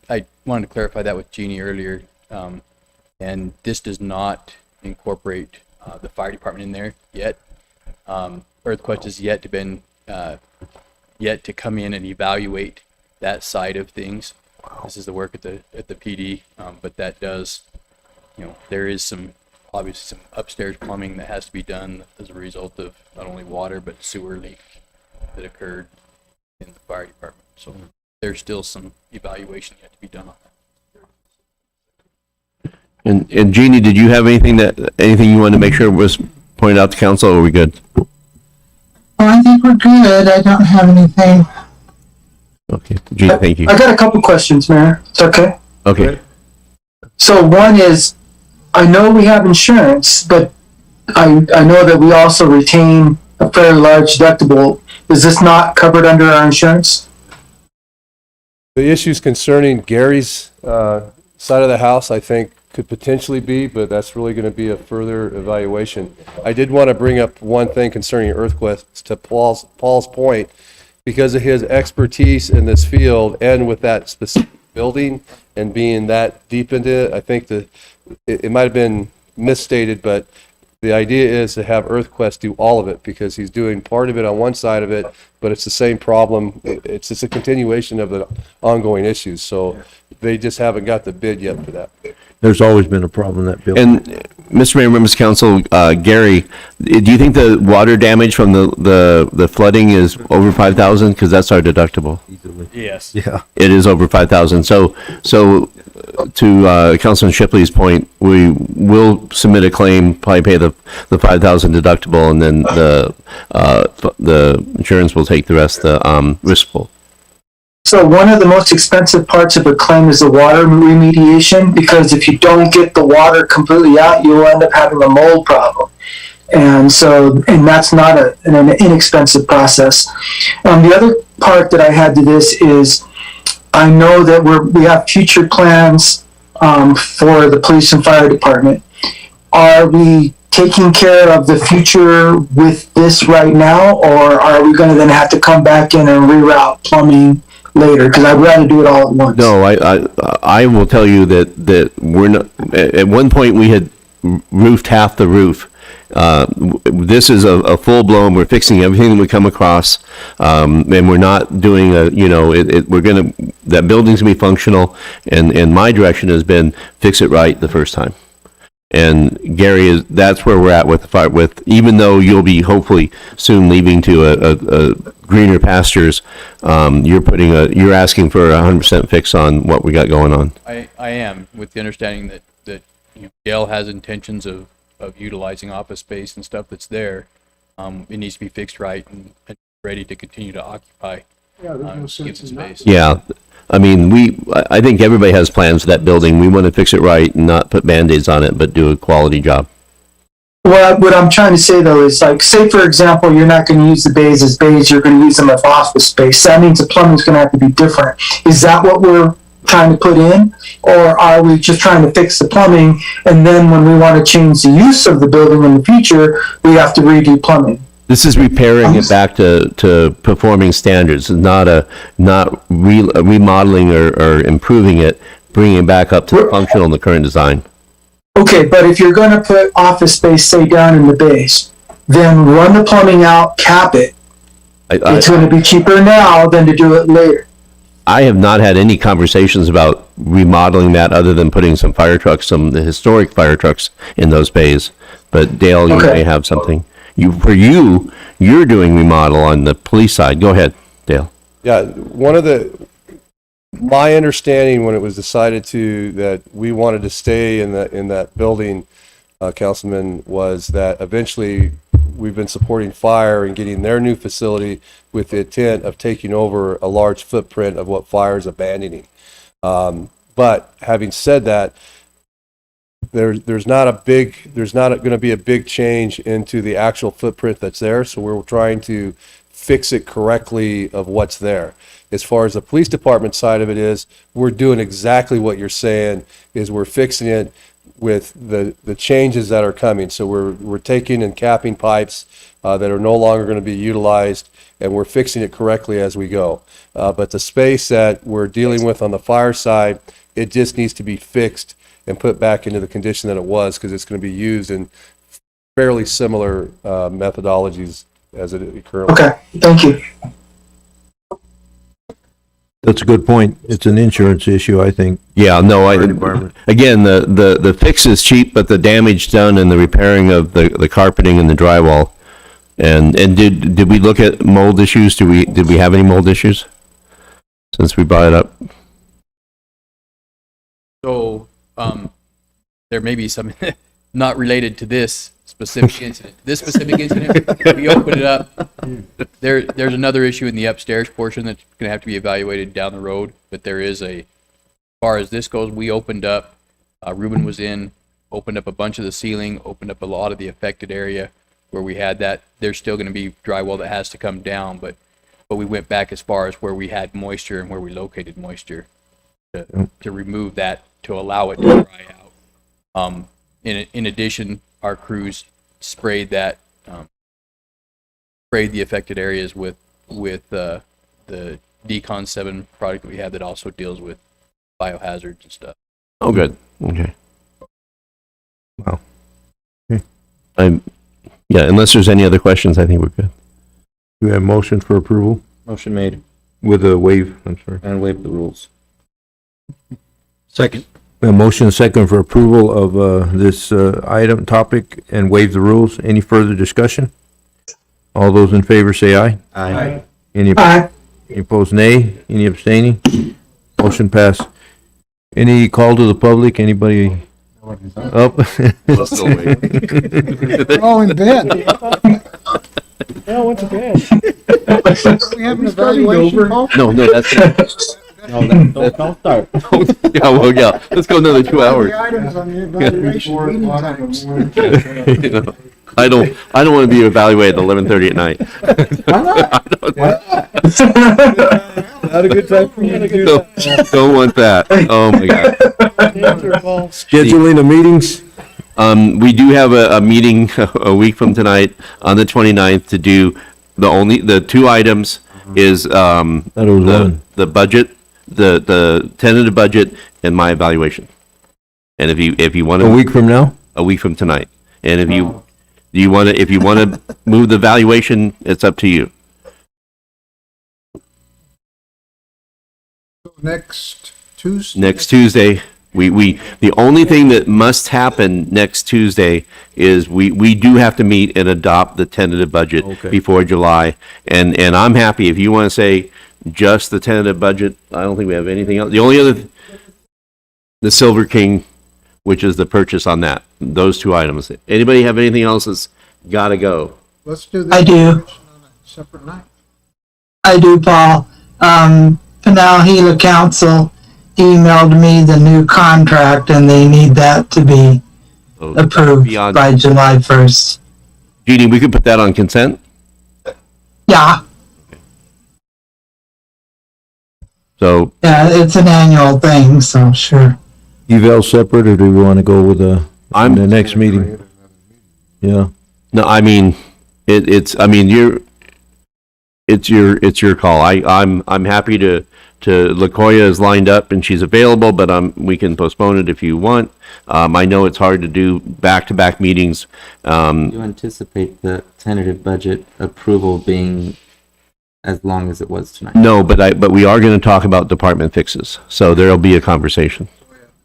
I wanted to clarify that with Jeannie earlier. And this does not incorporate the fire department in there yet. EarthQuest has yet to come in and evaluate that side of things. This is the work at the PD, but that does, there is obviously some upstairs plumbing that has to be done as a result of not only water but sewer leak that occurred in the fire department. So there's still some evaluation yet to be done on that. And Jeannie, did you have anything you wanted to make sure was pointed out to council, or are we good? Oh, I think we're good. I don't have anything. Okay, Jeannie, thank you. I got a couple questions, Mayor. It's okay? Okay. So one is, I know we have insurance, but I know that we also retain a fairly large deductible. Is this not covered under our insurance? The issues concerning Gary's side of the house, I think, could potentially be, but that's really going to be a further evaluation. I did want to bring up one thing concerning EarthQuest to Paul's point, because of his expertise in this field and with that specific building and being that deep into it. I think that it might have been misstated, but the idea is to have EarthQuest do all of it because he's doing part of it on one side of it, but it's the same problem. It's just a continuation of the ongoing issues. So they just haven't got the bid yet for that. There's always been a problem in that building. And Mr. Mayor, members of council, Gary, do you think the water damage from the flooding is over 5,000? Because that's our deductible. Yes. Yeah. It is over 5,000. So to Councilman Shipley's point, we will submit a claim, probably pay the 5,000 deductible, and then the insurance will take the rest, the risk pool. So one of the most expensive parts of a claim is the water remediation, because if you don't get the water completely out, you'll end up having a mold problem. And that's not an inexpensive process. The other part that I had to this is, I know that we have future plans for the police and fire department. Are we taking care of the future with this right now, or are we going to then have to come back in and reroute plumbing later? Because I'd rather do it all at once. No, I will tell you that we're not, at one point we had roofed half the roof. This is a full-blown, we're fixing everything that we come across, and we're not doing that building's gonna be functional, and my direction has been fix it right the first time. And Gary, that's where we're at with the fire, even though you'll be hopefully soon leaving to a greener pastures, you're asking for a 100% fix on what we got going on. I am, with the understanding that Gail has intentions of utilizing office space and stuff that's there. It needs to be fixed right and ready to continue to occupy. Yeah, there's no sense in space. Yeah, I mean, I think everybody has plans for that building. We want to fix it right and not put Band-Aids on it, but do a quality job. Well, what I'm trying to say though is, like, say for example, you're not going to use the bays as bays, you're going to use them as office space. That means the plumbing's going to have to be different. Is that what we're trying to put in, or are we just trying to fix the plumbing, and then when we want to change the use of the building in the future, we have to redo plumbing? This is repairing it back to performing standards, not remodeling or improving it, bringing it back up to functional in the current design. Okay, but if you're going to put office space, say, down in the base, then run the plumbing out, cap it. It's going to be cheaper now than to do it later. I have not had any conversations about remodeling that other than putting some fire trucks, the historic fire trucks in those bays. But Dale, you may have something. You're doing remodel on the police side. Go ahead, Dale. Yeah, my understanding when it was decided that we wanted to stay in that building, Councilman, was that eventually we've been supporting fire and getting their new facility with the intent of taking over a large footprint of what fire is abandoning. But having said that, there's not going to be a big change into the actual footprint that's there, so we're trying to fix it correctly of what's there. As far as the police department side of it is, we're doing exactly what you're saying, is we're fixing it with the changes that are coming. So we're taking and capping pipes that are no longer going to be utilized, and we're fixing it correctly as we go. But the space that we're dealing with on the fire side, it just needs to be fixed and put back into the condition that it was, because it's going to be used in fairly similar methodologies as it currently. Okay, thank you. That's a good point. It's an insurance issue, I think. Yeah, no, department. again, the fix is cheap, but the damage done and the repairing of the carpeting and the drywall. And did we look at mold issues? Did we have any mold issues? Since we brought it up. So, there may be some, not related to this specific incident. This specific incident, we opened it up. There's another issue in the upstairs portion that's gonna have to be evaluated down the road, but there is as far as this goes, we opened up, Ruben was in, opened up a bunch of the ceiling, opened up a lot of the affected area where we had that. There's still gonna be drywall that has to come down, but we went back as far as where we had moisture and where we located moisture to remove that, to allow it to dry out. In addition, our crews sprayed the affected areas with the Decon 7 product that we have that also deals with biohazards and stuff. Oh, good. Okay. Wow. Yeah, unless there's any other questions, I think we're good. Do we have motion for approval Motion made with a waive? I'm sorry. and waive the rules. Second. A motion second for approval of this item, topic, and waive the rules. Any further discussion? All those in favor say aye. Aye. Any Aye. any opposed, nay? Any abstaining? Motion passed. Any call to the public? Anybody up? We're all in bed. Well, went to bed. We have an evaluation, Paul? No, that's Don't start. yeah, well, yeah. Let's go another 2 hours. The items on the evaluation meeting times. You know, I don't want to be evaluated at 11:30 at night. Not a good time for you to do that. Don't want that. Oh my God. Scheduling the meetings? We do have a meeting a week from tonight on the 29th to do the two items is the budget, the tentative budget, and my evaluation. And if you want to A week from now? a week from tonight, and if you want to move the valuation, it's up to you. Next Tuesday? Next Tuesday, the only thing that must happen next Tuesday is we do have to meet and adopt the tentative budget Okay. before July. And I'm happy if you want to say just the tentative budget. I don't think we have anything else. The only other, the Silver King, which is the purchase on that, those two items. Anybody have anything else that's got to go? Let's do this. I do. on a Separate night. I do, Paul. Pinal Gila Council emailed me the new contract, and they need that to be So approved beyond- by July 1st. Jeannie, we could put that on consent? Yeah, So yeah, it's an annual thing, so sure. Eval separate, or do we want to go with the next meeting? Yeah. no, I mean, it's your call. I'm happy to LaCoya is lined up and she's available, but we can postpone it if you want. I know it's hard to do back-to-back meetings. Do you anticipate the tentative budget approval being as long as it was tonight? No, but we are going to talk about department fixes, so there'll be a conversation.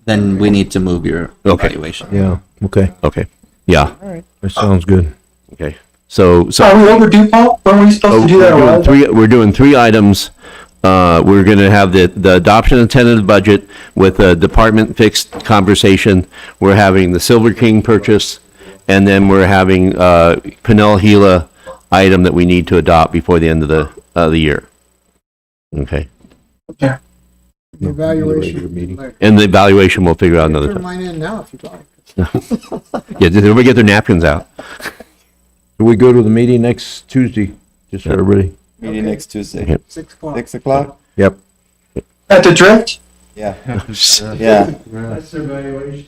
Then we need to move your Okay. evaluation. Yeah, okay. Okay, yeah, That sounds good. okay. So Are we overdue, Paul? Weren't we supposed to do that a while ago? we're doing three items. We're going to have the adoption of tentative budget with a department fixed conversation. We're having the Silver King purchase, and then we're having Pinel Gila item that we need to adopt before the end of the year. Okay. Okay. The evaluation. And the evaluation, we'll figure out another Turn time. mine in now if you'd like. Yeah, did everybody get their napkins out? Do we go to the meeting next Tuesday? Just so everybody. Meeting next Tuesday. Yep. 6 o'clock. 6 o'clock? Yep. At the Drift? Yeah. Yeah. That's the evaluation.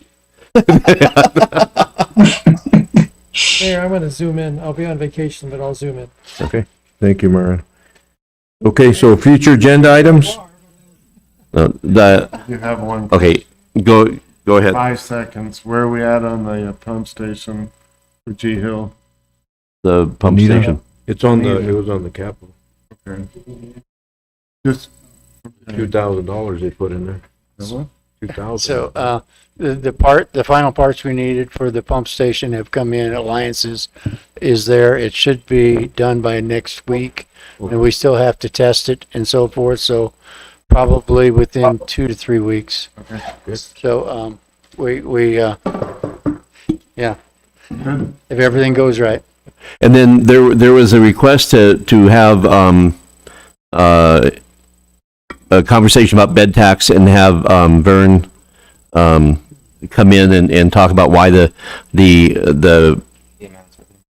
Mayor, I'm gonna zoom in. I'll be on vacation, but I'll zoom in. Okay. Thank you, Mara. Okay, so future agenda items? The, You have one. okay, go ahead. 5 seconds. Where are we at on the pump station for G Hill? The pump Anita? station. It was on the capital. Okay. Just. $2,000 they put in there. What? 2,000. So, the final parts we needed for the pump station have come in. Alliances is there. It should be done by next week. And we still have to test it and so forth. So probably within 2 to 3 weeks. Okay, good. So, yeah, Good. if everything goes right. And then there was a request to have a conversation about bed tax and have Vern come in and talk about why the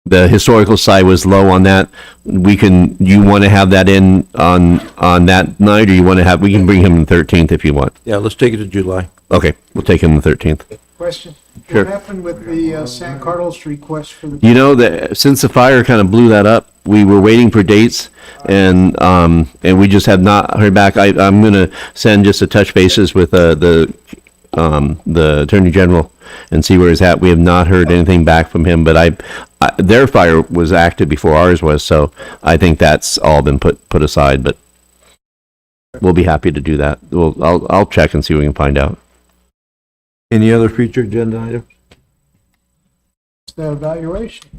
historical side was low on that. You want to have that in on that night, or you want to we can bring him on the 13th if you want. Yeah, let's take it to July. Okay, we'll take him the 13th. Question. Sure. What happened with the San Carlos request for the? You know that since the fire kind of blew that up, we were waiting for dates, and we just have not heard back. I'm gonna send just a touch bases with the Attorney General and see where he's at. We have not heard anything back from him, but their fire was active before ours was, so I think that's all been put aside. But we'll be happy to do that. I'll check and see what we can find out. Any other future agenda items? The evaluation.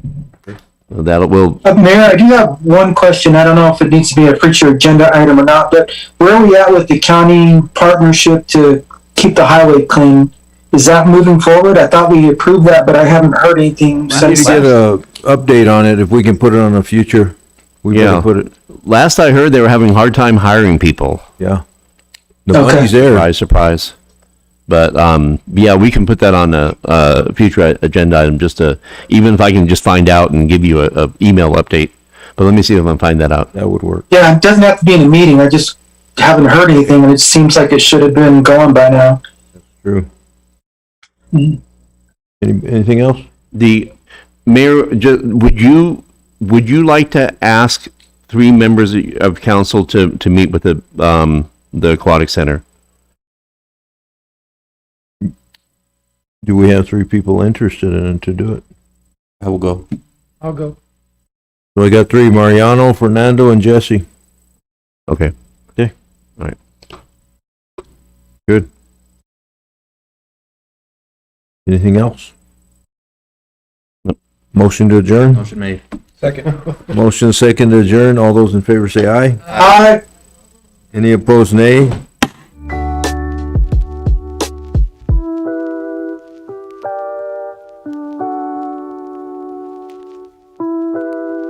We'll Mayor, I do have one question. I don't know if it needs to be a future agenda item or not, but where are we at with the county partnership to keep the highway clean? Is that moving forward? I thought we approved that, but I haven't heard anything We need since to get then. a update on it, if we can put it on a future. We better Yeah. put it, last I heard, they were having a hard time hiring people. yeah. The Okay. money's there. Surprise. But, yeah, we can put that on a future agenda item, even if I can just find out and give you a email update. But let me see if I can find that out. That would work. Yeah, it doesn't have to be in a meeting. I just haven't heard anything, and it seems like it should have been going by now. True. Anything else? The mayor, would you like to ask 3 members of council to meet with the aquatic center? Do we have 3 people interested in it to do it? I will go. I'll go. So I got 3, Mariano, Fernando, and Jesse. Okay. Okay. All right. Good. Anything else? Motion to adjourn? Motion made. Motion second to adjourn. All those in favor say aye. Aye. Any opposed, nay.